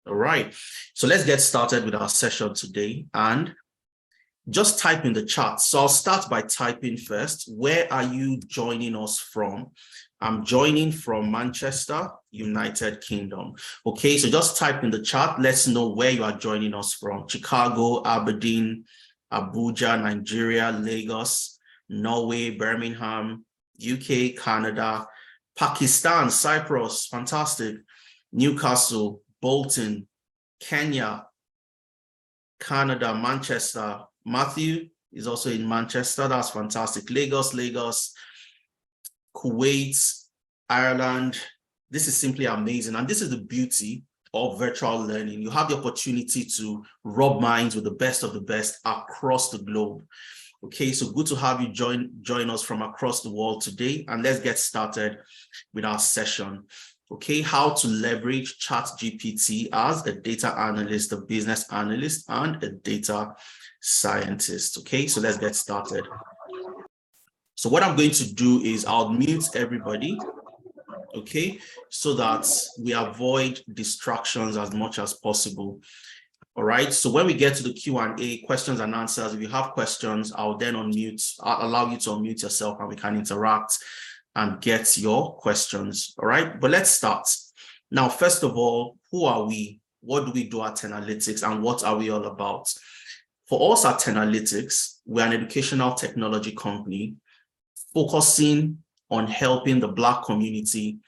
All right, so let's get started with our session today and just type in the chat. So I'll start by typing first. Where are you joining us from? I'm joining from Manchester, United Kingdom. Okay, so just type in the chat. Let's know where you are joining us from. Chicago, Aberdeen, Abuja, Nigeria, Lagos, Norway, Birmingham, UK, Canada, Pakistan, Cyprus, fantastic. Newcastle, Bolton, Kenya, Canada, Manchester. Matthew is also in Manchester. That's fantastic. Lagos, Kuwait, Ireland. This is simply amazing. And this is the beauty of virtual learning. You have the opportunity to rub minds with the best of the best across the globe. Okay, so good to have you join us from across the world today. And let's get started with our session. Okay, how to leverage ChatGPT as a data analyst, a business analyst, and a data scientist. Okay, so let's get started. So what I'm going to do is I'll mute everybody, okay, so that we avoid distractions as much as possible. All right, so when we get to the Q&A, questions and answers, if you have questions, I'll then I'll allow you to unmute yourself and we can interact and get your questions. All right, but let's start. Now, first of all, who are we? What do we do at Analytics and what are we all about? For us at Analytics, we're an educational technology company focusing on helping the Black community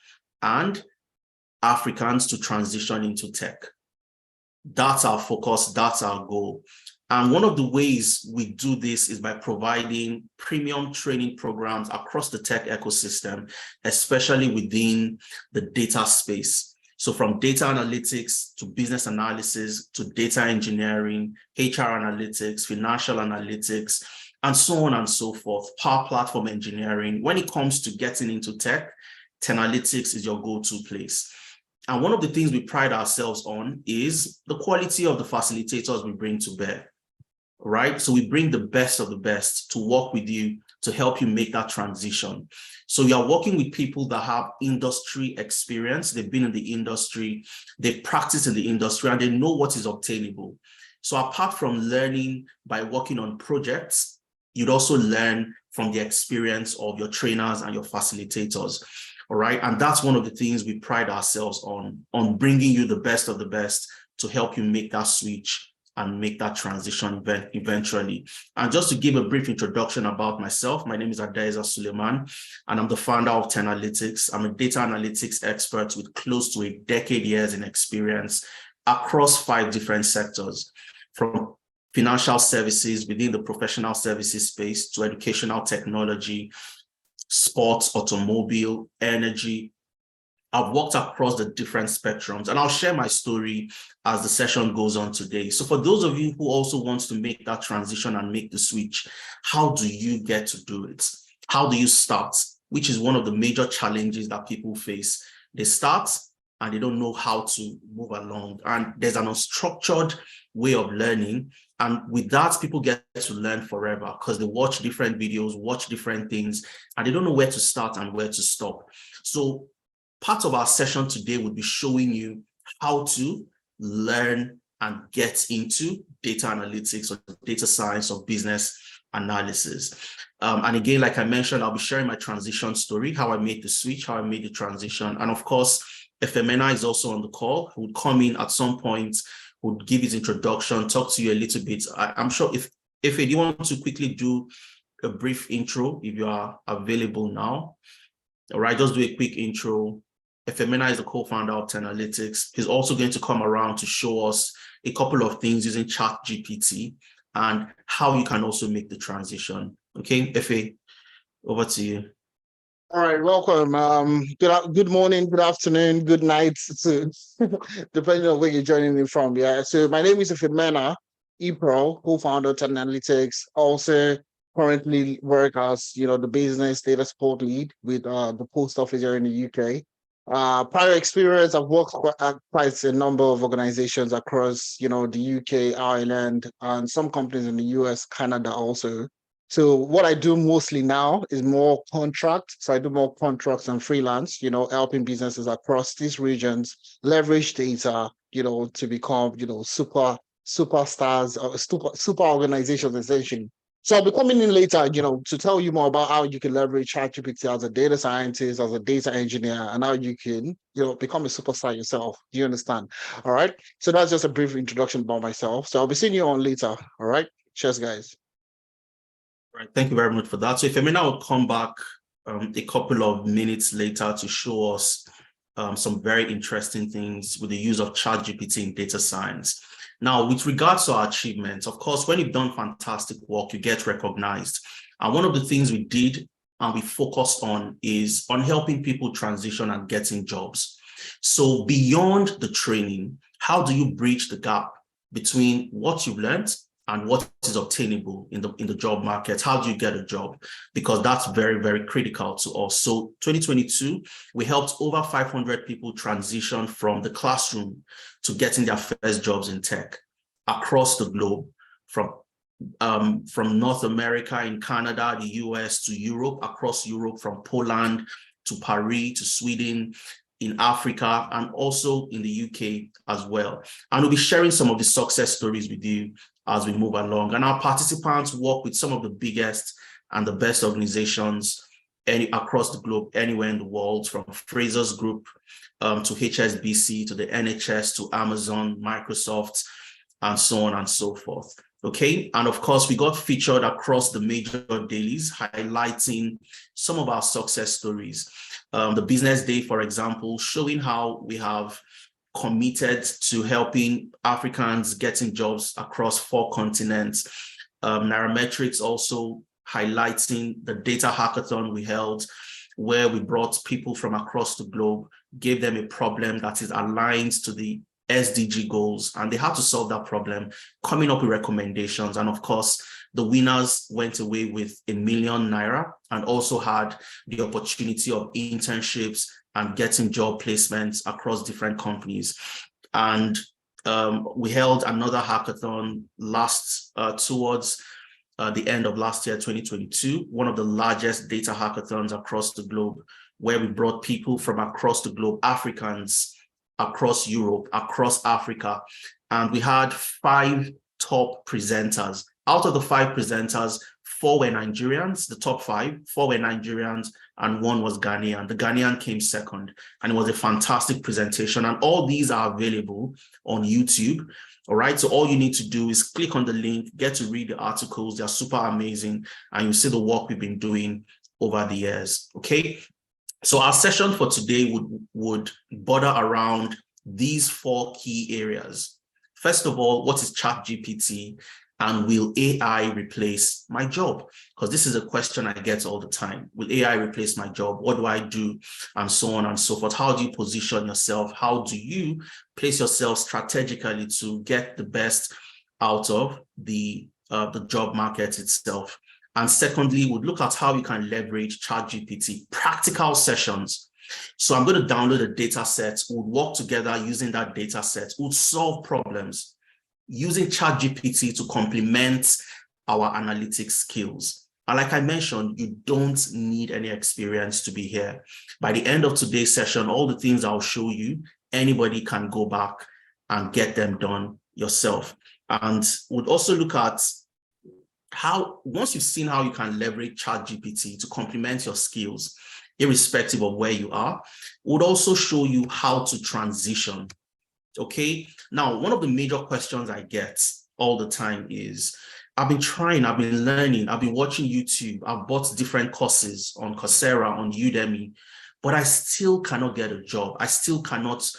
and Africans to transition into tech. That's our focus, that's our goal. And one of the ways we do this is by providing premium training programs across the tech ecosystem, especially within the data space. So from data analytics to business analysis to data engineering, HR analytics, financial analytics, and so on and so forth, power platform engineering. When it comes to getting into tech, Analytics is your go-to place. And one of the things we pride ourselves on is the quality of the facilitators we bring to bear. Right? So we bring the best of the best to work with you to help you make that transition. So we are working with people that have industry experience. They've been in the industry, they've practiced in the industry, and they know what is obtainable. So apart from learning by working on projects, you'd also learn from the experience of your trainers and your facilitators. All right. And that's one of the things we pride ourselves on bringing you the best of the best to help you make that switch and make that transition eventually. And just to give a brief introduction about myself, my name is Adaiza Suleiman, and I'm the founder of Analytics. I'm a data analytics expert with close to a decade years in experience across 5 different sectors, from financial services within the professional services space to educational technology, sports, automobile, energy. I've worked across the different spectrums, and I'll share my story as the session goes on today. So for those of you who also want to make that transition and make the switch, how do you get to do it? How do you start? Which is one of the major challenges that people face. They start and they don't know how to move along. And there's an unstructured way of learning. And with that, people get to learn forever because they watch different videos, watch different things, and they don't know where to start and where to stop. So part of our session today would be showing you how to learn and get into data analytics or data science or business analysis. And again, like I mentioned, I'll be sharing my transition story, how I made the switch, how I made the transition. And of course, Efemena is also on the call, who would come in at some point, would give his introduction, talk to you a little bit. I'm sure if you want to quickly do a brief intro, if you are available now. All right, just do a quick intro. Efemena is the co-founder of Analytics. He's also going to come around to show us a couple of things using ChatGPT and how you can also make the transition. Okay, Efe, over to you. All right, welcome. Good morning, good afternoon, good night, depending on where you're joining me from. Yeah, so my name is Efemena Ipro, co-founder of Analytics. Also currently work as the business data support lead with the post office here in the UK. Prior experience, I've worked at quite a number of organizations across, the UK, Ireland, and some companies in the US, Canada also. So what I do mostly now is more contract. So I do more contracts and freelance, helping businesses across these regions leverage data to become, superstars or super organizations essentially. So I'll be coming in later, to tell you more about how you can leverage ChatGPT as a data scientist, as a data engineer, and how you can, become a superstar yourself. Do you understand? All right. So that's just a brief introduction about myself. So I'll be seeing you on later. All right. Cheers, guys. Right. Thank you very much for that. So if Femina will come back a couple of minutes later to show us some very interesting things with the use of ChatGPT in data science. Now, with regards to our achievements, of course, when you've done fantastic work, you get recognized. And one of the things we did and we focused on is on helping people transition and getting jobs. So beyond the training, how do you bridge the gap between what you've learned and what is obtainable in the job market? How do you get a job? Because that's very, very critical to us. So 2022, we helped over 500 people transition from the classroom to getting their first jobs in tech across the globe, from North America, in Canada, the US, to Europe, across Europe, from Poland to Paris to Sweden, in Africa, and also in the UK as well. And we'll be sharing some of the success stories with you as we move along. And our participants work with some of the biggest and the best organizations across the globe, anywhere in the world, from Fraser's Group to HSBC, to the NHS, to Amazon, Microsoft, and so on and so forth. Okay, and of course, we got featured across the major dailies, highlighting some of our success stories. The Business Day, for example, showing how we have committed to helping Africans getting jobs across 4 continents. Nairametrics also highlighting the data hackathon we held, where we brought people from across the globe, gave them a problem that is aligned to the SDG goals, and they had to solve that problem, coming up with recommendations. And of course, the winners went away with ₦1 million and also had the opportunity of internships and getting job placements across different companies. And we held another hackathon towards the end of last year, 2022, one of the largest data hackathons across the globe, where we brought people from across the globe, Africans, across Europe, across Africa. And we had 5 top presenters. Out of the 5 presenters, 4 were Nigerians, the top 5, 4 were Nigerians, and 1 was Ghanaian. The Ghanaian came second, and it was a fantastic presentation. And all these are available on YouTube. All right, so all you need to do is click on the link, get to read the articles. They're super amazing, and you see the work we've been doing over the years. Okay, so our session for today would border around these 4 key areas. First of all, what is ChatGPT? And will AI replace my job? Because this is a question I get all the time. Will AI replace my job? What do I do? And so on and so forth. How do you position yourself? How do you place yourself strategically to get the best out of the job market itself? And secondly, we'll look at how you can leverage ChatGPT, practical sessions. So I'm going to download a data set. We'll work together using that data set. We'll solve problems using ChatGPT to complement our analytics skills. And like I mentioned, you don't need any experience to be here. By the end of today's session, all the things I'll show you, anybody can go back and get them done yourself. And we'll also look at how, once you've seen how you can leverage ChatGPT to complement your skills, irrespective of where you are, we'll also show you how to transition. Okay, now, one of the major questions I get all the time is, I've been trying, I've been learning, I've been watching YouTube, I've bought different courses on Coursera, on Udemy, but I still cannot get a job. I still cannot,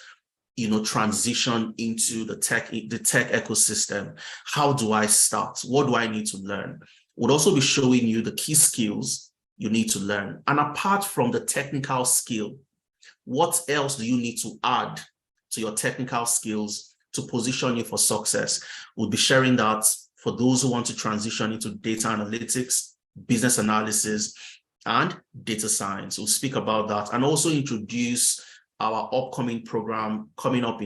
transition into the tech ecosystem. How do I start? What do I need to learn? We'll also be showing you the key skills you need to learn. And apart from the technical skill, what else do you need to add to your technical skills to position you for success? We'll be sharing that for those who want to transition into data analytics, business analysis, and data science. We'll speak about that and also introduce our upcoming program coming up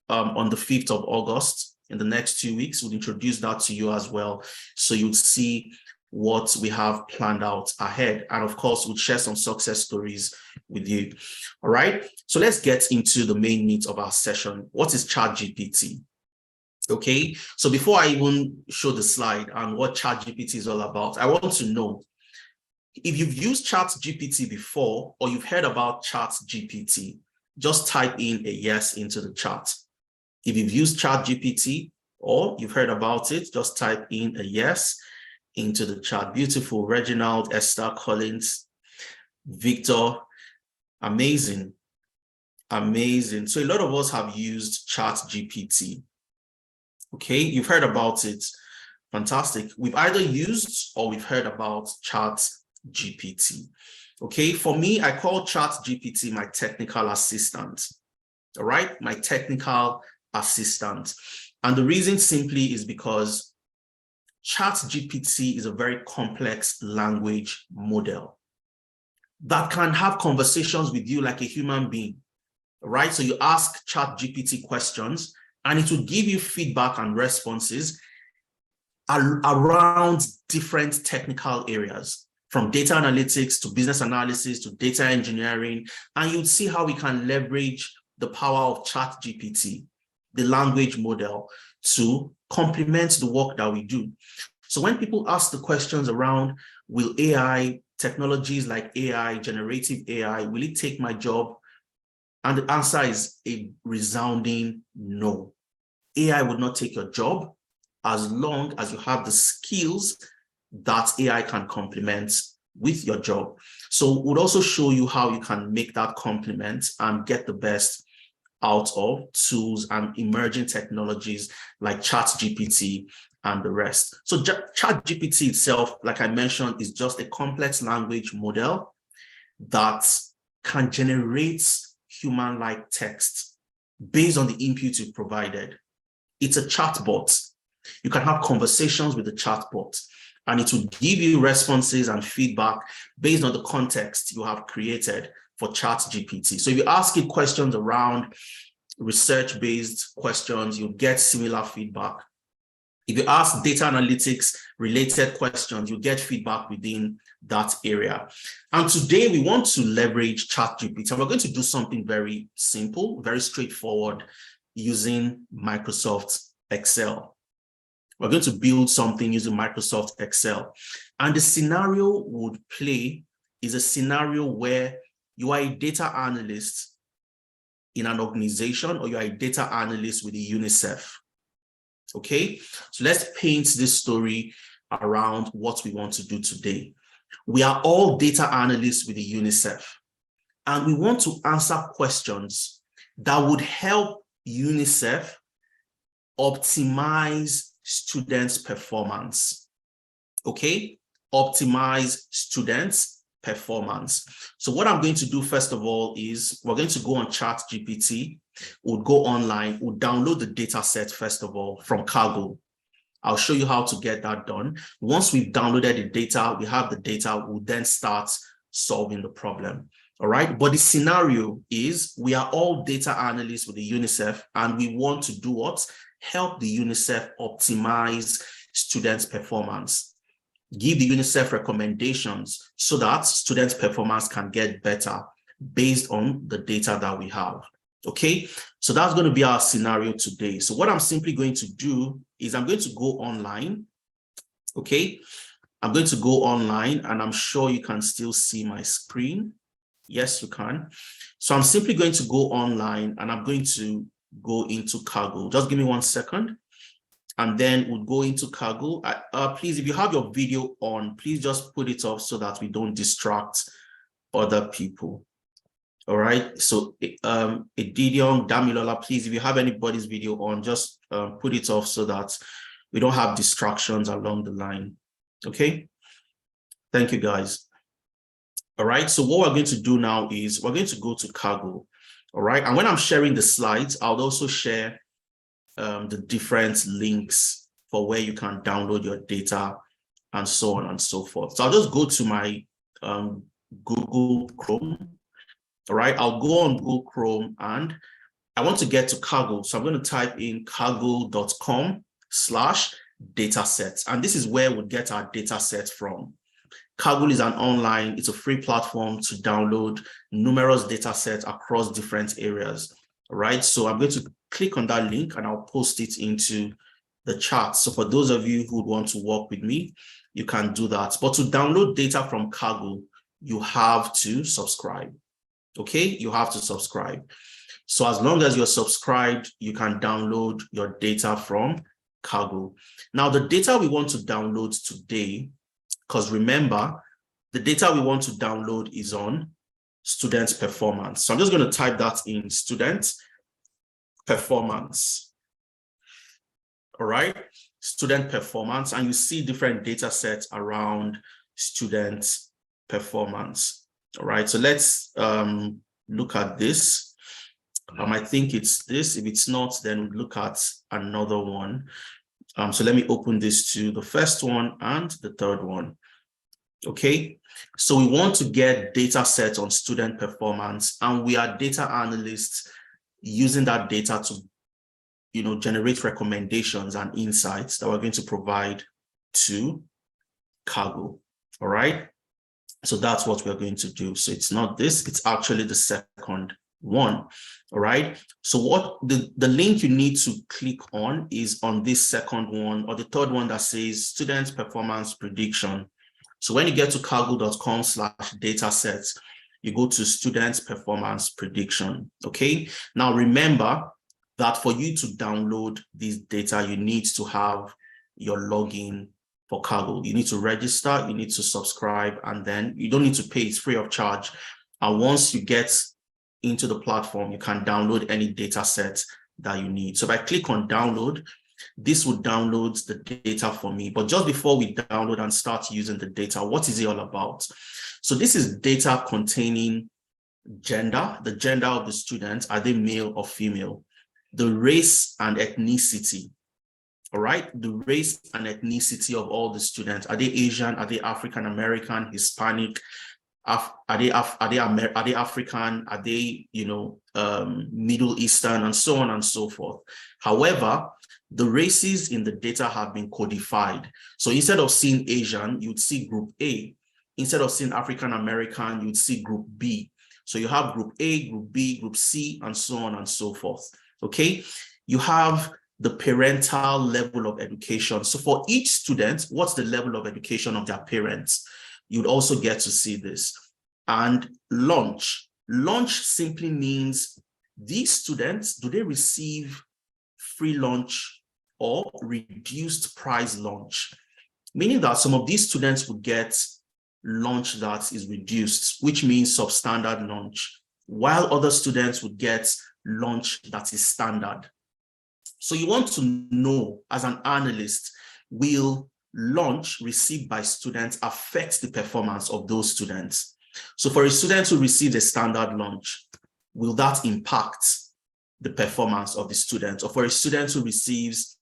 on the 5th of August. In the next 2 weeks, we'll introduce that to you as well. So you'll see what we have planned out ahead. And of course, we'll share some success stories with you. All right. So let's get into the main meat of our session. What is ChatGPT? Okay. So before I even show the slide and what ChatGPT is all about, I want to know if you've used ChatGPT before or you've heard about ChatGPT, just type in a yes into the chat. If you've used ChatGPT or you've heard about it, just type in a yes into the chat. Beautiful. Reginald, Esther, Collins, Victor. Amazing. Amazing. So a lot of us have used ChatGPT. Okay, you've heard about it. Fantastic. We've either used or we've heard about ChatGPT. Okay, for me, I call ChatGPT my technical assistant. All right, my technical assistant. And the reason simply is because ChatGPT is a very complex language model that can have conversations with you like a human being, right? So you ask ChatGPT questions and it will give you feedback and responses around different technical areas, from data analytics to business analysis to data engineering. And you'll see how we can leverage the power of ChatGPT, the language model, to complement the work that we do. So when people ask the questions around, will AI, technologies like AI, generative AI, will it take my job? And the answer is a resounding no. AI would not take your job as long as you have the skills that AI can complement with your job. So we'll also show you how you can make that complement and get the best out of tools and emerging technologies like ChatGPT and the rest. So ChatGPT itself, like I mentioned, is just a complex language model that can generate human-like text based on the input you provided. It's a chatbot. You can have conversations with the chatbot, and it will give you responses and feedback based on the context you have created for ChatGPT. So if you ask it questions around research-based questions, you'll get similar feedback. If you ask data analytics related questions, you get feedback within that area. And today we want to leverage ChatGPT. And we're going to do something very simple, very straightforward, using Microsoft Excel. We're going to build something using Microsoft Excel. And the scenario would play is a scenario where you are a data analyst in an organization, or you are a data analyst with the UNICEF. Okay, so let's paint this story around what we want to do today. We are all data analysts with the UNICEF, and we want to answer questions that would help UNICEF optimize students' performance. Okay, optimize students' performance. So what I'm going to do first of all is we're going to go on ChatGPT. We'll go online, we'll download the data set first of all from Kaggle. I'll show you how to get that done. Once we've downloaded the data, we have the data, we'll then start solving the problem. All right, but the scenario is we are all data analysts with the UNICEF, and we want to do what? Help the UNICEF optimize students' performance. Give the UNICEF recommendations so that students' performance can get better based on the data that we have. Okay, so that's going to be our scenario today. So what I'm simply going to do is I'm going to go online. Okay, I'm going to go online, and I'm sure you can still see my screen. Yes, you can. So I'm simply going to go online, and I'm going to go into Kaggle. Just give me 1 second. And then we'll go into Kaggle. Please, if you have your video on, please just put it off so that we don't distract other people. All right. So Edidion, Damilola, please, if you have anybody's video on, just put it off so that we don't have distractions along the line. Okay. Thank you, guys. All right. So what we're going to do now is we're going to go to Kaggle. All right. And when I'm sharing the slides, I'll also share the different links for where you can download your data and so on and so forth. So I'll just go to my Google Chrome. All right, I'll go on Google Chrome, and I want to get to Kaggle. So I'm going to type in kaggle.com/datasets. And this is where we'll get our data set from. Kaggle is it's a free platform to download numerous data sets across different areas. All right, so I'm going to click on that link and I'll post it into the chat. So for those of you who would want to work with me, you can do that. But to download data from Kaggle, you have to subscribe. Okay, you have to subscribe. So as long as you're subscribed, you can download your data from Kaggle. Now, the data we want to download today, because remember, the data we want to download is on student performance. So I'm just going to type that in, student performance. All right, student performance, and you see different data sets around student performance. All right, so let's look at this. I think it's this. If it's not, then we'll look at another one. So let me open this to the first one and the third one. Okay, so we want to get data sets on student performance, and we are data analysts using that data to generate recommendations and insights that we're going to provide to Kaggle. All right, so that's what we're going to do. So it's not this, it's actually the second one. All right, so what the link you need to click on is on this second one, or the third one that says student performance prediction. So when you get to kaggle.com/datasets, you go to student performance prediction. Okay, now remember that for you to download this data, you need to have your login for Kaggle. You need to register, you need to subscribe, and then you don't need to pay, it's free of charge. And once you get into the platform, you can download any data set that you need. So if I click on download, this would download the data for me. But just before we download and start using the data, what is it all about? So this is data containing gender, the gender of the students, are they male or female? The race and ethnicity, all right? The race and ethnicity of all the students. Are they Asian? Are they African American, Hispanic? Are they African? Are they, Middle Eastern, and so on and so forth? However, the races in the data have been codified. So instead of seeing Asian, you'd see group A. Instead of seeing African American, you'd see group B. So you have group A, group B, group C, and so on and so forth. Okay, you have the parental level of education. So for each student, what's the level of education of their parents? You'd also get to see this. And lunch. Lunch simply means these students, do they receive free lunch or reduced price lunch? Meaning that some of these students would get lunch that is reduced, which means substandard lunch, while other students would get lunch that is standard. So you want to know, as an analyst, will lunch received by students affect the performance of those students? So for a student who receives a standard lunch, will that impact the performance of the student? Or for a student who receives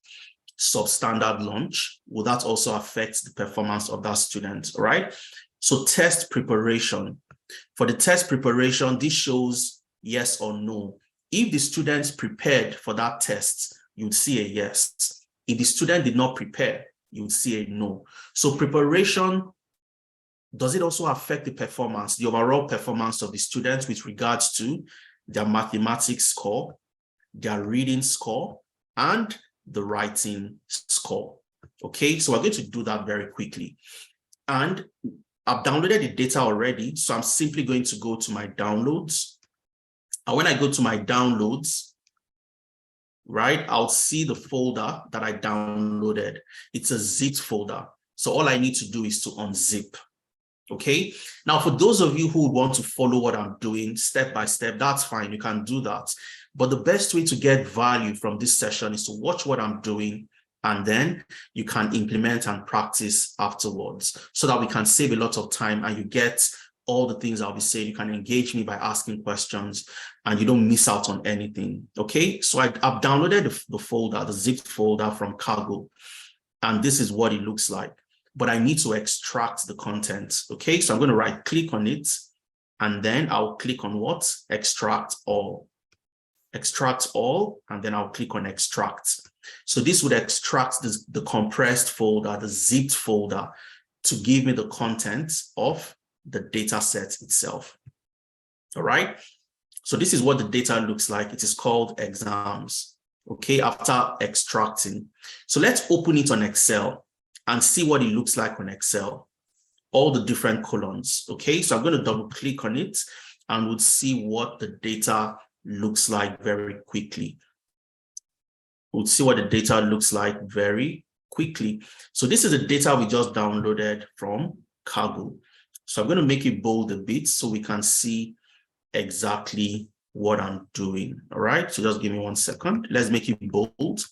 substandard lunch, will that also affect the performance of that student? All right. So test preparation. For the test preparation, this shows yes or no. If the students prepared for that test, you'd see a yes. If the student did not prepare, you would see a no. So preparation, does it also affect the performance, the overall performance of the students with regards to their mathematics score, their reading score, and the writing score? Okay, so we're going to do that very quickly. And I've downloaded the data already, so I'm simply going to go to my downloads. And when I go to my downloads, right, I'll see the folder that I downloaded. It's a zipped folder. So all I need to do is to unzip. Okay. Now, for those of you who want to follow what I'm doing step by step, that's fine. You can do that. But the best way to get value from this session is to watch what I'm doing, and then you can implement and practice afterwards so that we can save a lot of time and you get all the things I'll be saying. You can engage me by asking questions and you don't miss out on anything. Okay, so I've downloaded the folder, the zipped folder from Kaggle, and this is what it looks like. But I need to extract the content. Okay, so I'm going to right click on it, and then I'll click on what? Extract all. Extract all, and then I'll click on extract. So this would extract the compressed folder, the zipped folder, to give me the content of the data set itself. All right. So this is what the data looks like. It is called exams. Okay, after extracting. So let's open it on Excel and see what it looks like on Excel. All the different columns. Okay, so I'm going to double click on it and we'll see what the data looks like very quickly. We'll see what the data looks like very quickly. So this is the data we just downloaded from Kaggle. So I'm going to make it bold a bit so we can see exactly what I'm doing. All right, so just give me 1 second. Let's make it bold.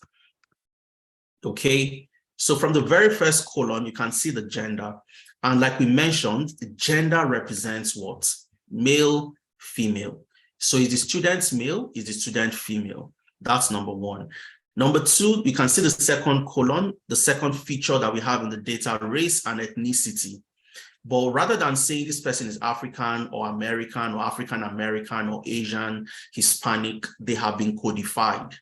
Okay, so from the very first column, you can see the gender. And like we mentioned, the gender represents what? Male, female. So is the student male? Is the student female? That's number one. Number two, we can see the second column, the second feature that we have in the data, race and ethnicity. But rather than saying this person is African or American or African-American or Asian, Hispanic, they have been codified.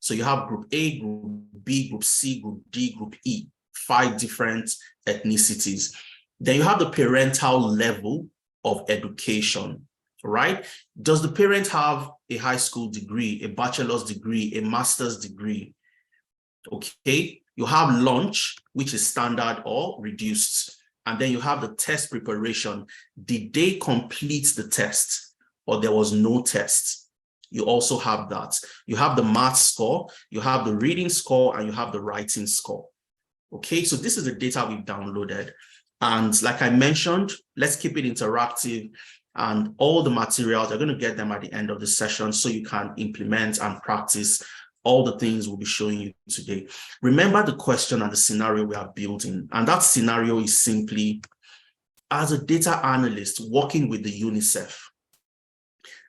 So you have group A, group B, group C, group D, group E, 5 different ethnicities. Then you have the parental level of education, right? Does the parent have a high school degree, a bachelor's degree, a master's degree? Okay, you have lunch, which is standard or reduced. And then you have the test preparation. Did they complete the test or there was no test? You also have that. You have the math score, you have the reading score, and you have the writing score. Okay, so this is the data we've downloaded. And like I mentioned, let's keep it interactive. And all the materials, you're going to get them at the end of the session so you can implement and practice all the things we'll be showing you today. Remember the question and the scenario we are building. And that scenario is simply, as a data analyst working with the UNICEF,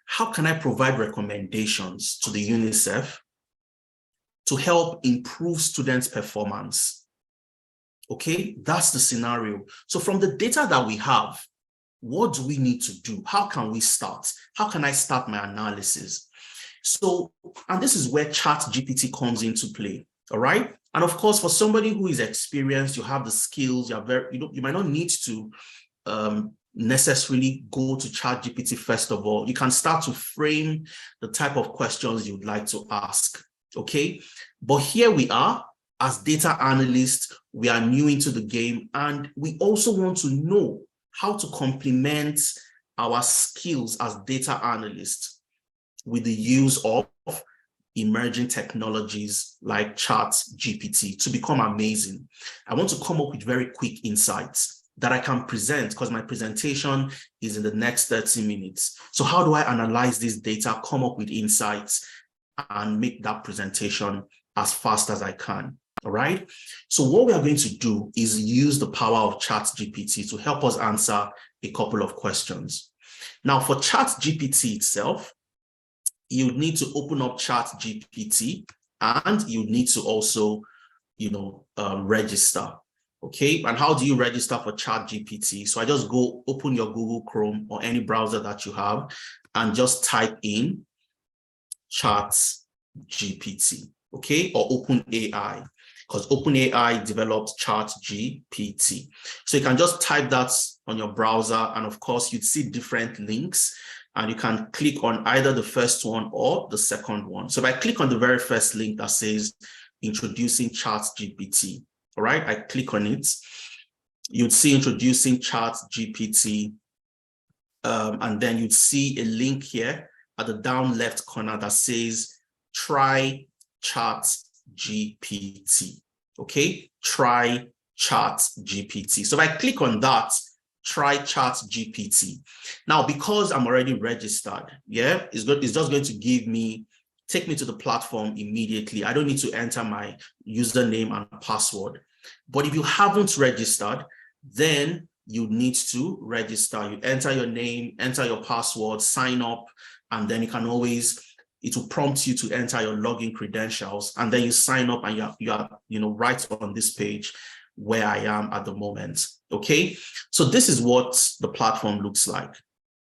how can I provide recommendations to the UNICEF to help improve students' performance? Okay, that's the scenario. So from the data that we have, what do we need to do? How can we start? How can I start my analysis? So, and this is where ChatGPT comes into play, all right? And of course, for somebody who is experienced, you have the skills, you might not need to necessarily go to ChatGPT first of all. You can start to frame the type of questions you'd like to ask, okay? But here we are, as data analysts, we are new into the game, and we also want to know how to complement our skills as data analysts with the use of emerging technologies like ChatGPT to become amazing. I want to come up with very quick insights that I can present because my presentation is in the next 30 minutes. So how do I analyze this data, come up with insights, and make that presentation as fast as I can? All right. So what we are going to do is use the power of ChatGPT to help us answer a couple of questions. Now, for ChatGPT itself, you need to open up ChatGPT and you need to also, register. Okay. And how do you register for ChatGPT? So I just go open your Google Chrome or any browser that you have and just type in ChatGPT. Okay. Or OpenAI, because OpenAI developed ChatGPT. So you can just type that on your browser. And of course, you'd see different links. And you can click on either the first one or the second one. So if I click on the very first link that says introducing ChatGPT, all right, I click on it, you'd see introducing ChatGPT. And then you'd see a link here at the down left corner that says try ChatGPT. Okay, try ChatGPT. So if I click on that, try ChatGPT. Now, because I'm already registered, it's just going to take me to the platform immediately. I don't need to enter my username and password. But if you haven't registered, then you need to register. You enter your name, enter your password, sign up, and then it will prompt you to enter your login credentials, and then you sign up and you are right on this page where I am at the moment. Okay, so this is what the platform looks like.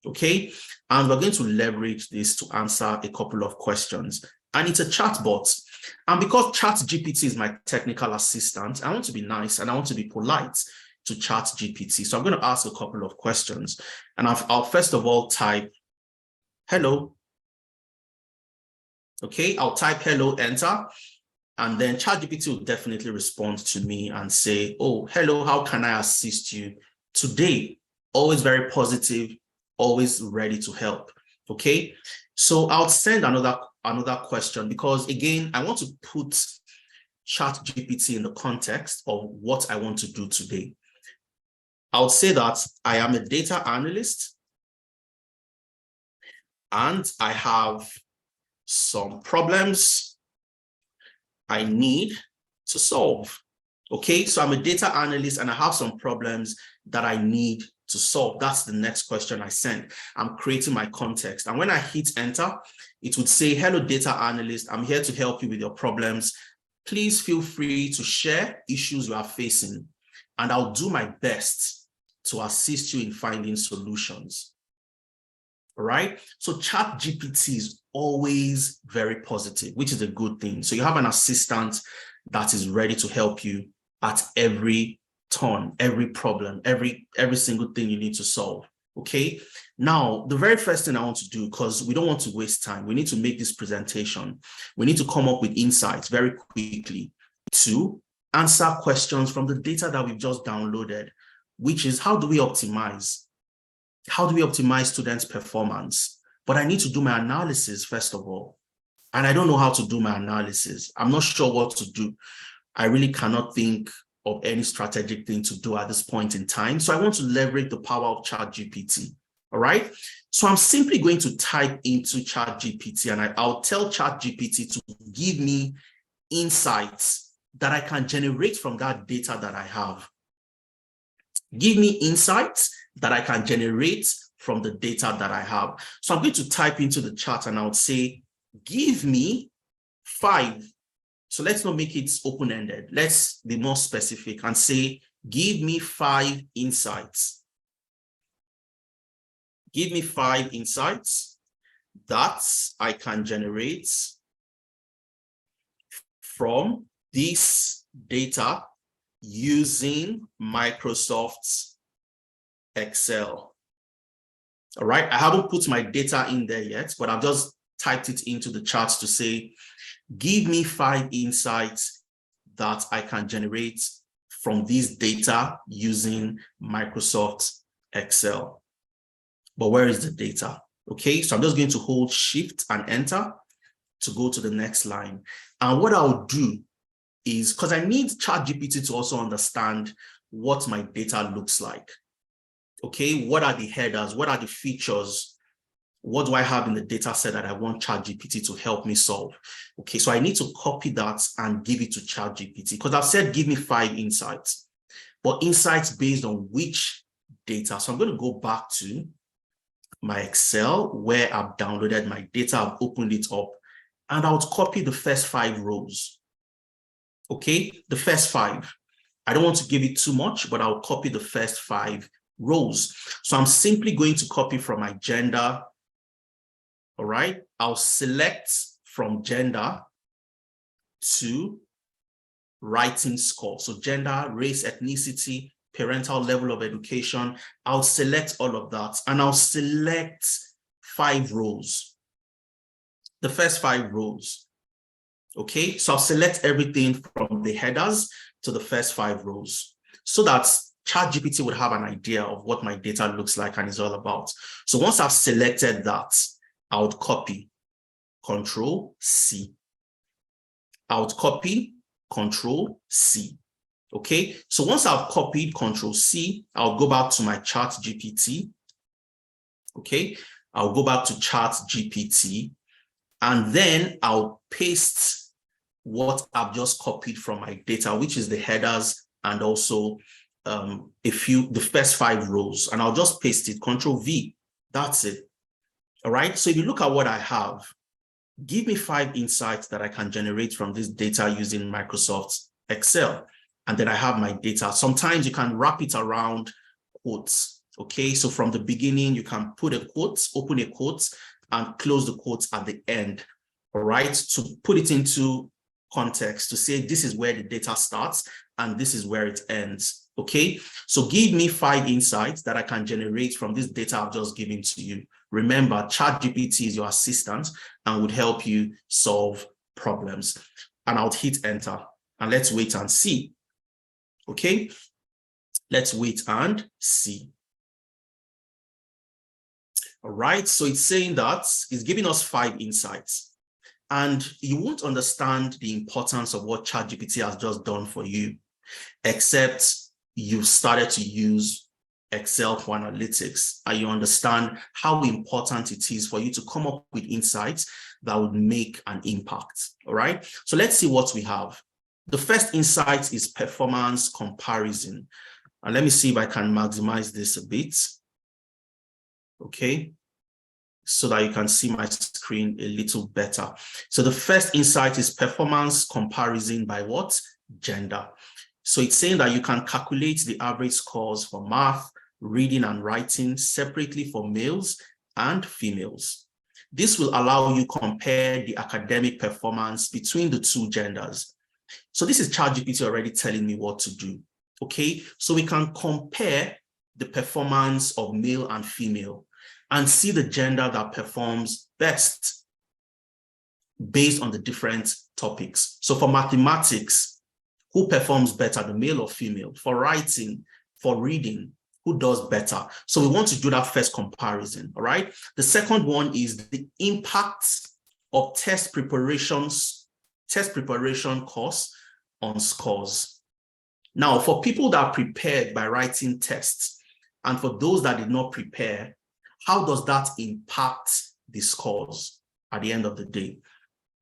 Okay, and we're going to leverage this to answer a couple of questions. And it's a chatbot. And because ChatGPT is my technical assistant, I want to be nice and I want to be polite. to ChatGPT. So I'm going to ask a couple of questions. And I'll first of all type, hello. Okay, I'll type hello, enter. And then ChatGPT will definitely respond to me and say, oh, hello, how can I assist you today? Always very positive, always ready to help. Okay, so I'll send another question because, again, I want to put ChatGPT in the context of what I want to do today. I'll say that I am a data analyst and I have some problems I need to solve. Okay, so I'm a data analyst and I have some problems that I need to solve. That's the next question I send. I'm creating my context. And when I hit enter, it would say, hello, data analyst. I'm here to help you with your problems. Please feel free to share issues you are facing, and I'll do my best to assist you in finding solutions. All right. So ChatGPT is always very positive, which is a good thing. So you have an assistant that is ready to help you at every turn, every problem, every single thing you need to solve. Okay. Now, the very first thing I want to do, because we don't want to waste time, we need to make this presentation. We need to come up with insights very quickly to answer questions from the data that we've just downloaded, which is how do we optimize? How do we optimize students' performance? But I need to do my analysis first of all. And I don't know how to do my analysis. I'm not sure what to do. I really cannot think of any strategic thing to do at this point in time. So I want to leverage the power of ChatGPT. All right. So I'm simply going to type into ChatGPT and I'll tell ChatGPT to give me insights that I can generate from that data that I have. Give me insights that I can generate from the data that I have. So I'm going to type into the chat and I would say, give me 5. So let's not make it open-ended. Let's be more specific and say, give me 5 insights. Give me 5 insights that I can generate from this data using Microsoft Excel. All right, I haven't put my data in there yet, but I've just typed it into the charts to say, give me 5 insights that I can generate from this data using Microsoft Excel. But where is the data? Okay, so I'm just going to hold Shift and Enter to go to the next line. And what I'll do is, because I need ChatGPT to also understand what my data looks like. Okay, what are the headers? What are the features? What do I have in the data set that I want ChatGPT to help me solve? Okay, so I need to copy that and give it to ChatGPT because I've said, give me 5 insights, but insights based on which data. So I'm going to go back to my Excel where I've downloaded my data, I've opened it up, and I'll copy the first 5 rows. Okay, the first 5. I don't want to give it too much, but I'll copy the first 5 rows. So I'm simply going to copy from my gender. All right, I'll select from gender to writing score. So gender, race, ethnicity, parental level of education. I'll select all of that and I'll select 5 rows. The first 5 rows. Okay, so I'll select everything from the headers to the first 5 rows so that ChatGPT would have an idea of what my data looks like and is all about. So once I've selected that, I would copy, Control C. I would copy, Control C. Okay, so once I've copied Control C, I'll go back to my ChatGPT. Okay, I'll go back to ChatGPT and then I'll paste what I've just copied from my data, which is the headers and also the first 5 rows, and I'll just paste it, Control V. That's it. All right, so if you look at what I have, give me 5 insights that I can generate from this data using Microsoft Excel. And then I have my data. Sometimes you can wrap it around quotes. Okay, so from the beginning, you can put a quote, open a quote, and close the quotes at the end. All right, to put it into context, to say this is where the data starts and this is where it ends. Okay, so give me 5 insights that I can generate from this data I've just given to you. Remember, ChatGPT is your assistant and would help you solve problems. And I'll hit enter and let's wait and see. Okay, let's wait and see. All right, so it's saying that it's giving us 5 insights. And you won't understand the importance of what ChatGPT has just done for you, except you've started to use Excel for analytics and you understand how important it is for you to come up with insights that would make an impact. All right, so let's see what we have. The first insight is performance comparison. And let me see if I can maximize this a bit. Okay, so that you can see my screen a little better. So the first insight is performance comparison by what? Gender. So it's saying that you can calculate the average scores for math, reading and writing separately for males and females. This will allow you to compare the academic performance between the two genders. So this is ChatGPT already telling me what to do. Okay, so we can compare the performance of male and female and see the gender that performs best based on the different topics. So for mathematics, who performs better, the male or female? For writing, for reading, who does better? So we want to do that first comparison, all right? The second one is the impact of test preparation course on scores. Now, for people that prepared by writing tests, and for those that did not prepare, how does that impact the scores at the end of the day?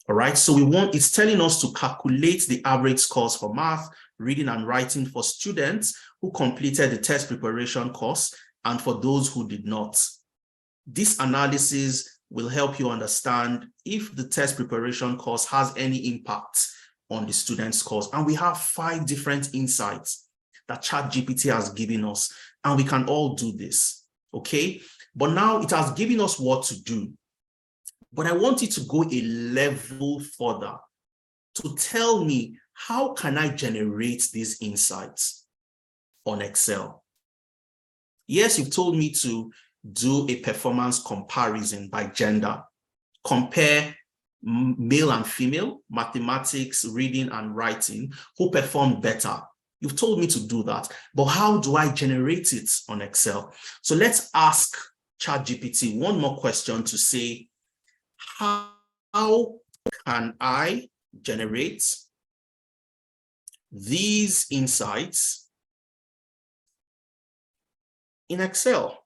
All right, so it's telling us to calculate the average scores for math, reading and writing for students who completed the test preparation course and for those who did not. This analysis will help you understand if the test preparation course has any impact on the student scores. And we have 5 different insights that ChatGPT has given us, and we can all do this, okay? But now it has given us what to do. But I want it to go a level further to tell me, how can I generate these insights on Excel? Yes, you've told me to do a performance comparison by gender, compare male and female, mathematics, reading and writing, who performed better. You've told me to do that, but how do I generate it on Excel? So let's ask ChatGPT one more question to say, how can I generate these insights in Excel?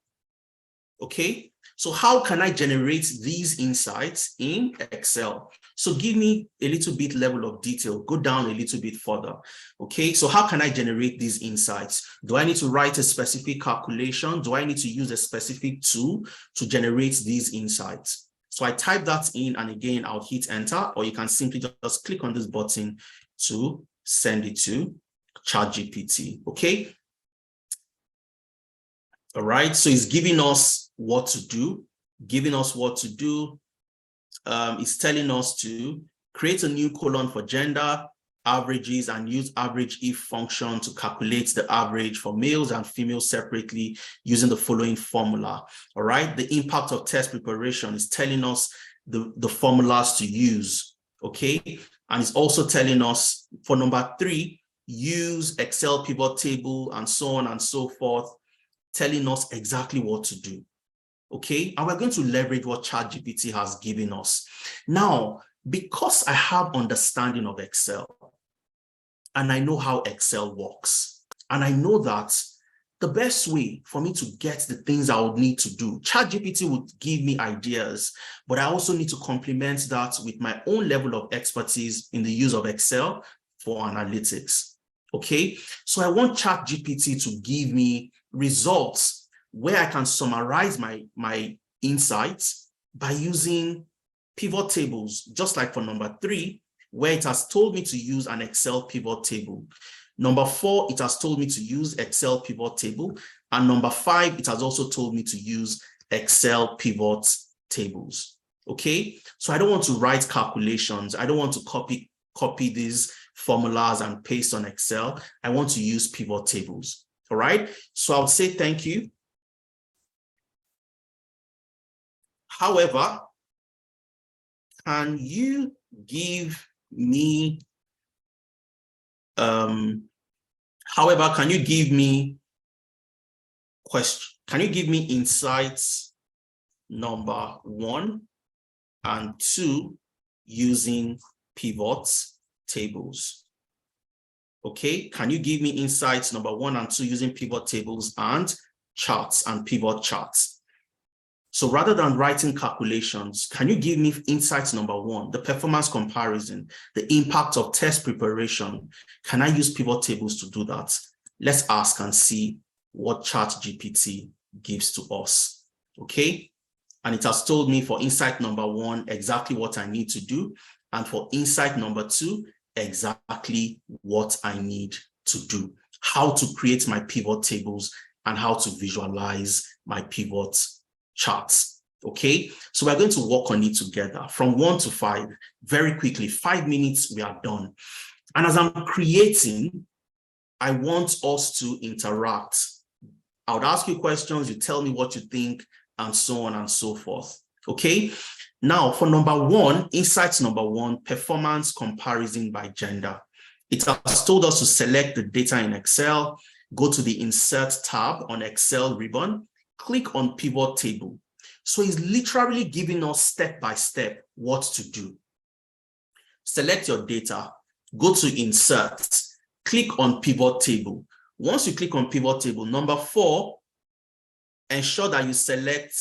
Okay, so how can I generate these insights in Excel? So give me a little bit level of detail, go down a little bit further. Okay, so how can I generate these insights? Do I need to write a specific calculation? Do I need to use a specific tool to generate these insights? So I type that in, and again, I'll hit enter, or you can simply just click on this button to send it to ChatGPT, okay? All right, so it's giving us what to do, it's telling us to create a new column for gender, averages, and use average if function to calculate the average for males and females separately using the following formula. All right, the impact of test preparation is telling us the formulas to use, okay? And it's also telling us for number 3, use Excel pivot table and so on and so forth, telling us exactly what to do. Okay, and we're going to leverage what ChatGPT has given us. Now, because I have understanding of Excel, and I know how Excel works, and I know that the best way for me to get the things I would need to do, ChatGPT would give me ideas, but I also need to complement that with my own level of expertise in the use of Excel for analytics. Okay, so I want ChatGPT to give me results where I can summarize my insights by using pivot tables, just like for number 3, where it has told me to use an Excel pivot table. Number 4, it has told me to use Excel pivot table. And number 5, it has also told me to use Excel pivot tables. Okay, so I don't want to write calculations. I don't want to copy copy these formulas and paste on Excel. I want to use pivot tables. All right. So I'll say thank you. However, can you give me insights number 1 and 2 using pivot tables? Okay, can you give me insights number 1 and 2 using pivot tables and charts and pivot charts? So rather than writing calculations, can you give me insights number 1, the performance comparison, the impact of test preparation? Can I use pivot tables to do that? Let's ask and see what ChatGPT gives to us. Okay, and it has told me for insight number 1 exactly what I need to do, and for insight number 2 exactly what I need to do, how to create my pivot tables and how to visualize my pivot charts. Okay, so we're going to work on it together from 1 to 5 very quickly. 5 minutes, we are done. And as I'm creating, I want us to interact. I would ask you questions, you tell me what you think, and so on and so forth. Okay, now for number 1, insights number 1, performance comparison by gender. It has told us to select the data in Excel, go to the Insert tab on Excel ribbon, click on Pivot Table. So it's literally giving us step by step what to do. Select your data, go to Insert, click on Pivot Table. Once you click on Pivot Table, number 4, ensure that you select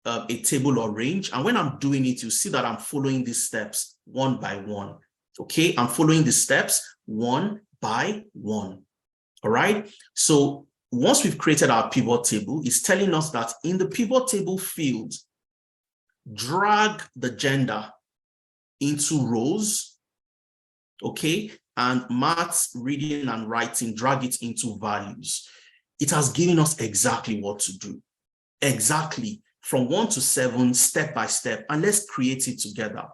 a table or range. And when I'm doing it, you see that I'm following these steps one by one. Okay, I'm following the steps one by one. All right, so once we've created our pivot table, it's telling us that in the pivot table field, drag the gender into rows, okay, and maths, reading and writing, drag it into values. It has given us exactly what to do, exactly from 1 to 7, step by step, and let's create it together.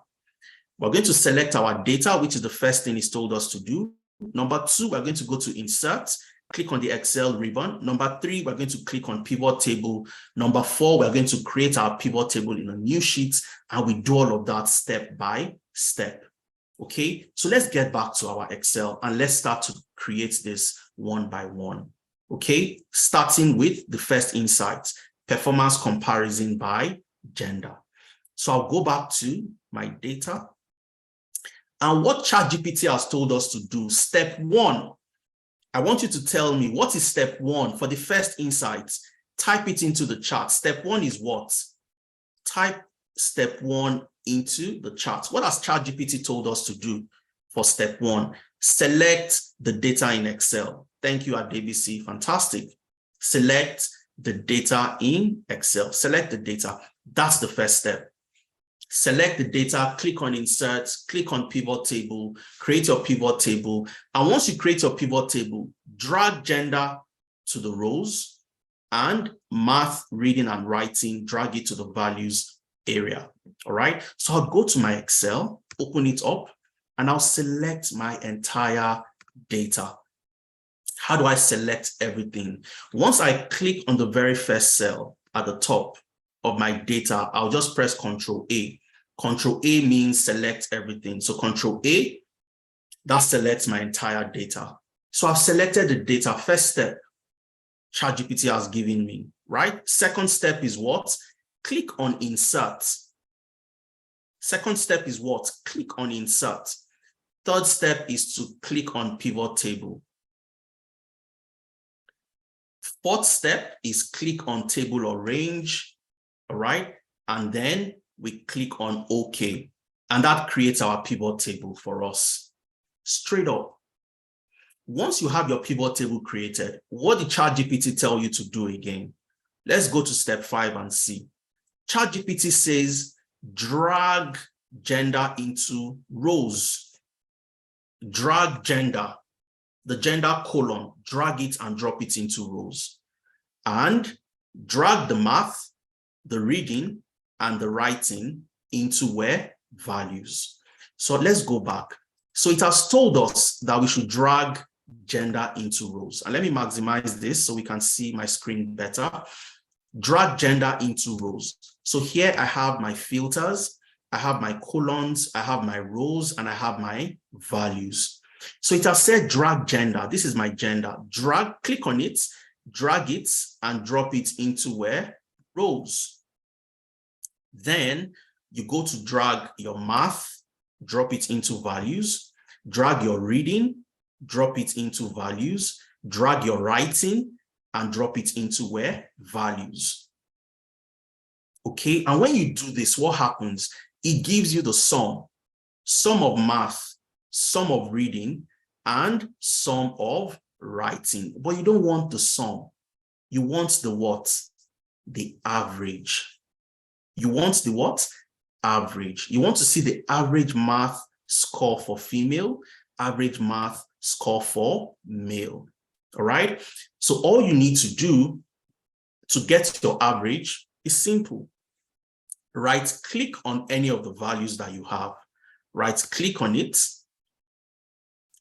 We're going to select our data, which is the first thing it's told us to do. Number 2, we're going to go to Insert, click on the Excel ribbon. Number 3, we're going to click on Pivot Table. Number 4, we're going to create our pivot table in a new sheet, and we do all of that step by step. Okay, so let's get back to our Excel and let's start to create this one by one. Okay, starting with the first insight, performance comparison by gender. So I'll go back to my data. And what ChatGPT has told us to do, step 1, I want you to tell me what is step 1 for the first insight. Type it into the chart. Step 1 is what? Type step 1 into the chart. What has ChatGPT told us to do for step 1? Select the data in Excel. Thank you, Adebisi. Fantastic. Select the data in Excel. Select the data. That's the first step. Select the data, click on Insert, click on Pivot Table, create your pivot table. And once you create your pivot table, drag gender to the rows and math, reading and writing, drag it to the values area. All right. So I'll go to my Excel, open it up, and I'll select my entire data. How do I select everything? Once I click on the very first cell at the top of my data, I'll just press Control A. Control A means select everything. So Control A, that selects my entire data. So I've selected the data. First step, ChatGPT has given me, right? Second step is what? Click on Insert. Second step is what? Click on Insert. Third step is to click on Pivot Table. Fourth step is click on Table or Range, all right? And then we click on OK, and that creates our pivot table for us. Straight up. Once you have your pivot table created, what did ChatGPT tell you to do again? Let's go to step 5 and see. ChatGPT says, drag gender into rows. Drag gender, the gender column, drag it and drop it into rows. And drag the math, the reading, and the writing into where? Values. So let's go back. So it has told us that we should drag gender into rows. And let me maximize this so we can see my screen better. Drag gender into rows. So here I have my filters, I have my columns, I have my rows, and I have my values. So it has said drag gender. This is my gender. Drag, click on it, drag it, and drop it into where? Rows. Then you go to drag your math, drop it into values, drag your reading, drop it into values, drag your writing, and drop it into where? Values. Okay, and when you do this, what happens? It gives you the sum of math, sum of reading, and sum of writing. But you don't want the sum. You want the what? The average. You want the what? Average. You want to see the average math score for female, average math score for male. All right. So all you need to do to get your average is simple. Right click on any of the values that you have. Right click on it.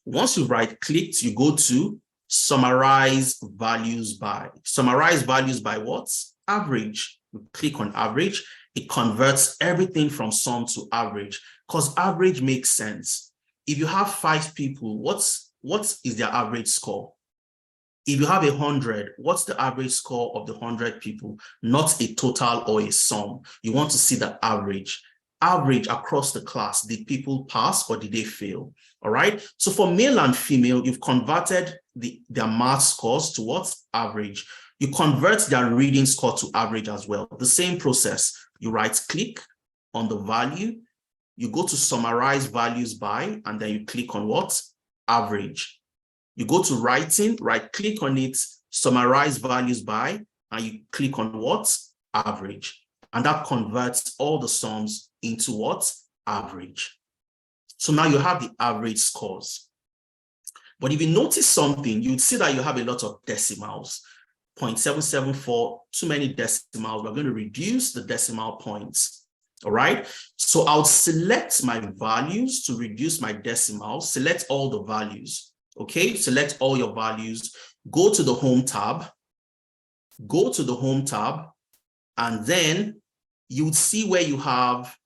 Once you right clicked, you go to summarize values by. Summarize values by what? Average. You click on average. It converts everything from sum to average because average makes sense. If you have 5 people, what is their average score? If you have 100, what's the average score of the 100 people? Not a total or a sum. You want to see the average. Average across the class. Did people pass or did they fail? All right. So for male and female, you've converted their math scores to what? Average. You convert their reading score to average as well. The same process. You right click on the value. You go to summarize values by, and then you click on what? Average. You go to writing, right click on it, summarize values by, and you click on what? Average. And that converts all the sums into what? Average. So now you have the average scores. But if you notice something, you'd see that you have a lot of decimals. 0.774, too many decimals. We're going to reduce the decimal points. All right. So I'll select my values to reduce my decimals, select all the values. Okay, select all your values, go to the home tab, and then you would see where you have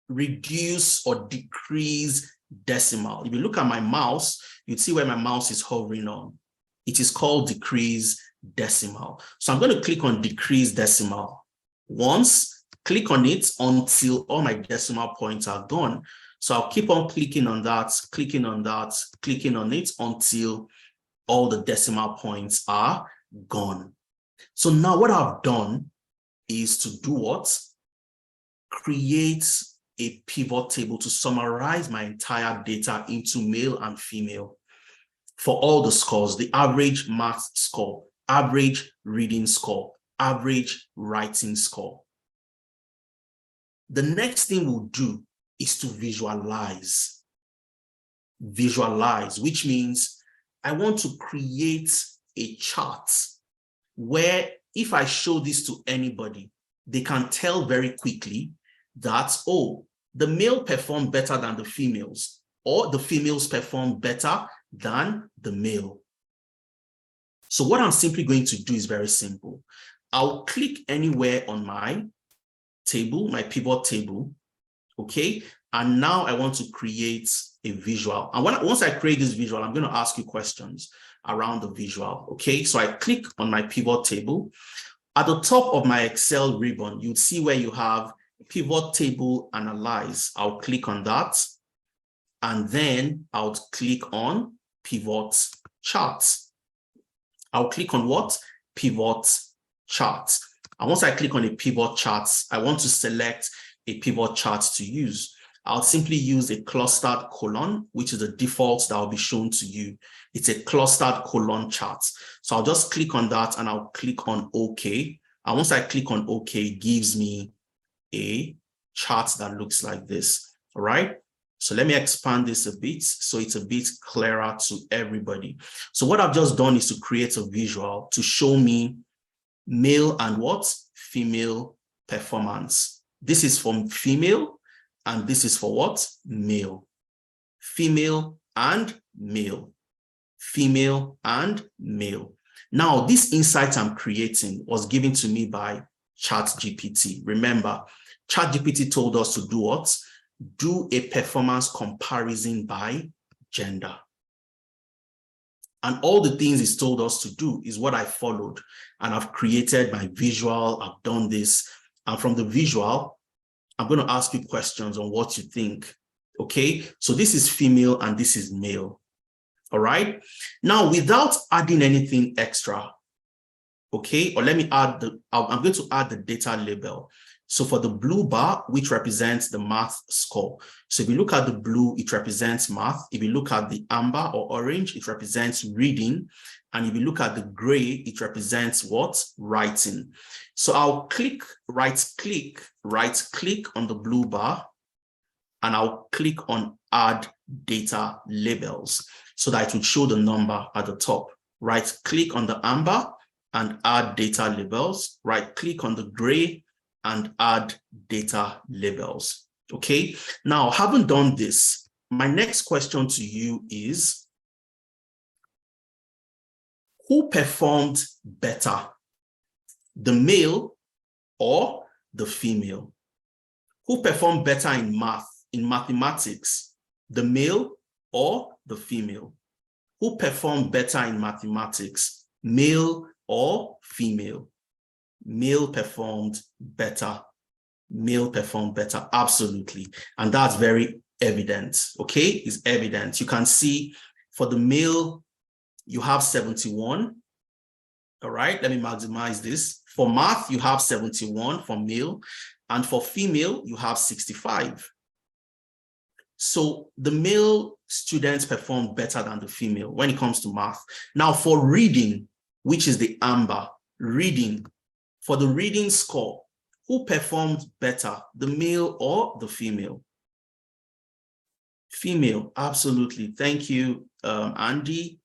reduce or decrease decimal. If you look at my mouse, you'd see where my mouse is hovering on. It is called decrease decimal. So I'm going to click on decrease decimal. Once, click on it until all my decimal points are gone. So I'll keep on clicking on that, clicking on it until all the decimal points are gone. So now what I've done is to do what? Create a pivot table to summarize my entire data into male and female for all the scores, the average math score, average reading score, average writing score. The next thing we'll do is to visualize. Visualize, which means I want to create a chart where if I show this to anybody, they can tell very quickly that, oh, the male performed better than the females, or the females performed better than the male. So what I'm simply going to do is very simple. I'll click anywhere on my table, my pivot table, okay? And now I want to create a visual. And once I create this visual, I'm going to ask you questions around the visual, okay? So I click on my pivot table. At the top of my Excel ribbon, you'd see where you have pivot table analyze. I'll click on that. And then I'll click on pivot charts. I'll click on what? Pivot charts. And once I click on a pivot chart, I want to select a pivot chart to use. I'll simply use a clustered column, which is the default that will be shown to you. It's a clustered column chart. So I'll just click on that and I'll click on OK. And once I click on OK, it gives me a chart that looks like this. All right. So let me expand this a bit so it's a bit clearer to everybody. So what I've just done is to create a visual to show me male and what? Female performance. This is for female and this is for what? Male. female and male, female and male. Now, this insight I'm creating was given to me by ChatGPT. Remember, ChatGPT told us to do what? Do a performance comparison by gender. And all the things it's told us to do is what I followed. And I've created my visual, I've done this. And from the visual, I'm going to ask you questions on what you think. Okay, so this is female and this is male. All right. Now, without adding anything extra, okay, or let me add I'm going to add the data label. So for the blue bar, which represents the math score. So if you look at the blue, it represents math. If you look at the amber or orange, it represents reading. And if you look at the gray, it represents what? Writing. So I'll right click on the blue bar, and I'll click on add data labels so that it will show the number at the top. Right click on the amber and add data labels. Right click on the gray and add data labels. Okay, now having done this, my next question to you is, who performed better, the male or the female? Who performed better in mathematics, the male or the female? Who performed better in mathematics, male or female? Male performed better. Male performed better, absolutely. And that's very evident, okay? It's evident. You can see for the male, you have 71. All right, let me maximize this. For math, you have 71 for male, and for female, you have 65. So the male students perform better than the female when it comes to math. Now for reading, which is the amber, reading, for the reading score, who performed better, the male or the female? Female, absolutely. Thank you, Andy,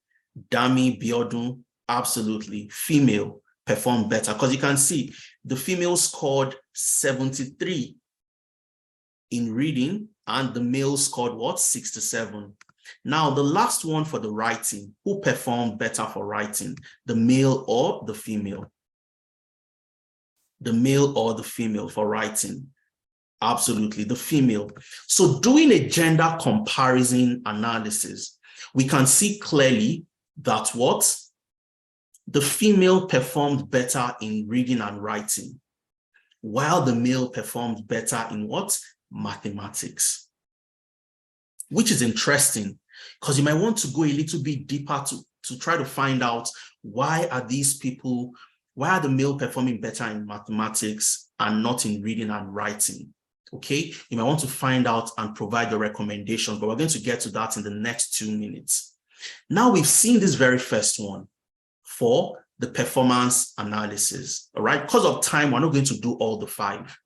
Dami, Biodun, absolutely. Female performed better, because you can see the female scored 73 in reading and the male scored what? 67. Now, the last one for the writing, who performed better for writing, the male or the female? The male or the female for writing? Absolutely, the female. So doing a gender comparison analysis, we can see clearly that what? The female performed better in reading and writing, while the male performed better in what? Mathematics. Which is interesting, because you might want to go a little bit deeper to try to find out why are the male performing better in mathematics and not in reading and writing. Okay, you might want to find out and provide the recommendations, but we're going to get to that in the next 2 minutes. Now we've seen this very first one for the performance analysis. All right, because of time, we're not going to do all the 5.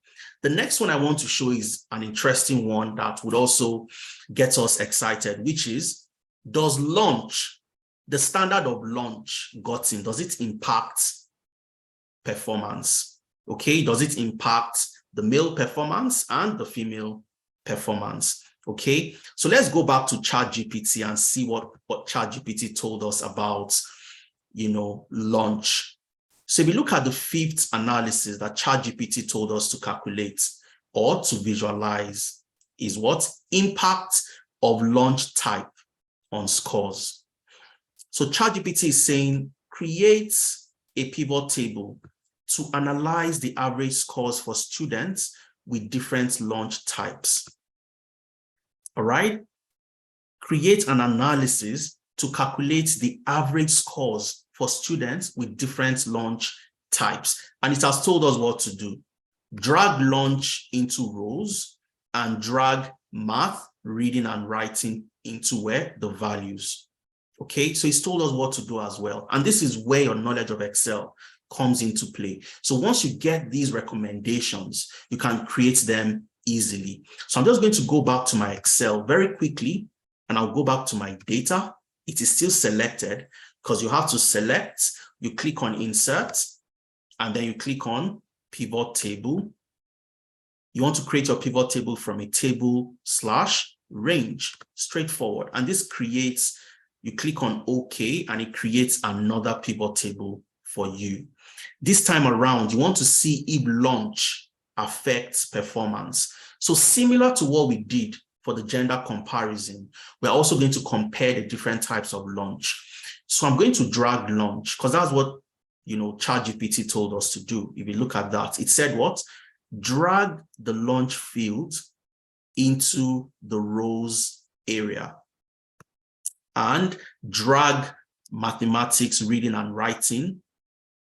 The next one I want to show is an interesting one that would also get us excited, which is, does lunch, the standard of lunch gotten, does it impact performance? Okay, does it impact the male performance and the female performance? Okay, so let's go back to ChatGPT and see what ChatGPT told us about, lunch. So if you look at the 5th analysis that ChatGPT told us to calculate or to visualize, is what? Impact of lunch type on scores. So ChatGPT is saying, create a pivot table to analyze the average scores for students with different lunch types. All right? Create an analysis to calculate the average scores for students with different lunch types. And it has told us what to do. Drag lunch into rows and drag math, reading, and writing into where? The values. Okay, so it's told us what to do as well. And this is where your knowledge of Excel comes into play. So once you get these recommendations, you can create them easily. So I'm just going to go back to my Excel very quickly, and I'll go back to my data. It is still selected because you have to select, you click on insert, and then you click on pivot table. You want to create your pivot table from a table / range, straightforward. And this creates, you click on OK, and it creates another pivot table for you. This time around, you want to see if launch affects performance. So similar to what we did for the gender comparison, we're also going to compare the different types of launch. So I'm going to drag launch because that's what, ChatGPT told us to do. If you look at that, it said what? Drag the launch field into the rows area and drag mathematics, reading and writing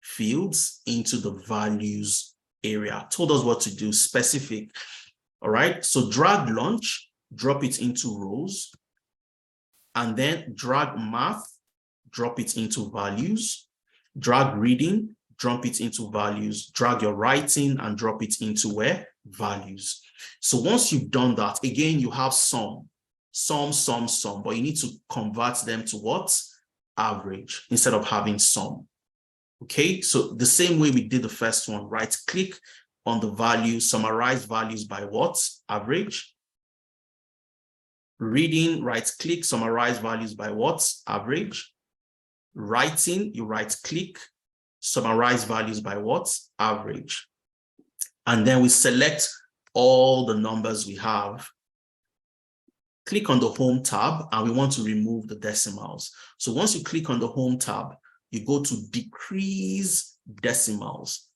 fields into the values area. Told us what to do, specific. All right, so drag launch, drop it into rows, and then drag math, drop it into values, drag reading, drop it into values, drag your writing and drop it into where? Values. So once you've done that, again, you have sum, but you need to convert them to what? Average, instead of having sum. Okay, so the same way we did the first one, right? Click on the value, summarize values by what? Average. Reading, right click, summarize values by what? Average. Writing, you right click, summarize values by what? Average. And then we select all the numbers we have. Click on the home tab and we want to remove the decimals. So once you click on the home tab, you go to decrease decimals.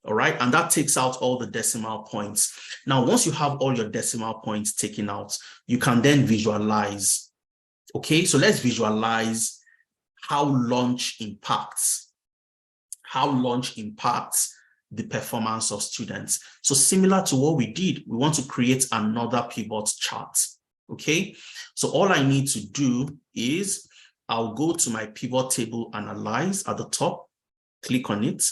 All right, and that takes out all the decimal points. Now, once you have all your decimal points taken out, you can then visualize. Okay, so let's visualize how launch impacts the performance of students. So similar to what we did, we want to create another pivot chart. Okay, so all I need to do is I'll go to my pivot table analyze at the top, click on it.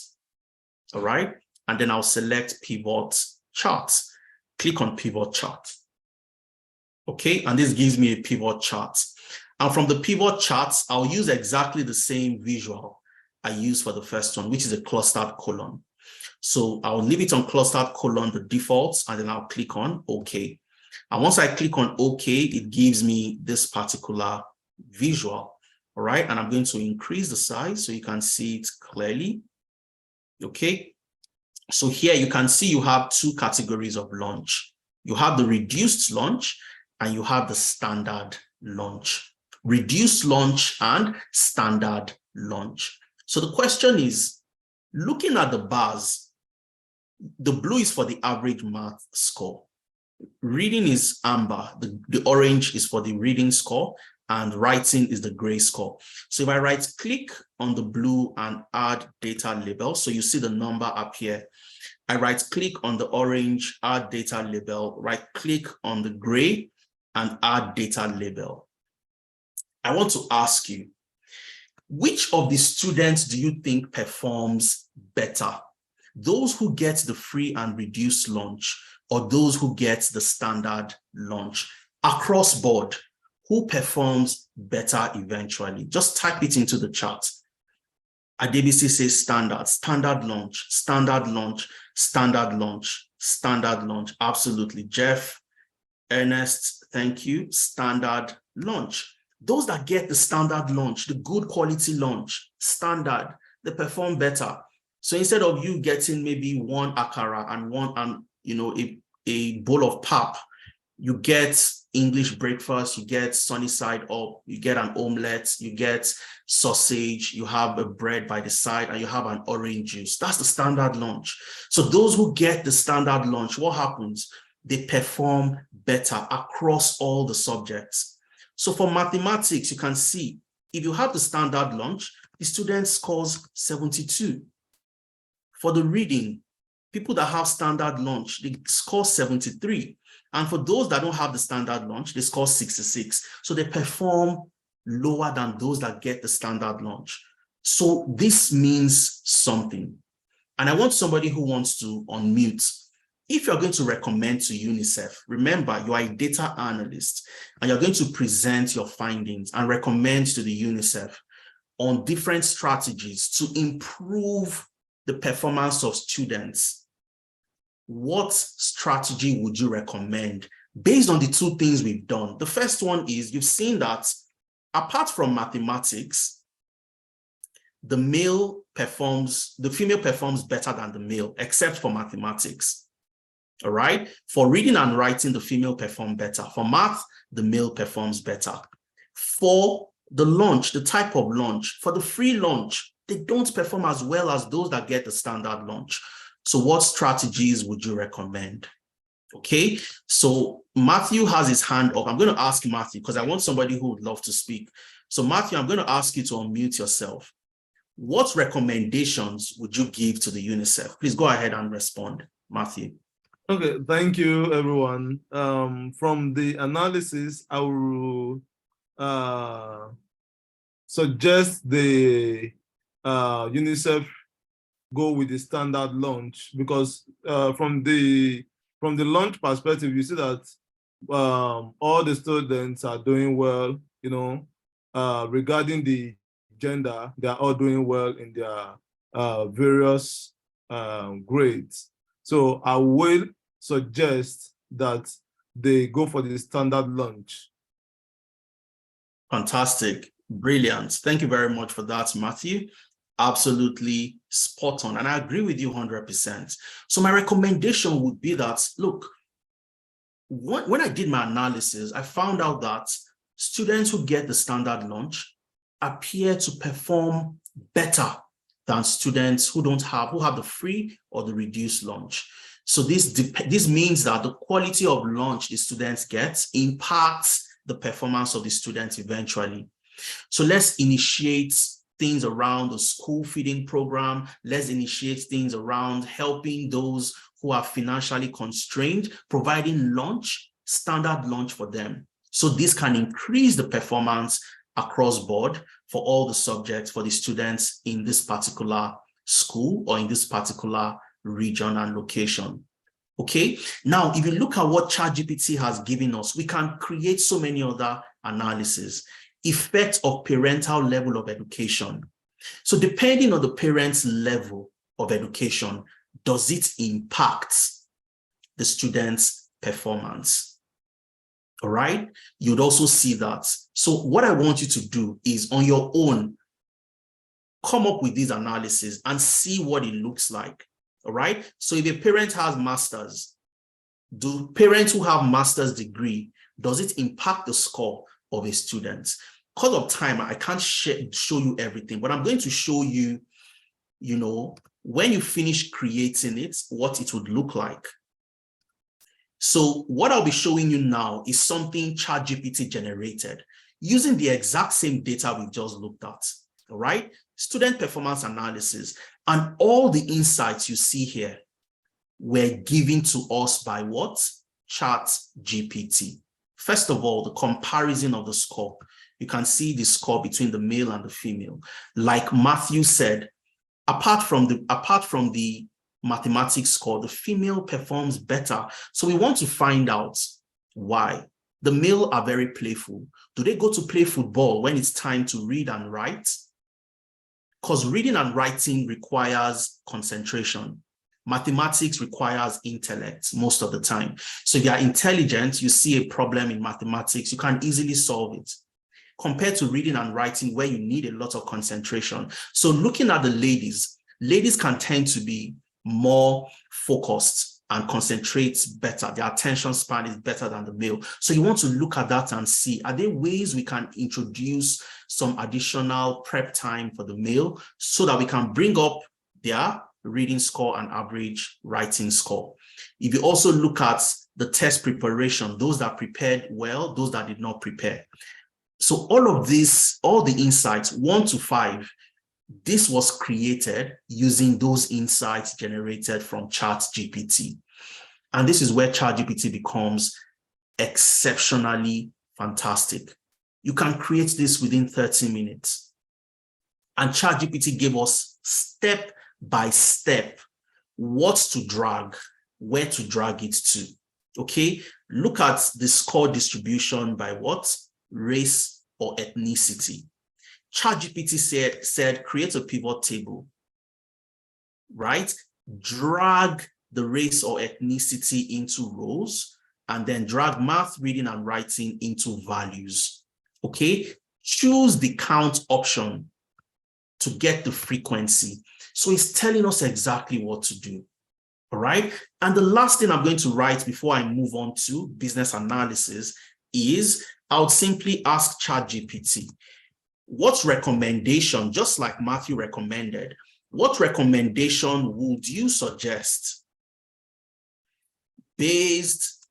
All right, and then I'll select pivot chart, click on pivot chart. Okay, and this gives me a pivot chart. And from the pivot charts, I'll use exactly the same visual I used for the first one, which is a clustered column. So I'll leave it on clustered column, the defaults, and then I'll click on OK. And once I click on OK, it gives me this particular visual. All right, and I'm going to increase the size so you can see it clearly. Okay, so here you can see you have two categories of launch. You have the reduced launch and you have the standard launch. Reduced launch and standard launch. So the question is, looking at the bars, the blue is for the average math score. Reading is amber, the orange is for the reading score, and writing is the gray score. So if I right click on the blue and add data label, so you see the number up here. I right click on the orange, add data label, right click on the gray and add data label. I want to ask you, which of the students do you think performs better? Those who get the free and reduced launch or those who get the standard launch? Across board, who performs better eventually? Just type it into the chat. Adebisi says standard, standard launch, standard launch, standard launch, standard launch. Absolutely. Jeff, Ernest, thank you. Standard launch. Those that get the standard launch, the good quality launch, standard, they perform better. So instead of you getting maybe one akara and a bowl of pap, you get English breakfast, you get sunny side up, you get an omelette, you get sausage, you have a bread by the side, and you have an orange juice. That's the standard lunch. So those who get the standard lunch, what happens? They perform better across all the subjects. So for mathematics, you can see, if you have the standard lunch, the student scores 72. For the reading, people that have standard lunch, they score 73. And for those that don't have the standard lunch, they score 66. So they perform lower than those that get the standard lunch. So this means something. And I want somebody who wants to unmute. If you're going to recommend to UNICEF, remember you are a data analyst and you're going to present your findings and recommend to the UNICEF on different strategies to improve the performance of students. What strategy would you recommend based on the two things we've done. The first one is you've seen that apart from mathematics, the female performs better than the male, except for mathematics. All right. For reading and writing, the female performs better. For math, the male performs better. For the lunch, the type of lunch, for the free lunch, they don't perform as well as those that get the standard lunch. So what strategies would you recommend? Okay, so Matthew has his hand up. I'm going to ask Matthew because I want somebody who would love to speak. So Matthew, I'm going to ask you to unmute yourself. What recommendations would you give to the UNICEF? Please go ahead and respond, Matthew. Okay, thank you, everyone. From the analysis, I will suggest the UNICEF go with the standard launch, because from the launch perspective, you see that all the students are doing well. Regarding the gender, they are all doing well in their various grades. So I will suggest that they go for the standard launch. Fantastic. Brilliant. Thank you very much for that, Matthew. Absolutely spot on. And I agree with you 100%. So my recommendation would be that, look, when I did my analysis, I found out that students who get the standard launch appear to perform better than students who have the free or the reduced lunch. So this means that the quality of lunch the students get impacts the performance of the students eventually. So let's initiate things around the school feeding program. Let's initiate things around helping those who are financially constrained, providing standard lunch for them. So this can increase the performance across board for all the subjects for the students in this particular school or in this particular region and location. Okay, now if you look at what ChatGPT has given us, we can create so many other analyses. Effect of parental level of education. So depending on the parent's level of education, does it impact the student's performance? All right, you'd also see that. So what I want you to do is on your own, come up with these analyses and see what it looks like. All right, so if a parent has masters, do parents who have master's degree, does it impact the score of a student? Because of time, I can't show you everything, but I'm going to show you, when you finish creating it, what it would look like. So what I'll be showing you now is something ChatGPT generated using the exact same data we've just looked at, all right? Student performance analysis, and all the insights you see here were given to us by what? ChatGPT. First of all, the comparison of the score. You can see the score between the male and the female. Like Matthew said, apart from the mathematics score, the female performs better. So we want to find out why. The male are very playful. Do they go to play football when it's time to read and write? Because reading and writing requires concentration. Mathematics requires intellect most of the time. So if you are intelligent, you see a problem in mathematics, you can easily solve it, compared to reading and writing where you need a lot of concentration. So looking at the ladies can tend to be more focused and concentrate better. Their attention span is better than the male. So you want to look at that and see, are there ways we can introduce some additional prep time for the male so that we can bring up their reading score and average writing score? If you also look at the test preparation, those that prepared well, those that did not prepare. So all of this, all the insights, 1 to 5, this was created using those insights generated from ChatGPT. And this is where ChatGPT becomes exceptionally fantastic. You can create this within 30 minutes. And ChatGPT gave us step by step what to drag, where to drag it to. Okay, look at the score distribution by what? Race or ethnicity. ChatGPT said create a pivot table, right? Drag the race or ethnicity into rows and then drag math, reading, and writing into values. Okay, choose the count option to get the frequency. So it's telling us exactly what to do. All right. And the last thing I'm going to write before I move on to business analysis is I would simply ask ChatGPT, what recommendation, just like Matthew recommended, what recommendation would you suggest based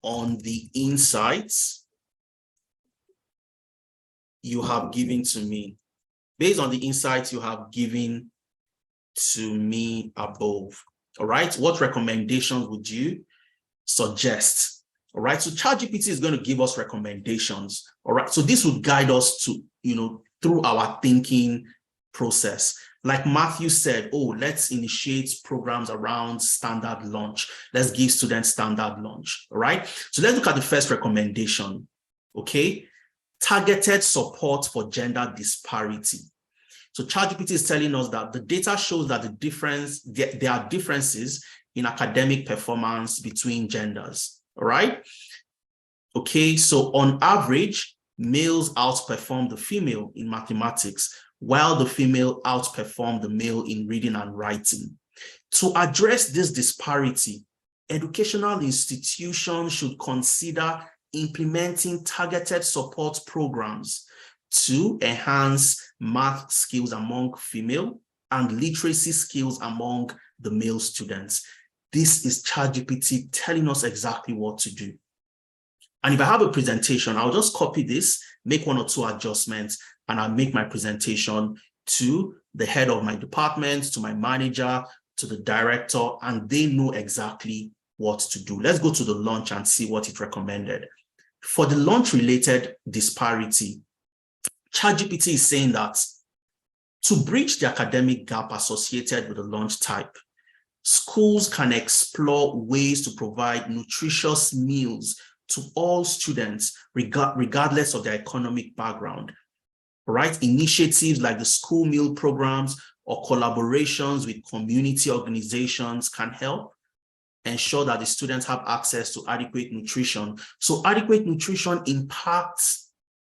on the insights you have given to me? Based on the insights you have given to me above. All right, what recommendations would you suggest? All right, so ChatGPT is going to give us recommendations. All right, so this would guide us to, through our thinking process. Like Matthew said, let's initiate programs around standard lunch. Let's give students standard lunch. All right, so let's look at the first recommendation. Okay, targeted support for gender disparity. So ChatGPT is telling us that the data shows that there are differences in academic performance between genders. All right. Okay, so on average, males outperform the female in mathematics, while the female outperform the male in reading and writing. To address this disparity, educational institutions should consider implementing targeted support programs to enhance math skills among female and literacy skills among the male students. This is ChatGPT telling us exactly what to do. And if I have a presentation, I'll just copy this, make 1 or 2 adjustments, and I'll make my presentation to the head of my department, to my manager, to the director, and they know exactly what to do. Let's go to the lunch and see what it recommended. For the lunch-related disparity, ChatGPT is saying that to bridge the academic gap associated with the lunch type, schools can explore ways to provide nutritious meals to all students, regardless of their economic background. Right? Initiatives like the school meal programs or collaborations with community organizations can help ensure that the students have access to adequate nutrition. So adequate nutrition impacts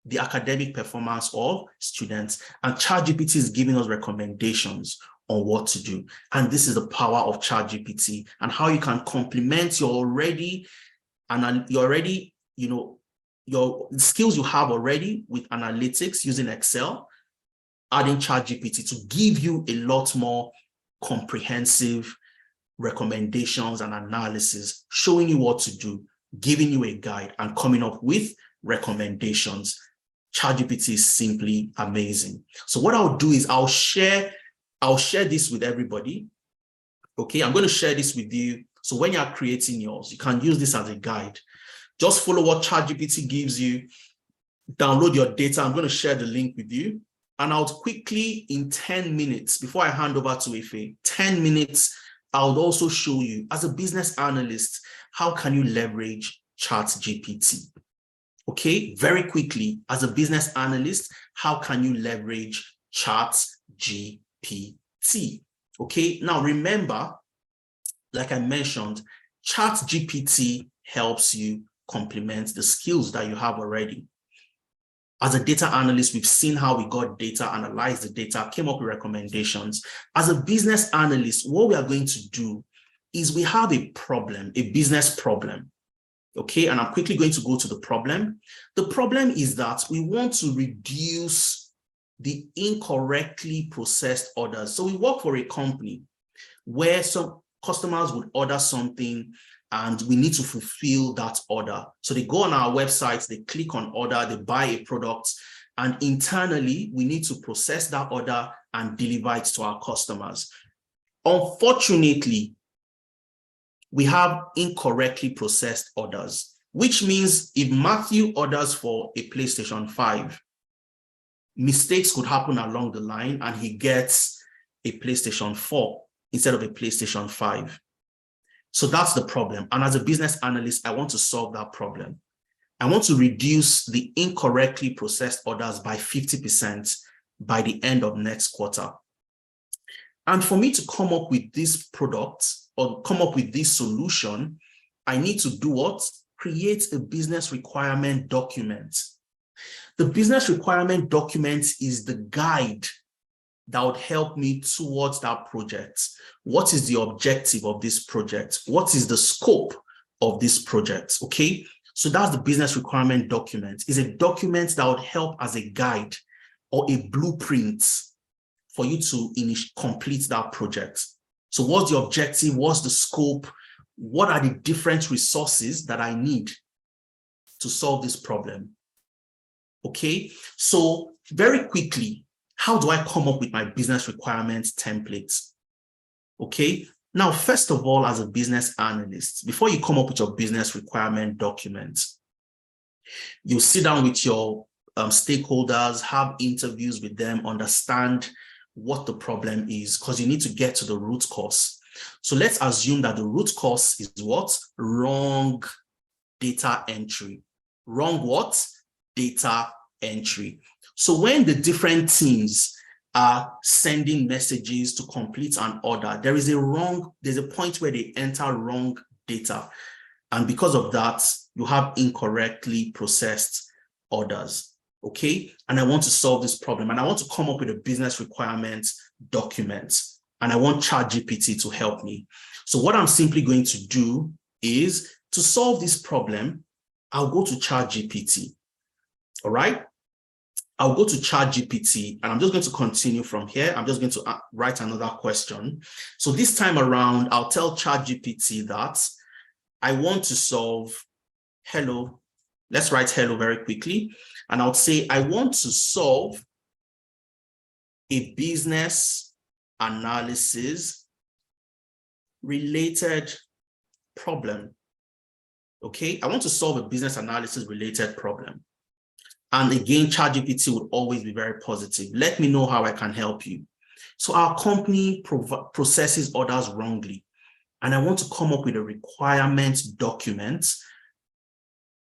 the academic performance of students, and ChatGPT is giving us recommendations on what to do. And this is the power of ChatGPT and how you can complement your skills you have already with analytics using Excel, adding ChatGPT to give you a lot more comprehensive recommendations and analysis, showing you what to do, giving you a guide, and coming up with recommendations. ChatGPT is simply amazing. So what I'll do is I'll share this with everybody. Okay, I'm going to share this with you. So when you're creating yours, you can use this as a guide. Just follow what ChatGPT gives you, download your data. I'm going to share the link with you. And I'll quickly, in 10 minutes, before I hand over to Ife, 10 minutes, I'll also show you, as a business analyst, how can you leverage ChatGPT? Okay, very quickly, as a business analyst, how can you leverage ChatGPT? Okay, now remember, like I mentioned, ChatGPT helps you complement the skills that you have already. As a data analyst, we've seen how we got data, analyzed the data, came up with recommendations. As a business analyst, what we are going to do is we have a problem, a business problem. Okay, and I'm quickly going to go to the problem. The problem is that we want to reduce the incorrectly processed orders. So we work for a company where some customers would order something and we need to fulfill that order. So they go on our website, they click on order, they buy a product, and internally we need to process that order and deliver it to our customers. Unfortunately, we have incorrectly processed orders, which means if Matthew orders for a PlayStation 5, mistakes could happen along the line and he gets a PlayStation 4 instead of a PlayStation 5. So that's the problem. And as a business analyst, I want to solve that problem. I want to reduce the incorrectly processed orders by 50% by the end of next quarter. And for me to come up with this product or come up with this solution, I need to do what? Create a business requirement document. The business requirement document is the guide that would help me towards that project. What is the objective of this project? What is the scope of this project? Okay, so that's the business requirement document. It's a document that would help as a guide or a blueprint for you to complete that project. So what's the objective? What's the scope? What are the different resources that I need to solve this problem? Okay, so very quickly, how do I come up with my business requirements templates? Okay, now, first of all, as a business analyst, before you come up with your business requirement document, you sit down with your stakeholders, have interviews with them, understand what the problem is, because you need to get to the root cause. So let's assume that the root cause is what? Wrong data entry. Wrong what? Data entry. So when the different teams are sending messages to complete an order, there's a point where they enter wrong data. And because of that, you have incorrectly processed orders. Okay. And I want to solve this problem. And I want to come up with a business requirements document. And I want ChatGPT to help me. So what I'm simply going to do is to solve this problem, I'll go to ChatGPT. All right. I'll go to ChatGPT and I'm just going to continue from here. I'm just going to write another question. So this time around, I'll tell ChatGPT that I want to solve hello. Let's write hello very quickly. And I'll say, I want to solve a business analysis related problem. Okay, I want to solve a business analysis related problem. And again, ChatGPT would always be very positive. Let me know how I can help you. So our company processes orders wrongly. And I want to come up with a requirement document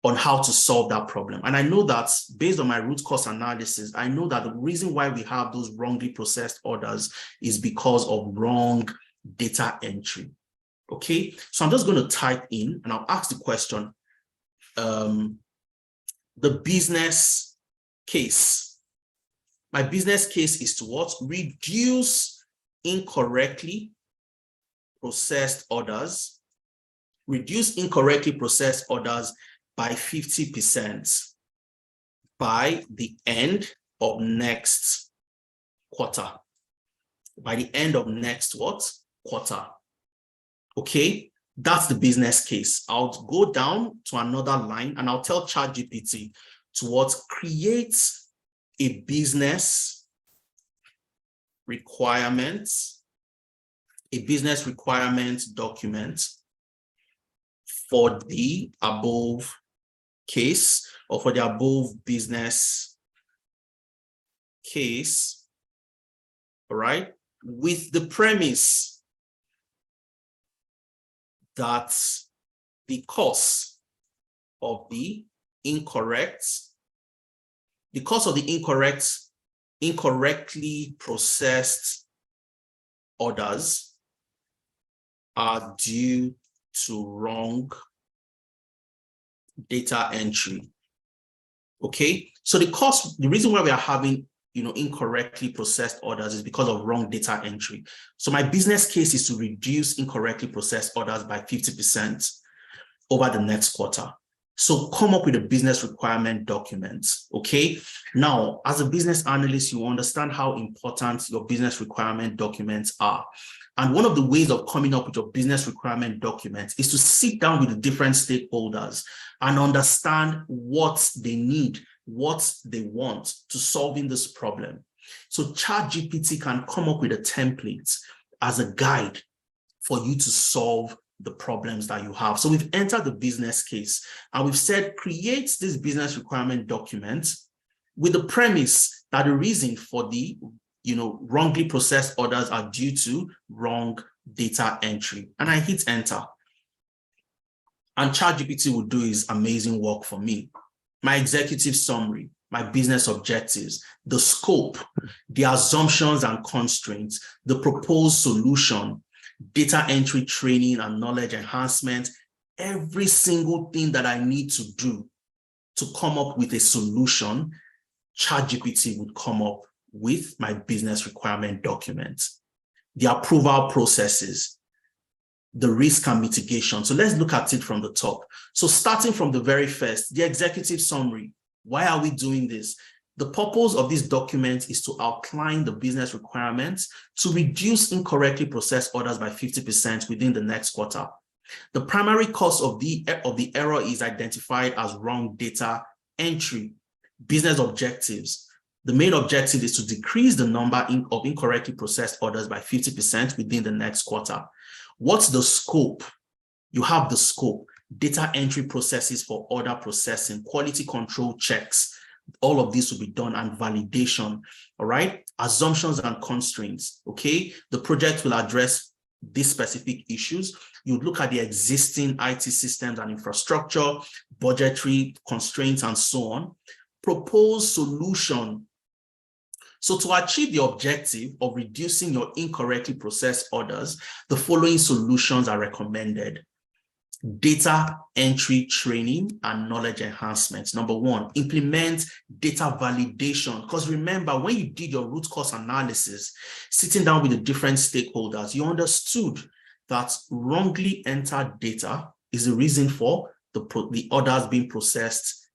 on how to solve that problem. And I know that based on my root cause analysis, I know that the reason why we have those wrongly processed orders is because of wrong data entry. Okay, so I'm just going to type in and I'll ask the question, the business case. My business case is to what? Reduce incorrectly processed orders. Reduce incorrectly processed orders by 50% by the end of next quarter. By the end of next what? Quarter. Okay, that's the business case. I'll go down to another line and I'll tell ChatGPT to what? Create a business requirements, a business requirements document for the above case or for the above business case, all right, with the premise that the cost of the incorrectly processed orders are due to wrong data entry. Okay, so the reason why we are having incorrectly processed orders is because of wrong data entry. So my business case is to reduce incorrectly processed orders by 50% over the next quarter. So come up with a business requirement document. Okay, now as a business analyst, you understand how important your business requirement documents are. And one of the ways of coming up with your business requirement document is to sit down with the different stakeholders and understand what they need, what they want to solving this problem. So ChatGPT can come up with a template as a guide for you to solve the problems that you have. So we've entered the business case and we've said, create this business requirement document with the premise that the reason for the wrongly processed orders are due to wrong data entry. And I hit enter. And ChatGPT will do his amazing work for me. My executive summary, my business objectives, the scope, the assumptions and constraints, the proposed solution, data entry training and knowledge enhancement, every single thing that I need to do to come up with a solution, ChatGPT would come up with my business requirement documents, the approval processes, the risk and mitigation. So let's look at it from the top. So starting from the very first, the executive summary. Why are we doing this? The purpose of this document is to outline the business requirements to reduce incorrectly processed orders by 50% within the next quarter. The primary cause of the error is identified as wrong data entry. Business objectives. The main objective is to decrease the number of incorrectly processed orders by 50% within the next quarter. What's the scope? You have the scope, data entry processes for order processing, quality control checks. All of this will be done, and validation, all right? Assumptions and constraints, okay? The project will address these specific issues. You look at the existing IT systems and infrastructure, budgetary constraints, and so on. Propose solution. So to achieve the objective of reducing your incorrectly processed orders, the following solutions are recommended. Data entry training and knowledge enhancement. Number one, implement data validation. Because remember, when you did your root cause analysis, sitting down with the different stakeholders, you understood that wrongly entered data is the reason for the orders being processed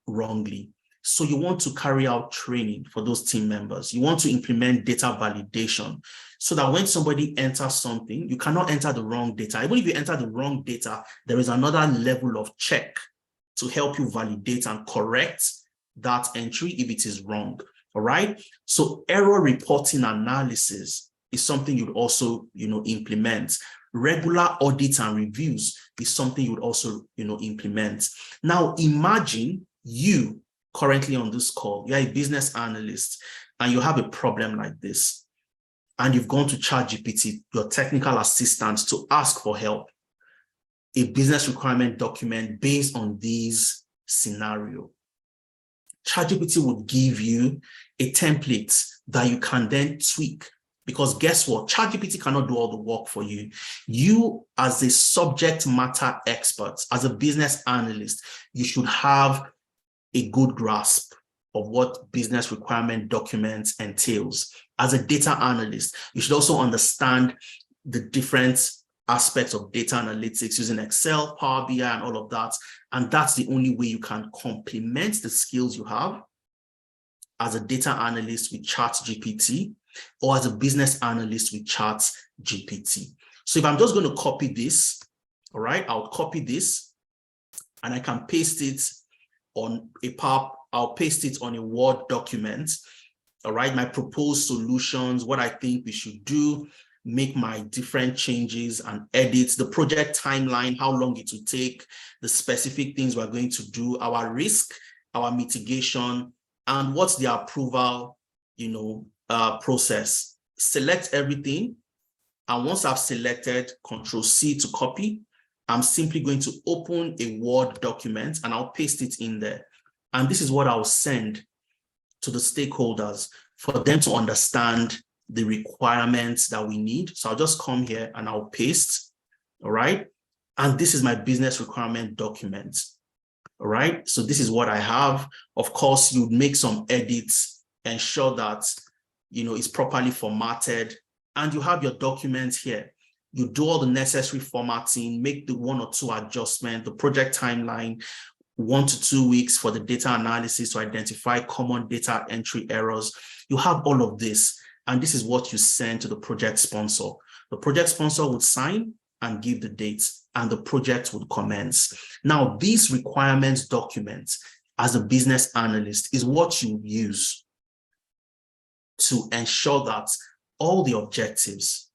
wrongly. So you want to carry out training for those team members. You want to implement data validation so that when somebody enters something, you cannot enter the wrong data. Even if you enter the wrong data, there is another level of check to help you validate and correct that entry if it is wrong. All right. So error reporting analysis is something you'd also, implement. Regular audits and reviews is something you'd also, implement. Now, imagine you currently on this call, you're a business analyst and you have a problem like this, and you've gone to ChatGPT, your technical assistant, to ask for help, a business requirement document based on these scenarios. ChatGPT would give you a template that you can then tweak, because guess what? ChatGPT cannot do all the work for you. You, as a subject matter expert, as a business analyst, you should have a good grasp of what business requirement documents entails. As a data analyst, you should also understand the different aspects of data analytics using Excel, Power BI, and all of that. And that's the only way you can complement the skills you have as a data analyst with ChatGPT, or as a business analyst with ChatGPT. So if I'm just going to copy this, all right, I'll copy this and I can paste it on I'll paste it on a Word document. All right, my proposed solutions, what I think we should do, make my different changes and edits, the project timeline, how long it will take, the specific things we're going to do, our risk, our mitigation, and what's the approval, process. Select everything. And once I've selected, Control-C to copy, I'm simply going to open a Word document and I'll paste it in there. And this is what I'll send to the stakeholders for them to understand the requirements that we need. So I'll just come here and I'll paste, all right? And this is my business requirement document, all right? So this is what I have. Of course, you'd make some edits, ensure that, it's properly formatted, and you have your documents here. You do all the necessary formatting, make the 1 or 2 adjustments, the project timeline, 1 to 2 weeks for the data analysis to identify common data entry errors. You have all of this, and this is what you send to the project sponsor. The project sponsor would sign and give the dates, and the project would commence. Now, these requirements documents, as a business analyst, is what you use to ensure that all the objectives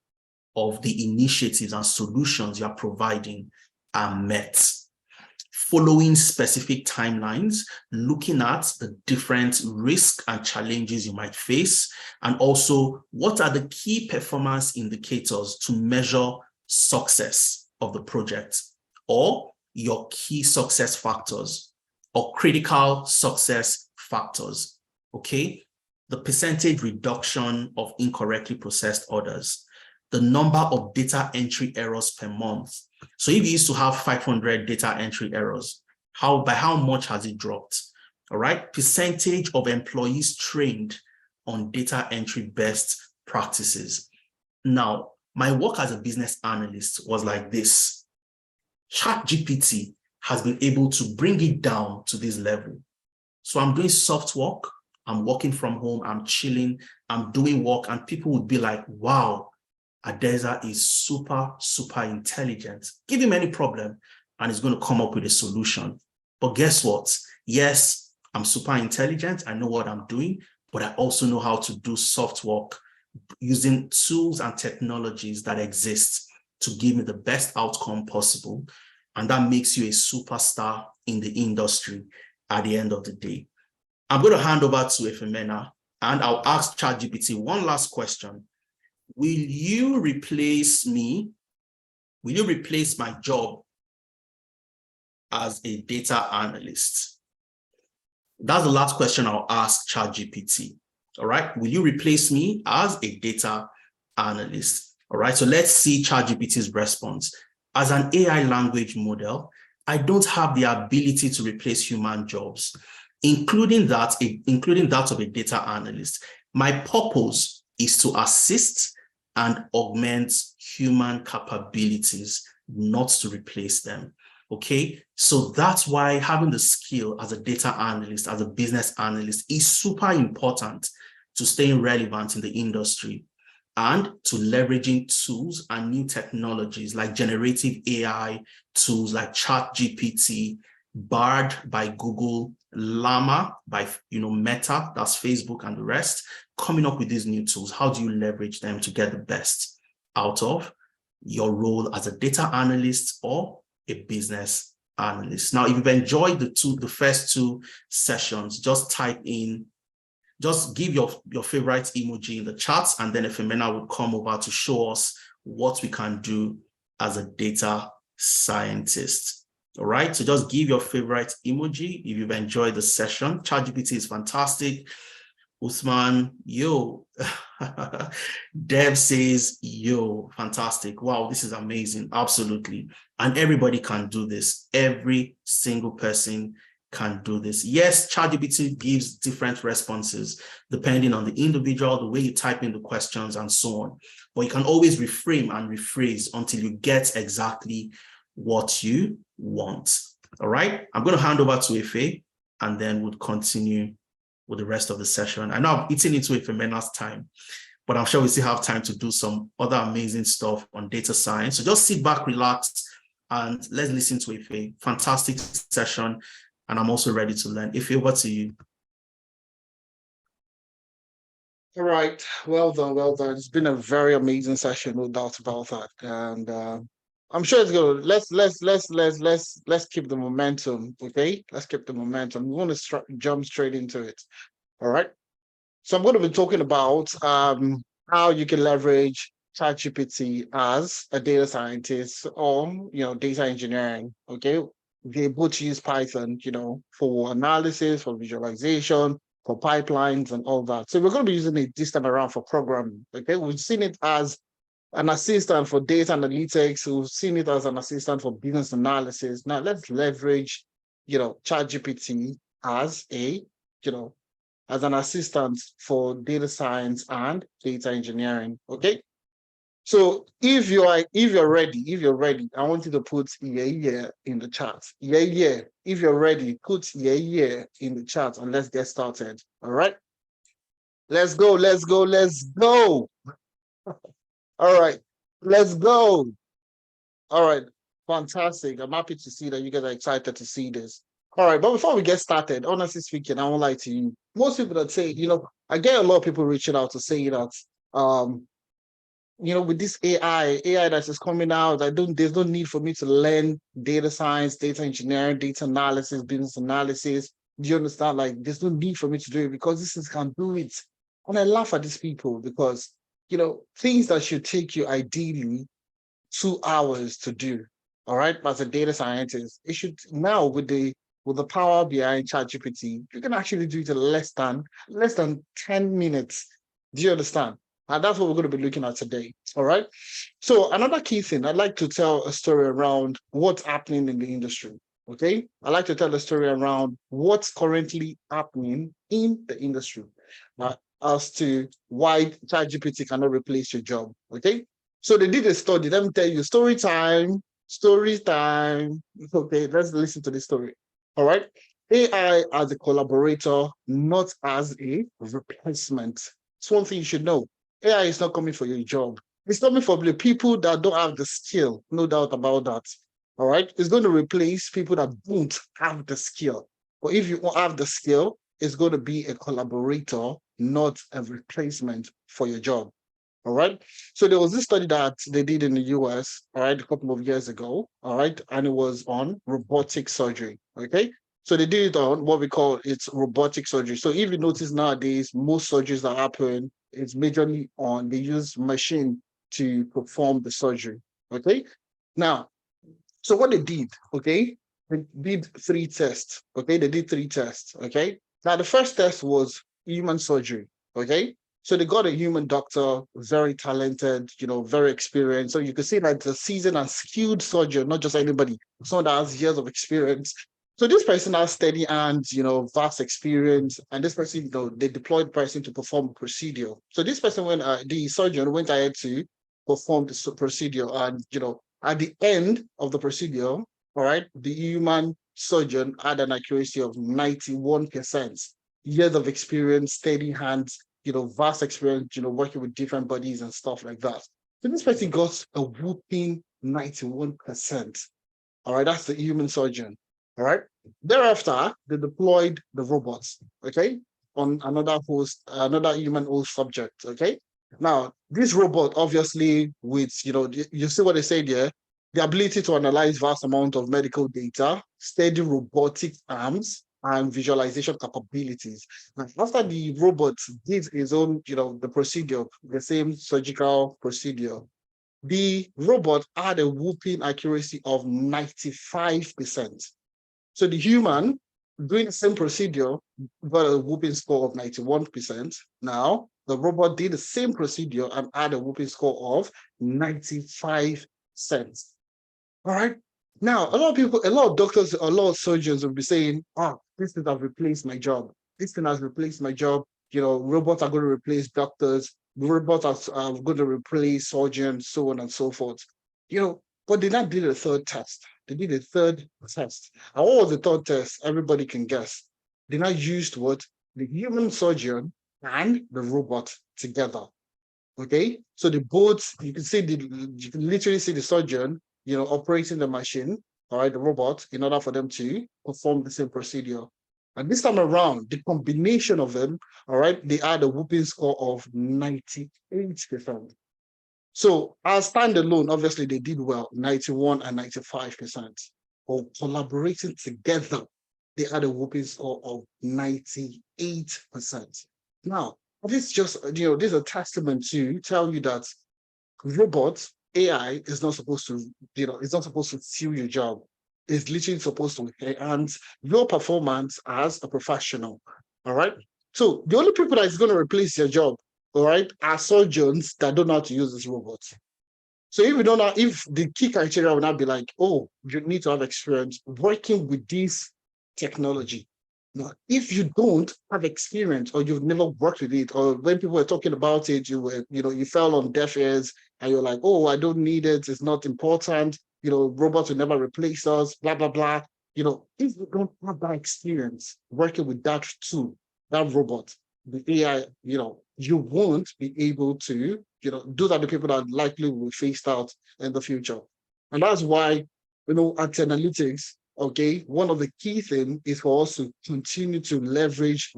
of the initiatives and solutions you are providing are met. Following specific timelines, looking at the different risks and challenges you might face, and also what are the key performance indicators to measure success of the project, or your key success factors or critical success factors, okay? The percentage reduction of incorrectly processed orders, the number of data entry errors per month. So if you used to have 500 data entry errors, by how much has it dropped? All right. Percentage of employees trained on data entry best practices. Now, my work as a business analyst was like this. ChatGPT has been able to bring it down to this level. So I'm doing soft work, I'm working from home, I'm chilling, I'm doing work, and people would be like, wow, Adeza is super, super intelligent. Give him any problem and he's going to come up with a solution. But guess what? Yes, I'm super intelligent. I know what I'm doing, but I also know how to do soft work using tools and technologies that exist to give me the best outcome possible. And that makes you a superstar in the industry at the end of the day. I'm going to hand over to Efemena, and I'll ask ChatGPT one last question. Will you replace me? Will you replace my job as a data analyst? That's the last question I'll ask ChatGPT. All right. Will you replace me as a data analyst? All right. So let's see ChatGPT's response. As an AI language model, I don't have the ability to replace human jobs, including that of a data analyst. My purpose is to assist and augment human capabilities, not to replace them. Okay, so that's why having the skill as a data analyst, as a business analyst, is super important to staying relevant in the industry and to leveraging tools and new technologies like generative AI tools like ChatGPT, Bard by Google, Llama by Meta, that's Facebook and the rest, coming up with these new tools. How do you leverage them to get the best out of your role as a data analyst or a business analyst? Now, if you've enjoyed the first two sessions, just give your favorite emoji in the chat, and then Efemena would come over to show us what we can do as a data scientist. All right, so just give your favorite emoji if you've enjoyed the session. ChatGPT is fantastic. Usman, yo. Deb says, yo, fantastic. Wow, this is amazing. Absolutely. And everybody can do this. Every single person can do this. Yes, ChatGPT gives different responses depending on the individual, the way you type in the questions and so on. But you can always reframe and rephrase until you get exactly what you want. All right, I'm going to hand over to Efe and then we'll continue with the rest of the session. I know I'm eating into Efemena's time, but I'm sure we still have time to do some other amazing stuff on data science. So just sit back, relax, and let's listen to Efe. Fantastic session. And I'm also ready to learn. Efe, over to you. All right, well done, well done. It's been a very amazing session, no doubt about that. And I'm sure it's good. Let's keep the momentum, okay? Let's keep the momentum. We want to jump straight into it. All right. So I'm going to be talking about how you can leverage ChatGPT as a data scientist or data engineering. Okay, be able to use Python, for analysis, for visualization, for pipelines, and all that. So we're going to be using it this time around for programming. Okay, we've seen it as an assistant for data analytics. We've seen it as an assistant for business analysis. Now let's leverage, ChatGPT as as an assistant for data science and data engineering. Okay. So if you're ready, I want you to put yeah in the chat. Yeah. If you're ready, put yeah in the chat and let's get started. All right. Let's go. All right, let's go. All right, fantastic. I'm happy to see that you guys are excited to see this. All right, but before we get started, honestly speaking, I won't lie to you. Most people that say, I get a lot of people reaching out to say that, with this AI that is coming out, there's no need for me to learn data science, data engineering, data analysis, business analysis. Do you understand? Like, there's no need for me to do it because this can do it. And I laugh at these people because things that should take you ideally 2 hours to do, all right, as a data scientist, it should now with the power behind ChatGPT, you can actually do it in less than 10 minutes. Do you understand? And that's what we're going to be looking at today. All right. So another key thing, I'd like to tell a story around what's happening in the industry. Okay. I'd like to tell a story around what's currently happening in the industry as to why ChatGPT cannot replace your job. Okay. So they did a study. Let me tell you, story time. Okay, let's listen to the story. All right. AI as a collaborator, not as a replacement. It's one thing you should know. AI is not coming for your job. It's coming for the people that don't have the skill, no doubt about that. All right. It's going to replace people that don't have the skill. But if you don't have the skill, it's going to be a collaborator, not a replacement for your job. All right. So there was this study that they did in the US, all right, a couple of years ago, all right, and it was on robotic surgery. Okay. So they did it on what we call it's robotic surgery. So if you notice nowadays, most surgeries that happen, it's majorly on they use machine to perform the surgery. Okay. Now, so what they did, okay, they did 3 tests. Okay, they did 3 tests. Okay. Now the first test was human surgery. Okay. So they got a human doctor, very talented, very experienced. So you can see that it's a seasoned and skilled surgeon, not just anybody, someone that has years of experience. So this person has steady hands, vast experience, and this person, they deployed the person to perform a procedure. So this person, the surgeon went ahead to perform the procedure, and at the end of the procedure, all right, the human surgeon had an accuracy of 91%, years of experience, steady hands, vast experience, working with different bodies and stuff like that. So this person got a whooping 91%. All right, that's the human surgeon. All right. Thereafter, they deployed the robots, okay, on another human host subject, okay. Now, this robot, obviously, with, you see what they said here, the ability to analyze vast amount of medical data, steady robotic arms, and visualization capabilities. Now, after the robot did his own, the procedure, the same surgical procedure, the robot had a whooping accuracy of 95%. So the human doing the same procedure got a whooping score of 91%. Now, the robot did the same procedure and had a whooping score of 95%. All right. Now, a lot of people, a lot of doctors, a lot of surgeons will be saying, this thing has replaced my job. This thing has replaced my job. Robots are going to replace doctors. Robots are going to replace surgeons, so on and so forth. But they not did a third test. They did a third test. And what was the third test? Everybody can guess. They not used what? The human surgeon and the robot together. Okay, so the both, you can literally see the surgeon, operating the machine, all right, the robot, in order for them to perform the same procedure. And this time around, the combination of them, all right, they had a whooping score of 98%. So as standalone, obviously they did well, 91 and 95%. But collaborating together, they had a whooping score of 98%. Now, this just, this is a testament to tell you that robots, AI is not supposed to, it's not supposed to steal your job. It's literally supposed to enhance your performance as a professional. All right. So the only people that is going to replace your job, all right, are surgeons that don't know how to use this robot. So if you don't know, if the key criteria would not be like, oh, you need to have experience working with this technology. Now, if you don't have experience or you've never worked with it, or when people were talking about it, you fell on deaf ears and you're like, oh, I don't need it, it's not important, robots will never replace us, blah, blah, blah. If you don't have that experience working with that tool, that robot, the AI, you won't be able to, those are the people that likely will be phased out in the future. And that's why, at Analytics, okay, one of the key things is for us to continue to leverage,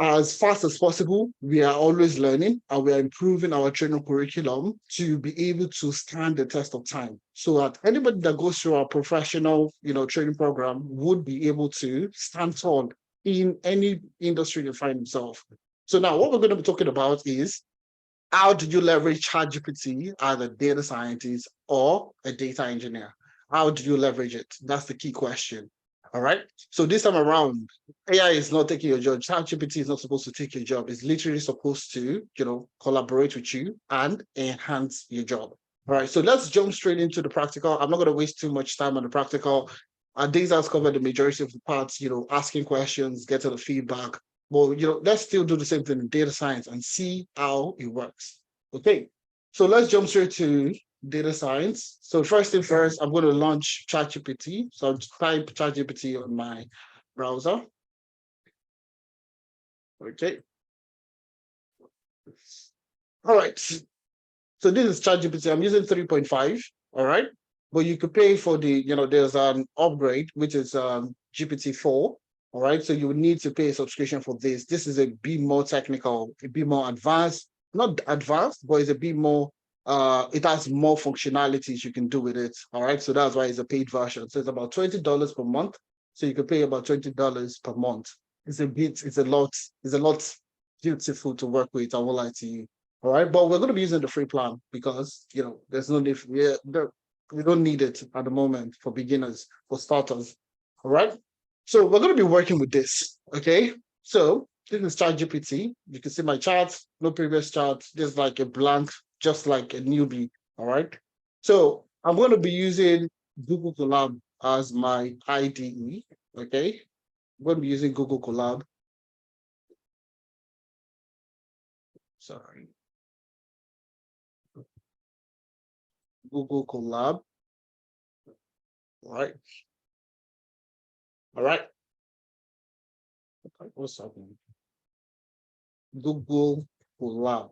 as fast as possible. We are always learning and we are improving our training curriculum to be able to stand the test of time. So that anybody that goes through our professional, training program would be able to stand tall in any industry they find themselves. So now what we're going to be talking about is, how do you leverage ChatGPT as a data scientist or a data engineer? How do you leverage it? That's the key question. All right. So this time around, AI is not taking your job. ChatGPT is not supposed to take your job. It's literally supposed to, collaborate with you and enhance your job. All right. So let's jump straight into the practical. I'm not going to waste too much time on the practical. Days has covered the majority of the parts, asking questions, getting the feedback. Well, let's still do the same thing in data science and see how it works. Okay. So let's jump straight to data science. So first thing first, I'm going to launch ChatGPT. So I'll type ChatGPT on my browser. Okay. All right. So this is ChatGPT. I'm using 3.5. All right. But you could pay for the, there's an upgrade, which is GPT-4. All right. So you would need to pay a subscription for this. This is a bit more technical, a bit more advanced. Not advanced, but it's a bit more it has more functionalities you can do with it. All right. So that's why it's a paid version. So it's about $20 per month. So you can pay about $20 per month. It's a lot beautiful to work with. I won't lie to you. All right. But we're going to be using the free plan because, there's no need. We don't need it at the moment for beginners, for starters. All right. So we're going to be working with this. Okay. So this is ChatGPT. You can see my chart, no previous chart. There's like a blank, just like a newbie. All right. So I'm going to be using Google Colab as my IDE. Okay. I'm going to be using Google Colab. Sorry. Google Colab. All right. All right. Okay, what's happening? Google Colab.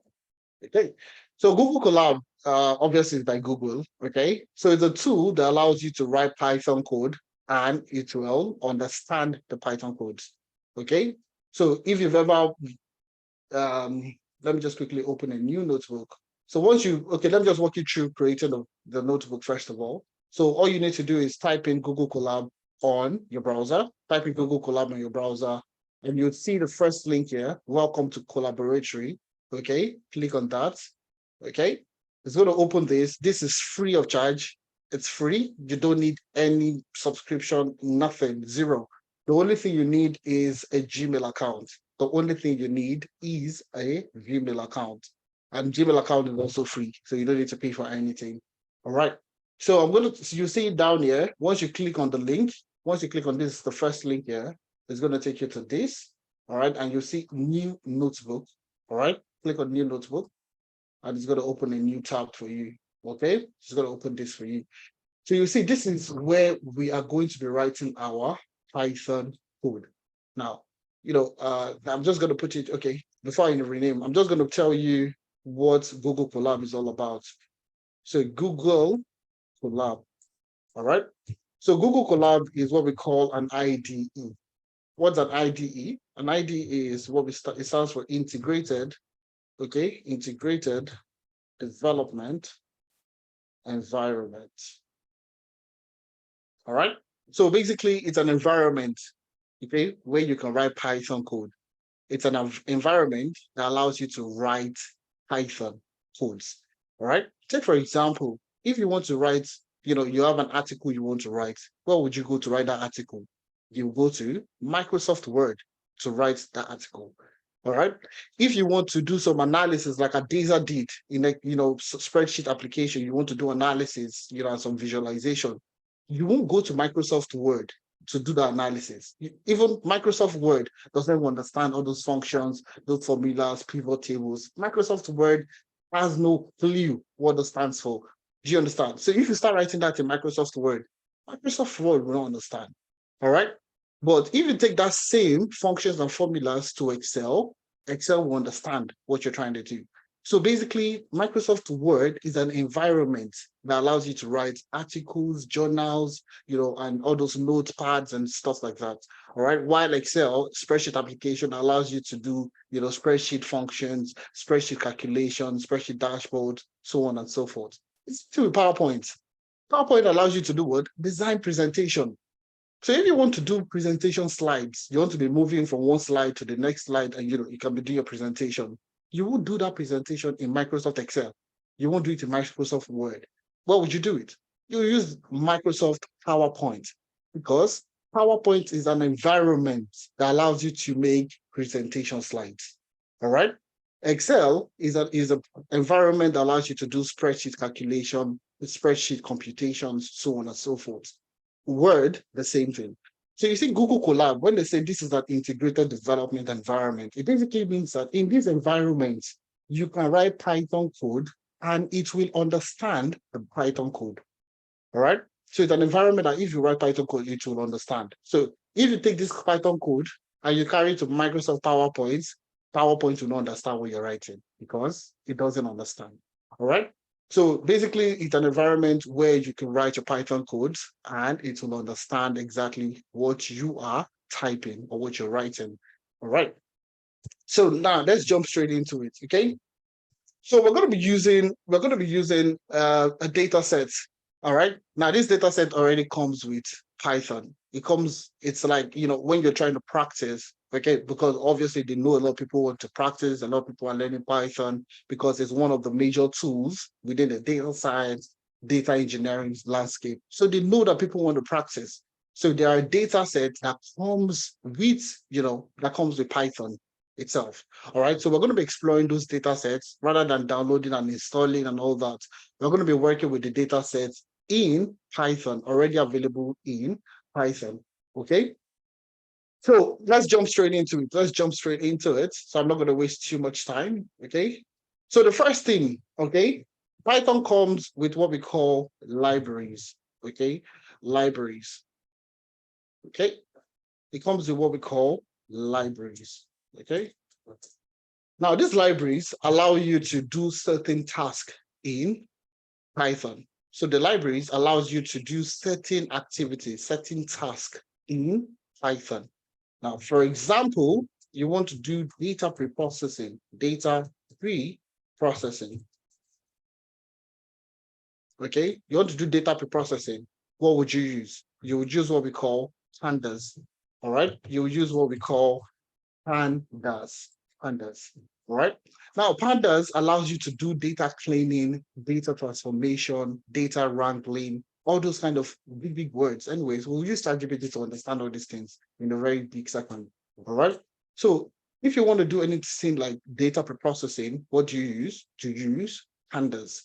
Okay. So Google Colab, obviously is by Google. Okay. So it's a tool that allows you to write Python code and it will understand the Python codes. Okay. So if you've ever, let me just quickly open a new notebook. So let me just walk you through creating the notebook first of all. So all you need to do is type in Google Colab on your browser, type in Google Colab on your browser, and you'll see the first link here, welcome to Collaboratory. Okay, click on that. Okay, it's going to open this. This is free of charge. It's free. You don't need any subscription, nothing, zero. The only thing you need is a Gmail account. The only thing you need is a Gmail account. And Gmail account is also free, so you don't need to pay for anything. All right. So you see it down here. Once you click on the link, once you click on this, the first link here, it's going to take you to this. All right. And you'll see new notebook. All right. Click on new notebook and it's going to open a new tab for you. Okay. It's going to open this for you. So you see, this is where we are going to be writing our Python code. Now, I'm just going to put it, okay, before I rename, I'm just going to tell you what Google Colab is all about. So Google Colab, all right? So Google Colab is what we call an IDE. What's an IDE? An IDE is it stands for integrated, okay? Integrated Development Environment. All right. So basically, it's an environment, okay, where you can write Python code. It's an environment that allows you to write Python codes. All right. Take, for example, if you want to write, you have an article you want to write, where would you go to write that article? You go to Microsoft Word to write that article. All right. If you want to do some analysis like Adesa did in a spreadsheet application, you want to do analysis, and some visualization, you won't go to Microsoft Word to do the analysis. Even Microsoft Word doesn't even understand all those functions, those formulas, pivot tables. Microsoft Word has no clue what that stands for. Do you understand? So if you start writing that in Microsoft Word will not understand. All right. But if you take that same functions and formulas to Excel will understand what you're trying to do. So basically, Microsoft Word is an environment that allows you to write articles, journals, and all those notepads and stuff like that. All right. While Excel spreadsheet application allows you to do, spreadsheet functions, spreadsheet calculations, spreadsheet dashboards, so on and so forth. It's still PowerPoint. PowerPoint allows you to do what? Design presentation. So if you want to do presentation slides, you want to be moving from one slide to the next slide, and you can be doing your presentation. You won't do that presentation in Microsoft Excel. You won't do it in Microsoft Word. What would you do it? You use Microsoft PowerPoint because PowerPoint is an environment that allows you to make presentation slides. All right. Excel is an environment that allows you to do spreadsheet calculation, spreadsheet computations, so on and so forth. Word, the same thing. So you see Google Colab, when they say this is an integrated development environment, it basically means that in this environment, you can write Python code and it will understand the Python code. All right. So it's an environment that if you write Python code, it will understand. So if you take this Python code and you carry it to Microsoft PowerPoint, PowerPoint will not understand what you're writing because it doesn't understand. All right. So basically, it's an environment where you can write your Python codes and it will understand exactly what you are typing or what you're writing. All right. So now let's jump straight into it. Okay. So we're going to be using a data set. All right. Now this data set already comes with Python. It's like, when you're trying to practice, okay, because obviously they know a lot of people want to practice, a lot of people are learning Python because it's one of the major tools within the data science, data engineering landscape. So they know that people want to practice. So there are data sets that comes with Python itself. All right. So we're going to be exploring those data sets rather than downloading and installing and all that. We're going to be working with the data sets in Python, already available in Python. Okay. So let's jump straight into it. So I'm not going to waste too much time. Okay. So the first thing, okay, Python comes with what we call libraries. Okay. Libraries. Okay. It comes with what we call libraries. Okay. Now, these libraries allow you to do certain tasks in Python. So the libraries allows you to do certain activities, certain tasks in Python. Now, for example, you want to do data preprocessing. Okay, you want to do data preprocessing. What would you use? You would use what we call pandas. All right, you would use what we call pandas. All right. Now, pandas allows you to do data cleaning, data transformation, data wrangling, all those kind of big words. Anyways, we'll use ChatGPT to understand all these things in a very big second. All right. So if you want to do anything like data preprocessing, what do you use? To use pandas.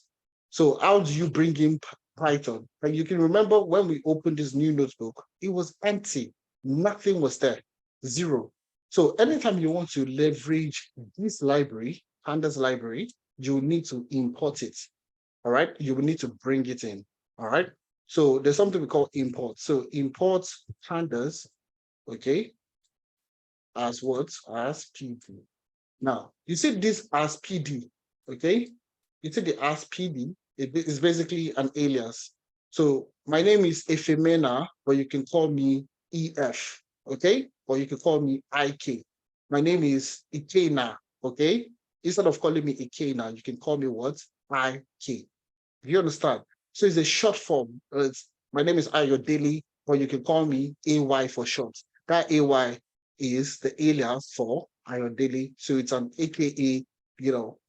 So how do you bring in Python? And you can remember when we opened this new notebook, it was empty. Nothing was there. Zero. So anytime you want to leverage this library, pandas library, you need to import it. All right. You will need to bring it in. All right. So there's something we call import. So import pandas, okay, as what? As PD. Now, you see this as PD, okay? You see the as PD, it is basically an alias. So my name is Efemena, but you can call me EF, okay? Or you can call me IK. My name is Ikena, okay? Instead of calling me Ikena, you can call me what? IK. Do you understand? So it's a short form. My name is Ayodele, but you can call me AY for short. That AY is the alias for Ayodele. So it's an AKA,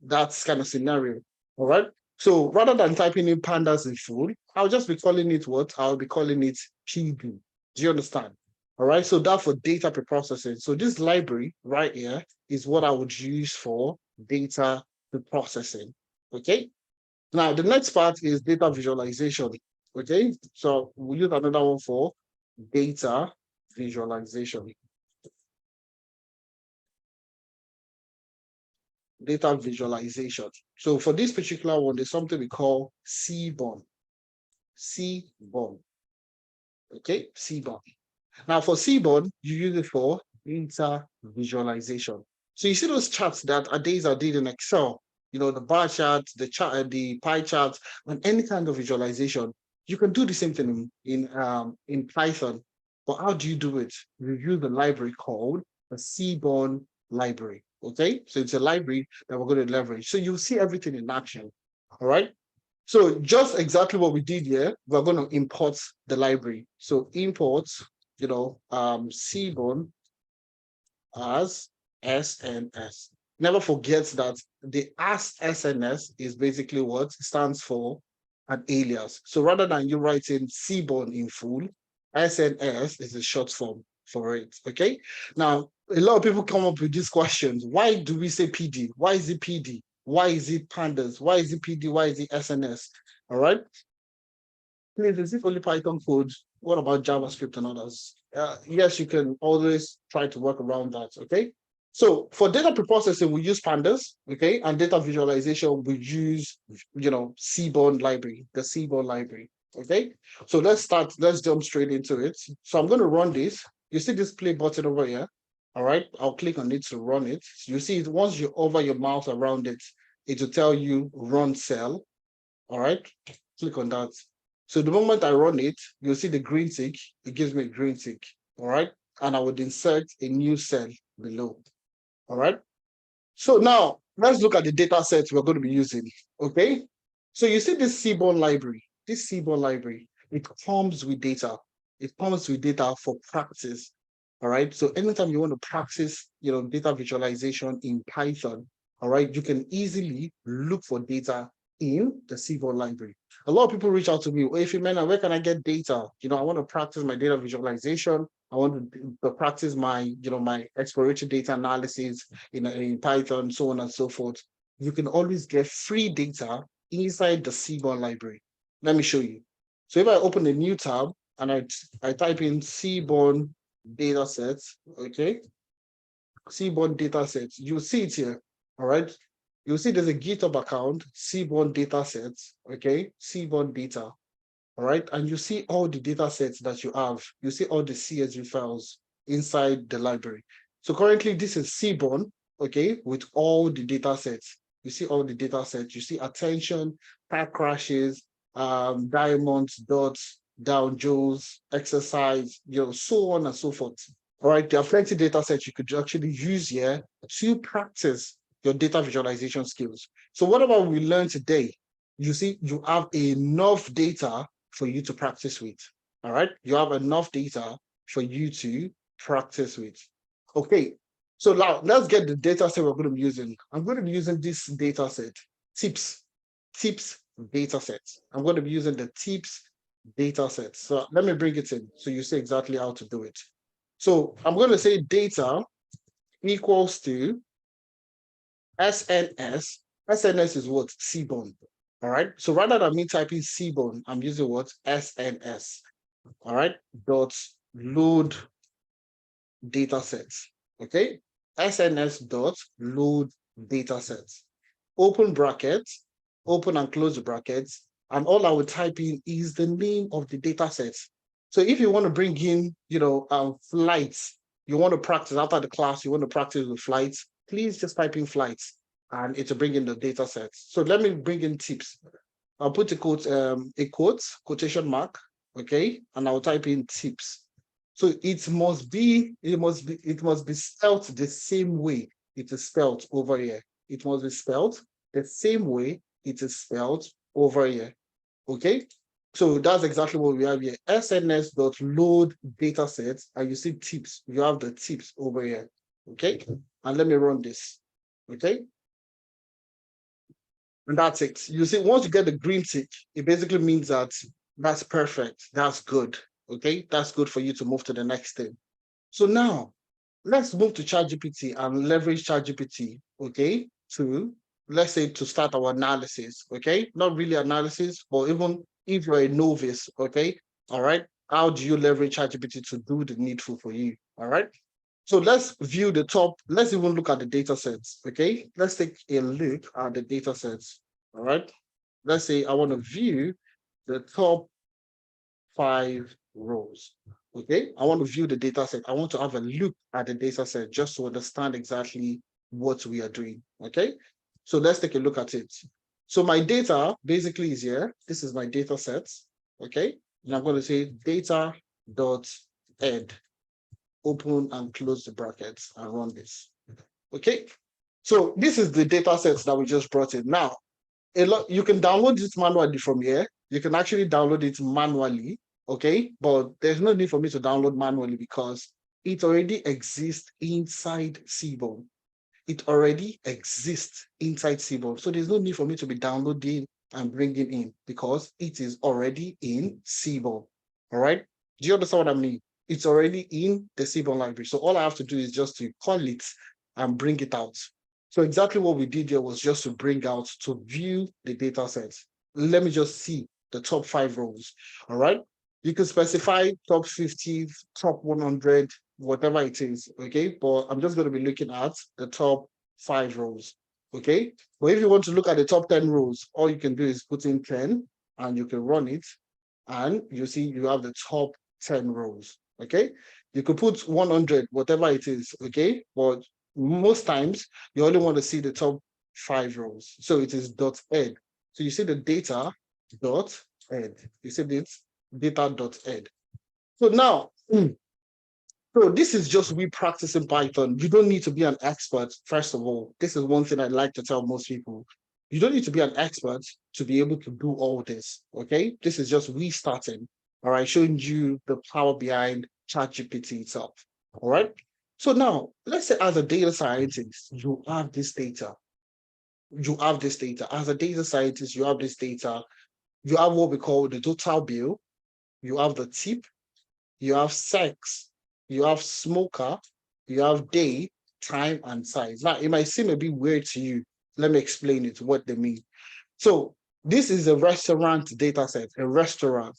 that's kind of scenario. All right. So rather than typing in pandas in full, I'll just be calling it what? I'll be calling it PB. Do you understand? All right. So that for data preprocessing. So this library right here is what I would use for data preprocessing. Okay. Now, the next part is data visualization. Okay. So we'll use another one for data visualization. Data visualization. So for this particular one, there's something we call CBON. CBON. Okay, CBON. Now for CBON, you use it for data visualization. So you see those charts that are did in Excel, the bar chart, the chart, the pie chart, and any kind of visualization. You can do the same thing in Python. But how do you do it? You use the library called the CBON library. Okay, so it's a library that we're going to leverage. So you'll see everything in action. All right. So just exactly what we did here, we're going to import the library. So import, CBON as SNS. Never forget that the as SNS is basically what stands for an alias. So rather than you writing CBON in full, SNS is a short form for it. Okay. Now, a lot of people come up with these questions. Why do we say PD? Why is it PD? Why is it pandas? Why is it PD? Why is it SNS? All right. Please, is it only Python code? What about JavaScript and others? Yes, you can always try to work around that. Okay. So for data preprocessing, we use pandas. Okay. And data visualization, we use, Seaborn library, the Seaborn library. Okay. So let's jump straight into it. So I'm going to run this. You see this play button over here. All right. I'll click on it to run it. So you see it once you hover your mouse around it, it will tell you run cell. All right. Click on that. So the moment I run it, you'll see the green tick. It gives me a green tick. All right. And I would insert a new cell below. All right. So now let's look at the data sets we're going to be using. Okay. So you see this Seaborn library. This Seaborn library, it comes with data. It comes with data for practice. All right. So anytime you want to practice, data visualization in Python, all right, you can easily look for data in the Seaborn library. A lot of people reach out to me, hey, Philomena, where can I get data? I want to practice my data visualization. I want to practice my, my exploratory data analysis in Python, so on and so forth. You can always get free data inside the Seaborn library. Let me show you. So if I open a new tab and I type in Seaborn data sets, okay? Seaborn data sets, you'll see it here, all right? You'll see there's a GitHub account, Seaborn data sets, okay? Seaborn data, all right? And you see all the data sets that you have. You see all the CSV files inside the library. So currently this is Seaborn, okay, with all the data sets. You see all the data sets. You see attention, pack crashes, diamonds, dots, Dow Jones, exercise, so on and so forth. All right, there are plenty of data sets you could actually use here to practice your data visualization skills. So whatever we learned today, you see, you have enough data for you to practice with. All right, you have enough data for you to practice with. Okay, so now let's get the data set we're going to be using. I'm going to be using this data set, tips data set. I'm going to be using the tips data set. So let me bring it in so you see exactly how to do it. So I'm going to say data equals to SNS. SNS is what? Seaborn. All right. So rather than me typing Seaborn, I'm using what? SNS. All right. Dot load data sets. Okay. SNS dot load data sets. Open brackets, open and close the brackets. And all I would type in is the name of the data sets. So if you want to bring in, flights, you want to practice after the class, you want to practice with flights, please just type in flights and it will bring in the data sets. So let me bring in tips. I'll put a quotation mark, okay, and I'll type in tips. So it must be spelled the same way it is spelled over here. It must be spelled the same way it is spelled over here. Okay, so that's exactly what we have here. SNS.load data sets, and you see tips. You have the tips over here. Okay, and let me run this. Okay, and that's it. You see, once you get the green tick, it basically means that that's perfect. That's good. Okay, that's good for you to move to the next thing. So now let's move to ChatGPT and leverage ChatGPT, okay, let's say to start our analysis, okay? Not really analysis, but even if you're a novice, okay? All right. How do you leverage ChatGPT to do the needful for you? All right. So let's view the top. Let's even look at the data sets, okay? Let's take a look at the data sets, all right? Let's say I want to view the top 5 rows. Okay, I want to view the data set. I want to have a look at the data set just to understand exactly what we are doing. Okay, so let's take a look at it. So my data basically is here. This is my data set. Okay, and I'm going to say data.ed. Open and close the brackets and run this. Okay, so this is the data sets that we just brought in. Now, you can download this manually from here. You can actually download it manually. Okay, but there's no need for me to download manually because it already exists inside Seaborn. It already exists inside Seaborn. So there's no need for me to be downloading and bringing in because it is already in Seaborn. All right. Do you understand what I mean? It's already in the Seaborn library. So all I have to do is just to call it and bring it out. So exactly what we did here was just to bring out, to view the data set. Let me just see the top 5 rows. All right. You can specify top 50, top 100, whatever it is. Okay. But I'm just going to be looking at the top 5 rows. Okay. But if you want to look at the top 10 rows, all you can do is put in 10 and you can run it. And you see you have the top 10 rows. Okay. You could put 100, whatever it is. Okay. But most times you only want to see the top 5 rows. So it is .ed. So you see the data .ed. You see this data.ed. So now, so this is just we practicing Python. You don't need to be an expert, first of all. This is one thing I like to tell most people. You don't need to be an expert to be able to do all this, okay? This is just we starting, all right, showing you the power behind ChatGPT itself, all right? So now, let's say as a data scientist, you have this data. You have this data. As a data scientist, you have this data. You have what we call the total bill. You have the tip. You have sex. You have smoker. You have day, time, and size. Now, it might seem a bit weird to you. Let me explain it, what they mean. So this is a restaurant data set, a restaurant.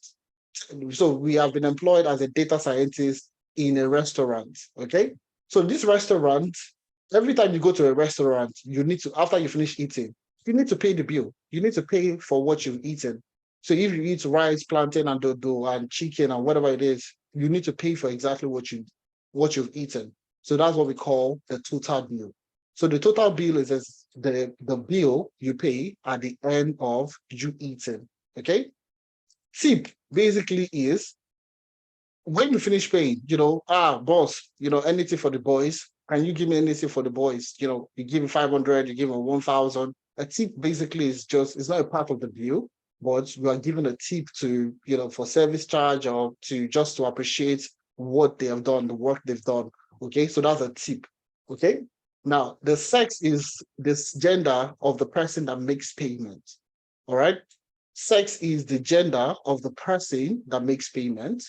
So we have been employed as a data scientist in a restaurant, okay? So this restaurant, every time you go to a restaurant, you need to, after you finish eating, you need to pay the bill. You need to pay for what you've eaten. So if you eat rice, plantain, and dodo, and chicken, and whatever it is, you need to pay for exactly what you've eaten. So that's what we call the total bill. So the total bill is the bill you pay at the end of you eating, okay? Tip basically is when you finish paying, boss, anything for the boys. Can you give me anything for the boys? You give me 500, you give me 1,000. A tip basically is it's not a part of the bill, but you are given a tip to, for service charge or to appreciate what they have done, the work they've done. Okay, so that's a tip. Okay, now the sex is this gender of the person that makes payment. All right, sex is the gender of the person that makes payment.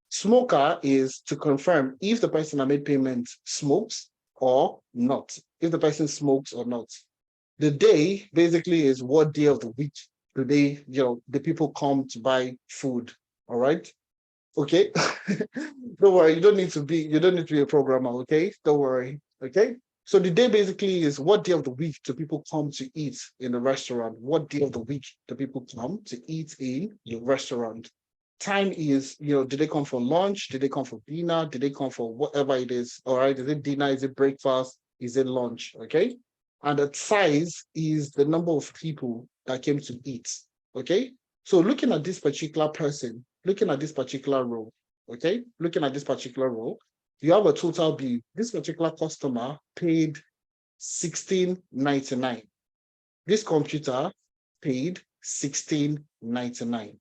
Smoker is to confirm if the person that made payment smokes or not, if the person smokes or not. The day basically is what day of the week do they, the people come to buy food. All right. Okay. Don't worry, you don't need to be a programmer, okay? Don't worry. Okay. So the day basically is what day of the week do people come to eat in the restaurant? What day of the week do people come to eat in the restaurant? Time is, did they come for lunch? Did they come for dinner? Did they come for whatever it is? All right. Is it dinner? Is it breakfast? Is it lunch? Okay. And the size is the number of people that came to eat. Okay. So looking at this particular person, looking at this particular row, okay, looking at this particular row, you have a total bill. This particular customer paid $16.99. This computer paid $16.99.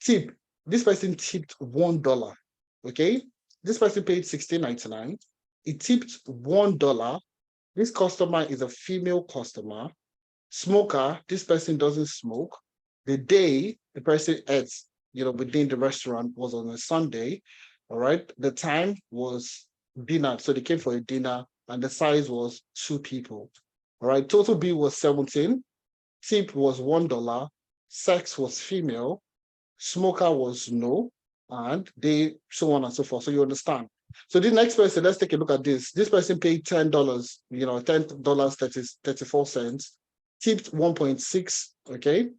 Tip, this person tipped $1, okay? This person paid $16.99. It tipped $1. This customer is a female customer. Smoker, this person doesn't smoke. The day the person ate, within the restaurant was on a Sunday. All right. The time was dinner. So they came for a dinner and the size was 2 people. All right. Total bill was 17. Tip was $1. Sex was female. Smoker was no. And they so on and so forth. So you understand. So the next person, let's take a look at this. This person paid $10, $10.34. Tipped 1.6, okay?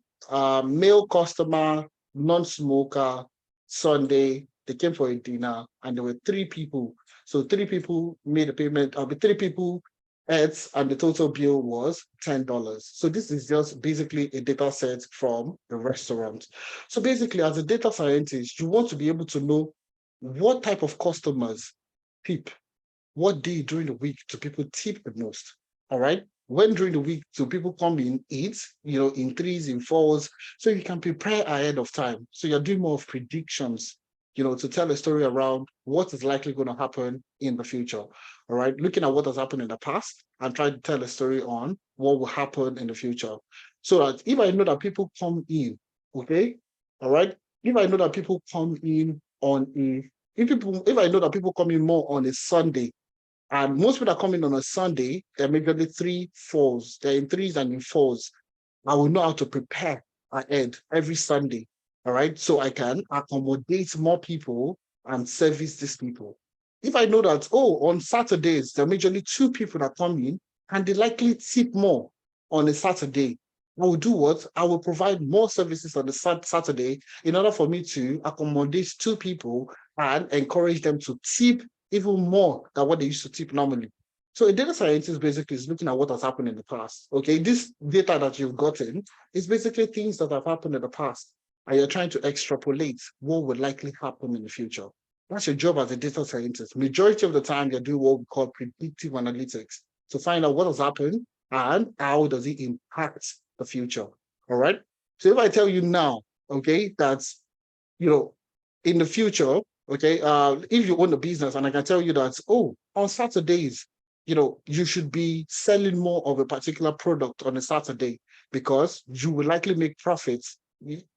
Male customer, non-smoker, Sunday, they came for a dinner and there were 3 people. So 3 people made a payment, 3 people ate and the total bill was $10. So this is just basically a data set from the restaurant. So basically as a data scientist, you want to be able to know what type of customers tip, what day during the week do people tip the most, all right? When during the week do people come in 8, in 3s, in 4s, so you can prepare ahead of time. So you're doing more of predictions, to tell a story around what is likely going to happen in the future, all right? Looking at what has happened in the past and try to tell a story on what will happen in the future. So that if I know that people come in, okay, all right, if I know that people come in if I know that people come in more on a Sunday, and most people that come in on a Sunday, they're majorly 3-4s. They're in 3s and in 4s. I will know how to prepare ahead every Sunday. All right. So I can accommodate more people and service these people. If I know that, on Saturdays, there are majorly 2 people that come in and they likely tip more on a Saturday, I will do what? I will provide more services on the Saturday in order for me to accommodate 2 people and encourage them to tip even more than what they used to tip normally. So a data scientist basically is looking at what has happened in the past. Okay, this data that you've gotten is basically things that have happened in the past, and you're trying to extrapolate what would likely happen in the future. That's your job as a data scientist. Majority of the time, you're doing what we call predictive analytics to find out what has happened and how does it impact the future. All right. So if I tell you now, okay, that's in the future, okay, if you own a business and I can tell you that, on Saturdays, you should be selling more of a particular product on a Saturday because you will likely make profits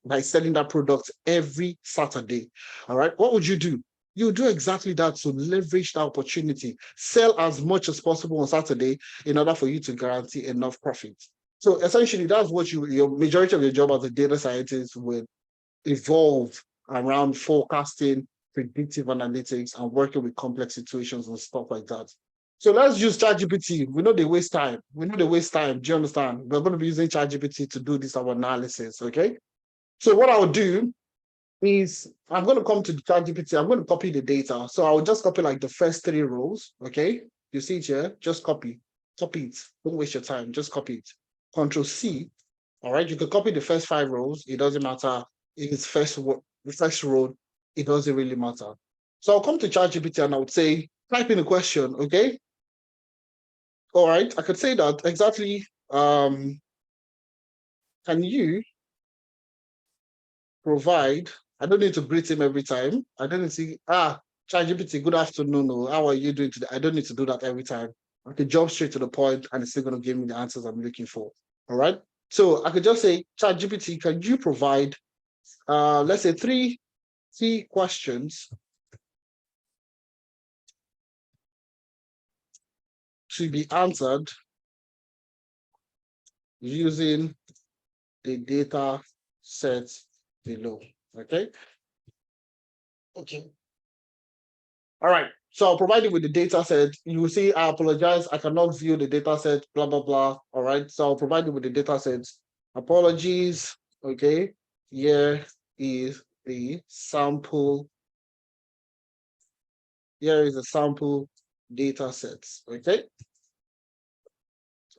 by selling that product every Saturday. All right. What would you do? You do exactly that to leverage the opportunity, sell as much as possible on Saturday in order for you to guarantee enough profits. So essentially, that's what your majority of your job as a data scientist will evolve around forecasting, predictive analytics, and working with complex situations and stuff like that. So let's use ChatGPT. We know they waste time. Do you understand? We're going to be using ChatGPT to do this our analysis, okay? So what I'll do is I'm going to come to the ChatGPT. I'm going to copy the data. So I'll just copy like the first 3 rows, okay? You see it here? Just copy it. Don't waste your time. Just copy it. Control C. All right. You can copy the first 5 rows. It doesn't matter if it's the first row. It doesn't really matter. So I'll come to ChatGPT and I would say, type in a question, okay? All right. I could say that exactly. Can you provide? I don't need to greet him every time. I don't need to say, ChatGPT, good afternoon. Or how are you doing today? I don't need to do that every time. I can jump straight to the point and it's still going to give me the answers I'm looking for. All right. So I could just say, ChatGPT, can you provide, let's say 3 key questions to be answered using the data set below. Okay. All right. So I'll provide you with the data set. You will see, I apologize, I cannot view the data set, blah, blah, blah. All right. So I'll provide you with the data sets. Apologies. Okay. Here is the sample. Here is the sample data sets. Okay.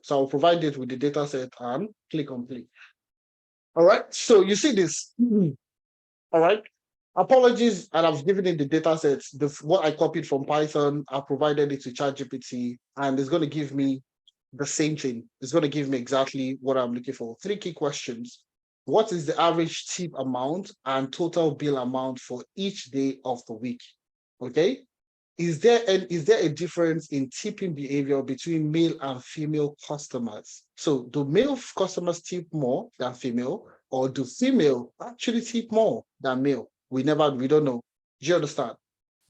So I'll provide it with the data set and click on play. All right. So you see this. All right. Apologies, and I've given it the data sets. What I copied from Python, I provided it to ChatGPT, and it's going to give me the same thing. It's going to give me exactly what I'm looking for. 3 key questions. What is the average tip amount and total bill amount for each day of the week? Okay. Is there a difference in tipping behavior between male and female customers? So do male customers tip more than female, or do female actually tip more than male? We don't know. Do you understand?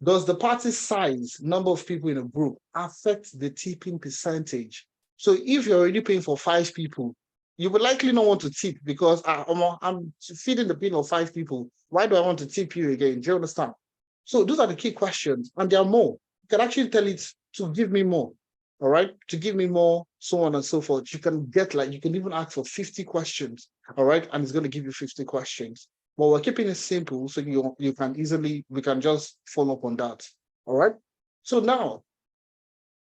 Does the party size, number of people in a group, affect the tipping percentage? So if you're already paying for 5 people, you would likely not want to tip because I'm feeding the bill of 5 people. Why do I want to tip you again? Do you understand? So those are the key questions, and there are more. You can actually tell it to give me more, all right? To give me more, so on and so forth. You can even ask for 50 questions, all right? And it's going to give you 50 questions. But we're keeping it simple so we can just follow up on that, all right? So now,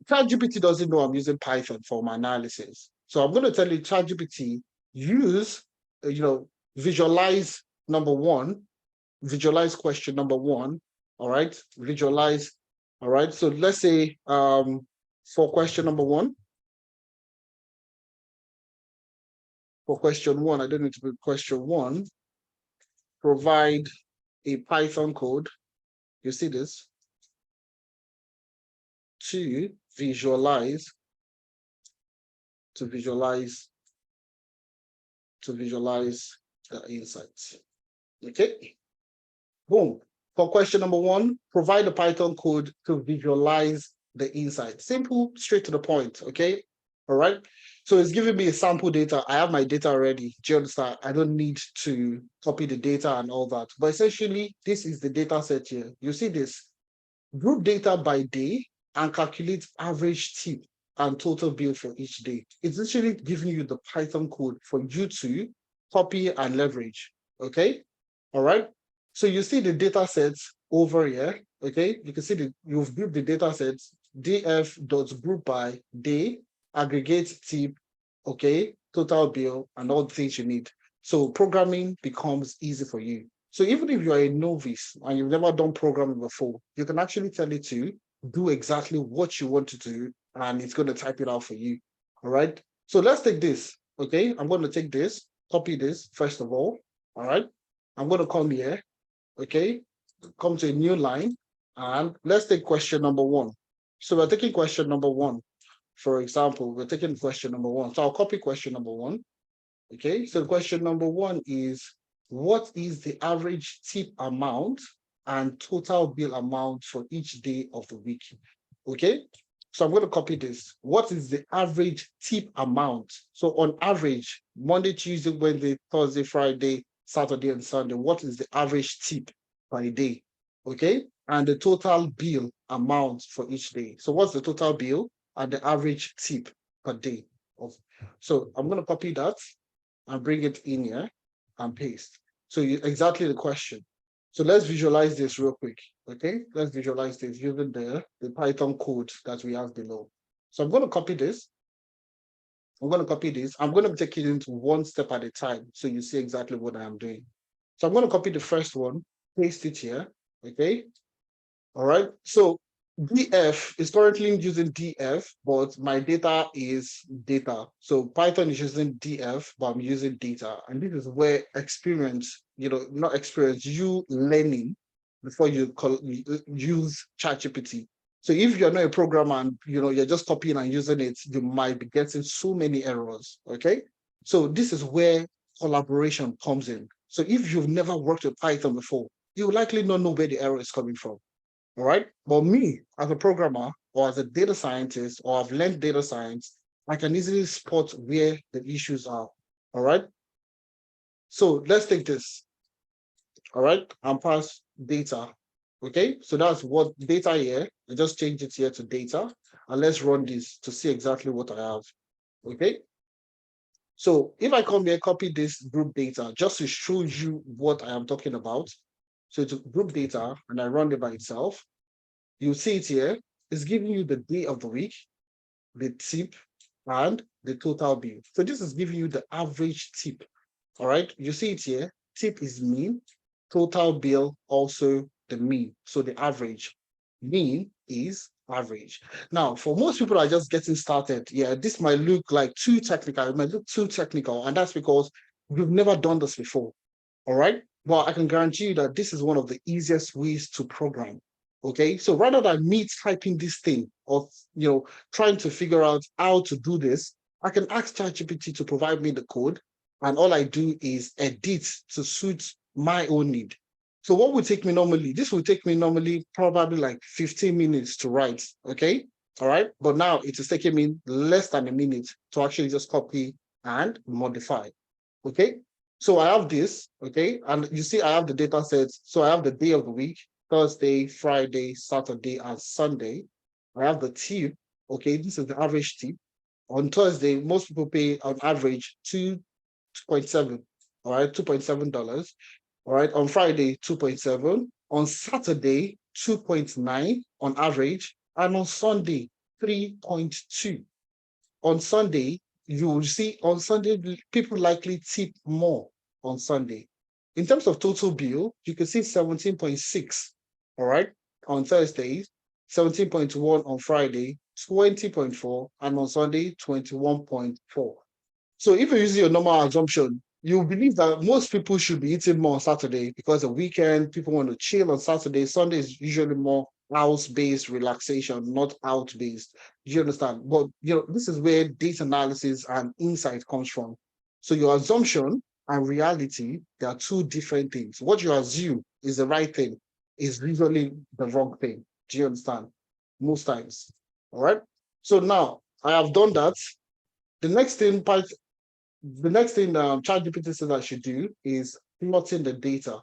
ChatGPT doesn't know I'm using Python for my analysis. So I'm going to tell you, ChatGPT, visualize question number 1. All right, visualize. All right, so let's say for question number 1, I don't need to put question 1, provide a Python code. You see this? To visualize the insights. Okay, boom. For question number 1, provide the Python code to visualize the insight. Simple, straight to the point, okay? All right. So it's giving me a sample data. I have my data already. Do you understand? I don't need to copy the data and all that. But essentially, this is the data set here. You see this. Group data by day and calculate average tip and total bill for each day. It's actually giving you the Python code for you to copy and leverage, okay? All right. So you see the data sets over here, okay? You can see you've grouped the data sets df.group by day, aggregate tip, okay, total bill, and all the things you need. So programming becomes easy for you. So even if you are a novice and you've never done programming before, you can actually tell it to do exactly what you want to do, and it's going to type it out for you. All right. So let's take this. Okay. I'm going to take this, copy this first of all. All right. I'm going to come here. Okay. Come to a new line, and let's take question number 1. So we're taking question number 1. For example, we're taking question number 1. So I'll copy question number 1. Okay. So question number 1 is, what is the average tip amount and total bill amount for each day of the week? Okay. So I'm going to copy this. What is the average tip amount? So on average, Monday, Tuesday, Wednesday, Thursday, Friday, Saturday, and Sunday, what is the average tip per day? Okay. And the total bill amount for each day. So what's the total bill and the average tip per day? So I'm going to copy that and bring it in here and paste. So exactly the question. So let's visualize this real quick. Okay, let's visualize this using the Python code that we have below. So I'm going to copy this. I'm going to copy this. I'm going to take it into one step at a time so you see exactly what I am doing. So I'm going to copy the first one, paste it here. Okay. All right. So df is currently using df, but my data is data. So Python is using df, but I'm using data. And this is where experience, not experience, you learning before you use ChatGPT. So if you're not a programmer and you're just copying and using it, you might be getting so many errors. Okay. So this is where collaboration comes in. So if you've never worked with Python before, you likely not know where the error is coming from. All right. But me, as a programmer or as a data scientist, or I've learned data science, I can easily spot where the issues are. All right. So let's take this. All right. And pass data. Okay. So that's what data here. I just changed it here to data. And let's run this to see exactly what I have. Okay. So if I come here, copy this group data just to show you what I am talking about. So it's group data and I run it by itself. You see it here. It's giving you the day of the week, the tip, and the total bill. So this is giving you the average tip. All right. You see it here. Tip is mean. Total bill also the mean. So the average. Mean is average. Now, for most people are just getting started, yeah, this might look like too technical. It might look too technical, and that's because we've never done this before. All right. Well, I can guarantee you that this is one of the easiest ways to program. Okay. So rather than me typing this thing or, trying to figure out how to do this, I can ask ChatGPT to provide me the code. And all I do is edit to suit my own need. So what would take me normally? This will take me normally probably like 15 minutes to write. Okay. All right. But now it is taking me less than a minute to actually just copy and modify. Okay. So I have this, okay, and you see I have the data sets. So I have the day of the week, Thursday, Friday, Saturday, and Sunday. I have the tip, okay, this is the average tip. On Thursday, most people pay on average 2.7, all right, $2.7. All right, on Friday, 2.7. On Saturday, 2.9 on average, and on Sunday, 3.2. On Sunday, you will see on Sunday, people likely tip more on Sunday. In terms of total bill, you can see 17.6, all right, on Thursdays, 17.1 on Friday, 20.4, and on Sunday, 21.4. So if you use your normal assumption, you believe that most people should be eating more on Saturday because the weekend, people want to chill on Saturday. Sunday is usually more house-based relaxation, not out-based. Do you understand? But this is where data analysis and insight comes from. So your assumption and reality, they are two different things. What you assume is the right thing, is usually the wrong thing. Do you understand? Most times. All right. So now I have done that. The next thing ChatGPT says I should do is plotting the data.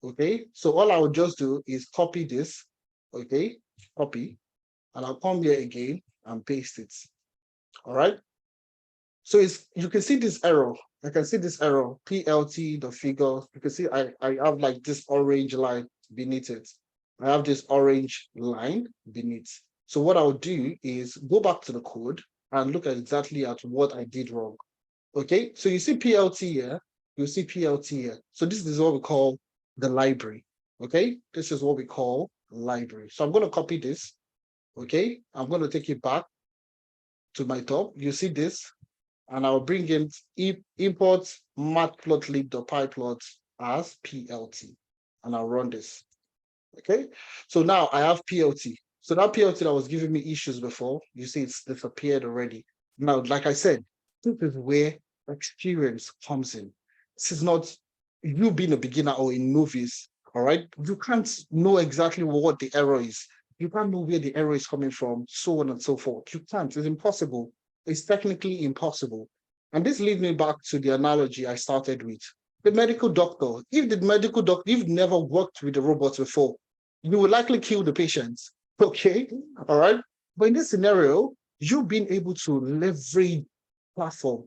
Okay. So all I would just do is copy this. Okay. Copy. And I'll come here again and paste it. All right. So you can see this error. I can see this error, PLT, the figure. You can see I have like this orange line beneath it. I have this orange line beneath. So what I'll do is go back to the code and look at exactly at what I did wrong. Okay, so you see PLT here, you see PLT here. So this is what we call the library. Okay, this is what we call library. So I'm going to copy this. Okay, I'm going to take it back to my top. You see this, and I'll bring in import matplotlib.pyplot as PLT, and I'll run this. Okay, so now I have PLT. So that PLT that was giving me issues before, you see it's disappeared already. Now, like I said, this is where experience comes in. This is not you being a beginner or a novice, all right? You can't know exactly what the error is. You can't know where the error is coming from, so on and so forth. You can't, it's impossible. It's technically impossible. And this leads me back to the analogy I started with. The medical doctor, if the medical doctor, you've never worked with the robots before, you will likely kill the patients, okay? All right? But in this scenario, you being able to leverage platform,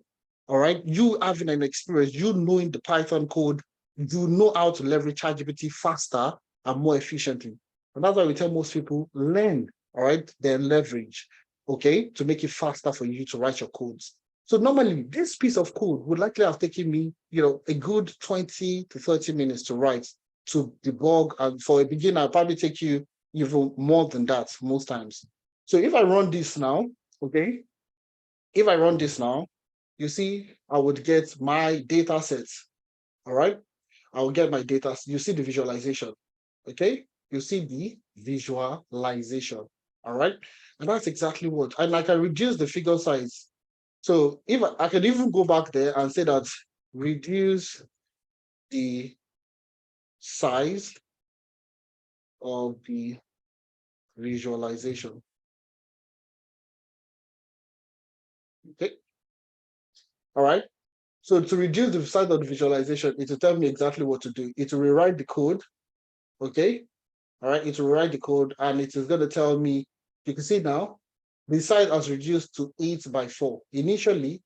all right? You having an experience, you knowing the Python code, you know how to leverage ChatGPT faster and more efficiently. And that's why we tell most people, learn, all right? Then leverage, okay? To make it faster for you to write your codes. So normally this piece of code would likely have taken me, a good 20 to 30 minutes to write, to debug, and for a beginner, I'll probably take you even more than that most times. So if I run this now, okay, if I run this now, you see, I would get my data sets, all right? I will get my data, you see the visualization, okay? You see the visualization, all right? And that's exactly what, and I can reduce the figure size. So if I can even go back there and say that reduce the size of the visualization. Okay. All right. So to reduce the size of the visualization, it will tell me exactly what to do. It will rewrite the code. Okay. All right. It will rewrite the code, and it is going to tell me, you can see now, the size has reduced to 8x4. Initially,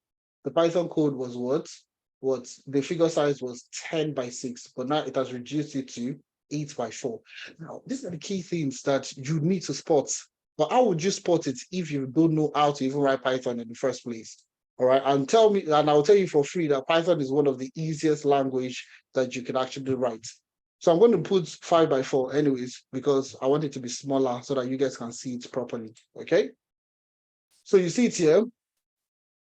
the Python code was what the figure size was 10x6, but now it has reduced it to 8x4. Now, these are the key things that you need to spot. But how would you spot it if you don't know how to even write Python in the first place? All right, and I'll tell you for free that Python is one of the easiest language that you can actually write. So I'm going to put 5x4 anyways, because I want it to be smaller so that you guys can see it properly. Okay. So you see it here,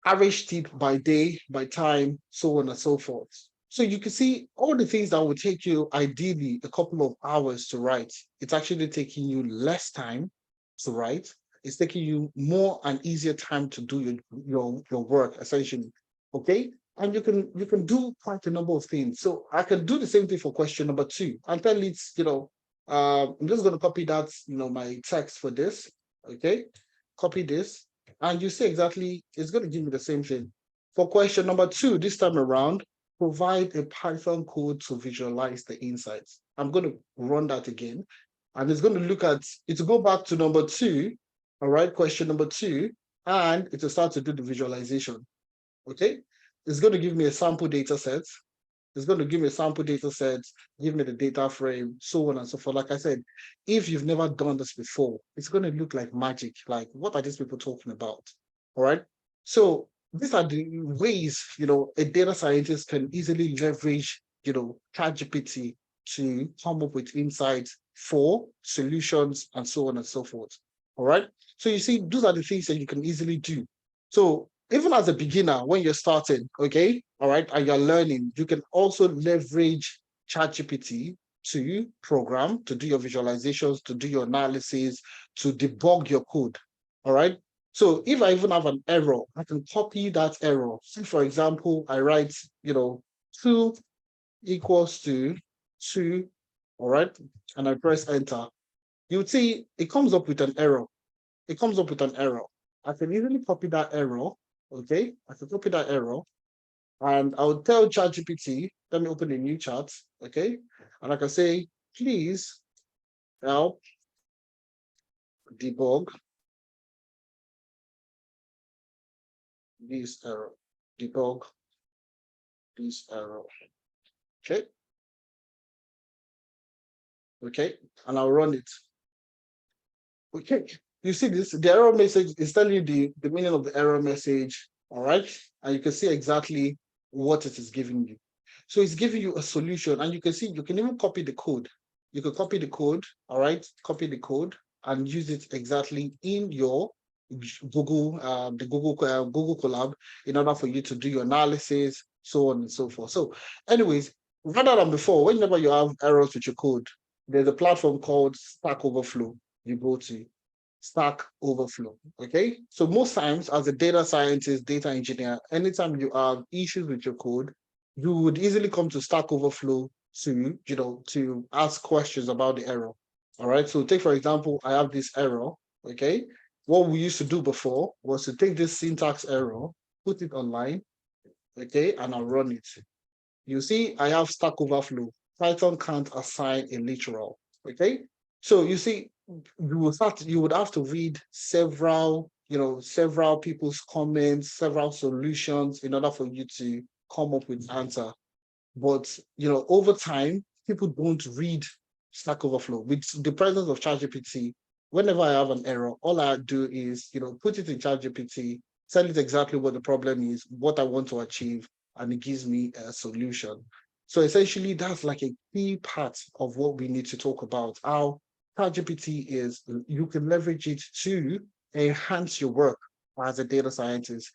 average tip by day, by time, so on and so forth. So you can see all the things that would take you ideally a couple of hours to write. It's actually taking you less time to write. It's taking you more and easier time to do your work, essentially. Okay. And you can do quite a number of things. So I can do the same thing for question number 2. And tell it, I'm just going to copy that, my text for this. Okay. Copy this. And you see exactly, it's going to give me the same thing. For question number 2, this time around, provide a Python code to visualize the insights. I'm going to run that again. And it's going to go back to number 2, all right, question number 2, and it will start to do the visualization. Okay. It's going to give me a sample data set. It's going to give me a sample data set, give me the data frame, so on and so forth. Like I said, if you've never done this before, it's going to look like magic. Like, what are these people talking about? All right. So these are the ways, a data scientist can easily leverage, ChatGPT to come up with insights for solutions and so on and so forth. All right. So you see, those are the things that you can easily do. So even as a beginner, when you're starting, okay, all right, and you're learning, you can also leverage ChatGPT to program, to do your visualizations, to do your analysis, to debug your code, all right? So if I even have an error, I can copy that error. So for example, I write, 2 equals to 2 all right, and I press enter, you would see it comes up with an error. It comes up with an error. I can easily copy that error, okay? I can copy that error, and I would tell ChatGPT, let me open a new chat, okay? And I can say, please help debug this error. Debug this error. Okay. Okay. And I'll run it. Okay. You see this? The error message is telling you the meaning of the error message. All right. And you can see exactly what it is giving you. So it's giving you a solution, and you can see you can even copy the code. You can copy the code, all right, copy the code and use it exactly in your Google, Google Colab, in order for you to do your analysis, so on and so forth. So, anyways, rather than before, whenever you have errors with your code, there's a platform called Stack Overflow. You go to Stack Overflow. Okay, so most times as a data scientist, data engineer, anytime you have issues with your code, you would easily come to Stack Overflow to, to ask questions about the error. All right, so take for example, I have this error. Okay, what we used to do before was to take this syntax error, put it online, okay, and I'll run it. You see, I have Stack Overflow. Python can't assign a literal. Okay, so you see, you would have to read several, several people's comments, several solutions in order for you to come up with answer. But over time, people don't read Stack Overflow. With the presence of ChatGPT, whenever I have an error, all I do is put it in ChatGPT, tell it exactly what the problem is, what I want to achieve, and it gives me a solution. So essentially, that's like a key part of what we need to talk about. How ChatGPT is, you can leverage it to enhance your work as a data scientist.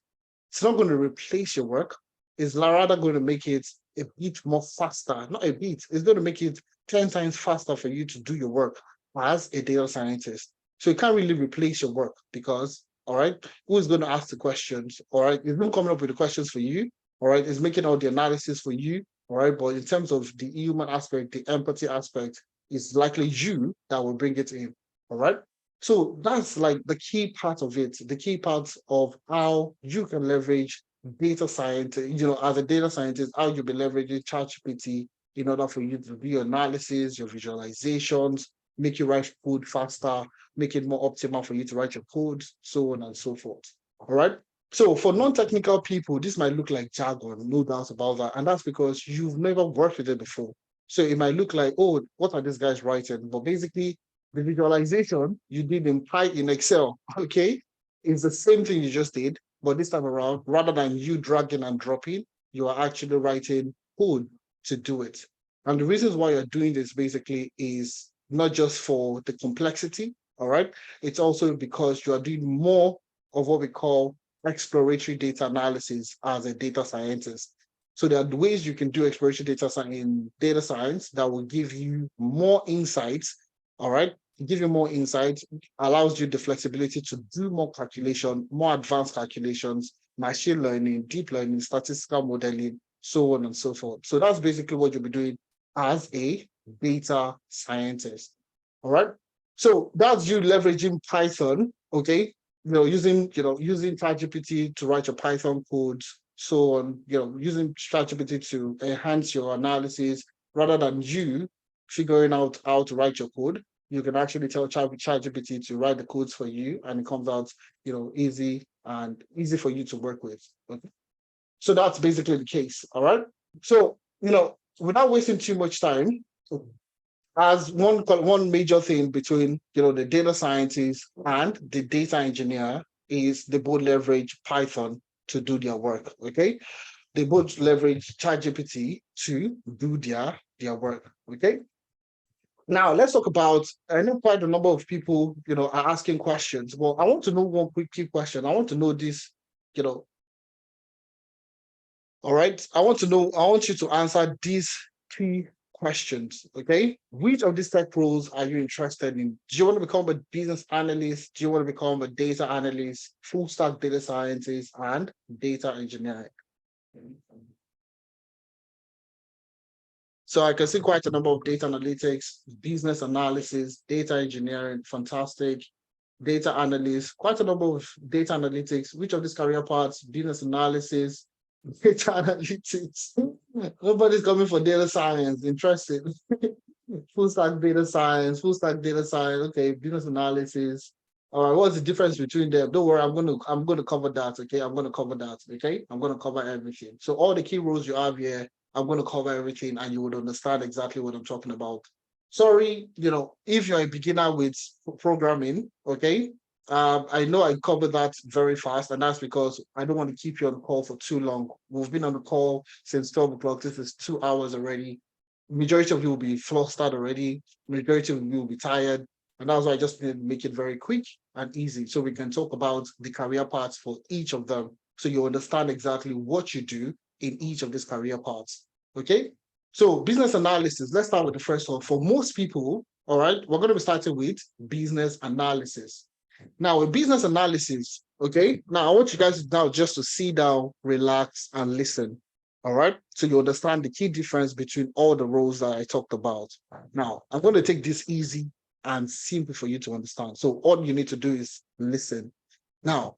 It's not going to replace your work. It's rather going to make it a bit more faster. Not a bit, it's going to make it 10 times faster for you to do your work as a data scientist. So you can't really replace your work because, all right, who's going to ask the questions? All right, it's not coming up with the questions for you. All right, it's making all the analysis for you. All right, but in terms of the human aspect, the empathy aspect, it's likely you that will bring it in. All right. So that's like the key part of it, the key part of how you can leverage data science, as a data scientist, how you'll be leveraging ChatGPT in order for you to do your analysis, your visualizations, make you write code faster, make it more optimal for you to write your code, so on and so forth. All right. So for non-technical people, this might look like jargon, no doubt about that. And that's because you've never worked with it before. So it might look like, oh, what are these guys writing? But basically, the visualization you did in Excel, okay, is the same thing you just did, but this time around, rather than you dragging and dropping, you are actually writing code to do it. And the reasons why you're doing this basically is not just for the complexity, all right? It's also because you are doing more of what we call exploratory data analysis as a data scientist. So there are ways you can do exploratory data science that will give you more insights, all right? Give you more insights, allows you the flexibility to do more calculation, more advanced calculations, machine learning, deep learning, statistical modeling, so on and so forth. So that's basically what you'll be doing as a data scientist. All right. So that's you leveraging Python, okay? Using ChatGPT to write your Python codes, so on, using ChatGPT to enhance your analysis rather than you figuring out how to write your code. You can actually tell ChatGPT to write the codes for you, and it comes out, easy for you to work with. Okay? So that's basically the case. All right. So, without wasting too much time, as one major thing between the data scientist and the data engineer is they both leverage Python to do their work. Okay. They both leverage ChatGPT to do their work. Okay. Now let's talk about. I know quite a number of people, are asking questions. Well, I want to know one quick key question. I want to know this, all right. I want you to answer these three questions. Okay. Which of these tech roles are you interested in? Do you want to become a business analyst? Do you want to become a data analyst, full stack data scientist, and data engineering? So I can see quite a number of data analytics, business analysis, data engineering, fantastic, data analyst, quite a number of data analytics. Which of these career paths? Business analysis, data analytics. Nobody's coming for data science. Interesting. Full stack data science, full stack data science. Okay, business analysis. All right, what's the difference between them? Don't worry, I'm gonna cover that. Okay, I'm gonna cover that. Okay, I'm gonna cover everything. So all the key roles you have here, I'm gonna cover everything, and you would understand exactly what I'm talking about. Sorry, if you're a beginner with programming, okay, I know I covered that very fast, and that's because I don't want to keep you on the call for too long. We've been on the call since 12 o'clock. This is 2 hours already. Majority of you will be flustered already. Majority of you will be tired. And that's why I just need to make it very quick and easy so we can talk about the career paths for each of them. So you understand exactly what you do in each of these career paths. Okay. So business analysis, let's start with the first one. For most people, all right, we're going to be starting with business analysis. Now, with business analysis, okay, now I want you guys now just to sit down, relax, and listen. All right, so you understand the key difference between all the roles that I talked about. Now, I'm going to take this easy and simple for you to understand. So all you need to do is listen. Now,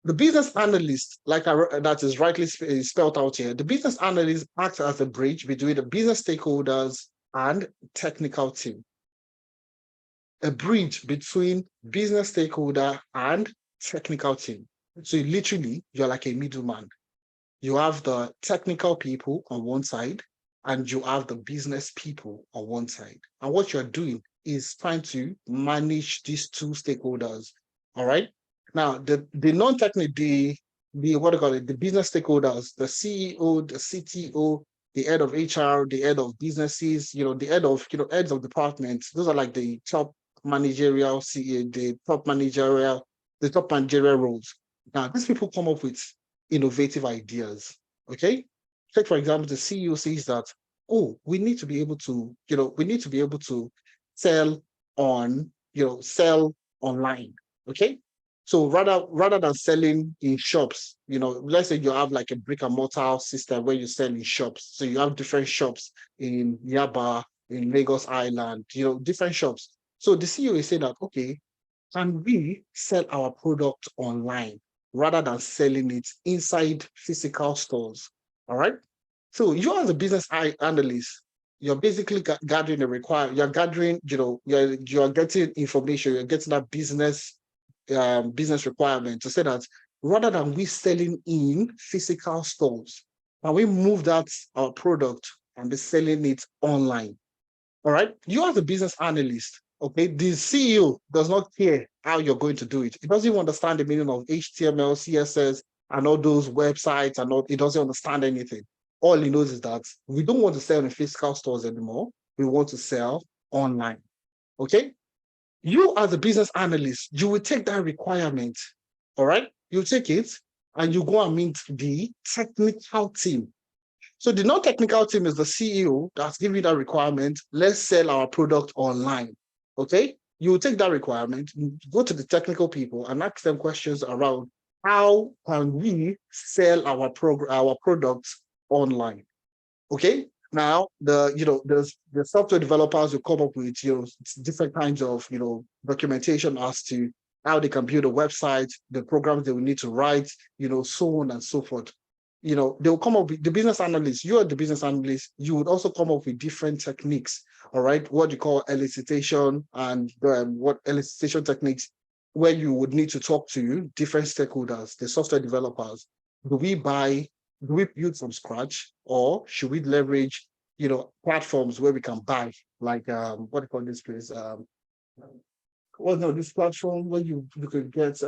the business analyst, that is rightly spelled out here, the business analyst acts as a bridge between the business stakeholders and technical team. A bridge between business stakeholder and technical team. So you're like a middleman. You have the technical people on one side and you have the business people on one side. And what you're doing is trying to manage these two stakeholders. All right. Now, the non-technical, the what do you call it, the business stakeholders, the CEO, the CTO, the head of HR, the head of businesses, the head of, heads of departments. Those are like the top managerial CEO, the top managerial roles. Now, these people come up with innovative ideas. Okay. Take, for example, the CEO says that, oh, we need to be able to sell sell online. Okay. So rather than selling in shops, let's say you have like a brick and mortar system where you sell in shops. So you have different shops in Yaba, in Lagos Island, different shops. So the CEO is saying that, okay, can we sell our product online rather than selling it inside physical stores? All right. So you as a business analyst, you're basically gathering the requirement. You're gathering, you're getting information. You're getting that business requirement to say that rather than we selling in physical stores, can we move our product and be selling it online? All right. You as a business analyst, okay, the CEO does not care how you're going to do it. It doesn't even understand the meaning of HTML, CSS, and all those websites, and all. It doesn't understand anything. All he knows is that we don't want to sell in physical stores anymore. We want to sell online. Okay. You as a business analyst, you will take that requirement. All right. You take it and you go and meet the technical team. So the non-technical team is the CEO that's giving you that requirement. Let's sell our product online. Okay. You will take that requirement, go to the technical people and ask them questions around how can we sell our products online. Okay. Now the software developers will come up with different kinds of documentation as to how they can build a website, the programs they will need to write, so on and so forth. They'll come up with the business analyst. You are the business analyst. You would also come up with different techniques. All right, what you call elicitation and what elicitation techniques, where you would need to talk to different stakeholders, the software developers. Do we build from scratch, or should we leverage, platforms where we can buy, like what do you call this place? This platform where you could get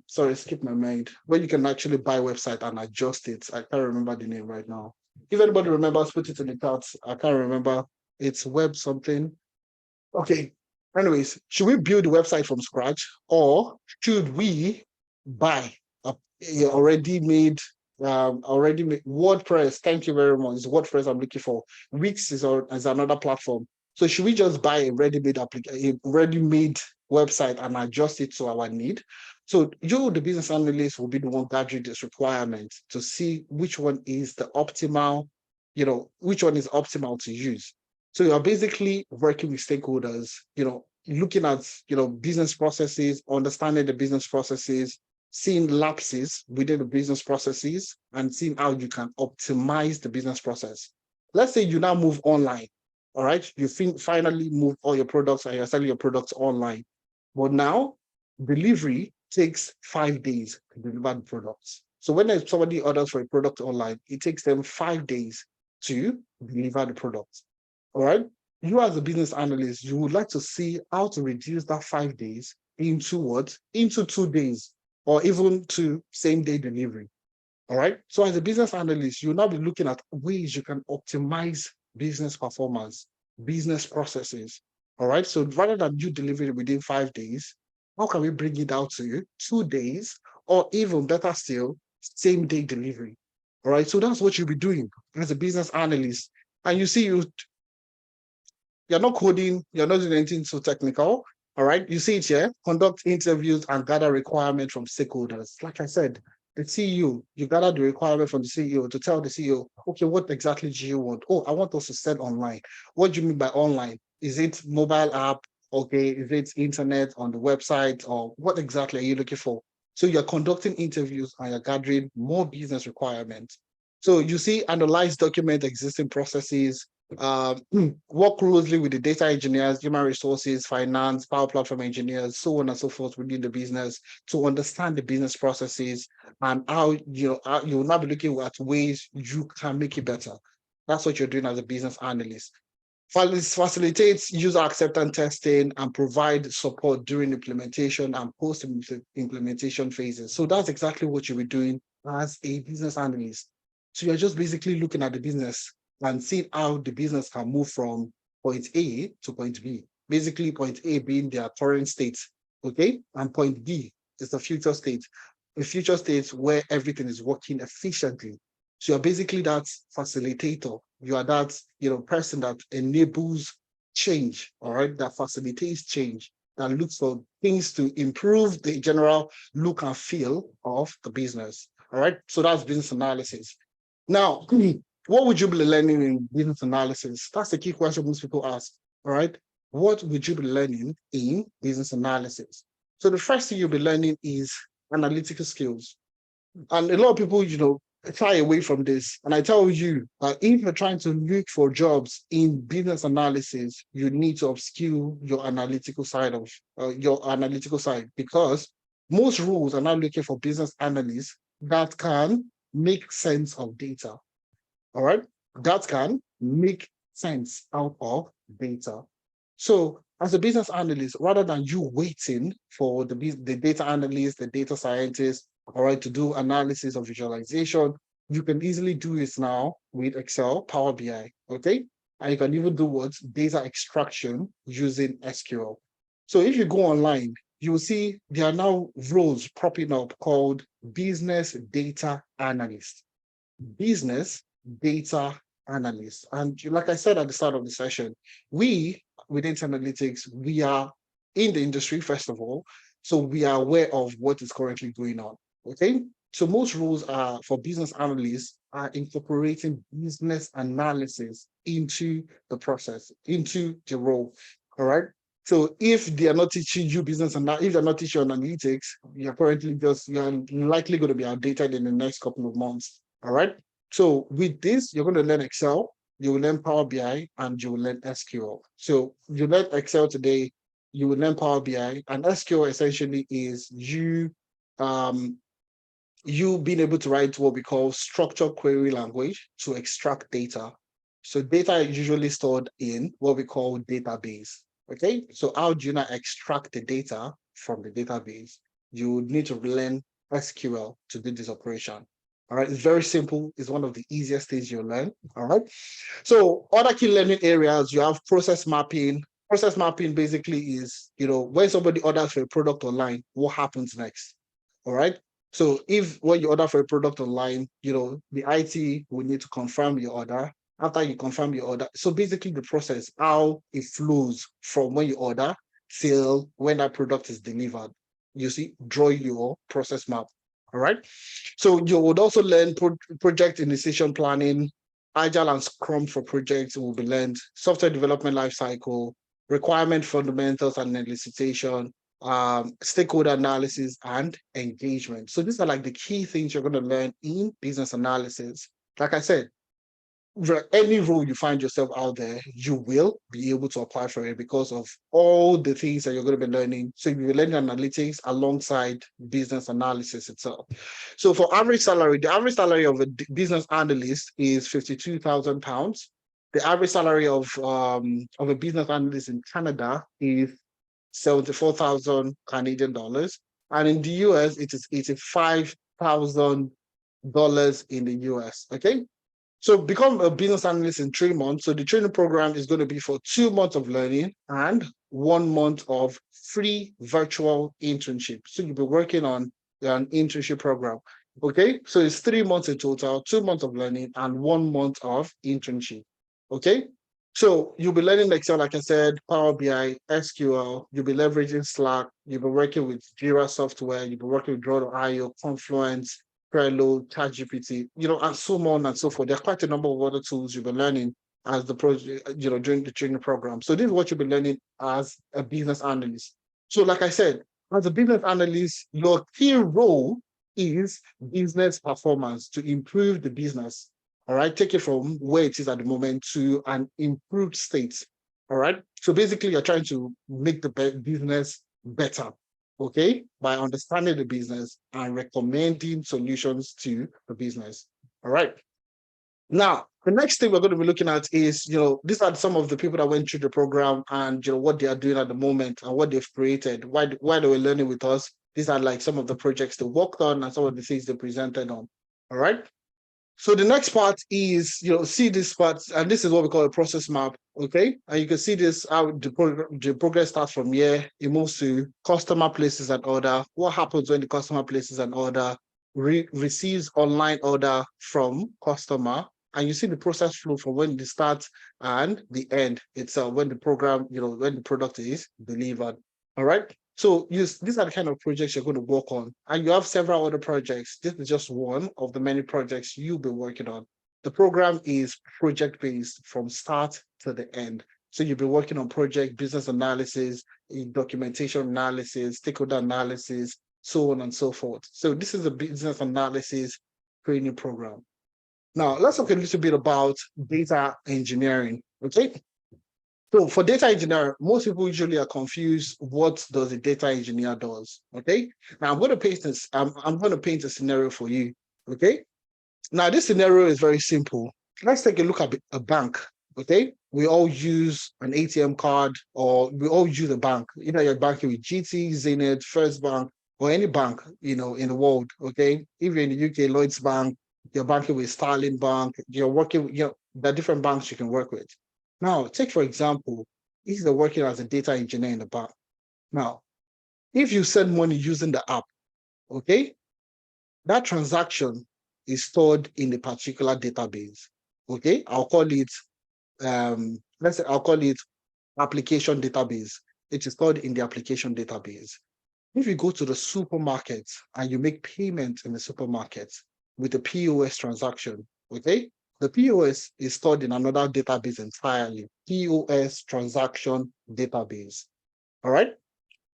sorry, skip my mind, where you can actually buy a website and adjust it. I can't remember the name right now. If anybody remembers, put it in the chat. I can't remember. It's web something. Okay. Anyways, should we build the website from scratch, or should we buy a already made WordPress? Thank you very much. It's WordPress I'm looking for. Wix is another platform. So should we just buy a ready-made website and adjust it to our need? So you, the business analyst, will be the one gathering this requirement to see which one is the optimal which one is optimal to use. So you're basically working with stakeholders, looking at, business processes, understanding the business processes, seeing lapses within the business processes, and seeing how you can optimize the business process. Let's say you now move online, all right? You finally move all your products and you're selling your products online. But now delivery takes 5 days to deliver the products. So when somebody orders for a product online, it takes them 5 days to deliver the product. All right. You as a business analyst, you would like to see how to reduce that 5 days into what? Into 2 days, or even to same day delivery. All right. So as a business analyst, you'll now be looking at ways you can optimize business performance, business processes. All right. So rather than you deliver it within 5 days, how can we bring it out to you 2 days, or even better still, same day delivery? All right. So that's what you'll be doing as a business analyst. And you see, you're not coding, you're not doing anything so technical. All right. You see it here, conduct interviews and gather requirements from stakeholders. Like I said, the CEO, you gather the requirement from the CEO to tell the CEO, okay, what exactly do you want? Oh, I want us to sell online. What do you mean by online? Is it mobile app? Okay, is it internet on the website, or what exactly are you looking for? So you're conducting interviews and you're gathering more business requirements. So you see, analyze, document existing processes, work closely with the data engineers, human resources, finance, power platform engineers, so on and so forth within the business to understand the business processes and how you will now be looking at ways you can make it better. That's what you're doing as a business analyst. Facilitates user acceptance testing and provide support during implementation and post-implementation phases. So that's exactly what you'll be doing as a business analyst. So you're just basically looking at the business and seeing how the business can move from point A to point B. Basically, point A being their current state, okay? And point B is the future state. The future state where everything is working efficiently. So you're basically that facilitator. You are that, person that enables change, all right? That facilitates change, that looks for things to improve the general look and feel of the business, all right? So that's business analysis. Now, what would you be learning in business analysis? That's the key question most people ask, all right? What would you be learning in business analysis? So the first thing you'll be learning is analytical skills. And a lot of people, shy away from this. And I tell you that if you're trying to look for jobs in business analysis, you need to upskill your analytical side because most roles are now looking for business analysts that can make sense of data. All right, that can make sense out of data. So as a business analyst, rather than you waiting for the data analyst, the data scientist, all right, to do analysis or visualization, you can easily do it now with Excel, Power BI, okay? And you can even do what? Data extraction using SQL. So if you go online, you will see there are now roles popping up called business data analyst. Business data analyst. And like I said at the start of the session, we within analytics, we are in the industry, first of all, so we are aware of what is currently going on. Okay. So most roles are for business analysts are incorporating business analysis into the process, into the role. All right. So if they are not teaching you business and if they're not teaching you analytics, you're likely going to be outdated in the next couple of months. All right. So with this, you're going to learn Excel, you will learn Power BI, and you will learn SQL. So you learn Excel today, you will learn Power BI, and SQL essentially is you being able to write what we call structured query language to extract data. So data is usually stored in what we call database. Okay, so how do you not extract the data from the database? You need to learn SQL to do this operation. All right, it's very simple. It's one of the easiest things you'll learn. All right. So other key learning areas, you have process mapping. Process mapping basically is, when somebody orders for a product online, what happens next? All right. So when you order for a product online, the IT will need to confirm your order. After you confirm your order, so basically the process, how it flows from when you order till when that product is delivered. You see, draw your process map. All right. So you would also learn project initiation planning, Agile and Scrum for projects will be learned, software development lifecycle, requirement fundamentals and elicitation, stakeholder analysis, and engagement. So these are like the key things you're going to learn in business analysis. Like I said, any role you find yourself out there, you will be able to apply for it because of all the things that you're going to be learning. So you'll be learning analytics alongside business analysis itself. So for average salary, the average salary of a business analyst is £52,000. The average salary of a business analyst in Canada is 74,000 Canadian dollars, and in the US it is $85,000 in the US. Okay. So become a business analyst in 3 months. So the training program is going to be for 2 months of learning and 1 month of free virtual internship. So you'll be working on an internship program. Okay. So it's 3 months in total, 2 months of learning and 1 month of internship. Okay. So you'll be learning Excel, like I said, Power BI, SQL, you'll be leveraging Slack, you'll be working with Jira software, you'll be working with Draw.io, Confluence, Preload, ChatGPT, and so on and so forth. There are quite a number of other tools you'll be learning as the project, during the training program. So this is what you'll be learning as a business analyst. So like I said, as a business analyst, your key role is business performance to improve the business. All right, take it from where it is at the moment to an improved state. All right. So basically, you're trying to make the business better, okay, by understanding the business and recommending solutions to the business. All right. Now, the next thing we're going to be looking at is, these are some of the people that went through the program and, what they are doing at the moment and what they've created, why they were learning with us. These are like some of the projects they worked on and some of the things they presented on. All right. So the next part is, see this part, and this is what we call a process map, okay? And you can see this, how the progress starts from here. It moves to customer places an order. What happens when the customer places an order, receives online order from customer, and you see the process flow from when it starts and the end itself, when the program, when the product is delivered, all right? So these are the kind of projects you're going to work on. And you have several other projects. This is just one of the many projects you'll be working on. The program is project-based from start to the end. So you'll be working on project business analysis, documentation analysis, stakeholder analysis, so on and so forth. So this is a business analysis training program. Now, let's talk a little bit about data engineering, okay? So for data engineer, most people usually are confused. What does a data engineer does? Okay. Now I'm going to paint this. I'm going to paint a scenario for you. Okay. Now this scenario is very simple. Let's take a look at a bank. Okay. We all use an ATM card, or we all use a bank. You're banking with GT, Zenith, First Bank, or any bank in the world. Okay. If you're in the UK, Lloyd's Bank, you're banking with Starling Bank. You're working. There are different banks you can work with. Now, take for example, if you're working as a data engineer in the bank. Now, if you send money using the app, okay, that transaction is stored in a particular database. Okay, I'll call it, I'll call it application database. It is stored in the application database. If you go to the supermarket and you make payments in the supermarket with a POS transaction, okay, the POS is stored in another database entirely, POS transaction database. All right.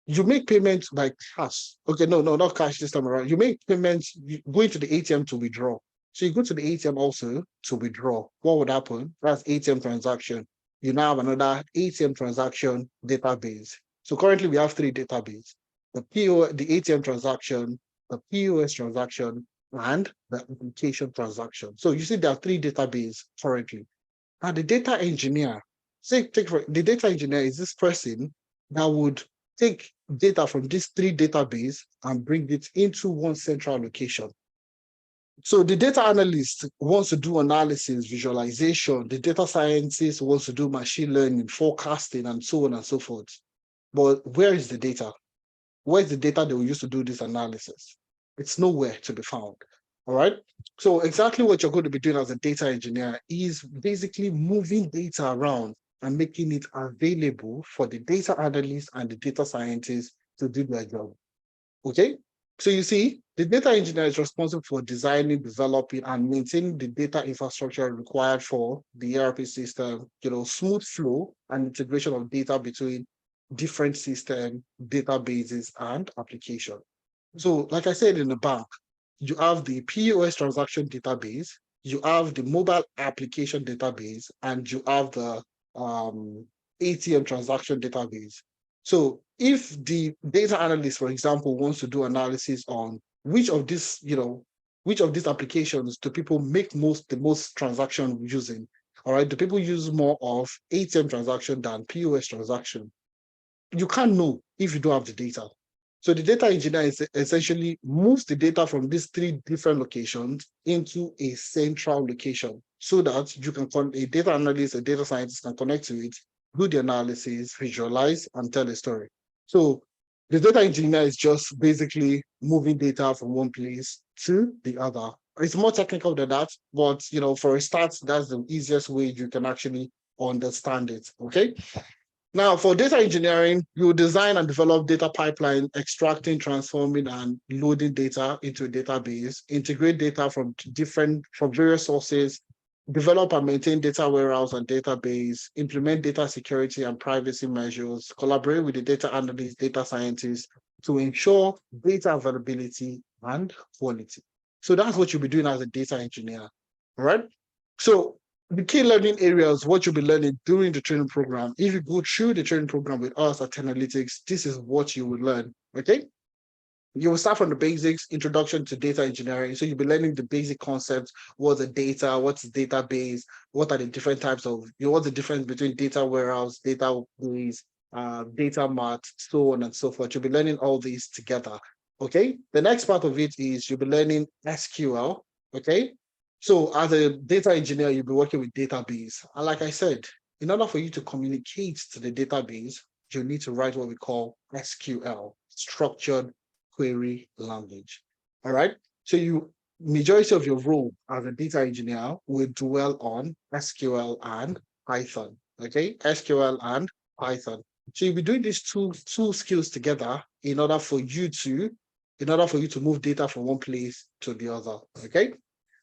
You make payments by cash. Okay, no, not cash this time around. You make payments going to the ATM to withdraw. So you go to the ATM also to withdraw. What would happen? That's ATM transaction. You now have another ATM transaction database. So currently we have 3 databases: the ATM transaction, the POS transaction, and the application transaction. So you see there are 3 databases currently. Now the data engineer, the data engineer is this person that would take data from these 3 databases and bring it into one central location. So the data analyst wants to do analysis, visualization. The data scientist wants to do machine learning, forecasting, and so on and so forth. But where is the data? Where's the data they will use to do this analysis? It's nowhere to be found. All right. So exactly what you're going to be doing as a data engineer is basically moving data around and making it available for the data analyst and the data scientist to do their job. Okay. So you see, The data engineer is responsible for designing, developing, and maintaining the data infrastructure required for the ERP system, smooth flow and integration of data between different system, databases, and application. So, like I said in the bank, you have the POS transaction database, you have the mobile application database, and you have the ATM transaction database. So if the data analyst, for example, wants to do analysis on which of these, which of these applications do people make the most transaction using? All right, do people use more of ATM transaction than POS transaction? You can't know if you don't have the data. So the data engineer essentially moves the data from these three different locations into a central location so that you can, a data analyst, a data scientist can connect to it, do the analysis, visualize, and tell a story. So the data engineer is just basically moving data from one place to the other. It's more technical than that, but for a start, that's the easiest way you can actually understand it. Okay. Now, for data engineering, you design and develop data pipeline, extracting, transforming, and loading data into a database, integrate data from various sources, develop and maintain data warehouse and database, implement data security and privacy measures, collaborate with the data analyst, data scientists to ensure data availability and quality. So that's what you'll be doing as a data engineer, all right? So the key learning areas, what you'll be learning during the training program. If you go through the training program with us at Analytics, this is what you will learn, okay? You will start from the basics, introduction to data engineering. So you'll be learning the basic concepts, what's the data, what's the database, what are the different types of, what's the difference between data warehouse, database, data mart, so on and so forth. You'll be learning all these together, okay? The next part of it is you'll be learning SQL, okay? So as a data engineer, you'll be working with database. And like I said, in order for you to communicate to the database, you need to write what we call SQL, structured query language. All right. So majority of your role as a data engineer will dwell on SQL and Python. Okay, SQL and Python. So you'll be doing these two skills together in order for you to move data from one place to the other. Okay.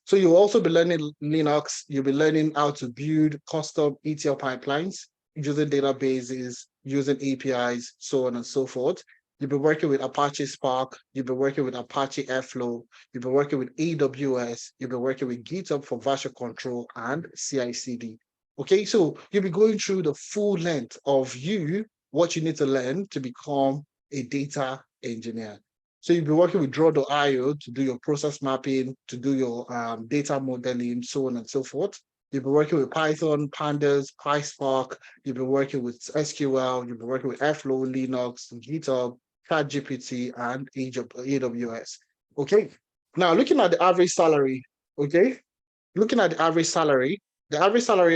So you'll also be learning Linux. You'll be learning how to build custom ETL pipelines using databases, using APIs, so on and so forth. You'll be working with Apache Spark. You'll be working with Apache Airflow. You'll be working with AWS. You'll be working with GitHub for version control and CI/CD. Okay, so you'll be going through the full length of what you need to learn to become a data engineer. So you'll be working with Draw.io to do your process mapping, to do your data modeling, so on and so forth. You'll be working with Python, Pandas, PySpark. You'll be working with SQL. You'll be working with Airflow, Linux, GitHub, ChatGPT, and AWS. Okay. Now, looking at the average salary, okay? Looking at the average salary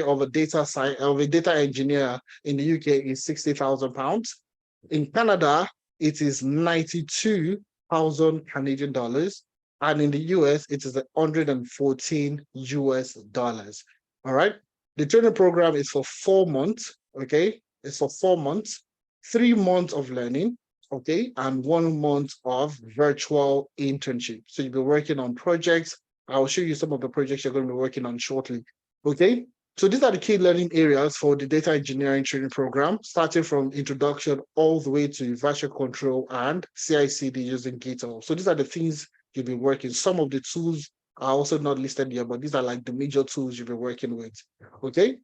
of a data engineer in the UK is £60,000. In Canada, it is 92,000 Canadian dollars, and in the US, it is 114 US dollars. All right. The training program is for 4 months. Okay, it's for 4 months, 3 months of learning. Okay, and 1 month of virtual internship. So you'll be working on projects. I'll show you some of the projects you're going to be working on shortly. Okay. So these are the key learning areas for the data engineering training program, starting from introduction all the way to version control and CI/CD using GitHub. So these are the things you'll be working. Some of the tools are also not listed here, but these are like the major tools you'll be working with. Okay.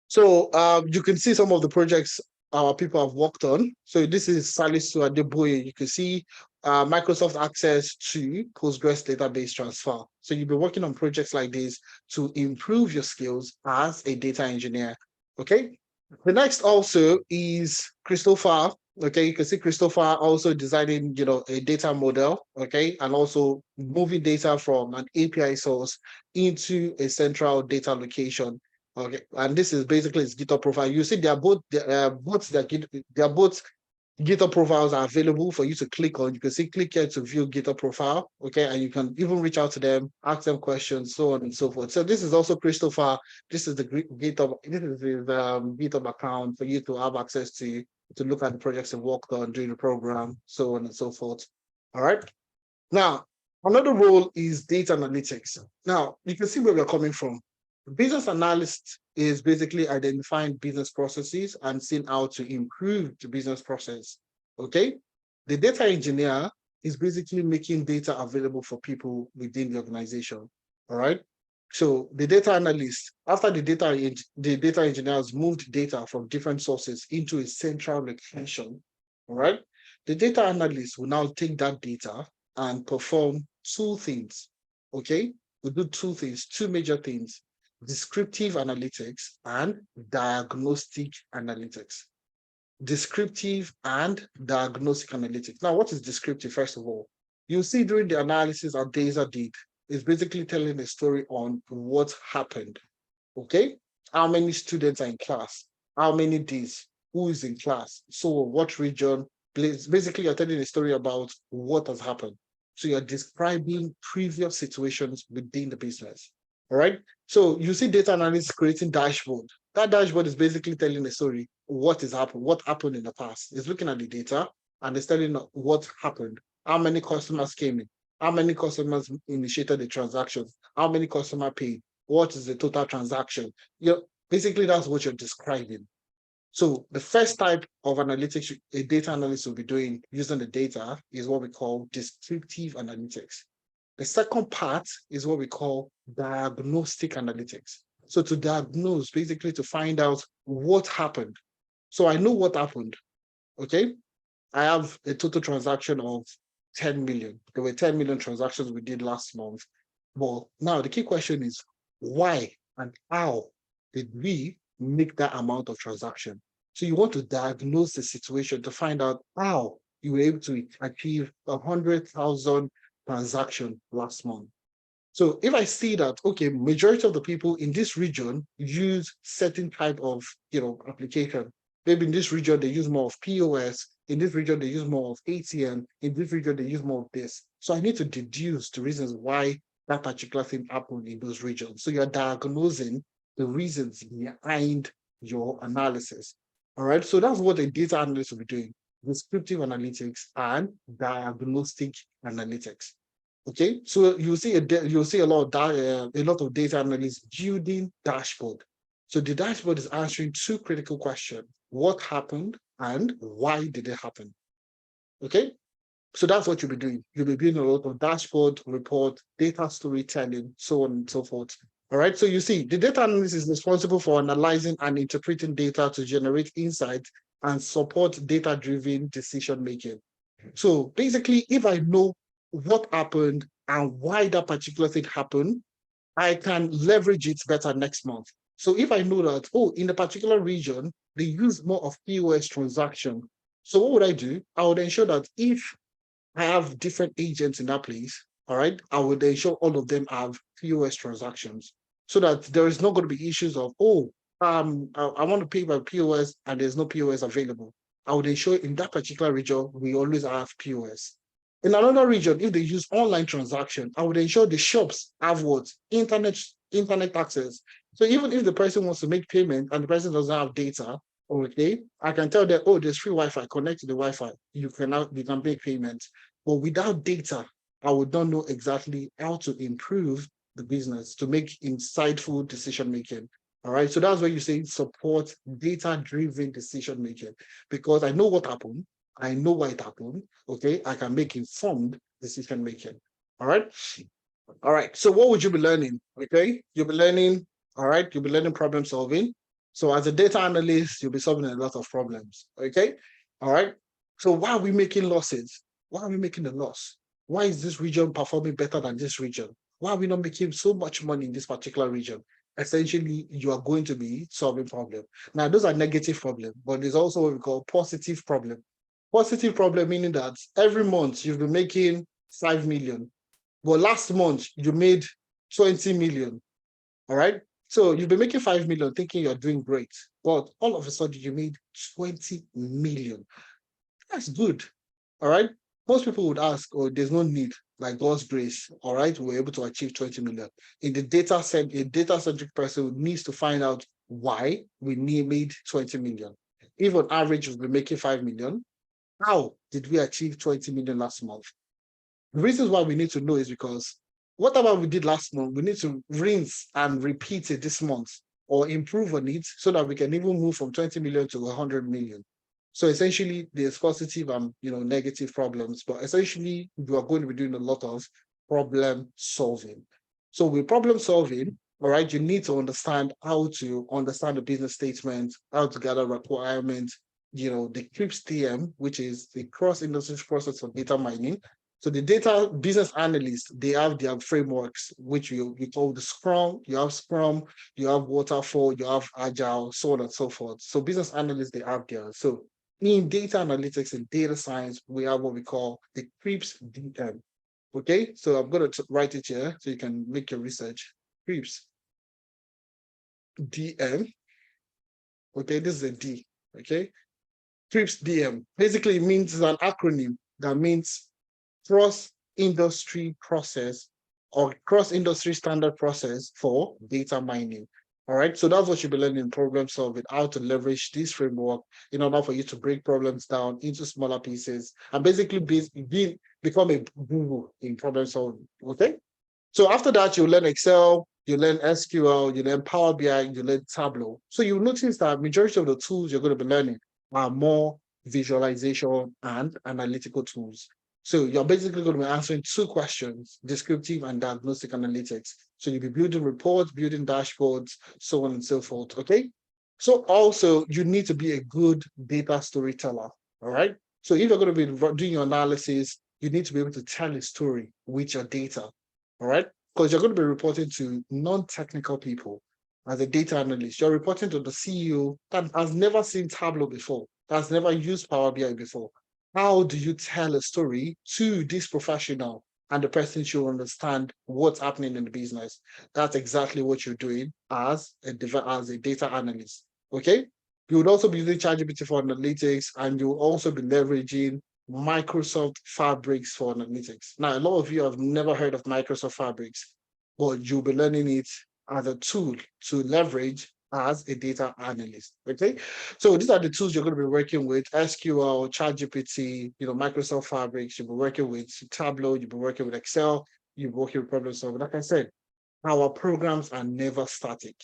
So you can see some of the projects our people have worked on. So this is Salisu Adeboye. You can see Microsoft access to Postgres database transfer. So you'll be working on projects like this to improve your skills as a data engineer. Okay. The next also is Christopher. Okay, you can see Christopher also designing, a data model. Okay, and also moving data from an API source into a central data location. Okay, and this is basically his GitHub profile. You see, they are both GitHub profiles are available for you to click on. You can see click here to view GitHub profile. Okay, and you can even reach out to them, ask them questions, so on and so forth. So this is also Christopher. This is the GitHub. This is his GitHub account for you to have access to look at the projects he worked on during the program, so on and so forth. All right. Now, another role is data analytics. Now, you can see where we're coming from. Business analyst is basically identifying business processes and seeing how to improve the business process. Okay. The data engineer is basically making data available for people within the organization. All right. So the data analyst, after the data engineers moved data from different sources into a central location, all right, the data analyst will now take that data and perform two things. Okay, we do two things, two major things: descriptive analytics and diagnostic analytics. Descriptive and diagnostic analytics. Now, what is descriptive, first of all? You'll see during the analysis our data did is basically telling a story on what happened. Okay? How many students are in class? How many days? Who is in class? So what region? Basically, you're telling a story about what has happened. So you're describing previous situations within the business. All right. So you see data analysts creating dashboard. That dashboard is basically telling a story, what happened in the past. It's looking at the data and it's telling what happened, how many customers came in, how many customers initiated the transaction, how many customers paid, what is the total transaction. Basically, that's what you're describing. So the first type of analytics a data analyst will be doing using the data is what we call descriptive analytics. The second part is what we call diagnostic analytics. So to diagnose, basically to find out what happened. So I know what happened, okay? I have a total transaction of 10 million. There were 10 million transactions we did last month. But now the key question is why and how did we make that amount of transaction? So you want to diagnose the situation to find out how you were able to achieve 100,000 transaction last month. So if I see that, okay, majority of the people in this region use certain type of, application. Maybe in this region, they use more of POS. In this region, they use more of ATM. In this region, they use more of this. So I need to deduce the reasons why that particular thing happened in those regions. So you're diagnosing the reasons behind your analysis. All right. So that's what a data analyst will be doing: descriptive analytics and diagnostic analytics. Okay, so you'll see a lot of data analysts building dashboard. So the dashboard is answering two critical questions: what happened and why did it happen? Okay, so that's what you'll be doing. You'll be doing a lot of dashboard, report, data storytelling, so on and so forth. All right, so you see, the data analyst is responsible for analyzing and interpreting data to generate insight and support data-driven decision making. So basically, if I know what happened and why that particular thing happened, I can leverage it better next month. So if I know that, in a particular region, they use more of POS transaction. So what would I do? I would ensure that if I have different agents in that place, all right, I would ensure all of them have POS transactions so that there is not going to be issues of, I want to pay by POS and there's no POS available. I would ensure in that particular region, we always have POS. In another region, if they use online transaction, I would ensure the shops have what? Internet access. So even if the person wants to make payment and the person doesn't have data, okay, I can tell them, there's free Wi-Fi, connect to the Wi-Fi. You can make payments. But without data, I would not know exactly how to improve the business to make insightful decision making. All right. So that's why you say support data-driven decision making, because I know what happened. I know why it happened. Okay. I can make informed decision making. All right. All right. So what would you be learning? Okay. You'll be learning. All right. You'll be learning problem solving. So as a data analyst, you'll be solving a lot of problems. Okay. All right. So why are we making losses? Why are we making a loss? Why is this region performing better than this region? Why are we not making so much money in this particular region? Essentially, you are going to be solving problem. Now, those are negative problems, but there's also what we call positive problem. Positive problem meaning that every month you've been making 5 million, but last month you made 20 million. All right. So you've been making 5 million thinking you're doing great, but all of a sudden you made 20 million. That's good. All right. Most people would ask, there's no need, like God's grace. All right. We're able to achieve 20 million. In the data-centric person needs to find out why we made 20 million. If on average we've been making 5 million, how did we achieve 20 million last month? The reasons why we need to know is because whatever we did last month, we need to rinse and repeat it this month or improve on it so that we can even move from 20 million to 100 million. So essentially, there's positive and negative problems, but essentially, you are going to be doing a lot of problem solving. So with problem solving, all right, you need to understand how to understand the business statement, how to gather requirements, the CRIPS DM, which is the cross-industry process for data mining. So the data business analysts, they have their frameworks, which you call the Scrum, you have Waterfall, you have Agile, so on and so forth. So business analysts, they have theirs. So in data analytics and data science, we have what we call the CRIPS DM. Okay, so I'm going to write it here so you can make your research. CRIPS DM. Okay, this is a D. Okay, CRIPS DM basically means it's an acronym that means cross-industry process or cross-industry standard process for data mining. All right, so that's what you'll be learning in problem solving, how to leverage this framework in order for you to break problems down into smaller pieces and basically become a guru in problem solving. Okay, so after that, you learn Excel, you learn SQL, you learn Power BI, you learn Tableau. So you'll notice that majority of the tools you're going to be learning are more visualization and analytical tools. So you're basically going to be answering two questions, descriptive and diagnostic analytics. So you'll be building reports, building dashboards, so on and so forth, okay? So also, you need to be a good data storyteller, all right? So if you're going to be doing your analysis, you need to be able to tell a story with your data, all right? Because you're going to be reporting to non-technical people as a data analyst. You're reporting to the CEO that has never seen Tableau before, that's never used Power BI before. How do you tell a story to this professional and the person should understand what's happening in the business? That's exactly what you're doing as a data analyst, okay? You would also be using ChatGPT for analytics, and you'll also be leveraging Microsoft Fabrics for analytics. Now, a lot of you have never heard of Microsoft Fabrics, but you'll be learning it as a tool to leverage as a data analyst, okay? So these are the tools you're going to be working with: SQL, ChatGPT, Microsoft Fabrics. You'll be working with Tableau, you'll be working with Excel, you'll be working with problem solving. Like I said, our programs are never static.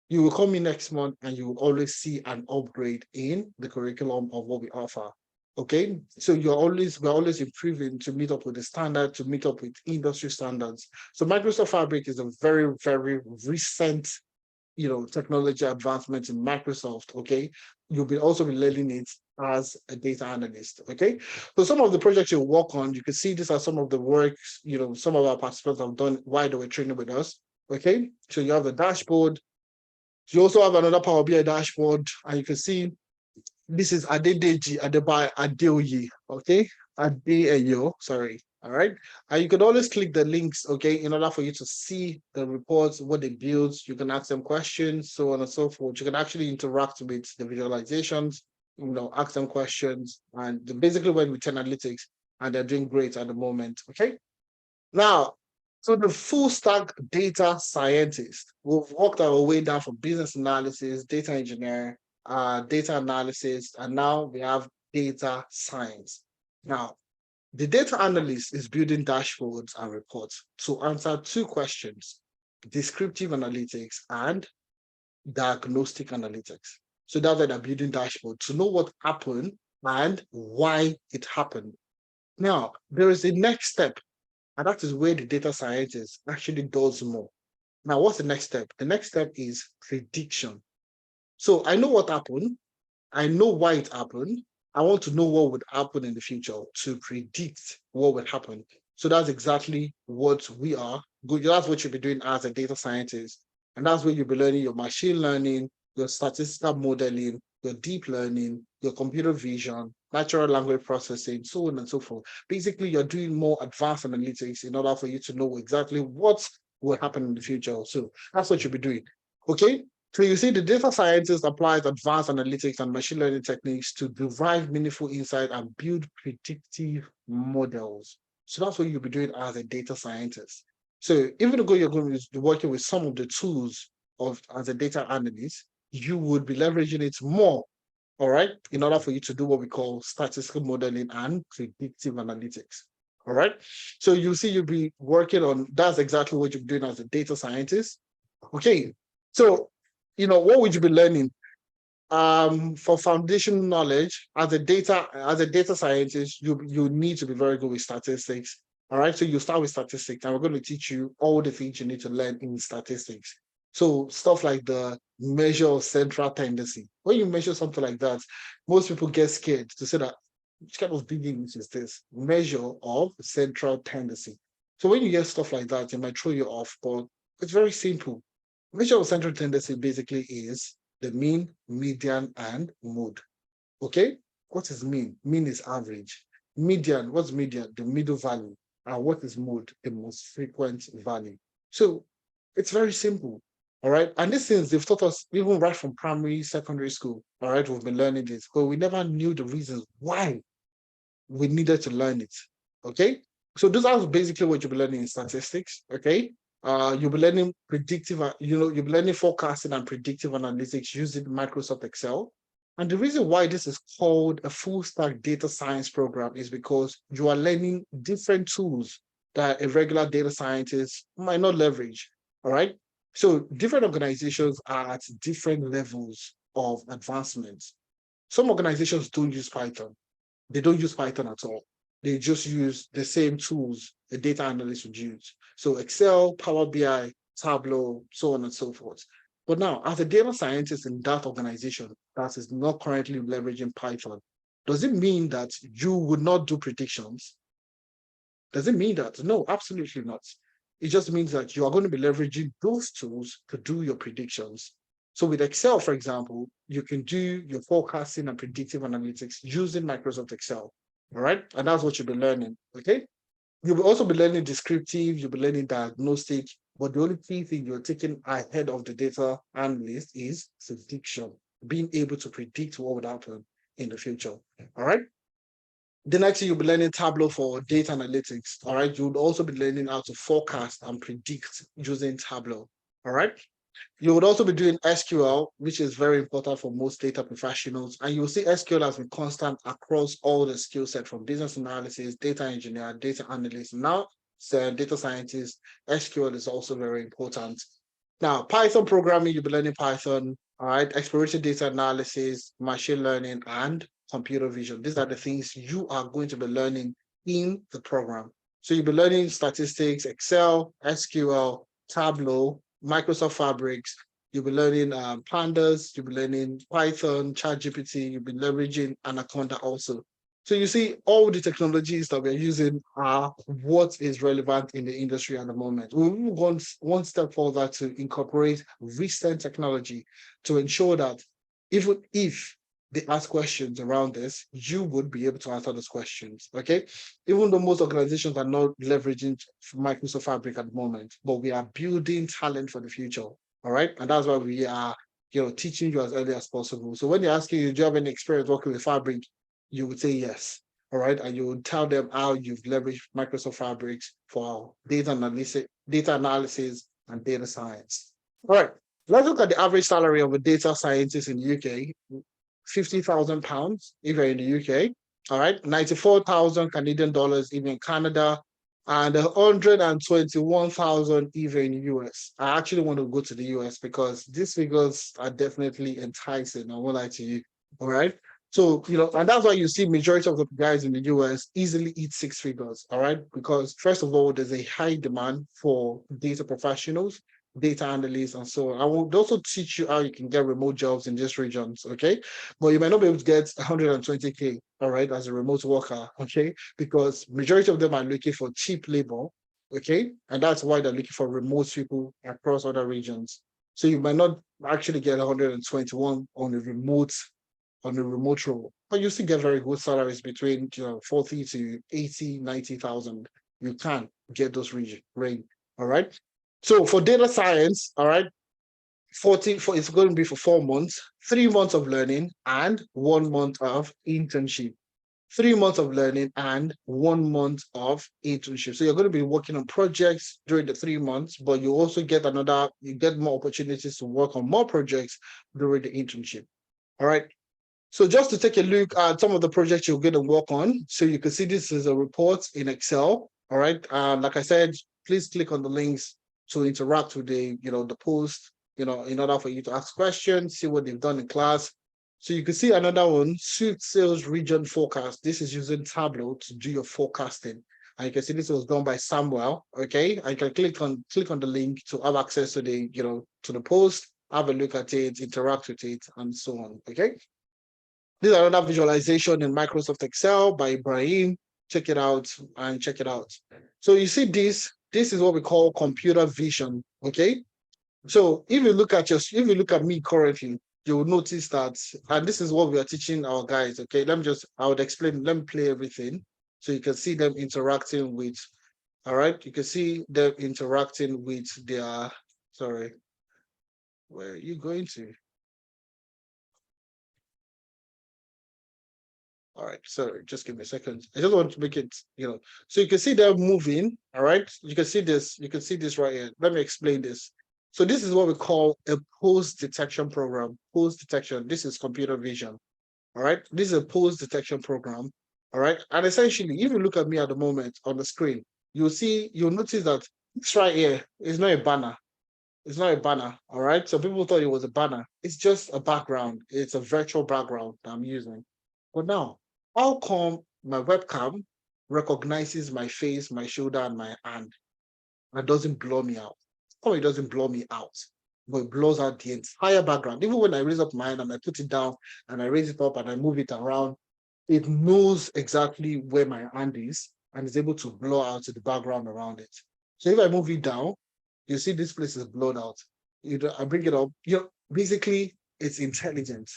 You will come in next month and you will always see an upgrade in the curriculum of what we offer. Okay, so we're always improving to meet up with the standard, to meet up with industry standards. So Microsoft Fabric is a very, very recent technology advancement in Microsoft. Okay, you'll be also be learning it as a data analyst. Okay, so some of the projects you'll work on, you can see these are some of the works some of our participants have done while they were training with us. Okay, so you have the dashboard. You also have another Power BI dashboard, and you can see this is Adedeji Adebayo Adeoye, okay? Adeoye, sorry, all right? And you can always click the links, okay, in order for you to see the reports, what they build. You can ask them questions, so on and so forth. You can actually interact with the visualizations, ask them questions, and they basically went with 10 analytics, and they're doing great at the moment, okay? Now, so the full stack data scientist, we've walked our way down from business analysis, data engineer, data analysis, and now we have data science. Now, the data analyst is building dashboards and reports to answer two questions: descriptive analytics and diagnostic analytics. So that's why they're building dashboards to know what happened and why it happened. Now, there is a next step, and that is where the data scientist actually does more. Now, what's the next step? The next step is prediction. So I know what happened. I know why it happened. I want to know what would happen in the future to predict what would happen. So that's exactly what we are. That's what you'll be doing as a data scientist. And that's where you'll be learning your machine learning, your statistical modeling, your deep learning, your computer vision, natural language processing, so on and so forth. Basically, you're doing more advanced analytics in order for you to know exactly what will happen in the future. So that's what you'll be doing. Okay. So you see, the data scientist applies advanced analytics and machine learning techniques to derive meaningful insight and build predictive models. So that's what you'll be doing as a data scientist. So even though you're going to be working with some of the tools as a data analyst, you would be leveraging it more, all right, in order for you to do what we call statistical modeling and predictive analytics. All right. So you see, you'll be working on, that's exactly what you're doing as a data scientist. Okay. So, what would you be learning? For foundational knowledge, as a data scientist, you need to be very good with statistics. All right. So you start with statistics, and we're going to teach you all the things you need to learn in statistics. So stuff like the measure of central tendency. When you measure something like that, most people get scared to say that, which kind of big English is this? Measure of central tendency. So when you get stuff like that, it might throw you off, but it's very simple. Measure of central tendency basically is the mean, median, and mode. Okay? What is mean? Mean is average. Median, what's median? The middle value. And what is mode? The most frequent value. So it's very simple. All right. And these things they've taught us even right from primary, secondary school. All right. We've been learning this, but we never knew the reasons why we needed to learn it. Okay. So those are basically what you'll be learning in statistics. Okay. You'll be learning you'll be learning forecasting and predictive analytics using Microsoft Excel. And the reason why this is called a full stack data science program is because you are learning different tools that a regular data scientist might not leverage. All right. So different organizations are at different levels of advancement. Some organizations don't use Python. They don't use Python at all. They just use the same tools a data analyst would use. So Excel, Power BI, Tableau, so on and so forth. But now, as a data scientist in that organization that is not currently leveraging Python, does it mean that you would not do predictions? Does it mean that? No, absolutely not. It just means that you are going to be leveraging those tools to do your predictions. So with Excel, for example, you can do your forecasting and predictive analytics using Microsoft Excel. All right. And that's what you'll be learning. Okay. You'll also be learning descriptive, you'll be learning diagnostic, but the only key thing you're taking ahead of the data analyst is prediction, being able to predict what would happen in the future. All right. The next thing you'll be learning Tableau for data analytics. All right. You would also be learning how to forecast and predict using Tableau. All right. You would also be doing SQL, which is very important for most data professionals. And you'll see SQL has been constant across all the skill set from business analysis, data engineer, data analyst. Now, data scientist, SQL is also very important. Now, Python programming, you'll be learning Python, all right, exploratory data analysis, machine learning, and computer vision. These are the things you are going to be learning in the program. So you'll be learning statistics, Excel, SQL, Tableau, Microsoft Fabrics, you'll be learning Pandas, you'll be learning Python, ChatGPT, you'll be leveraging Anaconda also. So you see, all the technologies that we're using are what is relevant in the industry at the moment. We move one step further to incorporate recent technology to ensure that even if they ask questions around this, you would be able to answer those questions, okay? Even though most organizations are not leveraging Microsoft Fabric at the moment, but we are building talent for the future, all right? And that's why we are, teaching you as early as possible. So when they're asking you, do you have any experience working with Fabric? You would say yes, all right? And you would tell them how you've leveraged Microsoft Fabrics for data analysis, and data science. All right, let's look at the average salary of a data scientist in the UK. £50,000 if you're in the UK, all right, 94,000 Canadian dollars if you're in Canada, and 121,000 if you're in the US. I actually want to go to the US because these figures are definitely enticing. I won't lie to you, all right. So, and that's why you see majority of the guys in the US easily eat six figures, all right? Because first of all, there's a high demand for data professionals, data analysts, and so on. I will also teach you how you can get remote jobs in these regions, okay? But you might not be able to get 120K, all right, as a remote worker, okay? Because majority of them are looking for cheap labor, okay? And that's why they're looking for remote people across other regions. So you might not actually get 121 on a remote role, but you still get very good salaries between 40 to 80, 90,000. You can get those range, all right? So for data science, all right, it's going to be for 4 months, 3 months of learning and 1 month of internship. 3 months of learning and 1 month of internship. So you're going to be working on projects during the 3 months, but you also get more opportunities to work on more projects during the internship. All right. So just to take a look at some of the projects you're going to work on. So you can see this is a report in Excel. All right. Like I said, please click on the links to interact with the post, in order for you to ask questions, see what they've done in class. So you can see another one, suit sales region forecast. This is using Tableau to do your forecasting. And you can see this was done by Samuel. Okay. I can click on the link to have access to the post, have a look at it, interact with it, and so on. Okay. This is another visualization in Microsoft Excel by Ibrahim. Check it out and check it out. So you see this is what we call computer vision. Okay. So if you look at me currently, you will notice that, and this is what we are teaching our guys. Okay, I would explain, let me play everything so you can see them interacting with, all right, you can see them interacting with their, sorry, where are you going to? All right, sorry, just give me a second. I just want to make it, so you can see them moving. All right, you can see this right here. Let me explain this. So this is what we call a pose detection program. Pose detection. This is computer vision. All right, this is a pose detection program. All right, and essentially, if you look at me at the moment on the screen, you'll notice that this right here is not a banner. It's not a banner. All right, so people thought it was a banner. It's just a background. It's a virtual background that I'm using. But now, how come my webcam recognizes my face, my shoulder, and my hand, and doesn't blur me out? How come it doesn't blur me out, but it blurs out the entire background? Even when I raise up my hand and I put it down and I raise it up and I move it around, it knows exactly where my hand is and is able to blur out the background around it. So if I move it down, you see this place is blurred out. I bring it up. Basically, it's intelligent.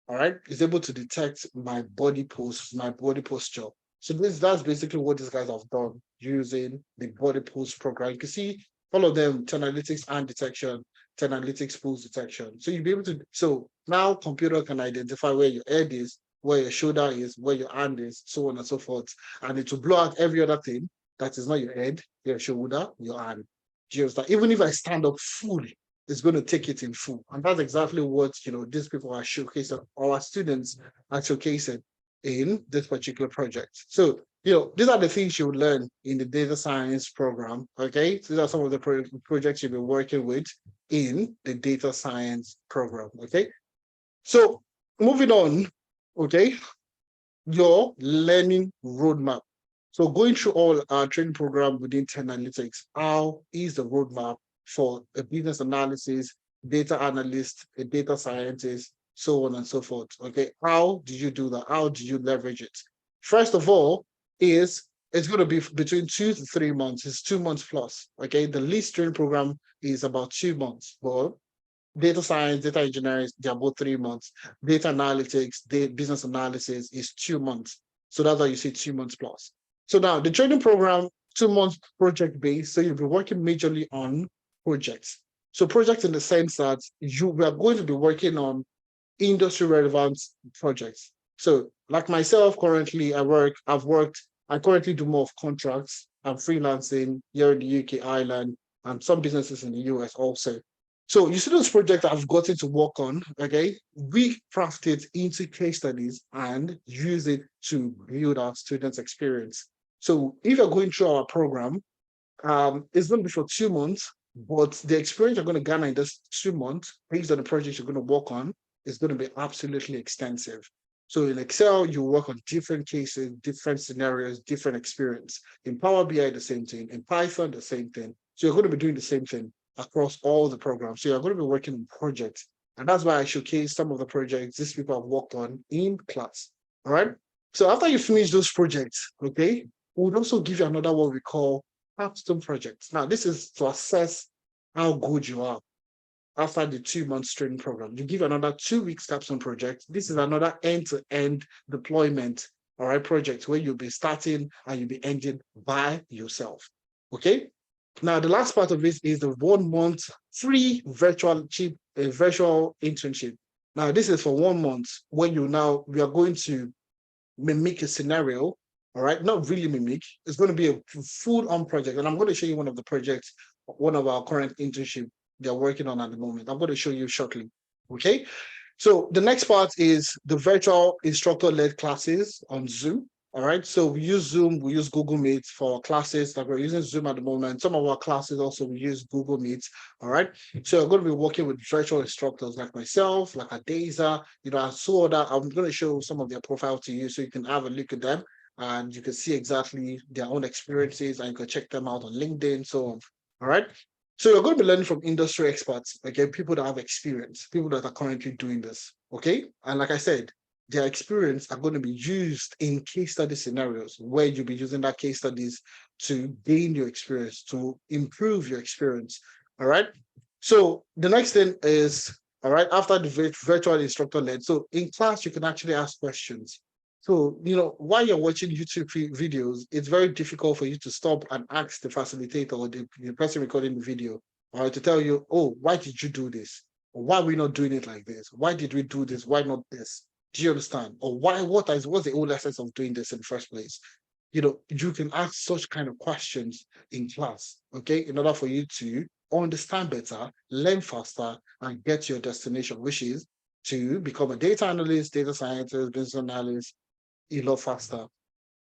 All right, it's able to detect my body posture. So that's basically what these guys have done using the body pose program. You can see all of them, analytics and detection, analytics pose detection. So you'll be able to, so now computer can identify where your head is, where your shoulder is, where your hand is, so on and so forth. And it will blow out every other thing that is not your head, your shoulder, your hand. Do you understand? Even if I stand up fully, is going to take it in full. And that's exactly what, these people are showcasing, our students are showcasing in this particular project. So, these are the things you learn in the data science program, okay? So these are some of the projects you'll be working with in the data science program, okay? So moving on, okay, your learning roadmap. So going through all our training program within 10 Analytics, how is the roadmap for a business analysis, data analyst, a data scientist, so on and so forth. Okay, how do you do that? How do you leverage it? First of all, it's going to be between 2 to 3 months. It's 2 months plus. Okay, the least training program is about 2 months. But data science, data engineering, they're both 3 months. Data analytics, business analysis is 2 months. So that's why you see 2 months plus. So now the training program, 2 months project based. So you'll be working majorly on projects. So projects in the sense that we are going to be working on industry relevant projects. So like myself, currently I currently do more of contracts. I'm freelancing here in the UK, Ireland, and some businesses in the US also. So you see those projects I've gotten to work on, okay? We craft it into case studies and use it to build our students' experience. So if you're going through our program, it's going to be for 2 months, but the experience you're going to garner in this 2 months, based on the project you're going to work on, is going to be absolutely extensive. So in Excel, you work on different cases, different scenarios, different experience. In Power BI, the same thing. In Python, the same thing. So you're going to be doing the same thing across all the programs. So you're going to be working on projects. And that's why I showcase some of the projects these people have worked on in class. All right. So after you finish those projects, okay, we'll also give you another what we call capstone projects. Now, this is to assess how good you are after the 2 months training program. You give another 2 weeks capstone project. This is another end-to-end deployment, all right, project where you'll be starting and you'll be ending by yourself. Okay. Now, the last part of this is the 1 month free virtual internship. Now, this is for 1 month when we are going to mimic a scenario. All right, not really mimic. It's going to be a full-on project, and I'm going to show you one of the projects, one of our current internship they're working on at the moment. I'm going to show you shortly. Okay, So the next part is the virtual instructor-led classes on Zoom. All right. So we use Zoom, we use Google Meet for classes. Like we're using Zoom at the moment. Some of our classes also we use Google Meet. All right. So I'm going to be working with virtual instructors like myself, like Adeza, I saw that. I'm going to show some of their profile to you so you can have a look at them and you can see exactly their own experiences and you can check them out on LinkedIn. So on. All right. So you're going to be learning from industry experts, okay, people that have experience, people that are currently doing this, okay? And like I said, their experience are going to be used in case study scenarios where you'll be using that case studies to gain your experience, to improve your experience, all right? So the next thing is, all right, after the virtual instructor led, so in class, you can actually ask questions. So, while you're watching YouTube videos, it's very difficult for you to stop and ask the facilitator or the person recording the video, or to tell you, oh, why did you do this? Or why are we not doing it like this? Why did we do this? Why not this? Do you understand? Or what's the whole essence of doing this in the first place? You can ask such kind of questions in class, okay, in order for you to understand better, learn faster, and get to your destination, which is to become a data analyst, data scientist, business analyst, a lot faster.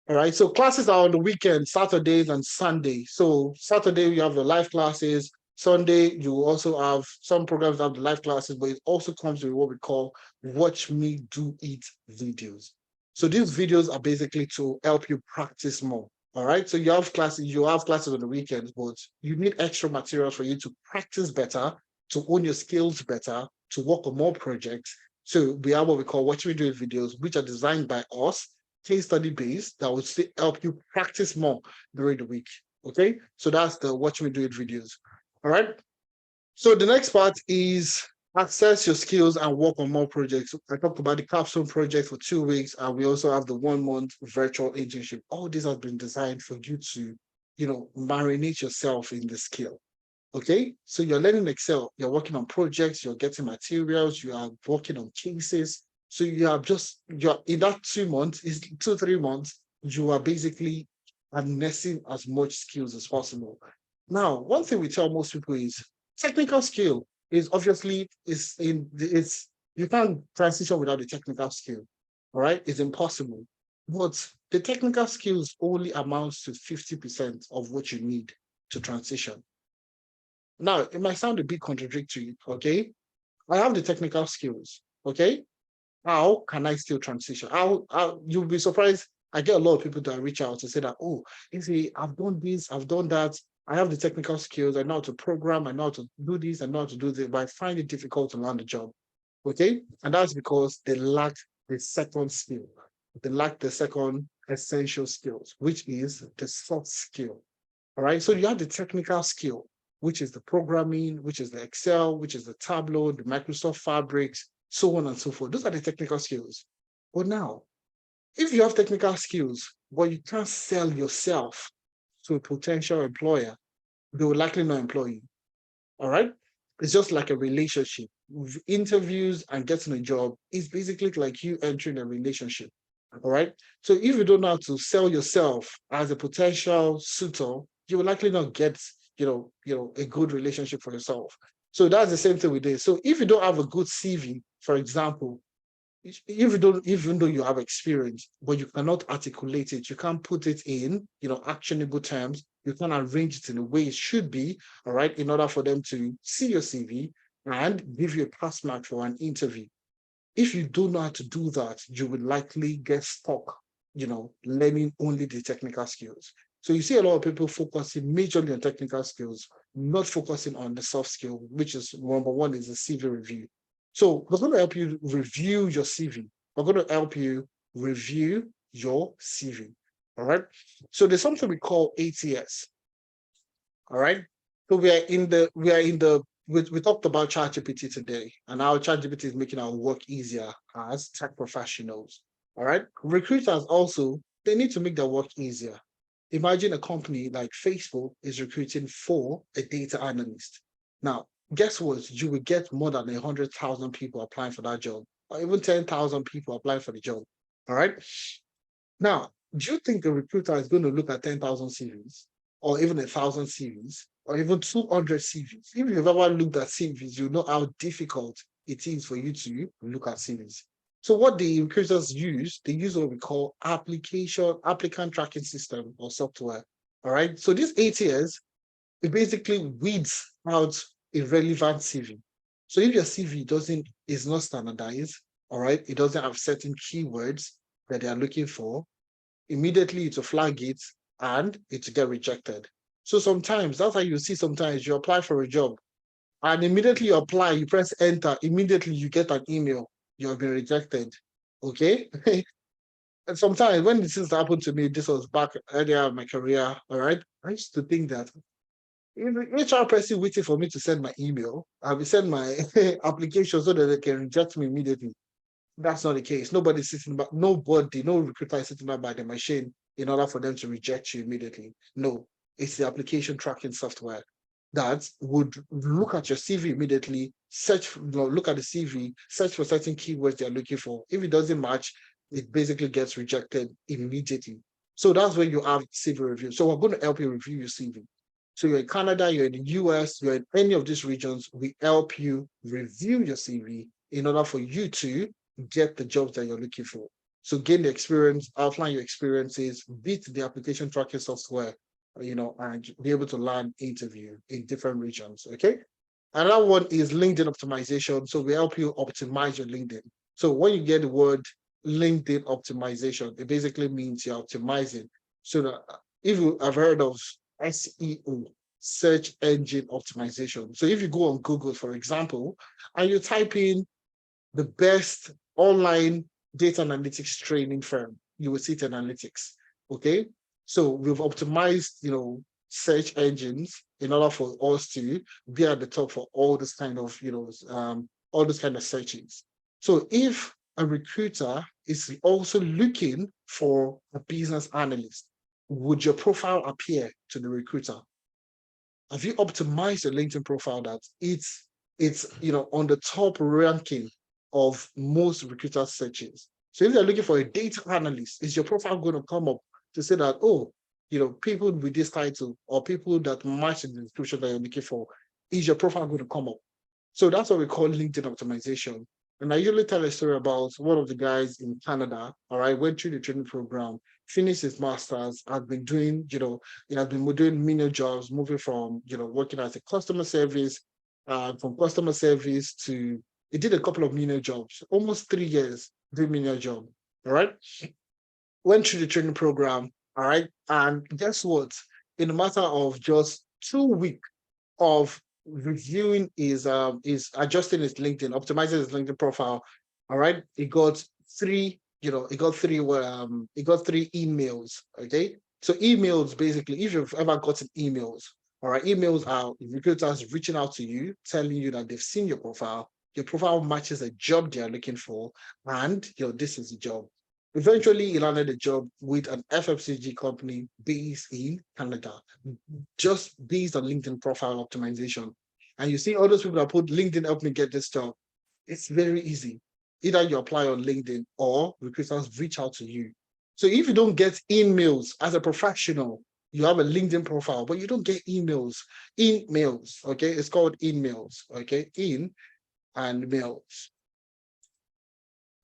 All right. So classes are on the weekend, Saturdays and Sunday. So Saturday you have the live classes. Sunday you also have some programs that have the live classes, but it also comes with what we call watch me do it videos. So these videos are basically to help you practice more. All right. So you have classes on the weekends, but you need extra materials for you to practice better, to own your skills better, to work on more projects. So we have what we call watch me do it videos, which are designed by us, case study based, that will still help you practice more during the week. Okay, so that's the watch me do it videos. All right. So the next part is access your skills and work on more projects. I talked about the capstone project for 2 weeks, and we also have the 1 month virtual internship. All this has been designed for you to, marinate yourself in the skill. Okay, so you're learning Excel, you're working on projects, you're getting materials, you are working on cases. So you're in that 2 months, is 2, 3 months, you are basically harnessing as much skills as possible. Now, one thing we tell most people is technical skill is obviously you can't transition without the technical skill. All right, it's impossible. But the technical skills only amounts to 50% of what you need to transition. Now, it might sound a bit contradictory, okay? I have the technical skills, okay? How can I still transition? You'll be surprised. I get a lot of people that reach out to say that, oh, I've done this, I've done that. I have the technical skills. I know how to program. I know how to do this. I know how to do this, but I find it difficult to land a job, okay? And that's because they lack the second skill. They lack the second essential skills, which is the soft skill, all right? So you have the technical skill, which is the programming, which is the Excel, which is the Tableau, the Microsoft Fabrics, so on and so forth. Those are the technical skills. But now, if you have technical skills, but you can't sell yourself to a potential employer, they will likely not employ you. All right? It's just like a relationship. Interviews and getting a job is basically like you entering a relationship. All right. So if you don't know how to sell yourself as a potential suitor, you will likely not get, a good relationship for yourself. So that's the same thing with this. So if you don't have a good CV, for example, even though you have experience, but you cannot articulate it, you can't put it in, actionable terms, you can arrange it in the way it should be, all right, in order for them to see your CV and give you a pass mark for an interview. If you don't know how to do that, you will likely get stuck, learning only the technical skills. So you see a lot of people focusing majorly on technical skills, not focusing on the soft skill, which is number one is the CV review. So we're going to help you review your CV. We're going to help you review your CV. All right. So there's something we call ATS. All right. So we talked about ChatGPT today, and how ChatGPT is making our work easier as tech professionals. All right. Recruiters also, they need to make their work easier. Imagine a company like Facebook is recruiting for a data analyst. Now, guess what? You will get more than 100,000 people applying for that job, or even 10,000 people applying for the job. All right. Now, do you think a recruiter is going to look at 10,000 CVs, or even 1,000 CVs, or even 200 CVs? If you've ever looked at CVs, you know how difficult it is for you to look at CVs. So what the recruiters use, they use what we call applicant tracking system or software. All right. So this ATS, it basically weeds out irrelevant CV. So if your CV is not standardized, all right, it doesn't have certain keywords that they are looking for, immediately it will flag it and it will get rejected. So sometimes that's how you see sometimes you apply for a job and immediately you apply, you press enter, immediately you get an email, you have been rejected. Okay. And sometimes when this has happened to me, this was back earlier in my career, all right, I used to think that if the HR person waiting for me to send my email, I will send my application so that they can reject me immediately. That's not the case. Nobody's sitting back, nobody, no recruiter is sitting back by the machine in order for them to reject you immediately. No, it's the application tracking software that would look at your CV immediately, look at the CV, search for certain keywords they're looking for. If it doesn't match, it basically gets rejected immediately. So that's when you have CV review. So we're going to help you review your CV. So you're in Canada, you're in the US, you're in any of these regions, we help you review your CV in order for you to get the jobs that you're looking for. So gain the experience, outline your experiences, beat the application tracking software, and be able to land interview in different regions. Okay. Another one is LinkedIn optimization. So we help you optimize your LinkedIn. So when you get the word LinkedIn optimization, it basically means you're optimizing. So that if you have heard of SEO, search engine optimization. So if you go on Google, for example, and you type in the best online data analytics training firm, you will see Analytics. Okay. So we've optimized, search engines in order for us to be at the top for all this kind of, all this kind of searches. So if a recruiter is also looking for a business analyst, would your profile appear to the recruiter? Have you optimized your LinkedIn profile that it's on the top ranking of most recruiter searches? So if they're looking for a data analyst, is your profile going to come up to say that, oh, people with this title or people that match the description that you're looking for, is your profile going to come up? So that's what we call LinkedIn optimization. And I usually tell a story about one of the guys in Canada, all right, went through the training program, finished his master's, has been doing, he has been doing menial jobs, moving from, working as a customer service, from customer service to, he did a couple of menial jobs, almost 3 years doing menial job, all right? Went through the training program, all right? And guess what? In a matter of just 2 weeks of reviewing is adjusting his LinkedIn, optimizing his LinkedIn profile, all right? He got three emails, okay? So emails, basically, if you've ever gotten emails, all right, emails are recruiters reaching out to you, telling you that they've seen your profile matches a job they are looking for, and this is the job. Eventually, he landed a job with an FMCG company based in Canada, just based on LinkedIn profile optimization. And you see all those people that put LinkedIn helped me get this job. It's very easy. Either you apply on LinkedIn or recruiters reach out to you. So if you don't get emails as a professional, you have a LinkedIn profile, but you don't get emails, okay? It's called emails, okay? In and mails.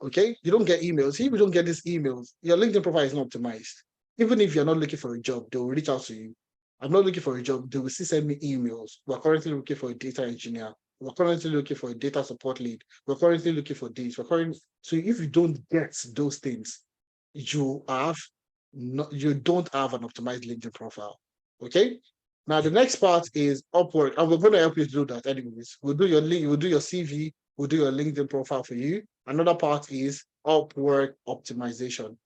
Okay, you don't get emails. If you don't get these emails, your LinkedIn profile is not optimized. Even if you're not looking for a job, they will reach out to you. I'm not looking for a job, they will still send me emails. We're currently looking for a data engineer. We're currently looking for a data support lead. We're currently looking for this. So if you don't get those things, you don't have an optimized LinkedIn profile. Okay. Now the next part is Upwork, and we're going to help you do that anyways. We'll do your CV, we'll do your LinkedIn profile for you. Another part is Upwork optimization.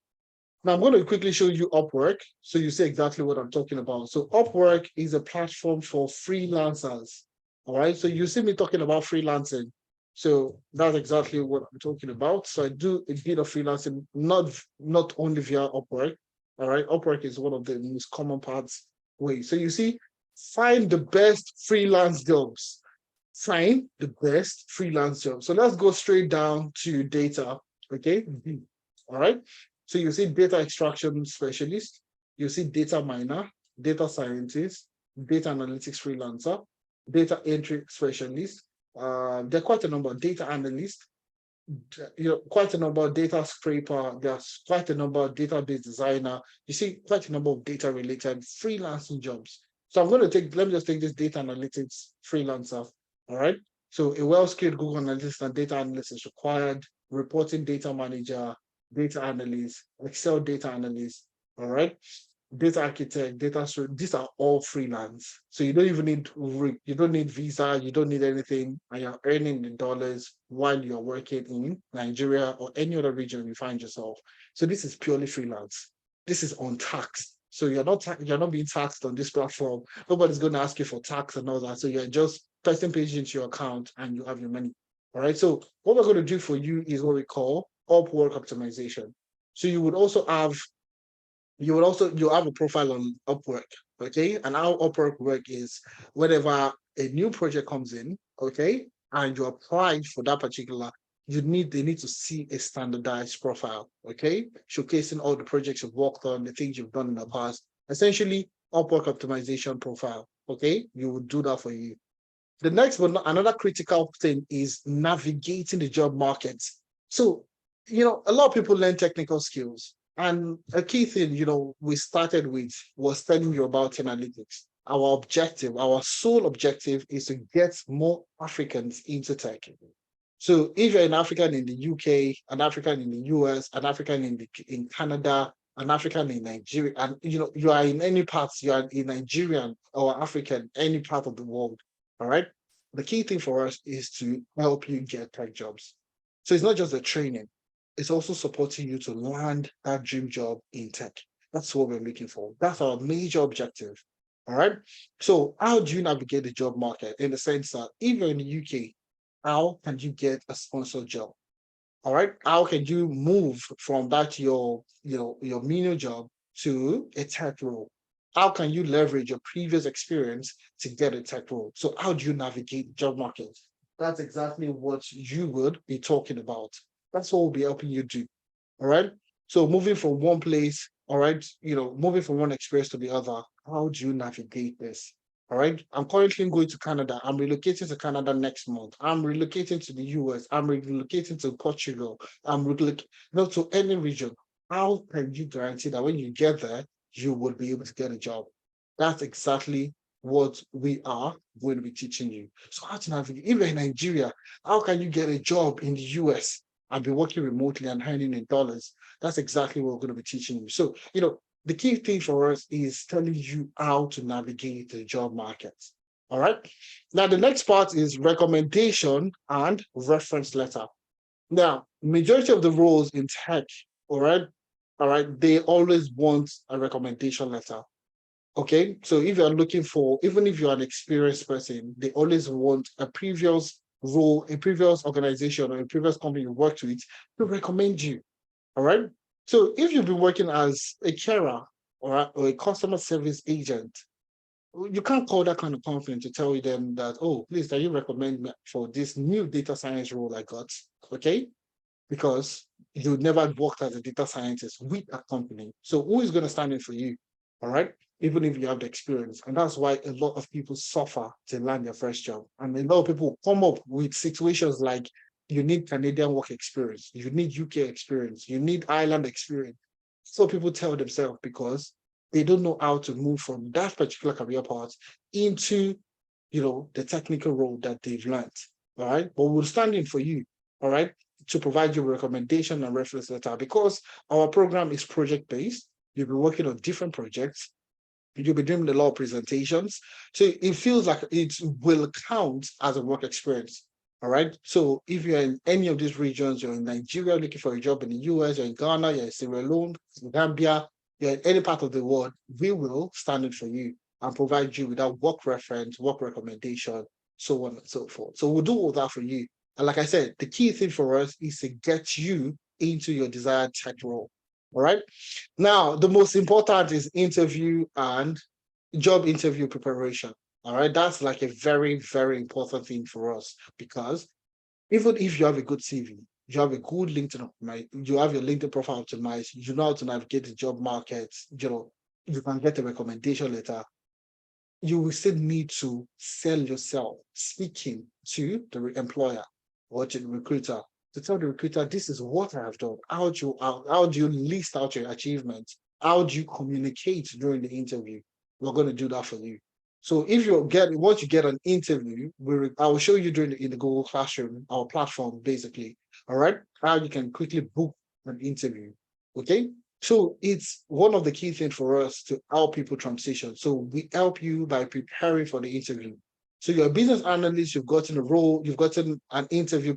Now I'm going to quickly show you Upwork so you see exactly what I'm talking about. So Upwork is a platform for freelancers. All right. So you see me talking about freelancing. So that's exactly what I'm talking about. So I do a bit of freelancing, not only via Upwork. All right. Upwork is one of the most common parts way. So you see, find the best freelance jobs. Find the best freelance jobs. So let's go straight down to data. Okay. All right. So you see data extraction specialist, you see data miner, data scientist, data analytics freelancer, data entry specialist, There are quite a number of data analysts, quite a number of data scraper, there's quite a number of database designer. You see quite a number of data related freelancing jobs. So let me just take this data analytics freelancer. All right. So a well-skilled Google analyst and data analyst is required, reporting data manager, data analyst, Excel data analyst. All right. Data architect, these are all freelance. So you don't even need you don't need visa, you don't need anything, and you're earning in dollars while you're working in Nigeria or any other region you find yourself. So this is purely freelance. This is untaxed. So you're not being taxed on this platform. Nobody's going to ask you for tax and all that. So you're just person pays into your account and you have your money. All right. So what we're going to do for you is what we call Upwork optimization. So you have a profile on Upwork, okay? And how Upwork work is whenever a new project comes in, okay, and you apply for that particular, they need to see a standardized profile, okay, showcasing all the projects you've worked on, the things you've done in the past. Essentially, Upwork optimization profile, okay? You would do that for you. The next one, another critical thing is navigating the job market. So, a lot of people learn technical skills. And a key thing, we started with was telling you about analytics. Our sole objective is to get more Africans into tech. So if you're an African in the UK, an African in the US, an African in Canada, an African in Nigeria, and you are in any parts, you are in Nigerian or African, any part of the world. All right. The key thing for us is to help you get tech jobs. So it's not just the training, it's also supporting you to land that dream job in tech. That's what we're looking for. That's our major objective. All right. So how do you navigate the job market in the sense that if you're in the UK, how can you get a sponsored job? All right. How can you move from that your menial job to a tech role? How can you leverage your previous experience to get a tech role? So how do you navigate the job market? That's exactly what you would be talking about. That's what we'll be helping you do. All right. So moving from one place, all right, moving from one experience to the other, how do you navigate this? All right. I'm currently going to Canada. I'm relocating to Canada next month. I'm relocating to the US. I'm relocating to Portugal. I'm relocating to any region. How can you guarantee that when you get there, you will be able to get a job? That's exactly what we are going to be teaching you. So how to navigate? If you're in Nigeria, how can you get a job in the US and be working remotely and earning in dollars? That's exactly what we're going to be teaching you. So, the key thing for us is telling you how to navigate the job market. All right. Now, the next part is recommendation and reference letter. Now, majority of the roles in tech, all right, they always want a recommendation letter. Okay. So if you're looking for, even if you're an experienced person, they always want a previous role, a previous organization or a previous company you worked with to recommend you. All right. So if you've been working as a carer or a customer service agent, you can't call that kind of company to tell them that, oh, please, can you recommend me for this new data science role I got? Okay. Because you never worked as a data scientist with that company. So who is going to stand in for you? All right. Even if you have the experience. And that's why a lot of people suffer to land their first job. And a lot of people come up with situations like you need Canadian work experience, you need UK experience, you need Ireland experience. So people tell themselves because they don't know how to move from that particular career path into, the technical role that they've learned. All right. But we'll stand in for you. All right. To provide you with recommendation and reference letter because our program is project based. You'll be working on different projects. You'll be doing a lot of presentations. So it feels like it will count as a work experience. All right. So if you're in any of these regions, you're in Nigeria looking for a job in the US, you're in Ghana, you're in Sierra Leone, in Gambia, you're in any part of the world, we will stand in for you and provide you with that work reference, work recommendation, so on and so forth. So we'll do all that for you. And like I said, the key thing for us is to get you into your desired tech role. All right. Now, the most important is interview and job interview preparation. All right. That's like a very, very important thing for us because even if you have a good CV, you have a good LinkedIn, you have your LinkedIn profile optimized, you know how to navigate the job market, you can get a recommendation letter. you will still need to sell yourself, speaking to the employer or to the recruiter, to tell the recruiter, this is what I have done. How do you list out your achievements? How do you communicate during the interview? We're going to do that for you. So if you once you get an interview, I will show you in the Google Classroom, our platform, basically. All right, how you can quickly book an interview. Okay, so it's one of the key things for us to help people transition. So we help you by preparing for the interview. So you're a business analyst, you've gotten a role, you've gotten an interview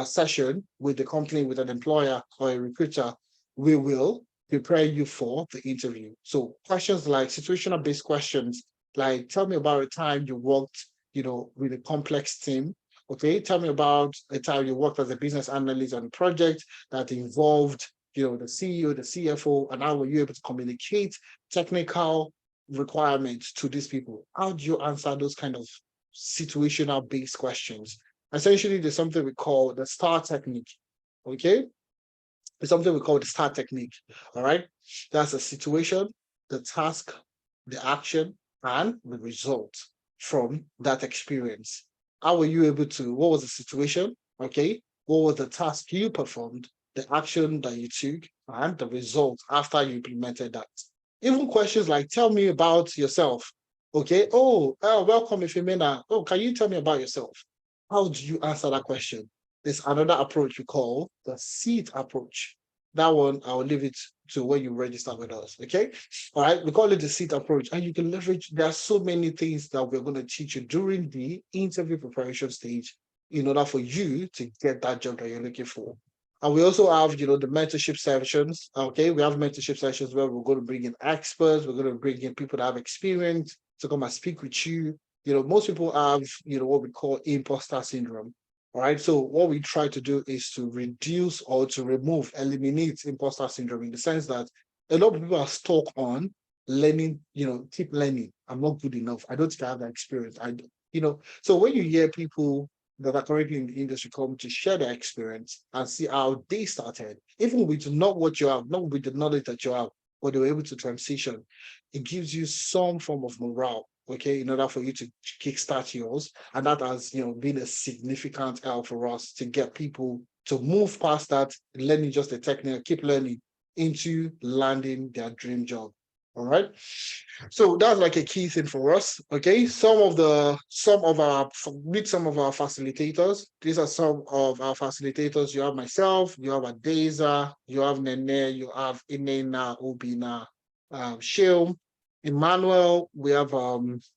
session with the company, with an employer or a recruiter. We will prepare you for the interview. So questions like situational based questions, like tell me about a time you worked, with a complex team. Okay, tell me about a time you worked as a business analyst on a project that involved, the CEO, the CFO, and how were you able to communicate technical requirements to these people? How do you answer those kind of situational based questions? Essentially, there's something we call the STAR technique. Okay, it's something we call the STAR technique. All right, that's a situation, the task, the action, and the result from that experience. How were you able to? What was the situation? Okay, what was the task you performed, the action that you took, and the result after you implemented that? Even questions like, tell me about yourself. Okay, welcome, Ifemina. Oh, can you tell me about yourself? How do you answer that question? There's another approach we call the seat approach. That one, I'll leave it to when you register with us. Okay. All right. We call it the seat approach. And you can leverage, there are so many things that we're going to teach you during the interview preparation stage in order for you to get that job that you're looking for. And we also have, the mentorship sessions. Okay. We have mentorship sessions where we're going to bring in experts. We're going to bring in people that have experience to come and speak with you. Most people have, what we call imposter syndrome. All right. So what we try to do is to reduce or to eliminate imposter syndrome, in the sense that a lot of people are stuck on learning, keep learning. I'm not good enough. I don't think I have that experience. So when you hear people that are currently in the industry come to share their experience and see how they started, even with not what you have, not with the knowledge that you have, but they were able to transition, it gives you some form of morale, okay, in order for you to kickstart yours. And that has, been a significant help for us to get people to move past that, learning just the technique, keep learning, into landing their dream job. All right. So that's like a key thing for us. Okay. Some of our facilitators. These are some of our facilitators. You have myself, you have Adeza, you have Nene, you have Inena, Obina, Shilm, Emmanuel, we have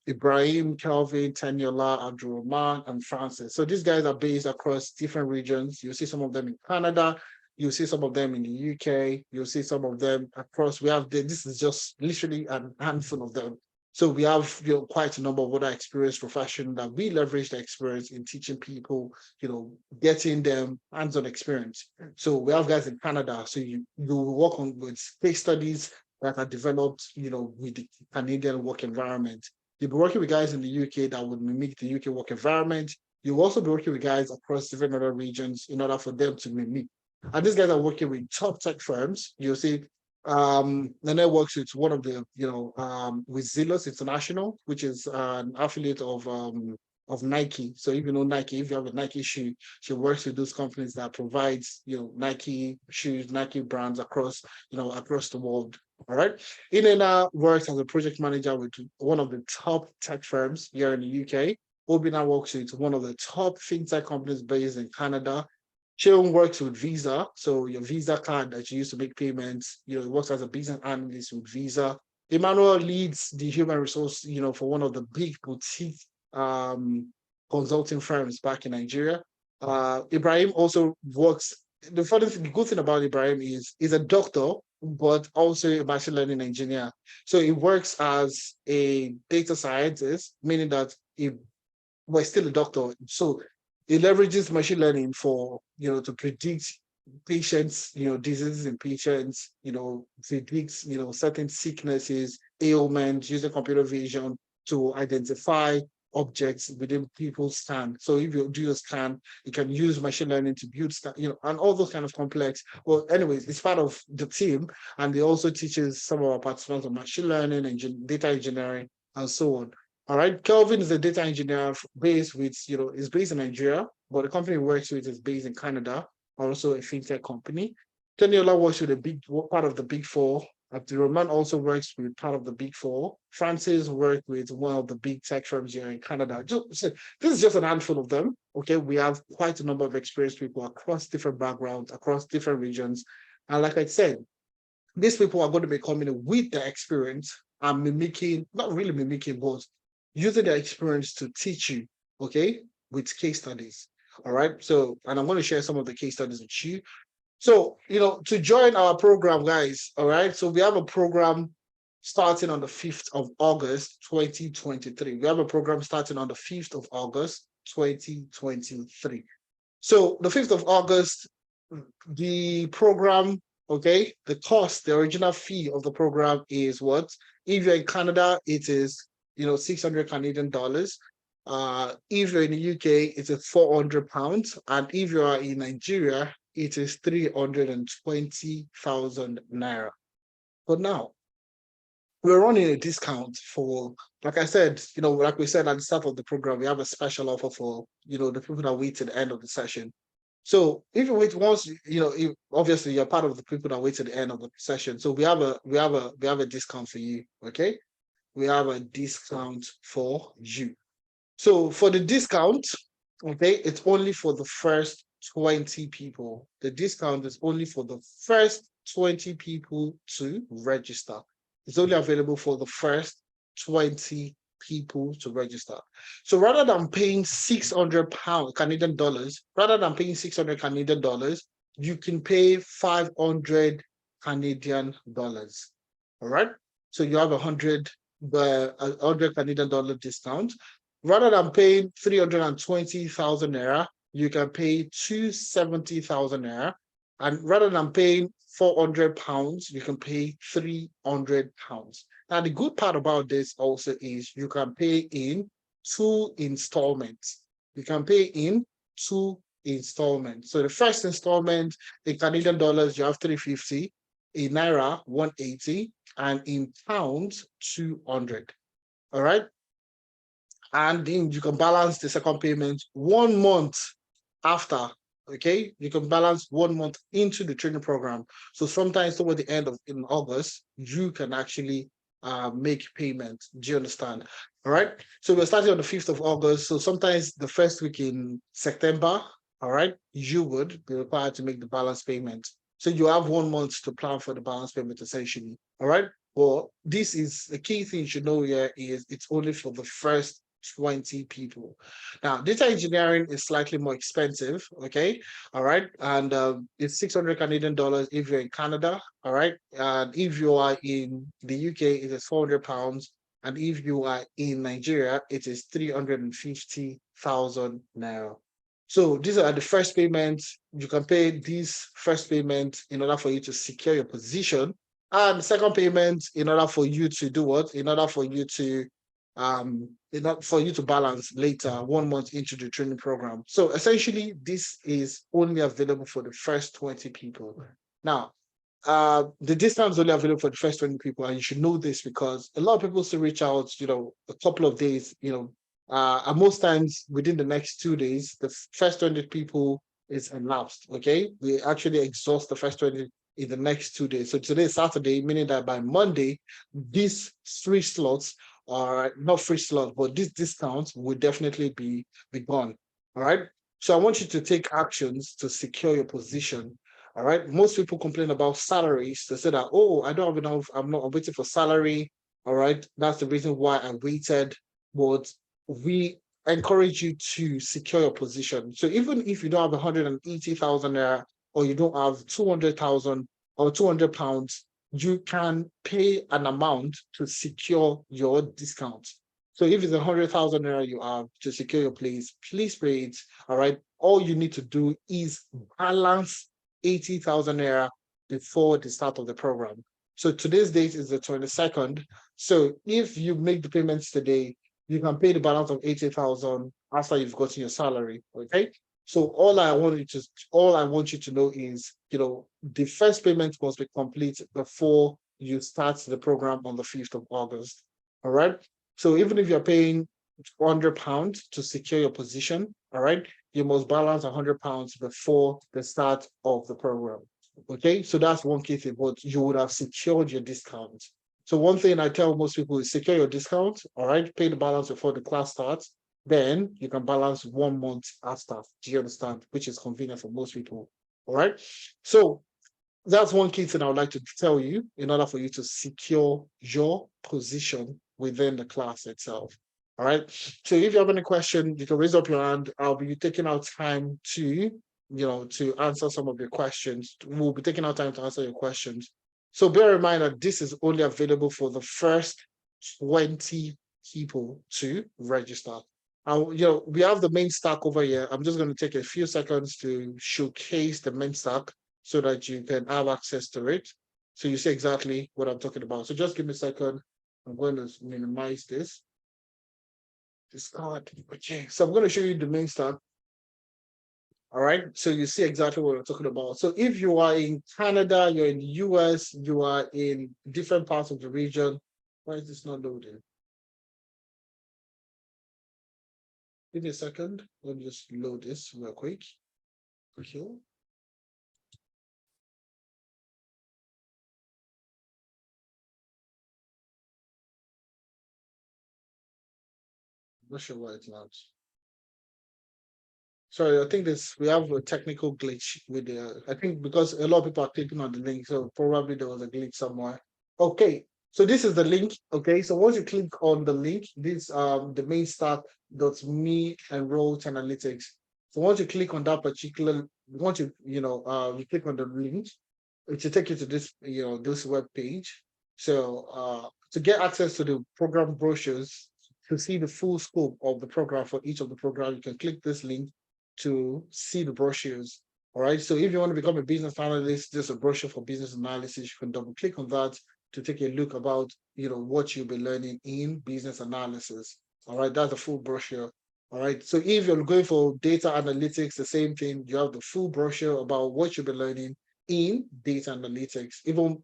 Ibrahim, Kelvin, Taniola, Abdulrahman, and Francis. So these guys are based across different regions. You'll see some of them in Canada. You'll see some of them in the UK. You'll see some of them across. This is just literally a handful of them. So we have quite a number of other experienced professionals that we leverage the experience in teaching people, getting them hands-on experience. So we have guys in Canada. So you work with case studies that are developed, with the Canadian work environment. You'll be working with guys in the UK that would mimic the UK work environment. You'll also be working with guys across different other regions in order for them to mimic. And these guys are working with top tech firms. You'll see Nene works with one of the, with Zelos International, which is an affiliate of Nike. So if you know Nike, if you have a Nike shoe, she works with those companies that provides, Nike shoes, Nike brands across the world. All right. Inena works as a project manager with one of the top tech firms here in the UK. Obina works with one of the top fintech companies based in Canada. Sharon works with Visa. So your Visa card that you use to make payments, works as a business analyst with Visa. Emmanuel leads the human resource, for one of the big boutique consulting firms back in Nigeria. Ibrahim also works. The good thing about Ibrahim is he's a doctor, but also a machine learning engineer. So he works as a data scientist, meaning that he's still a doctor. So he leverages machine learning for, to predict patients, diseases in patients, predict, certain sicknesses, ailments, using computer vision to identify objects within people's scan. So if you do a scan, you can use machine learning to build scan, and all those kind of complex. Well, anyways, it's part of the team, and they also teaches some of our participants on machine learning and data engineering and so on. All right, Kelvin is a data engineer based with, is based in Nigeria, but the company he works with is based in Canada, also a fintech company. Teniola works with part of the big four. Abdulrahman also works with part of the big four. Francis worked with one of the big tech firms here in Canada. This is just a handful of them. Okay, we have quite a number of experienced people across different backgrounds, across different regions. And like I said, these people are going to be coming with their experience and mimicking, not really mimicking, but using their experience to teach you, okay, with case studies. All right. So, and I'm going to share some of the case studies with you. So, to join our program, guys, all right, so we have a program starting on the 5th of August, 2023. We have a program starting on the 5th of August, 2023. So the 5th of August, the program, okay, the cost, the original fee of the program is what? If you're in Canada, it is, 600 Canadian dollars. If you're in the UK, it's a 400 pounds. And if you are in Nigeria, it is 320,000 naira. But now, we're running a discount for, like I said, like we said at the start of the program, we have a special offer for, the people that wait to the end of the session. So if you wait once, obviously you're part of the people that wait to the end of the session. So we have a discount for you. Okay, we have a discount for you. So for the discount, okay, it's only for the first 20 people. The discount is only for the first 20 people to register. It's only available for the first 20 people to register. So rather than paying 600 Canadian dollars, you can pay 500 Canadian dollars. All right. So you have 100 Canadian dollar discount. Rather than paying 320,000 naira, you can pay 270,000 naira. And rather than paying 400 pounds, you can pay 300 pounds. Now, the good part about this also is you can pay in 2 installments. You can pay in 2 installments. So the first installment in Canadian dollars, you have 350, in naira, 180, and in pounds, 200. All right. And then you can balance the second payment 1 month after. Okay, you can balance 1 month into the training program. So sometimes toward the end of in August, you can actually make payment. Do you understand? All right. So we're starting on the 5th of August. So sometimes the first week in September, all right, you would be required to make the balance payment. So you have 1 month to plan for the balance payment essentially. All right. Well, this is the key thing you should know here is it's only for the first 20 people. Now, data engineering is slightly more expensive, okay? All right, and it's 600 Canadian dollars if you're in Canada, all right? And if you are in the UK, it is 400 pounds. And if you are in Nigeria, it is 350,000 naira. So these are the first payments. You can pay this first payment in order for you to secure your position. And the second payment in order for you to do what? In order for you to balance later 1 month into the training program. So essentially, this is only available for the first 20 people. Now, the discount is only available for the first 20 people, and you should know this because a lot of people still reach out, a couple of days, and most times within the next 2 days, the first 20 people is elapsed. Okay, we actually exhaust the first 20 in the next 2 days. So today is Saturday, meaning that by Monday, these 3 slots are not free slots, but these discounts will definitely be gone. All right. So I want you to take actions to secure your position. All right. Most people complain about salaries. They say that, oh, I don't have enough. I'm waiting for salary. All right. That's the reason why I waited. But we encourage you to secure your position. So even if you don't have 180,000 naira or you don't have 200,000 or 200 pounds, you can pay an amount to secure your discount. So if it's 100,000 naira you have to secure your place, please pay it. All right. All you need to do is balance 80,000 naira before the start of the program. So today's date is the 22nd. So if you make the payments today, you can pay the balance of 80,000 after you've gotten your salary. Okay. So all I want you to know is, the first payment must be complete before you start the program on the 5th of August. All right. So even if you're paying £100 to secure your position, all right, you must balance £100 before the start of the program. Okay. So that's one key thing, but you would have secured your discount. So one thing I tell most people is secure your discount, all right, pay the balance before the class starts. Then you can balance 1 month after. Do you understand? Which is convenient for most people. All right. So that's one key thing I would like to tell you in order for you to secure your position within the class itself. All right. So if you have any question, you can raise up your hand. I'll be taking out time to answer some of your questions. We'll be taking out time to answer your questions. So bear in mind that this is only available for the first 20 people to register. We have the main stack over here. I'm just going to take a few seconds to showcase the main stack so that you can have access to it. So you see exactly what I'm talking about. So just give me a second. I'm going to minimize this. Discard. Okay. So I'm going to show you the main stack. All right. So you see exactly what we're talking about. So if you are in Canada, you're in the US, you are in different parts of the region. Why is this not loading? Give me a second. Let me just load this real quick. Okay. Not sure why it's not. Sorry, I think we have a technical glitch with I think because a lot of people are clicking on the link, so probably there was a glitch somewhere. Okay, so this is the link. Okay, so once you click on the link, this the main stack.me enroll analytics. So once you click on that particular, once you click on the link, it should take you to this web page. So to get access to the program brochures, to see the full scope of the program for each of the programs, you can click this link to see the brochures. All right. So if you want to become a business analyst, there's a brochure for business analysis. You can double click on that to take a look about what you'll be learning in business analysis. All right, that's the full brochure. All right. So if you're going for data analytics, the same thing, you have the full brochure about what you'll be learning in data analytics, even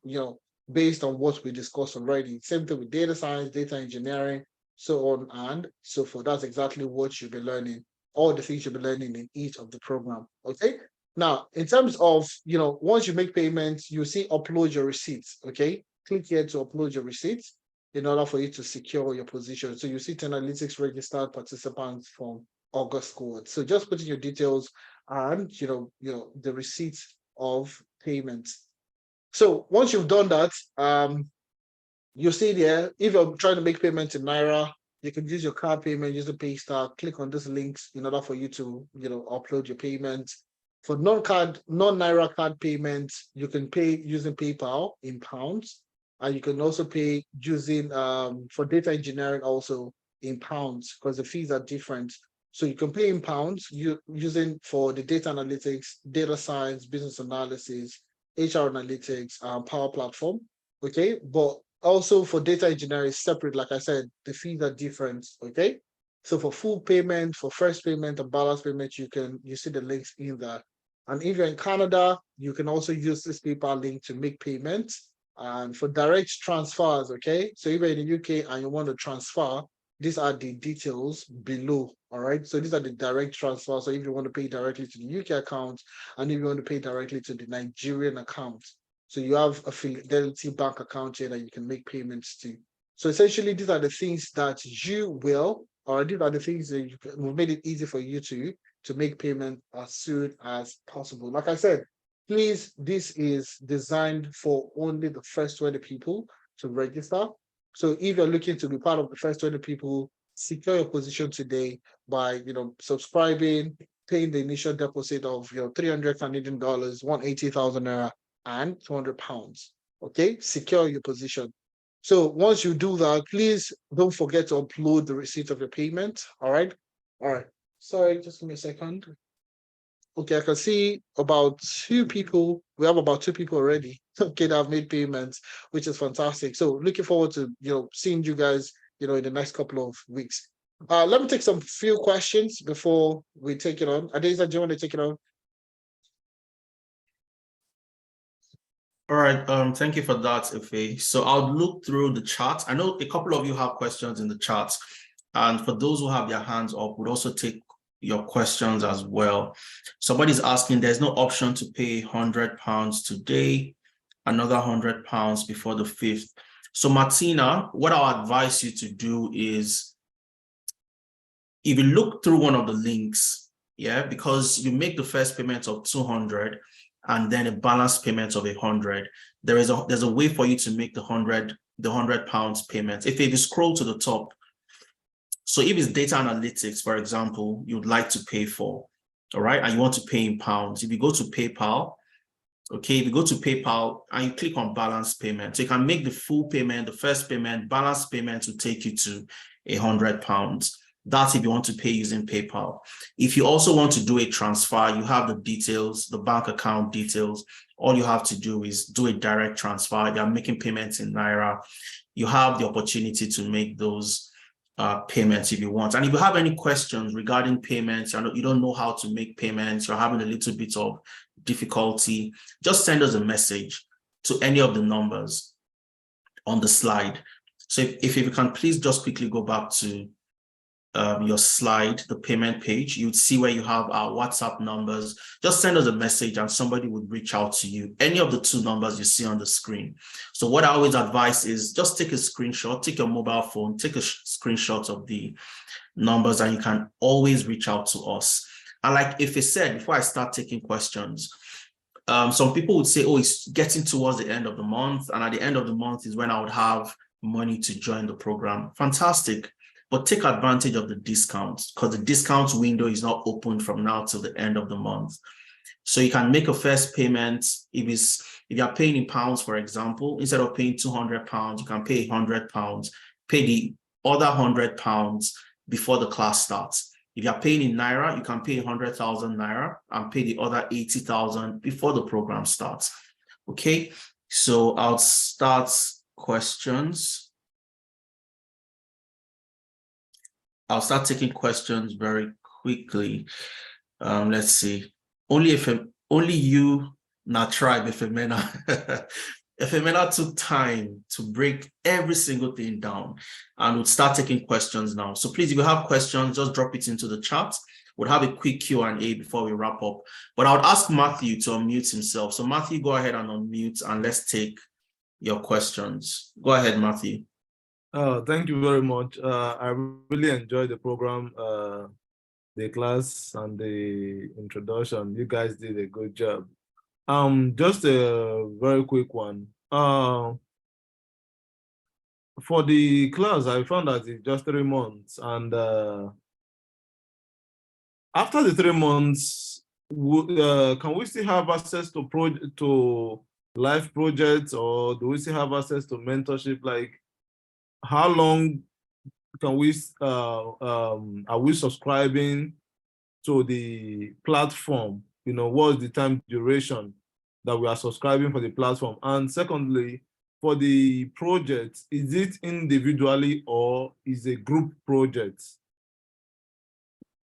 based on what we discussed already. Same thing with data science, data engineering, so on and so forth. That's exactly what you'll be learning, all the things you'll be learning in each of the program. Okay. Now, in terms of, once you make payments, you see upload your receipts. Okay. Click here to upload your receipts in order for you to secure your position. So you see Analytics registered participants from August cohort. So just put in your details and the receipts of payments. So once you've done that, you see there, if you're trying to make payment in Naira, you can use your card payment, use the PayStar, click on these links in order for you to, upload your payment. For non-Naira card payments, you can pay using PayPal in pounds, and you can also pay using, for data engineering also in pounds, because the fees are different. So you can pay in pounds using for the data analytics, data science, business analysis, HR analytics, Power Platform. Okay, but also for data engineering separate, like I said, the fees are different. Okay, so for full payment, for first payment and balance payment, you see the links in there. And if you're in Canada, you can also use this PayPal link to make payments. And for direct transfers, okay, so if you're in the UK and you want to transfer, these are the details below. All right, so these are the direct transfers. So if you want to pay directly to the UK account, and if you want to pay directly to the Nigerian account, so you have a Fidelity bank account here that you can make payments to. So essentially, these are the things that you will, or these are the things that we've made it easy for you to make payment as soon as possible. Like I said, please, this is designed for only the first 20 people to register. So if you're looking to be part of the first 20 people, secure your position today by subscribing, paying the initial deposit of 300 Canadian dollars, 180,000 naira, and 200 pounds. Okay, secure your position. So once you do that, please don't forget to upload the receipt of your payment. All right. Sorry, just give me a second. Okay, I can see about 2 people. We have about 2 people already. Okay, that have made payments, which is fantastic. So looking forward to seeing you guys in the next couple of weeks. Let me take some few questions before we take it on. Adeza, do you want to take it on? All right, thank you for that, Ife. So I'll look through the chat. I know a couple of you have questions in the chat, and for those who have their hands up, we'll also take your questions as well. Somebody's asking, there's no option to pay £100 today, another £100 before the 5th. So Martina, what I'll advise you to do is, if you look through one of the links, because you make the first payment of 200 and then a balance payment of 100, there's a way for you to make the £100 payment. If you scroll to the top, so if it's data analytics, for example, you'd like to pay for, all right, and you want to pay in pounds, if you go to PayPal, okay, if you go to PayPal and you click on balance payment, so you can make the full payment, the first payment, balance payment will take you to £100. That's if you want to pay using PayPal. If you also want to do a transfer, you have the details, the bank account details. All you have to do is do a direct transfer. You're making payments in Naira. You have the opportunity to make those payments if you want. And if you have any questions regarding payments, you don't know how to make payments, you're having a little bit of difficulty, just send us a message to any of the numbers on the slide. So if you can please just quickly go back to your slide, the payment page, you'd see where you have our WhatsApp numbers. Just send us a message and somebody would reach out to you. Any of the two numbers you see on the screen. So what I always advise is just take a screenshot, take your mobile phone, take a screenshot of the numbers, and you can always reach out to us. And like if it said, before I start taking questions, some people would say, oh, it's getting towards the end of the month, and at the end of the month is when I would have money to join the program. Fantastic. But take advantage of the discounts, because the discount window is not open from now till the end of the month. So you can make a first payment. If you're paying in pounds, for example, instead of paying £200, you can pay £100, pay the other £100 before the class starts. If you're paying in Naira, you can pay 100,000 Naira and pay the other 80,000 before the program starts. Okay, so I'll start questions. I'll start taking questions very quickly. Let's see. Only you, not tribe, Efemena. Efemena took time to break every single thing down, and we'll start taking questions now. So please, if you have questions, just drop it into the chat. We'll have a quick Q&A before we wrap up. But I would ask Matthew to unmute himself. So Matthew, go ahead and unmute, and let's take your questions. Go ahead, Matthew. Thank you very much. I really enjoyed the program, the class and the introduction. You guys did a good job. Just a very quick one. For the class, I found that it's just 3 months, and after the 3 months, can we still have access to live projects, or do we still have access to mentorship? Like, how long can we are we subscribing to the platform? What is the time duration that we are subscribing for the platform? And secondly, for the project, is it individually or is it a group project?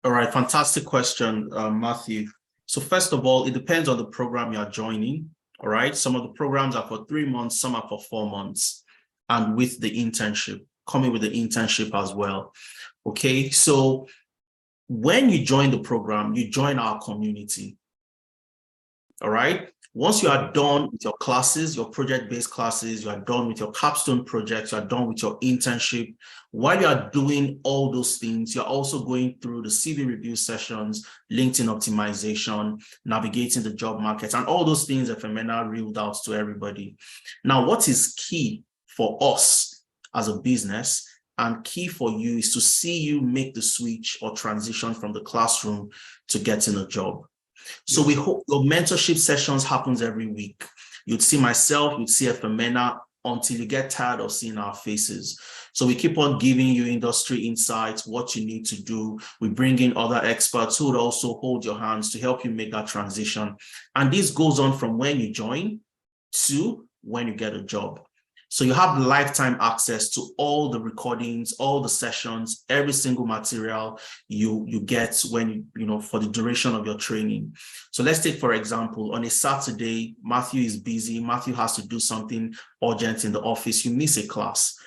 All right, fantastic question, Matthew. So first of all, it depends on the program you are joining. All right, some of the programs are for 3 months, some are for 4 months. And with the internship, coming with the internship as well. Okay, so when you join the program, you join our community. All right, once you are done with your classes, your project-based classes, you are done with your capstone projects, you are done with your internship. While you are doing all those things, you're also going through the CV review sessions, LinkedIn optimization, navigating the job market, and all those things that Femena reeled out to everybody. Now, what is key for us as a business and key for you is to see you make the switch or transition from the classroom to getting a job. So we hope your mentorship sessions happens every week. You'd see myself, you'd see Femena until you get tired of seeing our faces. So we keep on giving you industry insights, what you need to do. We bring in other experts who would also hold your hands to help you make that transition. And this goes on from when you join to when you get a job. So you have lifetime access to all the recordings, all the sessions, every single material you get when, for the duration of your training. So let's take, for example, on a Saturday, Matthew is busy. Matthew has to do something urgent in the office. You miss a class.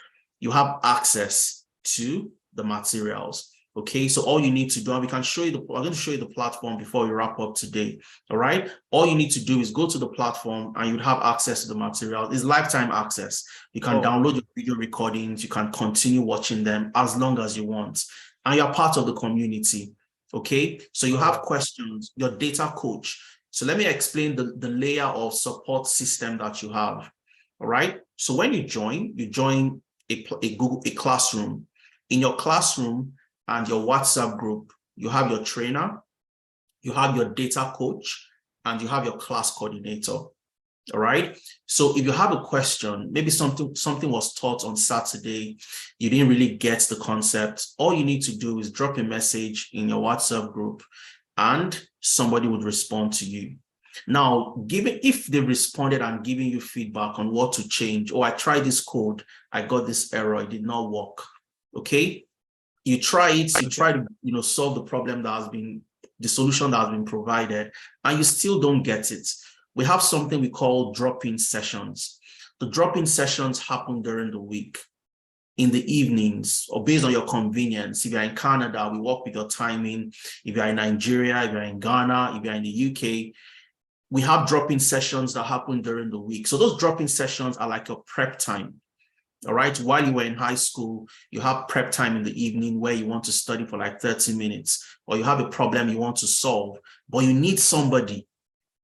You have access to the materials. Okay, so all you need to do, and we can show you I'm going to show you the platform before we wrap up today. All right, all you need to do is go to the platform and you'd have access to the material. It's lifetime access. You can download your video recordings, you can continue watching them as long as you want, and you're part of the community. Okay, so you have questions, your data coach. So let me explain the layer of support system that you have. All right, so when you join a classroom. In your classroom and your WhatsApp group, you have your trainer, you have your data coach, and you have your class coordinator. All right. So if you have a question, maybe something was taught on Saturday, you didn't really get the concept, all you need to do is drop a message in your WhatsApp group and somebody would respond to you. Now, if they responded and giving you feedback on what to change, I tried this code, I got this error, it did not work. Okay, you try it, you try to solve the problem the solution that has been provided, and you still don't get it. We have something we call drop-in sessions. The drop-in sessions happen during the week, in the evenings, or based on your convenience. If you're in Canada, we work with your timing. If you're in Nigeria, if you're in Ghana, if you're in the UK, we have drop-in sessions that happen during the week. So those drop-in sessions are like your prep time. All right. While you were in high school, you have prep time in the evening where you want to study for like 30 minutes, or you have a problem you want to solve, but you need somebody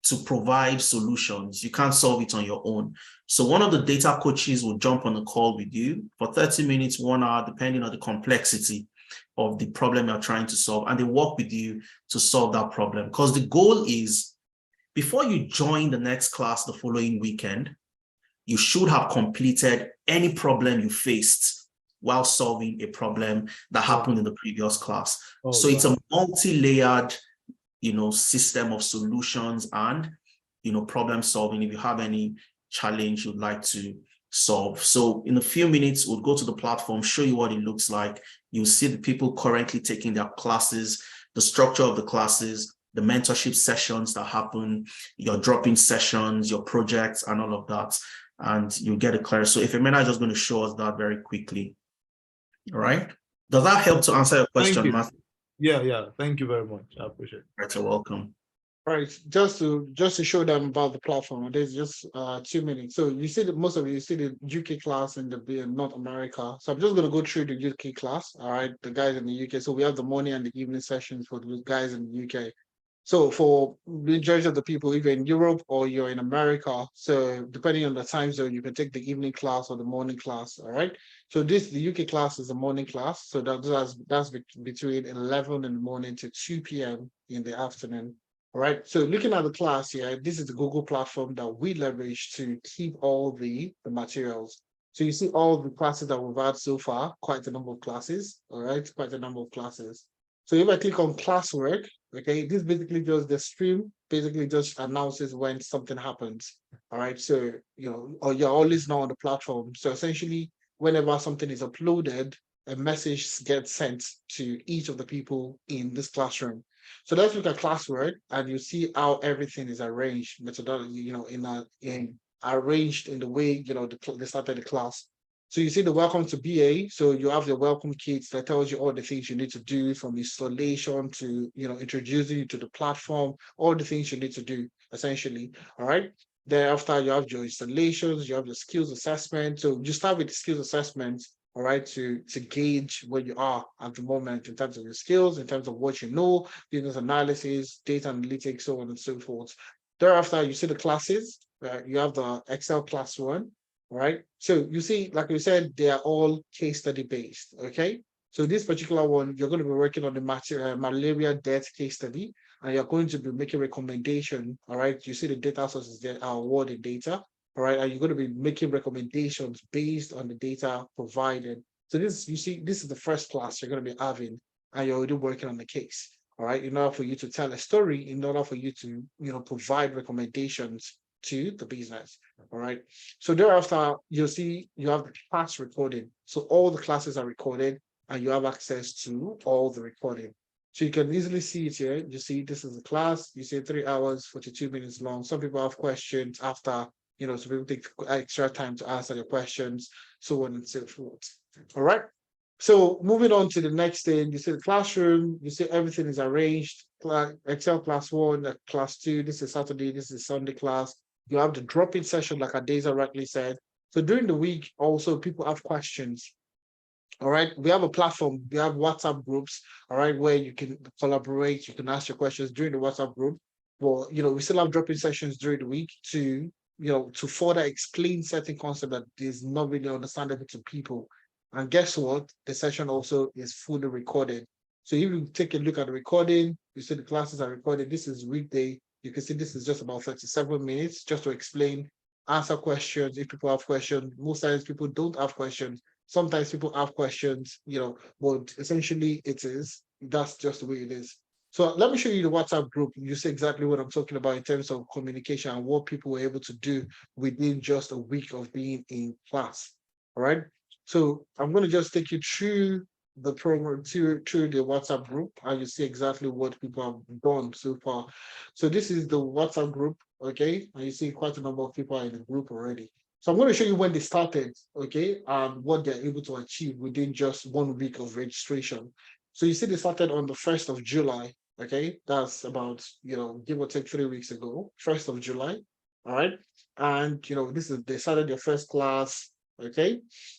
to provide solutions. You can't solve it on your own. So one of the data coaches will jump on a call with you for 30 minutes, 1 hour, depending on the complexity of the problem you're trying to solve. And they work with you to solve that problem. Because the goal is, before you join the next class the following weekend, you should have completed any problem you faced while solving a problem that happened in the previous class. So it's a multi-layered, system of solutions and, problem solving if you have any challenge you'd like to solve. So in a few minutes, we'll go to the platform, show you what it looks like. You'll see the people currently taking their classes, the structure of the classes, the mentorship sessions that happen, your drop-in sessions, your projects, and all of that. And you'll get it clear. So if Emena is just going to show us that very quickly. All right. Does that help to answer your question, Matthew? Yeah. Thank you very much. I appreciate it. Right, you're welcome. Right. Just to show them about the platform, there's just 2 minutes. So you see that most of you see the UK class in North America. So I'm just going to go through the UK class. All right. The guys in the UK. So we have the morning and the evening sessions for the guys in the UK. So for the majority of the people, either in Europe or you're in America, so depending on the time zone, you can take the evening class or the morning class. All right. So the UK class is a morning class. So that's between 11 in the morning to 2 p.m. in the afternoon. All right. So looking at the class here, this is the Google platform that we leverage to keep all the materials. So you see all the classes that we've had so far, quite a number of classes. All right. Quite a number of classes. So if I click on classwork, okay, this basically just the stream basically just announces when something happens. All right. So, or you're always now on the platform. So essentially, whenever something is uploaded, a message gets sent to each of the people in this classroom. So let's look at classwork and you see how everything is arranged, methodology, arranged in the way, they started the class. So you see the welcome to BA. So you have the welcome kits that tells you all the things you need to do, from installation to, introducing you to the platform, all the things you need to do essentially. All right. Thereafter, you have your installations, you have your skills assessment. So you start with the skills assessment, all right, to gauge where you are at the moment in terms of your skills, in terms of what you know, business analysis, data analytics, so on and so forth. Thereafter, you see the classes. You have the Excel class 1. All right. So you see, like we said, they are all case study based. Okay. So this particular one, you're going to be working on the malaria death case study, and you're going to be making recommendation. All right. You see the data sources there are awarded data. All right. And you're going to be making recommendations based on the data provided. So this is the first class you're going to be having, and you're already working on the case. All right. In order for you to tell a story, in order for you to, provide recommendations to the business. All right. So thereafter, you'll see you have the class recording. So all the classes are recorded and you have access to all the recording. So you can easily see it here. You see this is a class. You see 3 hours, 42 minutes long. Some people have questions after, so people take extra time to answer the questions, so on and so forth. All right. So moving on to the next thing, you see the classroom, you see everything is arranged. Excel class 1, class 2, this is Saturday, this is Sunday class. You have the drop-in session, like Adeza rightly said. So during the week, also people have questions. All right, we have a platform, we have WhatsApp groups, all right, where you can collaborate, you can ask your questions during the WhatsApp group. But we still have drop-in sessions during the week to to further explain certain concept that is not really understandable to people. And guess what? The session also is fully recorded. So if you take a look at the recording, you see the classes are recorded. This is weekday. You can see this is just about 37 minutes just to explain, answer questions if people have questions. Most times people don't have questions. Sometimes people have questions, but essentially that's just the way it is. So let me show you the WhatsApp group. You see exactly what I'm talking about in terms of communication and what people were able to do within just a week of being in class. All right. So I'm going to just take you through the program, through the WhatsApp group, and you see exactly what people have done so far. So this is the WhatsApp group, okay? And you see quite a number of people are in the group already. So I'm going to show you when they started, okay, and what they're able to achieve within just 1 week of registration. So you see they started on the 1st of July, okay? That's about, give or take 3 weeks ago, 1st of July, all right? And, they started their first class, okay,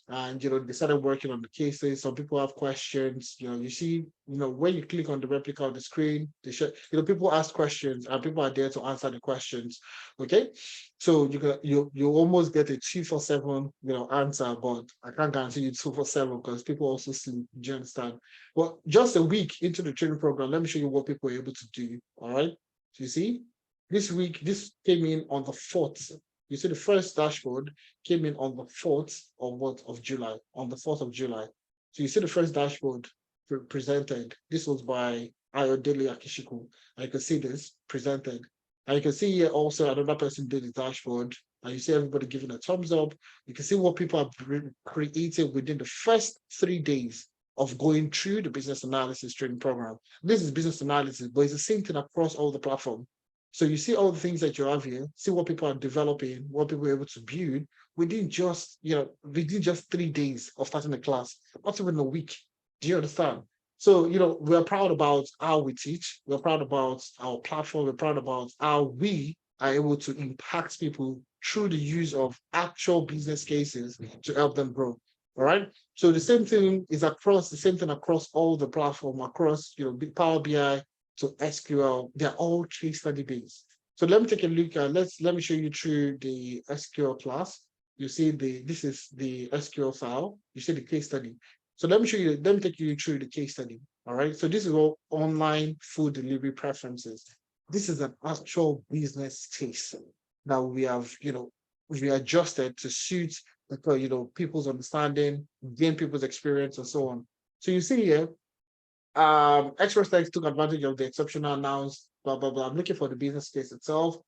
and they started working on the cases. Some people have questions. You see, when you click on the replica of the screen, they show, people ask questions and people are there to answer the questions. Okay, so you almost get a 247 answer, but I can't guarantee you 247 because people also sleep. Do you understand? Well, just a week into the training program, let me show you what people were able to do. All right, so you see, this week this came in on the 4th. You see the first dashboard came in on the 4th of July, on the 4th of July. So you see the first dashboard presented. This was by Ayodele Akishiku. And you can see this presented. And you can see here also another person did the dashboard. And you see everybody giving a thumbs up. You can see what people have created within the first 3 days of going through the business analysis training program. This is business analysis, but it's the same thing across all the platforms. So you see all the things that you have here, see what people are developing, what people are able to build within just 3 days of starting the class, not even a week. Do you understand? So, we're proud about how we teach. We're proud about our platform. We're proud about how we are able to impact people through the use of actual business cases to help them grow. All right. So the same thing across all the platform, across, Power BI, to SQL, they're all case study based. So let me take a look at, let me show you through the SQL class. You see this is the SQL file. You see the case study. So let me take you through the case study. All right. So this is all online food delivery preferences. This is an actual business case that we have, readjusted to suit people's understanding, gain people's experience, and so on. So you see here, Express Tech took advantage of the exceptional nouns, blah, blah, blah. I'm looking for the business case itself.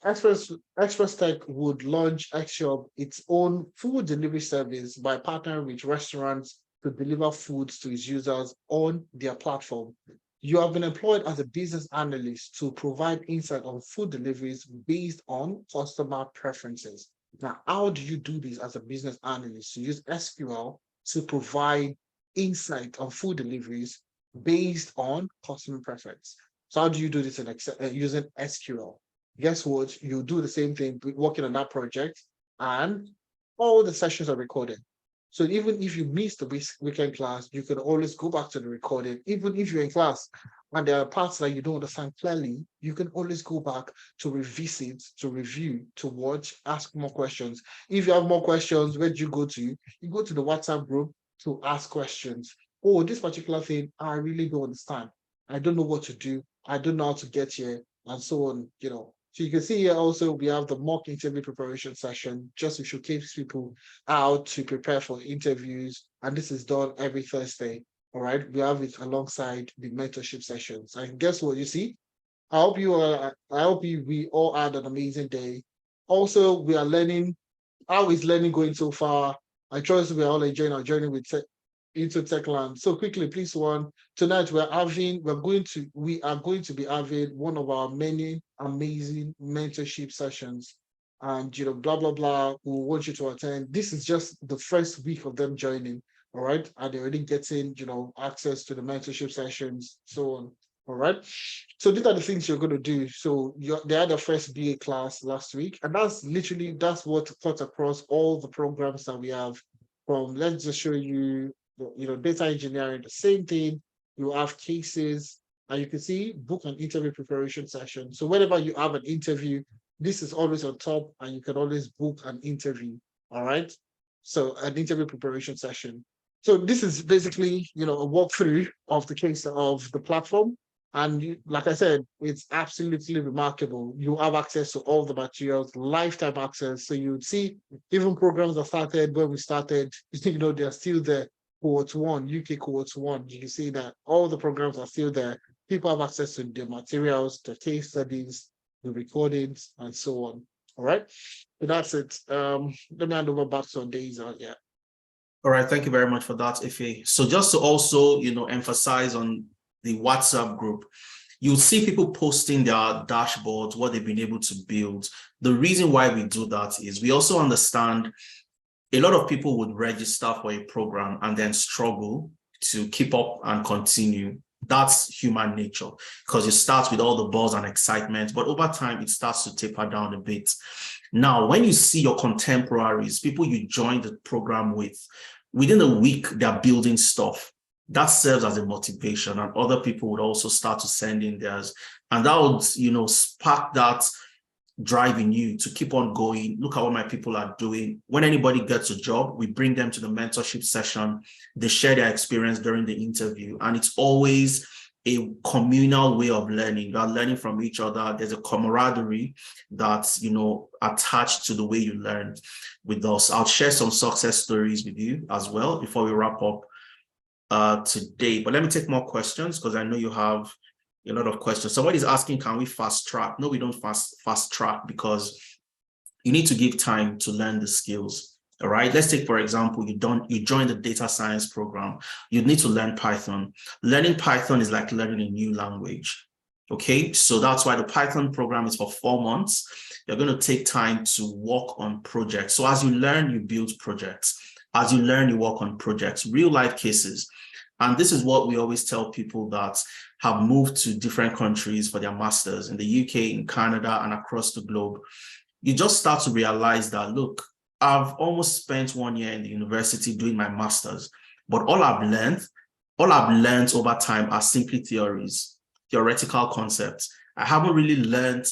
Express Tech would launch XShop, its own food delivery service, by partnering with restaurants to deliver foods to its users on their platform. You have been employed as a business analyst to provide insight on food deliveries based on customer preferences. Now, how do you do this as a business analyst? You use SQL to provide insight on food deliveries based on customer preference. So how do you do this in Excel, using SQL? Guess what? You do the same thing working on that project, and all the sessions are recorded. So even if you miss the weekend class, you can always go back to the recording. Even if you're in class and there are parts that you don't understand clearly, you can always go back to revisit, to review, to watch, ask more questions. If you have more questions, where do you go to? You go to the WhatsApp group to ask questions. Oh, this particular thing, I really don't understand. I don't know what to do. I don't know how to get here, and so on, So you can see here also we have the mock interview preparation session, just to showcase people how to prepare for interviews. And this is done every Thursday. All right. We have it alongside the mentorship sessions. And guess what you see? we all had an amazing day. Also, we are learning. How is learning going so far? I trust we are all enjoying our journey into Techland. So quickly, please, tonight we are going to be having one of our many amazing mentorship sessions, and blah blah blah. We want you to attend. This is just the first week of them joining. All right, and they're already getting access to the mentorship sessions, so on. All right. So these are the things you're going to do. So they had their first BA class last week, and that's what cuts across all the programs that we have. From, let's just show you, data engineering, the same thing. You have cases, and you can see book an interview preparation session. So whenever you have an interview, this is always on top, and you can always book an interview. All right. So an interview preparation session. So this is basically, a walkthrough of the case of the platform. And like I said, it's absolutely remarkable. You have access to all the materials, lifetime access. So you see, even programs that started when we started, they're still there. Cohort 1, UK Cohort 1, you can see that all the programs are still there. People have access to the materials, the case studies, the recordings, and so on. All right. So that's it. Let me hand over back to Daisy. Yeah. All right, thank you very much for that, Ife. So just to also, emphasize on the WhatsApp group, you'll see people posting their dashboards, what they've been able to build. The reason why we do that is we also understand a lot of people would register for a program and then struggle to keep up and continue. That's human nature, because you start with all the buzz and excitement, but over time it starts to taper down a bit. Now, when you see your contemporaries, people you joined the program with, within a week, they're building stuff. That serves as a motivation, and other people would also start to send in theirs. And that would, spark that drive in you to keep on going. Look at what my people are doing. When anybody gets a job, we bring them to the mentorship session. They share their experience during the interview, and it's always a communal way of learning. You are learning from each other. There's a camaraderie that's, attached to the way you learn with us. I'll share some success stories with you as well before we wrap up today. But let me take more questions, because I know you have a lot of questions. Somebody's asking, can we fast track? No, we don't fast track, because you need to give time to learn the skills. All right, let's take, for example, you join the data science program. You need to learn Python. Learning Python is like learning a new language. Okay, so that's why the Python program is for 4 months. You're going to take time to work on projects. So as you learn, you build projects. As you learn, you work on projects, real life cases. And this is what we always tell people that have moved to different countries for their masters in the UK, in Canada, and across the globe. You just start to realize that, look, I've almost spent 1 year in the university doing my masters, but all I've learned over time are simply theoretical concepts. I haven't really learned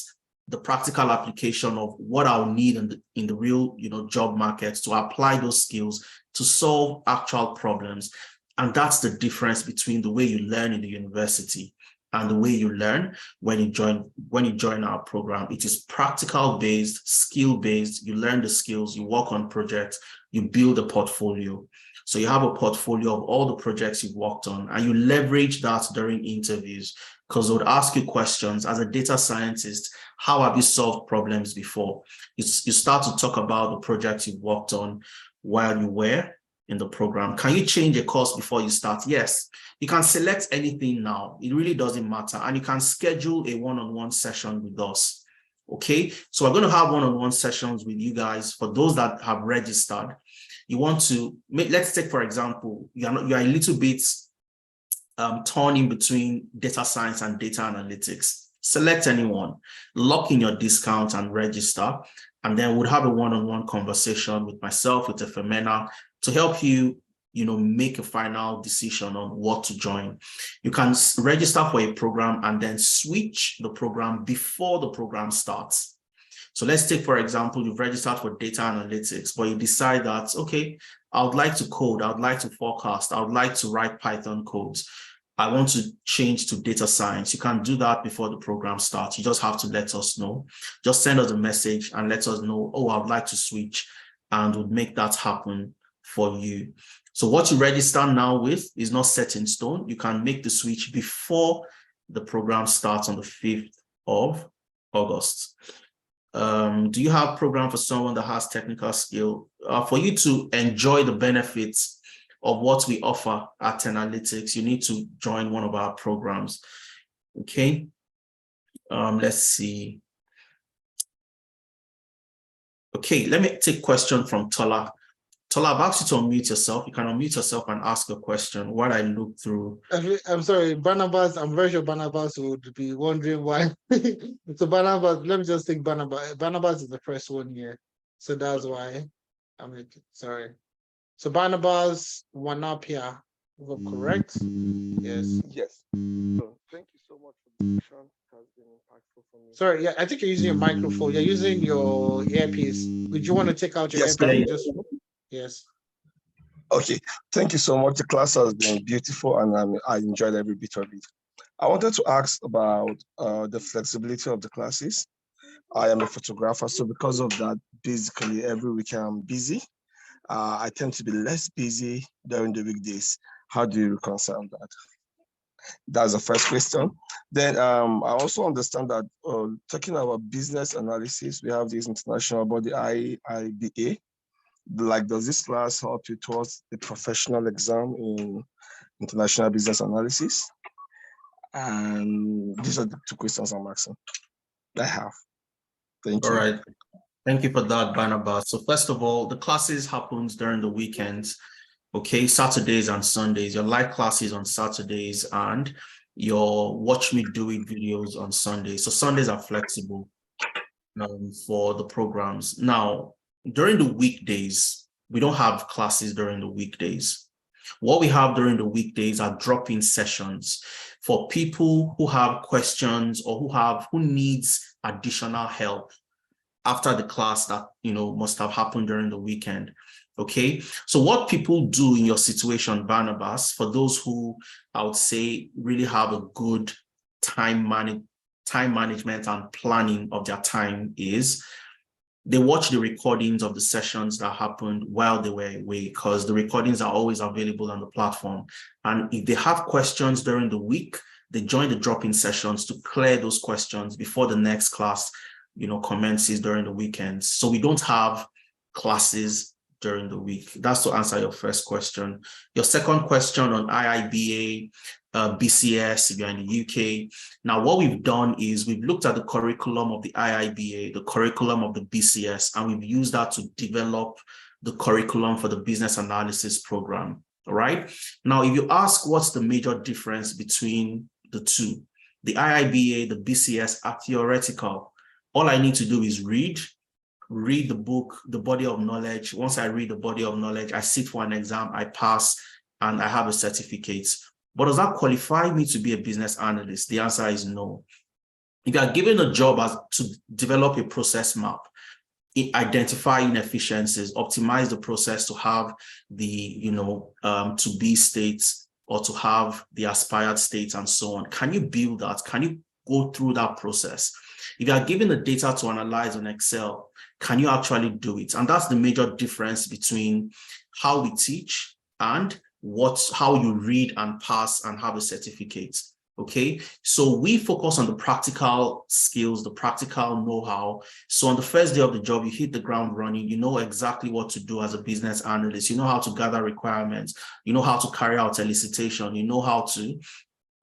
the practical application of what I'll need in the real, job market to apply those skills to solve actual problems. And that's the difference between the way you learn in the university and the way you learn when you join our program. It is practical based, skill based. You learn the skills, you work on projects, you build a portfolio. So you have a portfolio of all the projects you've worked on, and you leverage that during interviews, because they would ask you questions as a data scientist. How have you solved problems before? You start to talk about the projects you've worked on while you were in the program. Can you change a course before you start? Yes. You can select anything now. It really doesn't matter. And you can schedule a one-on-one session with us. Okay. So we're going to have one-on-one sessions with you guys. For those that have registered, you want to let's take, for example, you're a little bit torn in between data science and data analytics. Select anyone, lock in your discount and register. And then we'll have a one-on-one conversation with myself, with Efemena, to help you, make a final decision on what to join. You can register for a program and then switch the program before the program starts. So let's take, for example, you've registered for data analytics, but you decide that, okay, I would like to code, I would like to forecast, I would like to write Python codes. I want to change to data science. You can do that before the program starts. You just have to let us know. Just send us a message and let us know, oh, I would like to switch, and we'll make that happen for you. So what you register now with is not set in stone. You can make the switch before the program starts on the 5th of August. Do you have a program for someone that has technical skill? For you to enjoy the benefits of what we offer at Analytics, you need to join one of our programs. Okay. Let's see. Okay, let me take question from Tola. Tola, I've asked you to unmute yourself. You can unmute yourself and ask a question while I look through. I'm sorry, Barnabas. I'm very sure Barnabas would be wondering why. So Barnabas, let me just take Barnabas. Barnabas is the first one here, so that's why. I'm sorry. So Barnabas Wanapia, is that correct? Yes. Yes. So thank you so much for the discussion. It has been impactful for me. Sorry, yeah, I think you're using your microphone. You're using your earpiece. Would you want to take out your Yes, earpiece? Just yes. Okay. Thank you so much. The class has been beautiful, and I enjoyed every bit of it. I wanted to ask about the flexibility of the classes. I am a photographer, so because of that, basically every week I'm busy. I tend to be less busy during the weekdays. How do you reconcile that? That's the first question. Then I also understand that talking about business analysis, we have this international body, IIBA. Like, does this class help you towards the professional exam in international business analysis? And these are the two questions I'm asking. I have. Thank you. All right. Thank you for that, Barnabas. So first of all, the classes happens during the weekends, okay, Saturdays and Sundays. Your live classes on Saturdays and your watch me do it videos on Sundays. So Sundays are flexible for the programs. Now, during the weekdays, we don't have classes during the weekdays. What we have during the weekdays are drop-in sessions for people who have questions or who needs additional help after the class that must have happened during the weekend. Okay, so what people do in your situation, Barnabas, for those who I would say really have a good time management and planning of their time, is they watch the recordings of the sessions that happened while they were away, because the recordings are always available on the platform. And if they have questions during the week, they join the drop-in sessions to clear those questions before the next class commences during the weekends. So we don't have classes during the week. That's to answer your first question. Your second question on IIBA, BCS, if you're in the UK. Now, what we've done is we've looked at the curriculum of the IIBA, the curriculum of the BCS, and we've used that to develop the curriculum for the business analysis program. All right. Now, if you ask what's the major difference between the two, the IIBA, the BCS are theoretical. All I need to do is read the book, the body of knowledge. Once I read the body of knowledge, I sit for an exam, I pass, and I have a certificate. But does that qualify me to be a business analyst? The answer is no. If you are given a job to develop a process map, identify inefficiencies, optimize the process to have the to be states or to have the aspired states and so on, can you build that? Can you go through that process? If you are given the data to analyze on Excel, can you actually do it? And that's the major difference between how we teach and how you read and pass and have a certificate. Okay, so we focus on the practical skills, the practical know-how. So on the first day of the job, you hit the ground running, you know exactly what to do as a business analyst, you know how to gather requirements, you know how to carry out elicitation, you know how to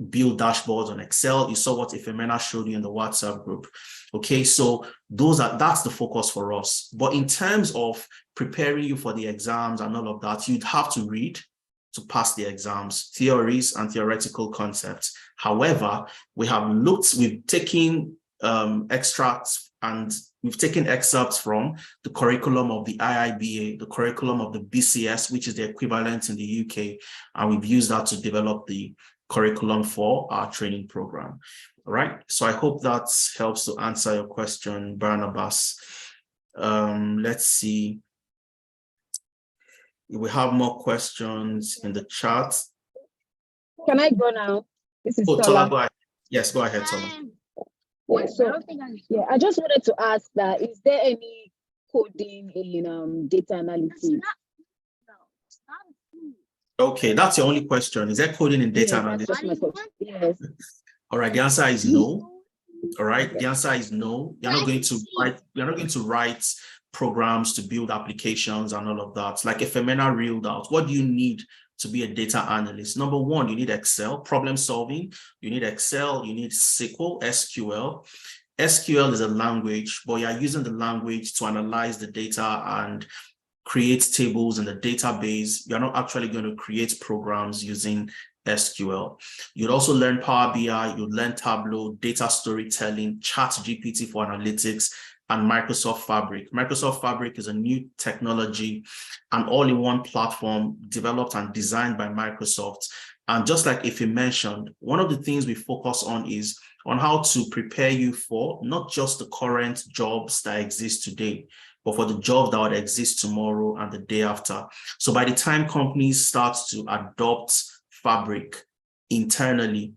build dashboards on Excel. You saw what Ifemena showed you in the WhatsApp group. Okay, so that's the focus for us. But in terms of preparing you for the exams and all of that, you'd have to read to pass the exams, theories and theoretical concepts. However, we've taken extracts and we've taken excerpts from the curriculum of the IIBA, the curriculum of the BCS, which is the equivalent in the UK, and we've used that to develop the curriculum for our training program. All right, so I hope that helps to answer your question, Barnabas. Let's see. We have more questions in the chat. Can I go now? This is Tola, go ahead. Yes, go ahead, Tola. Yeah, so, I just wanted to ask that, is there any coding in data analysis? Okay, that's your only question. Is there coding in data analysis? That's just my question. Yes. All right, the answer is no. All right. The answer is no. You're not going to write programs to build applications and all of that. Like Femena reeled out, what do you need to be a data analyst? Number one, you need Excel, problem solving. You need Excel, you need SQL, SQL. SQL is a language, but you're using the language to analyze the data and create tables in the database. You're not actually going to create programs using SQL. You'd also learn Power BI, you'd learn Tableau, data storytelling, ChatGPT for analytics, and Microsoft Fabric. Microsoft Fabric is a new technology, an all-in-one platform developed and designed by Microsoft. And just like Ife mentioned, one of the things we focus on is on how to prepare you for not just the current jobs that exist today, but for the job that would exist tomorrow and the day after. So by the time companies start to adopt Fabric internally,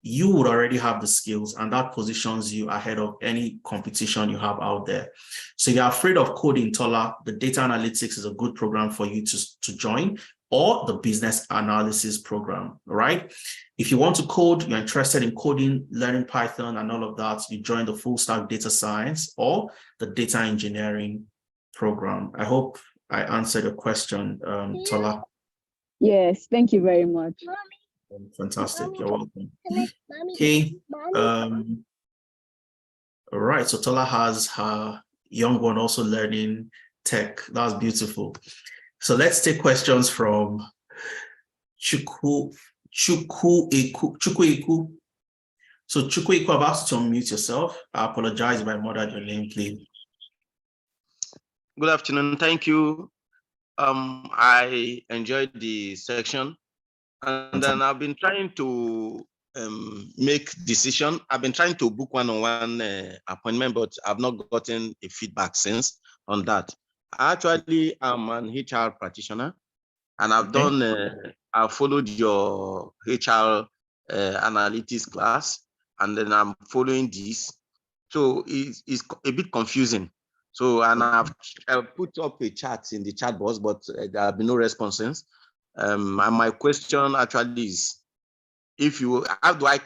you would already have the skills, and that positions you ahead of any competition you have out there. So if you're afraid of coding, Tola, the data analytics is a good program for you to join, or the business analysis program, right? If you want to code, you're interested in coding, learning Python and all of that, you join the full stack data science or the data engineering program. I hope I answered your question, Tola. Yes, thank you very much. Fantastic, you're welcome. Okay, all right, so Tola has her young one also learning tech. That's beautiful. So let's take questions from Chukwueku. So Chukwueku, I've asked you to unmute yourself. I apologize if I murdered your name, please. Good afternoon. Thank you. I enjoyed the section, and then I've been trying to make decision. I've been trying to book one-on-one appointment, but I've not gotten a feedback since on that. Actually, I'm an HR practitioner, and I've done. I've followed your HR analytics class, and then I'm following this. So it's a bit confusing. So, and I've put up a chat in the chat box, but there have been no responses. And my question actually is, how do I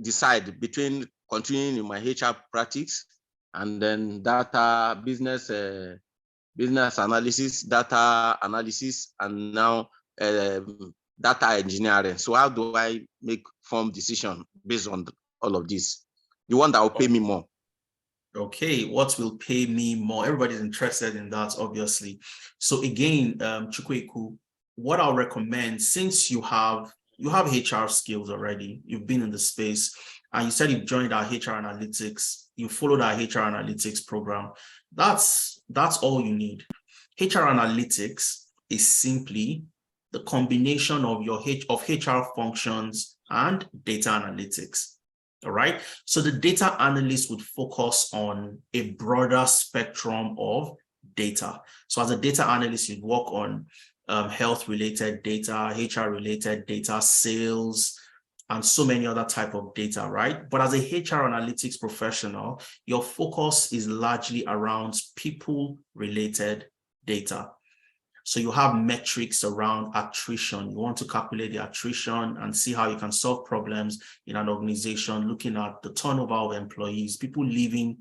decide between continuing in my HR practice and then data business analysis, data analysis, and now data engineering? So how do I make firm decision based on all of this? The one that will pay me more. Okay, what will pay me more? Everybody's interested in that, obviously. So again, Chukwueku, what I'll recommend, since you have HR skills already, you've been in the space, and you said you've joined our HR analytics, you followed our HR analytics program, that's all you need. HR analytics is simply the combination of your HR functions and data analytics. All right. So the data analyst would focus on a broader spectrum of data. So as a data analyst, you'd work on health-related data, HR-related data, sales, and so many other type of data, right? But as a HR analytics professional, your focus is largely around people-related data. So you have metrics around attrition. You want to calculate the attrition and see how you can solve problems in an organization, looking at the turnover of employees, people leaving,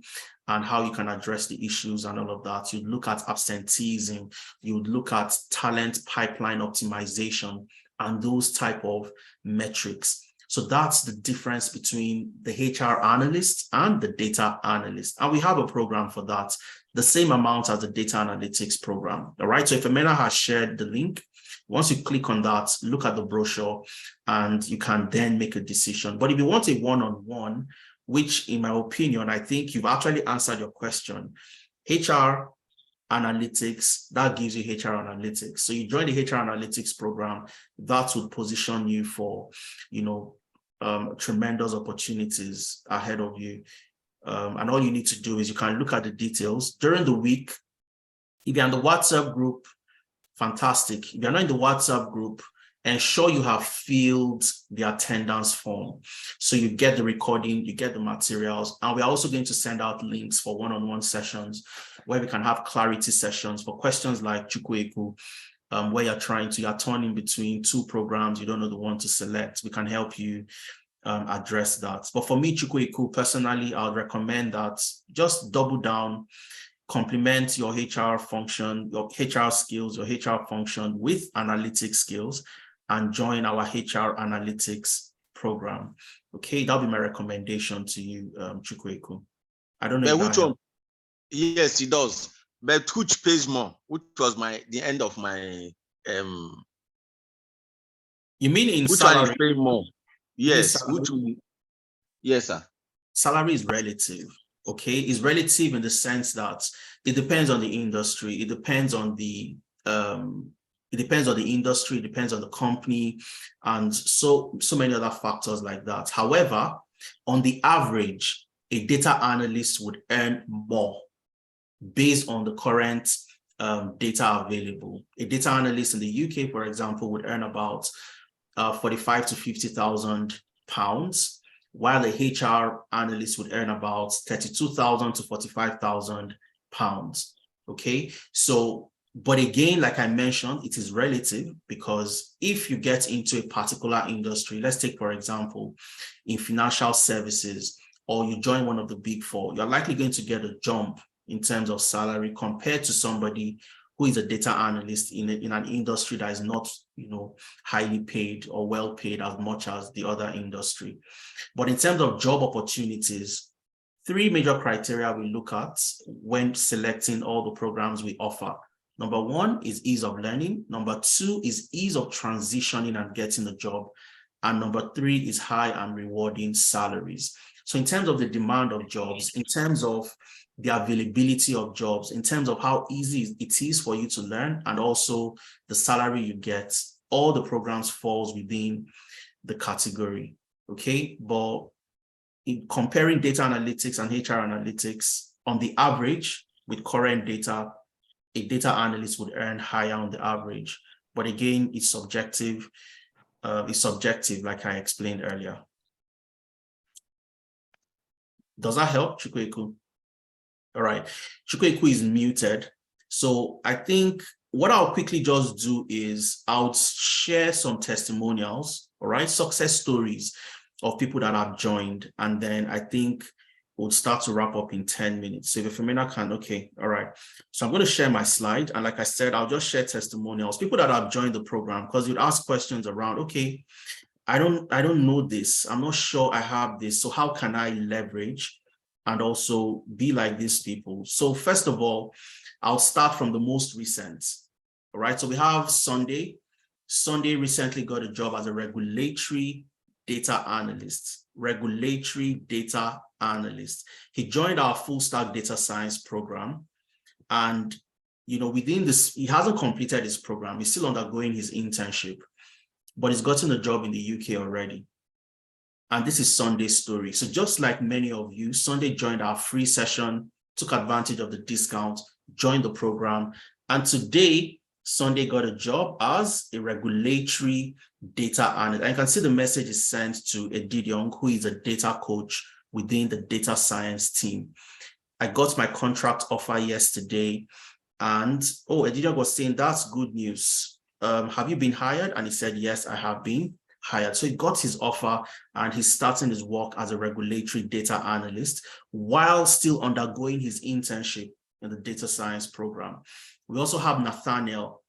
and how you can address the issues and all of that. You'd look at absenteeism. You'd look at talent pipeline optimization and those type of metrics. So that's the difference between the HR analyst and the data analyst. And we have a program for that, the same amount as the data analytics program. All right. So if Amena has shared the link, once you click on that, look at the brochure and you can then make a decision. But if you want a one-on-one, which in my opinion, I think you've actually answered your question, HR analytics, that gives you HR analytics. So you join the HR analytics program, that would position you for, tremendous opportunities ahead of you. And all you need to do is you can look at the details during the week. If you're in the WhatsApp group, fantastic. If you're not in the WhatsApp group, ensure you have filled the attendance form. So you get the recording, you get the materials, and we're also going to send out links for one-on-one sessions where we can have clarity sessions for questions like Chukwueku, where you're turning between two programs, you don't know the one to select. We can help you address that. But for me, Chukwueku, personally, I would recommend that just double down, complement your HR function, your HR skills, your HR function with analytics skills, and join our HR analytics program. Okay, that'll be my recommendation to you, Chukwueku. I don't know. But which one? Yes, it does. But which pays more? Which was the end of my You mean in which salary? one is paying more? Yes. Which one? Yes, sir. Salary is relative. Okay, it's relative in the sense that it depends on the industry. It depends on the industry. It depends on the company, and so many other factors like that. However, on the average, a data analyst would earn more based on the current data available. A data analyst in the UK, for example, would earn about 45 to 50,000 pounds, while a HR analyst would earn about 32,000 to 45,000 pounds. Okay, so, but again, like I mentioned, it is relative, because if you get into a particular industry, let's take, for example, in financial services, or you join one of the big four, you're likely going to get a jump in terms of salary compared to somebody who is a data analyst in an industry that is not, highly paid or well paid as much as the other industry. But in terms of job opportunities, three major criteria we look at when selecting all the programs we offer. Number one is ease of learning. Number two is ease of transitioning and getting a job. And number three is high and rewarding salaries. So in terms of the demand of jobs, in terms of the availability of jobs, in terms of how easy it is for you to learn, and also the salary you get, all the programs falls within the category, okay? But in comparing data analytics and HR analytics, on the average, with current data, a data analyst would earn higher on the average. But again, it's subjective, like I explained earlier. Does that help, Chukwueku? All right, Chukwueku is muted. So I think what I'll quickly just do is I'll share some testimonials, all right, success stories of people that have joined. And then I think we'll start to wrap up in 10 minutes. So if Femina can, okay, all right. So I'm going to share my slide. And like I said, I'll just share testimonials, people that have joined the program, because you'd ask questions around, okay, I don't know this. I'm not sure I have this. So how can I leverage and also be like these people? So first of all, I'll start from the most recent. All right. So we have Sunday. Sunday recently got a job as a regulatory data analyst. Regulatory data analyst. He joined our full stack data science program. And, within this, he hasn't completed his program. He's still undergoing his internship, but he's gotten a job in the UK already. And this is Sunday's story. So just like many of you, Sunday joined our free session, took advantage of the discount, joined the program. And today, Sunday got a job as a regulatory data analyst. And you can see the message is sent to Edidiong, who is a data coach within the data science team. I got my contract offer yesterday. And, Edidiong was saying, that's good news. Have you been hired? And he said, yes, I have been hired. So he got his offer and he's starting his work as a regulatory data analyst while still undergoing his internship in the data science program. We also have Nathaniel.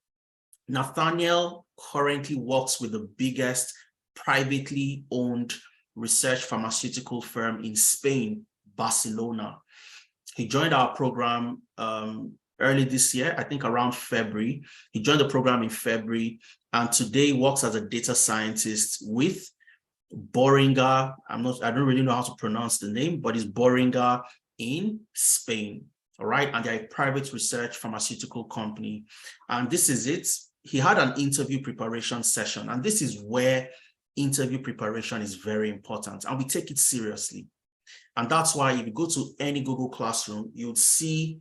Nathaniel currently works with the biggest privately owned research pharmaceutical firm in Spain, Barcelona. He joined our program early this year, I think around February. He joined the program in February and today works as a data scientist with Boringa. I don't really know how to pronounce the name, but it's Boringa in Spain. All right. And they're a private research pharmaceutical company. And this is it. He had an interview preparation session. And this is where interview preparation is very important. And we take it seriously. And that's why if you go to any Google Classroom, you'd see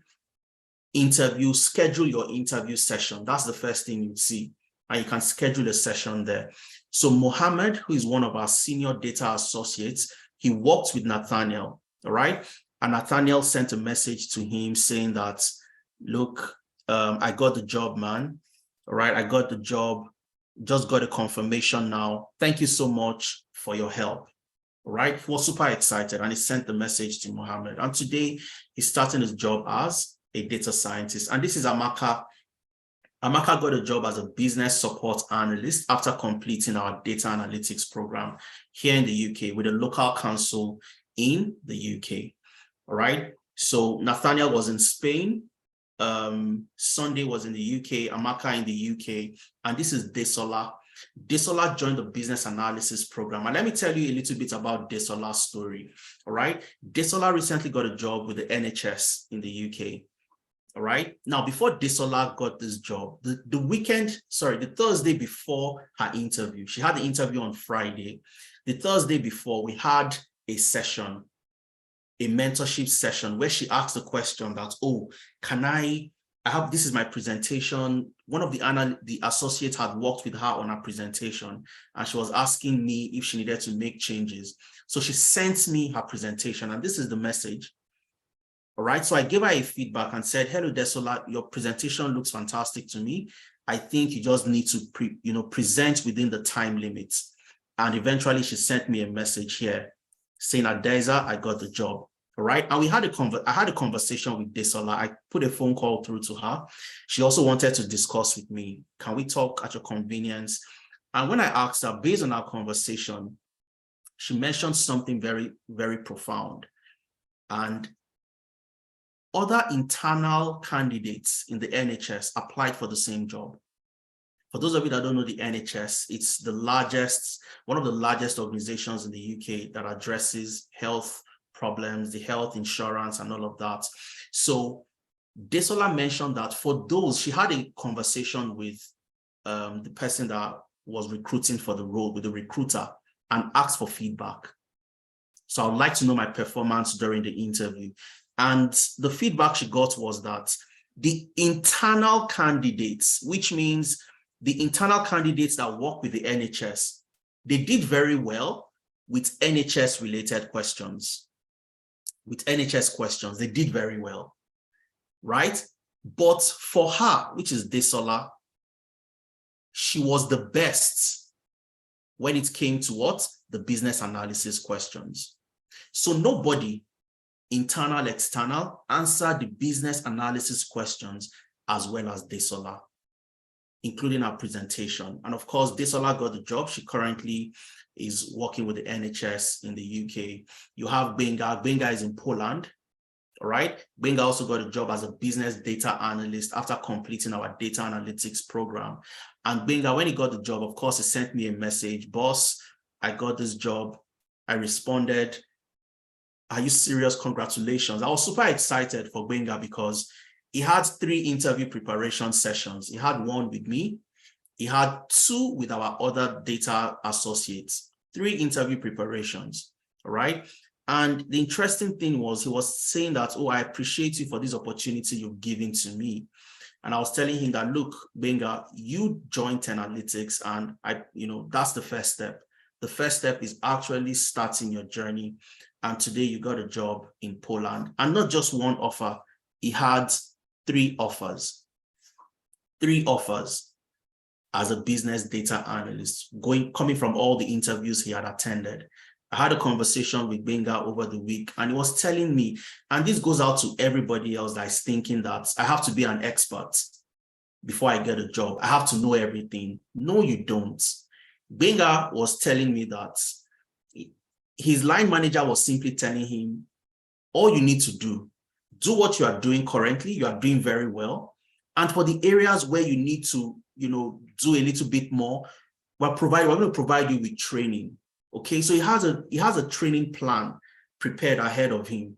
schedule your interview session. That's the first thing you'd see. And you can schedule a session there. So Mohammed, who is one of our senior data associates, he worked with Nathaniel, all right? And Nathaniel sent a message to him saying that, look, I got the job, man. All right, I got the job, just got a confirmation now. Thank you so much for your help. right? He was super excited and he sent the message to Mohammed. And today he's starting his job as a data scientist. And this is Amaka. Amaka got a job as a business support analyst after completing our data analytics program here in the UK with a local council in the UK. All right. So Nathaniel was in Spain. Sunday was in the UK, Amaka in the UK, and this is Desola. Desola joined the business analysis program. And let me tell you a little bit about Desola's story. All right. Desola recently got a job with the NHS in the UK. All right. Now, before Desola got this job, the Thursday before her interview, she had the interview on Friday. The Thursday before, we had a session, a mentorship session where she asked the question that, oh, this is my presentation. One of the associates had worked with her on her presentation, and she was asking me if she needed to make changes. So she sent me her presentation, and this is the message. All right, so I gave her a feedback and said, hello, Desola, your presentation looks fantastic to me. I think you just need to present within the time limits. And eventually she sent me a message here saying, Adeza, I got the job. All right, and I had a conversation with Desola. I put a phone call through to her. She also wanted to discuss with me. Can we talk at your convenience? And when I asked her, based on our conversation, she mentioned something very, very profound. And other internal candidates in the NHS applied for the same job. For those of you that don't know the NHS, it's one of the largest organizations in the UK that addresses health problems, the health insurance and all of that. So Desola mentioned that for those, she had a conversation with the person that was recruiting for the role, with the recruiter, and asked for feedback. So I would like to know my performance during the interview. And the feedback she got was that the internal candidates, which means the internal candidates that work with the NHS, they did very well with NHS-related questions. With NHS questions, they did very well, right? But for her, which is Desola, she was the best when it came to what? The business analysis questions. So nobody, internal, external, answered the business analysis questions as well as Desola, including our presentation. And of course, Desola got the job. She currently is working with the NHS in the UK. You have Benga. Benga is in Poland, all right? Benga also got a job as a business data analyst after completing our data analytics program. And Benga, when he got the job, of course, he sent me a message, boss, I got this job. I responded, are you serious? Congratulations. I was super excited for Benga because he had 3 interview preparation sessions. He had 1 with me. He had 2 with our other data associates, 3 interview preparations, all right? And the interesting thing was he was saying that, oh, I appreciate you for this opportunity you've given to me. And I was telling him that, look, Benga, you joined Analytics, and that's the first step. The first step is actually starting your journey. And today you got a job in Poland, and not just 1 offer. He had 3 offers. 3 offers as a business data analyst, coming from all the interviews he had attended. I had a conversation with Benga over the week, and he was telling me, and this goes out to everybody else that is thinking that I have to be an expert before I get a job. I have to know everything. No, you don't. Benga was telling me that his line manager was simply telling him, all you need to do what you are doing currently. You are doing very well. And for the areas where you need to, do a little bit more, we're going to provide you with training. Okay, so he has a training plan prepared ahead of him.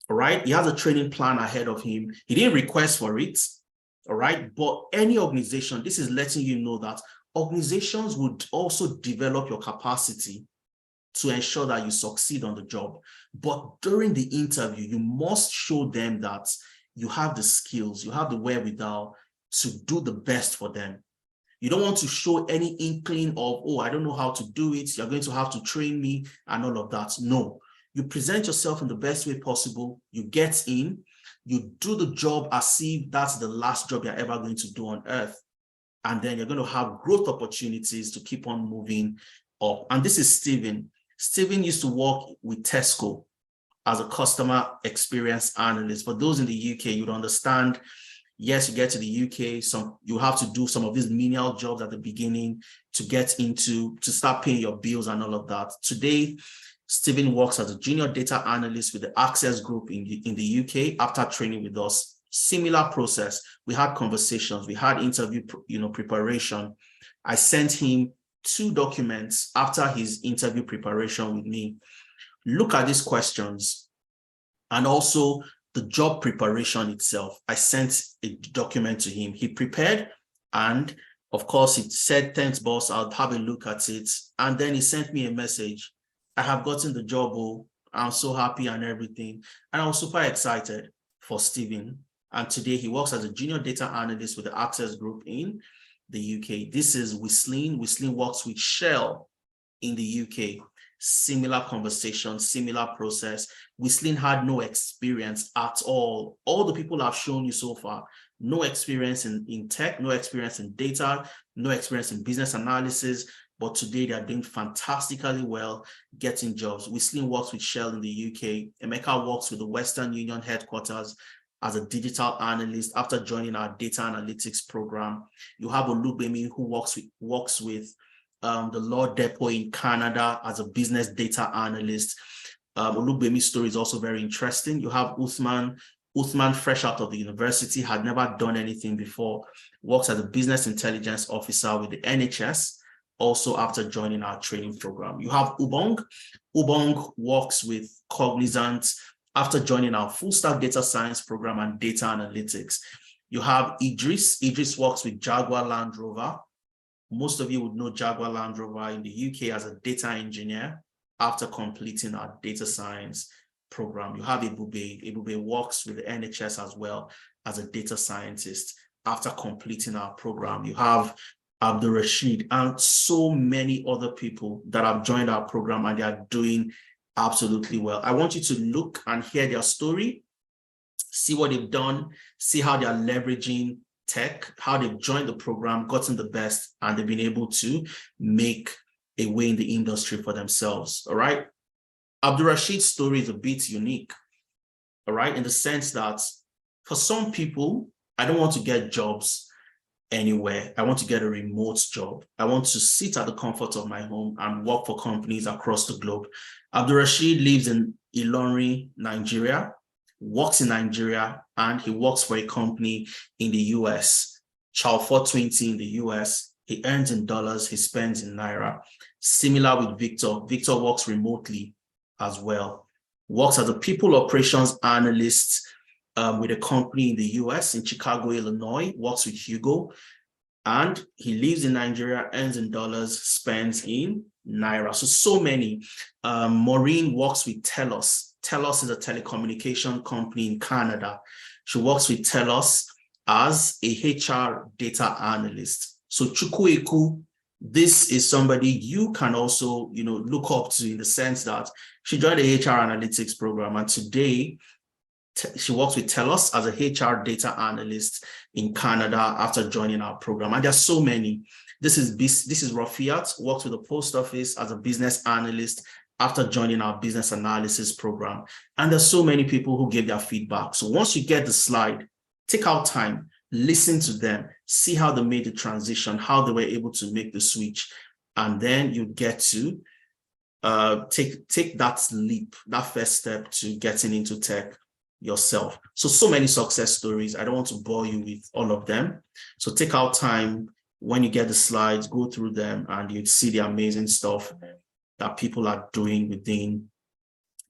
All right, he has a training plan ahead of him. He didn't request for it. All right, but any organization, this is letting you know that organizations would also develop your capacity to ensure that you succeed on the job. But during the interview, you must show them that you have the skills, you have the wherewithal to do the best for them. You don't want to show any inkling of, oh, I don't know how to do it. You're going to have to train me and all of that. No, you present yourself in the best way possible. You get in, you do the job as if that's the last job you're ever going to do on earth. And then you're going to have growth opportunities to keep on moving up. And this is Stephen. Stephen used to work with Tesco as a customer experience analyst. For those in the UK, you'd understand, yes, you get to the UK, you have to do some of these menial jobs at the beginning to start paying your bills and all of that. Today, Stephen works as a junior data analyst with the Access Group in the UK after training with us. Similar process. We had conversations, we had interview preparation. I sent him 2 documents after his interview preparation with me. Look at these questions and also the job preparation itself. I sent a document to him. He prepared, and of course he said, thanks boss, I'll have a look at it. And then he sent me a message. I have gotten the job, oh, I'm so happy and everything. And I was super excited for Stephen. And today he works as a junior data analyst with the Access Group in the UK. This is Whistling. Whistling works with Shell in the UK. Similar conversation, similar process. Whistling had no experience at all. All the people I've shown you so far, no experience in tech, no experience in data, no experience in business analysis, but today they are doing fantastically well, getting jobs. Whistling works with Shell in the UK. Emeka works with the Western Union headquarters as a digital analyst after joining our data analytics program. You have Olugbemi, who works with the Law Depot in Canada as a business data analyst. Olugbemi's story is also very interesting. You have Uthman, fresh out of the university, had never done anything before, works as a business intelligence officer with the NHS, also after joining our training program. You have Ubong. Ubong works with Cognizant after joining our full stack data science program and data analytics. You have Idris. Idris works with Jaguar Land Rover. Most of you would know Jaguar Land Rover in the UK as a data engineer after completing our data science program. You have Ebube. Ebube works with the NHS as well as a data scientist after completing our program. You have Abdul Rashid and so many other people that have joined our program, and they are doing absolutely well. I want you to look and hear their story, see what they've done, see how they are leveraging tech, how they've joined the program, gotten the best, and they've been able to make a way in the industry for themselves. All right. Abdul Rashid's story is a bit unique. All right. In the sense that for some people, I don't want to get jobs anywhere. I want to get a remote job. I want to sit at the comfort of my home and work for companies across the globe. Abdul Rashid lives in Ilorin, Nigeria, works in Nigeria, and he works for a company in the US, Chow 420 in the US. He earns in dollars, he spends in Naira. Similar with Victor. Victor works remotely as well. Works as a people operations analyst with a company in the US, in Chicago, Illinois, works with Hugo. And he lives in Nigeria, earns in dollars, spends in Naira. So many. Maureen works with Telos. Telos is a telecommunication company in Canada. She works with Telos as a HR data analyst. So Chukwueku, this is somebody you can also, look up to, in the sense that she joined the HR analytics program, and today she works with Telos as a HR data analyst in Canada after joining our program. And there are so many. This is Rafiat, works with the post office as a business analyst after joining our business analysis program. And there's so many people who gave their feedback. So once you get the slide, take out time, listen to them, see how they made the transition, how they were able to make the switch. And then you get to take that leap, that first step to getting into tech yourself. So many success stories. I don't want to bore you with all of them. So take out time when you get the slides, go through them, and you'd see the amazing stuff that people are doing within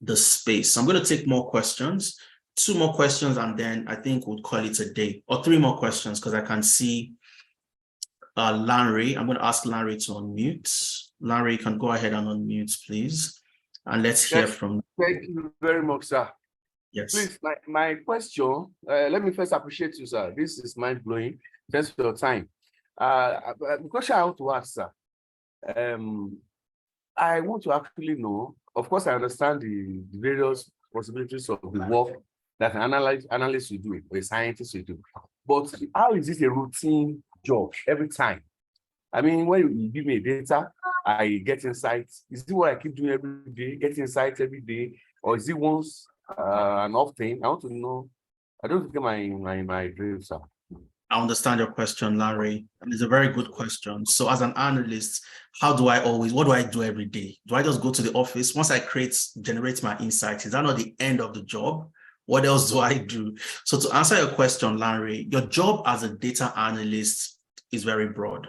the space. So I'm going to take more questions, 2 more questions, and then I think we'll call it a day, or 3 more questions, because I can see Larry. I'm going to ask Larry to unmute. Larry, you can go ahead and unmute, please. And let's hear from you. Thank you very much, sir. Yes. Please, my question, let me first appreciate you, sir. This is mind-blowing. Thanks for your time. The question I want to ask, sir, I want to actually know, of course, I understand the various possibilities of the work that an analyst will do, or a scientist will do. But how is this a routine job every time? I mean, when you give me data, I get insights. Is it what I keep doing every day, get insights every day, or is it once an off thing? I want to know. I don't get my dream, sir. I understand your question, Larry, and it's a very good question. So as an analyst, what do I do every day? Do I just go to the office? Once I generate my insights, is that not the end of the job? What else do I do? So to answer your question, Larry, your job as a data analyst is very broad,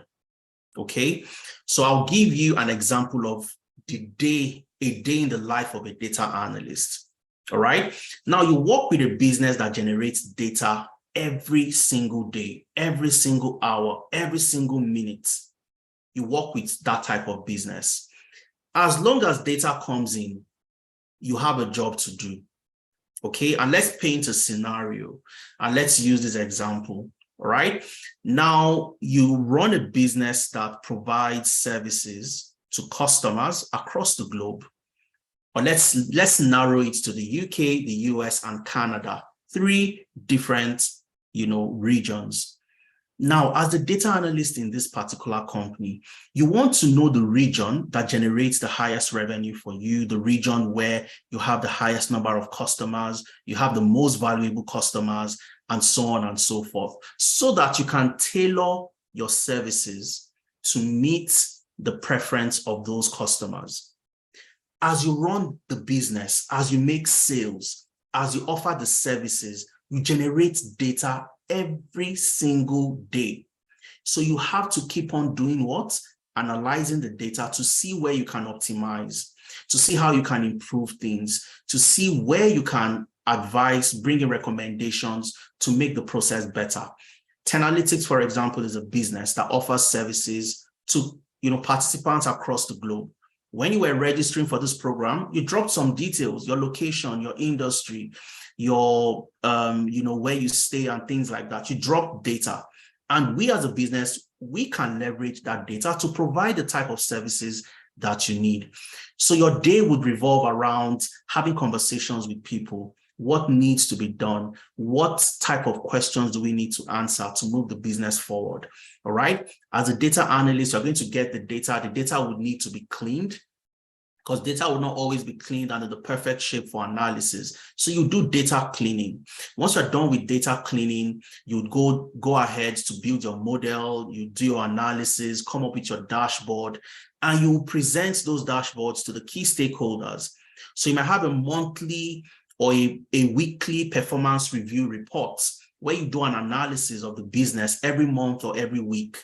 okay? So I'll give you an example of a day in the life of a data analyst, all right? Now you work with a business that generates data every single day, every single hour, every single minute. You work with that type of business. As long as data comes in, you have a job to do, okay? And let's paint a scenario and let's use this example, all right? Now you run a business that provides services to customers across the globe. Or let's narrow it to the UK, the US, and Canada, 3 different regions. Now, as the data analyst in this particular company, you want to know the region that generates the highest revenue for you, the region where you have the highest number of customers, you have the most valuable customers, and so on and so forth, so that you can tailor your services to meet the preference of those customers. As you run the business, as you make sales, as you offer the services, you generate data every single day. So you have to keep on doing what? Analyzing the data to see where you can optimize, to see how you can improve things, to see where you can advise, bring in recommendations to make the process better. Tenalytics, for example, is a business that offers services to participants across the globe. When you were registering for this program, you dropped some details, your location, your industry, your where you stay and things like that. You drop data, and we as a business, we can leverage that data to provide the type of services that you need. So your day would revolve around having conversations with people. What needs to be done? What type of questions do we need to answer to move the business forward? All right. As a data analyst, you're going to get the data. The data would need to be cleaned, because data will not always be cleaned under the perfect shape for analysis. So you do data cleaning. Once you're done with data cleaning, you go ahead to build your model, you do your analysis, come up with your dashboard, and you present those dashboards to the key stakeholders. So you might have a monthly or a weekly performance review reports where you do an analysis of the business every month or every week,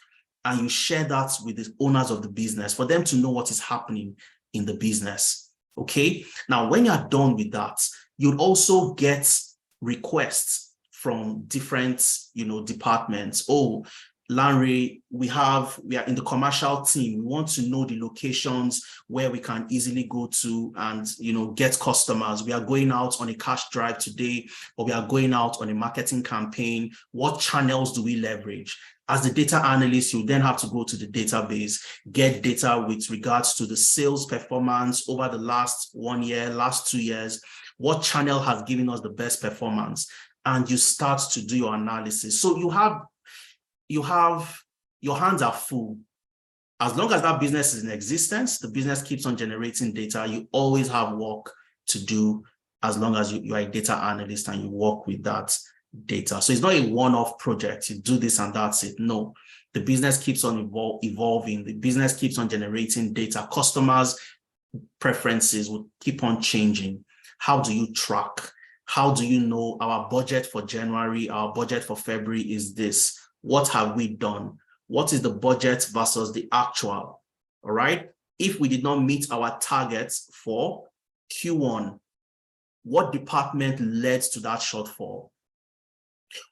and you share that with the owners of the business for them to know what is happening in the business. Okay. Now, when you're done with that, you'll also get requests from different, departments. Oh, Larry, we are in the commercial team. We want to know the locations where we can easily go to and, get customers. We are going out on a cash drive today, or we are going out on a marketing campaign. What channels do we leverage? As the data analyst, you then have to go to the database, get data with regards to the sales performance over the last 1 year, last 2 years. What channel has given us the best performance? And you start to do your analysis. So you have your hands are full. As long as that business is in existence, the business keeps on generating data. You always have work to do as long as you are a data analyst and you work with that data. So it's not a one-off project. You do this and that's it. No, the business keeps on evolving. The business keeps on generating data. Customers' preferences will keep on changing. How do you track? How do you know our budget for January, our budget for February is this? What have we done? What is the budget versus the actual? All right. If we did not meet our targets for Q1, what department led to that shortfall?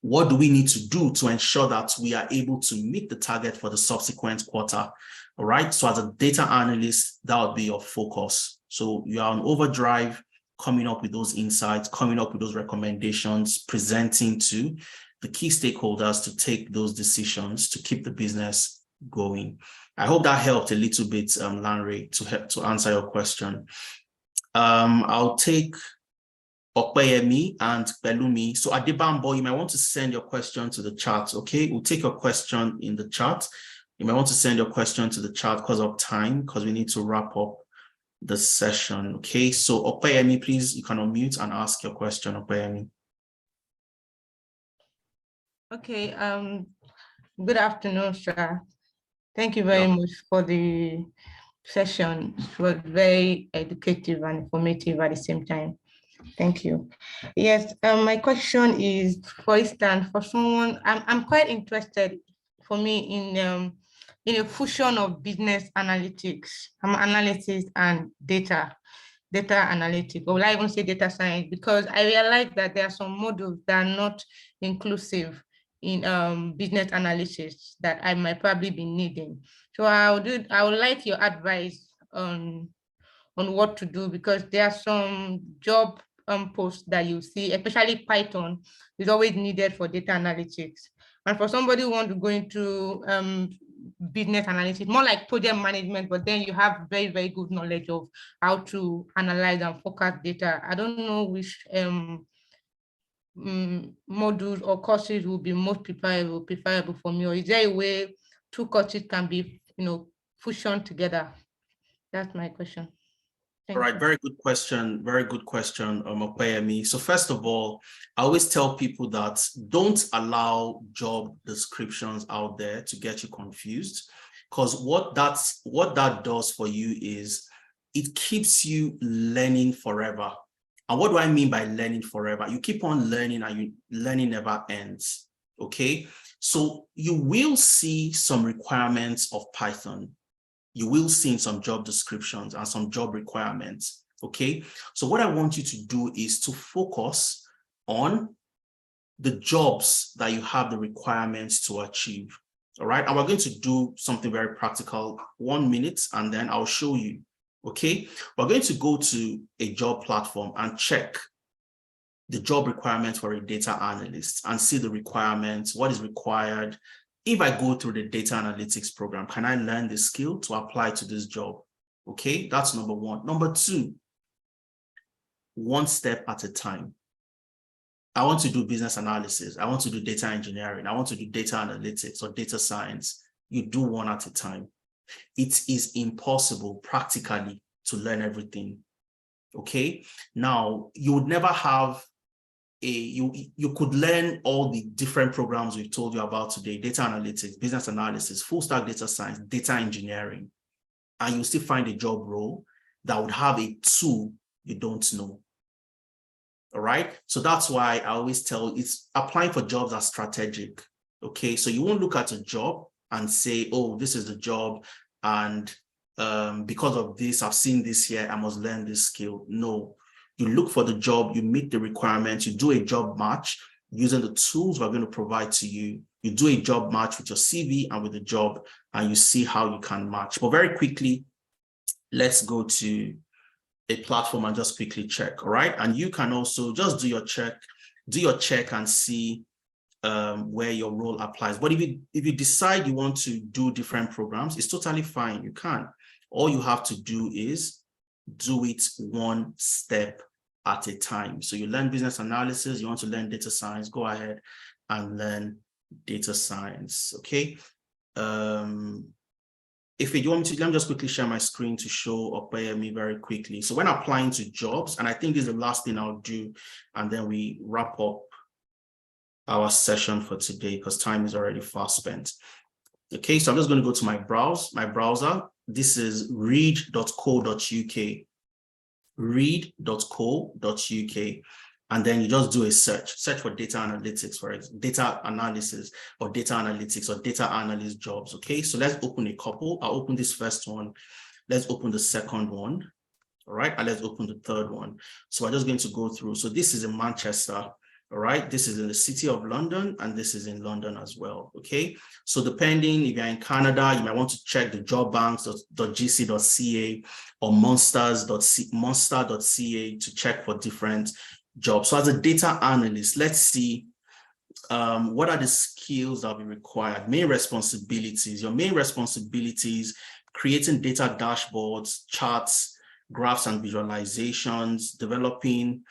What do we need to do to ensure that we are able to meet the target for the subsequent quarter? All right. So as a data analyst, that would be your focus. So you are on overdrive, coming up with those insights, coming up with those recommendations, presenting to the key stakeholders to take those decisions to keep the business going. I hope that helped a little bit, Larry, to answer your question. I'll take Okpeyemi and Belumi. So Adebambo, you might want to send your question to the chat, okay? We'll take your question in the chat. You might want to send your question to the chat because of time, because we need to wrap up the session. Okay, so Opeyemi, please, you can unmute and ask your question, Opeyemi. Okay, good afternoon, sir. Thank you very much for the session. It was very educative and informative at the same time. Thank you. Yes, my question is, for instance, for someone, I'm quite interested, for me, in a fusion of business analytics, analysis and data analytics, or will I even say data science? Because I realize that there are some modules that are not inclusive in business analysis that I might probably be needing. So I would like your advice on what to do, because there are some job posts that you see, especially Python is always needed for data analytics. And for somebody who wants to go into business analysis, more like project management, but then you have very, very good knowledge of how to analyze and forecast data. I don't know which modules or courses will be most preferable for me, or is there a way 2 courses can be, fusioned together? That's my question. All right, very good question. Very good question, Opeyemi. So first of all, I always tell people that don't allow job descriptions out there to get you confused, because what that does for you is it keeps you learning forever. And what do I mean by learning forever? You keep on learning and learning never ends, okay? So you will see some requirements of Python. You will see in some job descriptions and some job requirements, okay? So what I want you to do is to focus on the jobs that you have the requirements to achieve, all right? And we're going to do something very practical, 1 minute, and then I'll show you, okay? We're going to go to a job platform and check the job requirements for a data analyst and see the requirements, what is required. If I go through the data analytics program, can I learn the skill to apply to this job? Okay, that's number 1. Number 2, 1 step at a time. I want to do business analysis. I want to do data engineering. I want to do data analytics or data science. You do 1 at a time. It is impossible practically to learn everything. Okay, now you would never have you could learn all the different programs we've told you about today: data analytics, business analysis, full stack data science, data engineering, and you'll still find a job role that would have a tool you don't know. All right, so that's why I always tell it's applying for jobs are strategic. Okay, so you won't look at a job and say, oh, this is the job, and because of this, I've seen this here, I must learn this skill. No. You look for the job, you meet the requirements, you do a job match using the tools we're going to provide to you. You do a job match with your CV and with the job, and you see how you can match. But very quickly, let's go to a platform and just quickly check, all right? And you can also just do your check and see where your role applies. But if you decide you want to do different programs, it's totally fine, you can. All you have to do is do it 1 step at a time. So you learn business analysis, you want to learn data science, go ahead and learn data science, okay? If you want me to, let me just quickly share my screen to show Opeyemi very quickly. So when applying to jobs, and I think this is the last thing I'll do, and then we wrap up our session for today because time is already fast spent. Okay, so I'm just going to go to my browser. This is read.co.uk. read.co.uk, and then you just do a search for data analytics, for example, data analysis or data analytics or data analyst jobs. Okay, so let's open a couple. I'll open this first one. Let's open the second one. All right, and let's open the third one. So we're just going to go through. So this is in Manchester. All right, this is in the city of London, and this is in London as well. Okay, so depending if you're in Canada, you might want to check the jobbanks.gc.ca or monster.ca to check for different jobs. So as a data analyst, let's see what are the skills that will be required. Main responsibilities. Your main responsibilities: creating data dashboards, charts, graphs, and visualizations, developing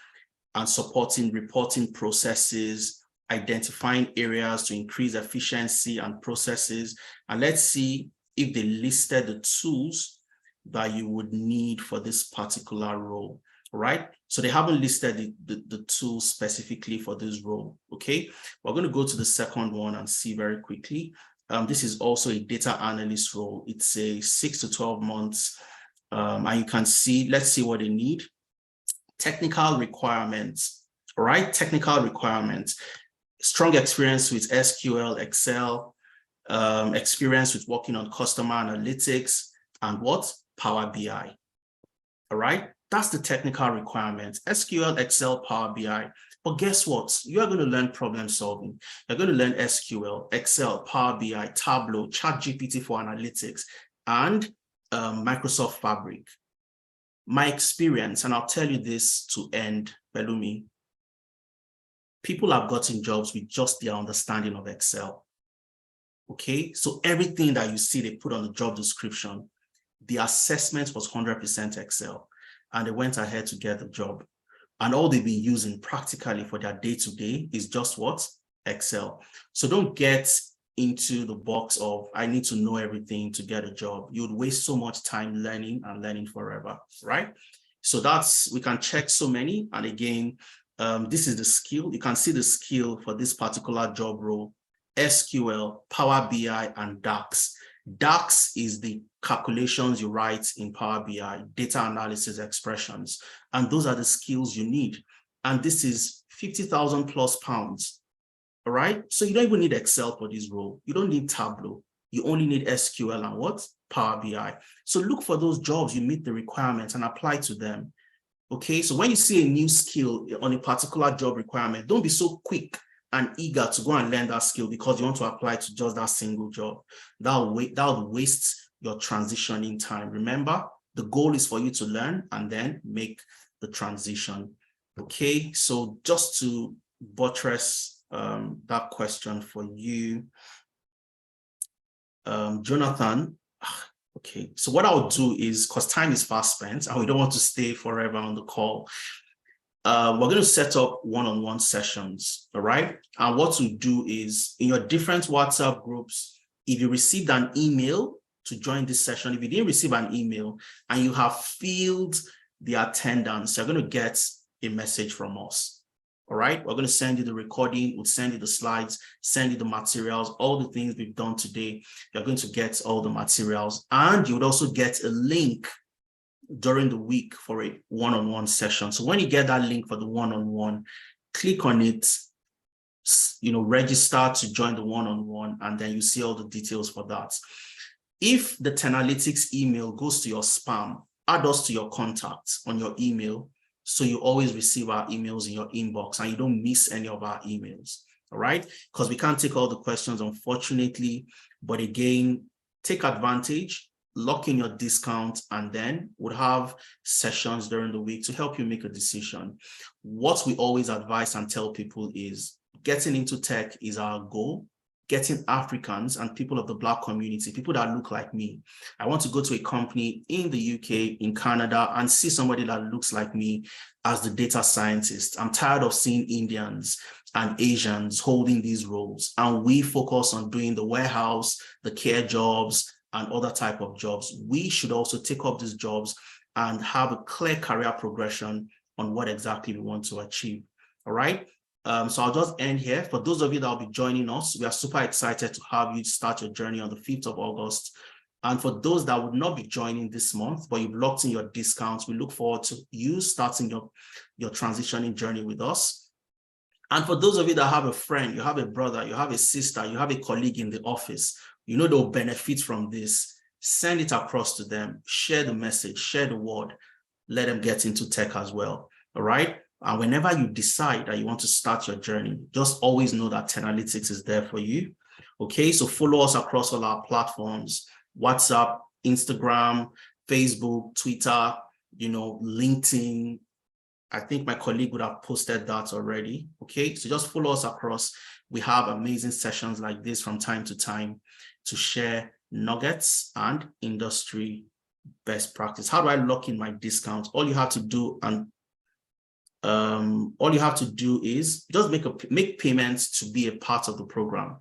and supporting reporting processes, identifying areas to increase efficiency and processes. And let's see if they listed the tools that you would need for this particular role, right? So they haven't listed the tools specifically for this role, okay? We're going to go to the second one and see very quickly. This is also a data analyst role. It's a 6 to 12 months. And you can see, let's see what they need. Technical requirements, all right? Technical requirements. Strong experience with SQL, Excel, experience with working on customer analytics, and what? Power BI. All right? That's the technical requirements. SQL, Excel, Power BI. But guess what? You are going to learn problem solving. You're going to learn SQL, Excel, Power BI, Tableau, ChatGPT for analytics, and Microsoft Fabric. My experience, and I'll tell you this to end, Belumi, people have gotten jobs with just their understanding of Excel. Okay, so everything that you see they put on the job description, the assessment was 100% Excel, and they went ahead to get the job. And all they've been using practically for their day-to-day is just what? Excel. So don't get into the box of, I need to know everything to get a job. You would waste so much time learning and learning forever, right? So that's, we can check so many. And again, this is the skill. You can see the skill for this particular job role: SQL, Power BI, and DAX. DAX is the calculations you write in Power BI, data analysis expressions, and those are the skills you need. And this is 50,000 plus pounds, all right? So you don't even need Excel for this role. You don't need Tableau. You only need SQL and what? Power BI. So look for those jobs, you meet the requirements and apply to them, okay? So when you see a new skill on a particular job requirement, don't be so quick and eager to go and learn that skill because you want to apply to just that single job. That'll waste your transitioning time. Remember, the goal is for you to learn and then make the transition. Okay, so just to buttress that question for you, Jonathan. Okay, so what I'll do is, because time is fast spent and we don't want to stay forever on the call, we're going to set up one-on-one sessions, all right? And what to do is, in your different WhatsApp groups, if you received an email to join this session, if you didn't receive an email and you have filled the attendance, you're going to get a message from us, all right? We're going to send you the recording, we'll send you the slides, send you the materials, all the things we've done today. You're going to get all the materials, and you would also get a link during the week for a one-on-one session. So when you get that link for the one-on-one, click on it, register to join the one-on-one, and then you see all the details for that. If the Tenalytics email goes to your spam, add us to your contacts on your email, so you always receive our emails in your inbox and you don't miss any of our emails, all right? Because we can't take all the questions, unfortunately, but again, take advantage, lock in your discount, and then would have sessions during the week to help you make a decision. What we always advise and tell people is getting into tech is our goal. Getting Africans and people of the Black community, people that look like me. I want to go to a company in the UK, in Canada, and see somebody that looks like me as the data scientist. I'm tired of seeing Indians and Asians holding these roles. And we focus on doing the warehouse, the care jobs, and other type of jobs. We should also take up these jobs and have a clear career progression on what exactly we want to achieve, all right? So I'll just end here. For those of you that will be joining us, we are super excited to have you start your journey on the 5th of August. And for those that would not be joining this month, but you've locked in your discounts, we look forward to you starting your transitioning journey with us. And for those of you that have a friend, you have a brother, you have a sister, you have a colleague in the office, you know they'll benefit from this, send it across to them, share the message, share the word, let them get into tech as well, all right? And whenever you decide that you want to start your journey, just always know that Tenalytics is there for you. Okay, so follow us across all our platforms: WhatsApp, Instagram, Facebook, Twitter, LinkedIn. I think my colleague would have posted that already. Okay, so just follow us across. We have amazing sessions like this from time to time to share nuggets and industry best practice. How do I lock in my discounts? All you have to do, and all you have to do is just make payments to be a part of the program,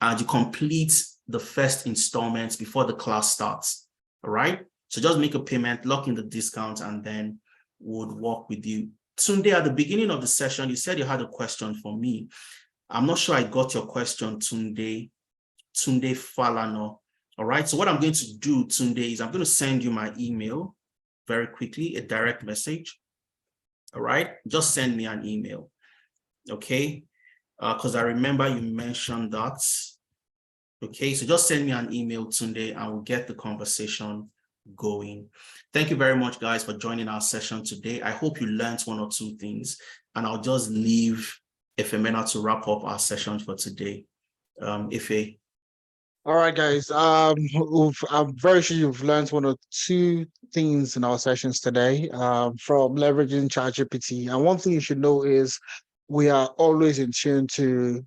and you complete the first installment before the class starts. All right. So just make a payment, lock in the discount, and then we'll work with you. Tunde, at the beginning of the session, you said you had a question for me. I'm not sure I got your question, Tunde Falano. All right. So what I'm going to do, Tunde, is I'm going to send you my email very quickly, a direct message. All right. Just send me an email. Okay. Because I remember you mentioned that. Okay. So just send me an email, Tunde, and we'll get the conversation going. Thank you very much, guys, for joining our session today. I hope you learned one or two things, and I'll just leave Efemena to wrap up our session for today. Ife. All right, guys. I'm very sure you've learned one or two things in our sessions today from leveraging ChatGPT. And one thing you should know is we are always in tune to,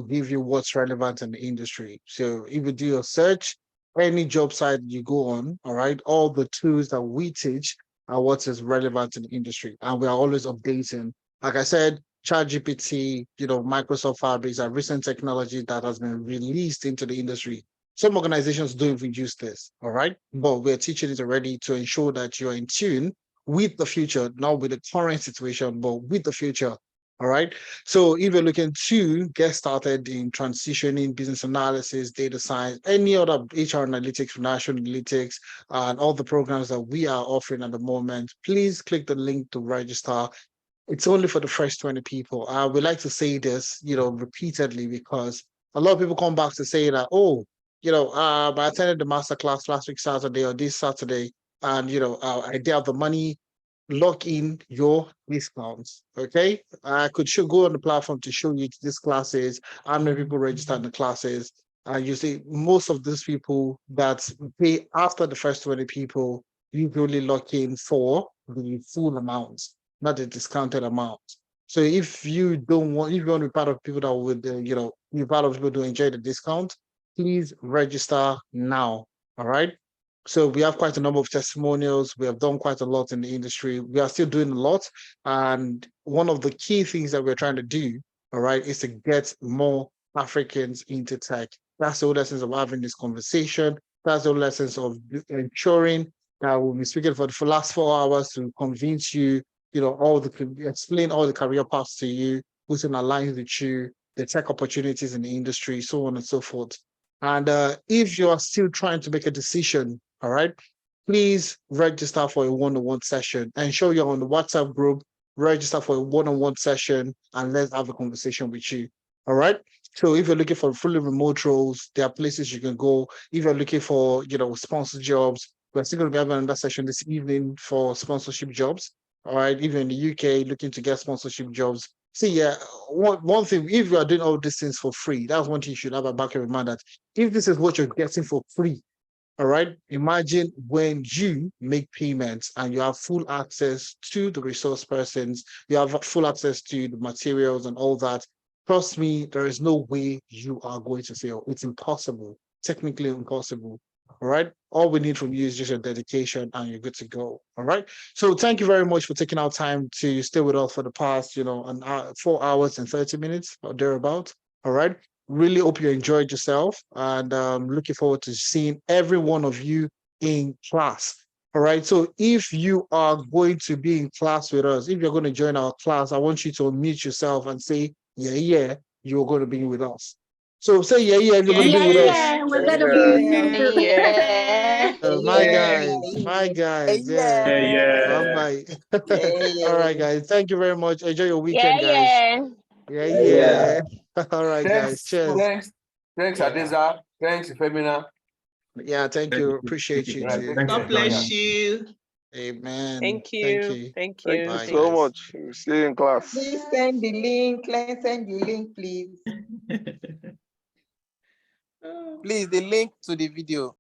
give you what's relevant in the industry. So if you do a search, any job site you go on, all right, all the tools that we teach are what is relevant in the industry. And we are always updating. Like I said, ChatGPT, Microsoft Fabrics are recent technology that has been released into the industry. Some organizations don't even use this, all right? But we're teaching it already to ensure that you're in tune with the future, not with the current situation, but with the future. All right. So if you're looking to get started in transitioning, business analysis, data science, any other HR analytics, financial analytics, and all the programs that we are offering at the moment, please click the link to register. It's only for the first 20 people. We like to say this, repeatedly, because a lot of people come back to say that, I attended the masterclass last week, Saturday, or this Saturday, and, I did have the money. Lock in your discounts. Okay, I could go on the platform to show you these classes, how many people register in the classes, and you see most of these people that pay after the first 20 people usually lock in for the full amount, not the discounted amount. So if you want to be part of people that would be part of people to enjoy the discount, please register now. All right. So we have quite a number of testimonials. We have done quite a lot in the industry. We are still doing a lot. And one of the key things that we're trying to do, all right, is to get more Africans into tech. That's the whole essence of having this conversation. That's the whole essence of ensuring that we'll be speaking for the last 4 hours to convince you, explain all the career paths to you, who's in alliance with you, the tech opportunities in the industry, so on and so forth. And if you are still trying to make a decision, all right, please register for a one-on-one session. Ensure you're on the WhatsApp group, register for a one-on-one session, and let's have a conversation with you. All right. So if you're looking for fully remote roles, there are places you can go. If you're looking for, sponsor jobs, we're still going to be having another session this evening for sponsorship jobs. All right. If you're in the UK looking to get sponsorship jobs. See, yeah, one thing, if you are doing all these things for free, that's one thing you should have a back of your mind, that if this is what you're getting for free, all right, imagine when you make payments and you have full access to the resource persons, you have full access to the materials and all that. Trust me, there is no way you are going to fail. It's impossible, technically impossible. All right. All we need from you is just your dedication and you're good to go. All right. So thank you very much for taking our time to stay with us for the past, 4 hours and 30 minutes or thereabout. All right. Really hope you enjoyed yourself, and looking forward to seeing every one of you in class. All right. So if you are going to be in class with us, if you're going to join our class, I want you to unmute yourself and say, yeah, you're going to be with us. So say, yeah, you're going to be with us. We're gonna be My guys, yeah. Bye. All right, guys. Thank you very much. Enjoy your weekend, guys. Yeah. All right, guys. Cheers. Thanks, Adeza. Thanks, Femina. Yeah, thank you. Appreciate you too. God bless you. Amen. Thank you. Thank you Bye, so guys. much. We'll see you in class. Please send the link. Let's send the link, please. Please, the link to the video.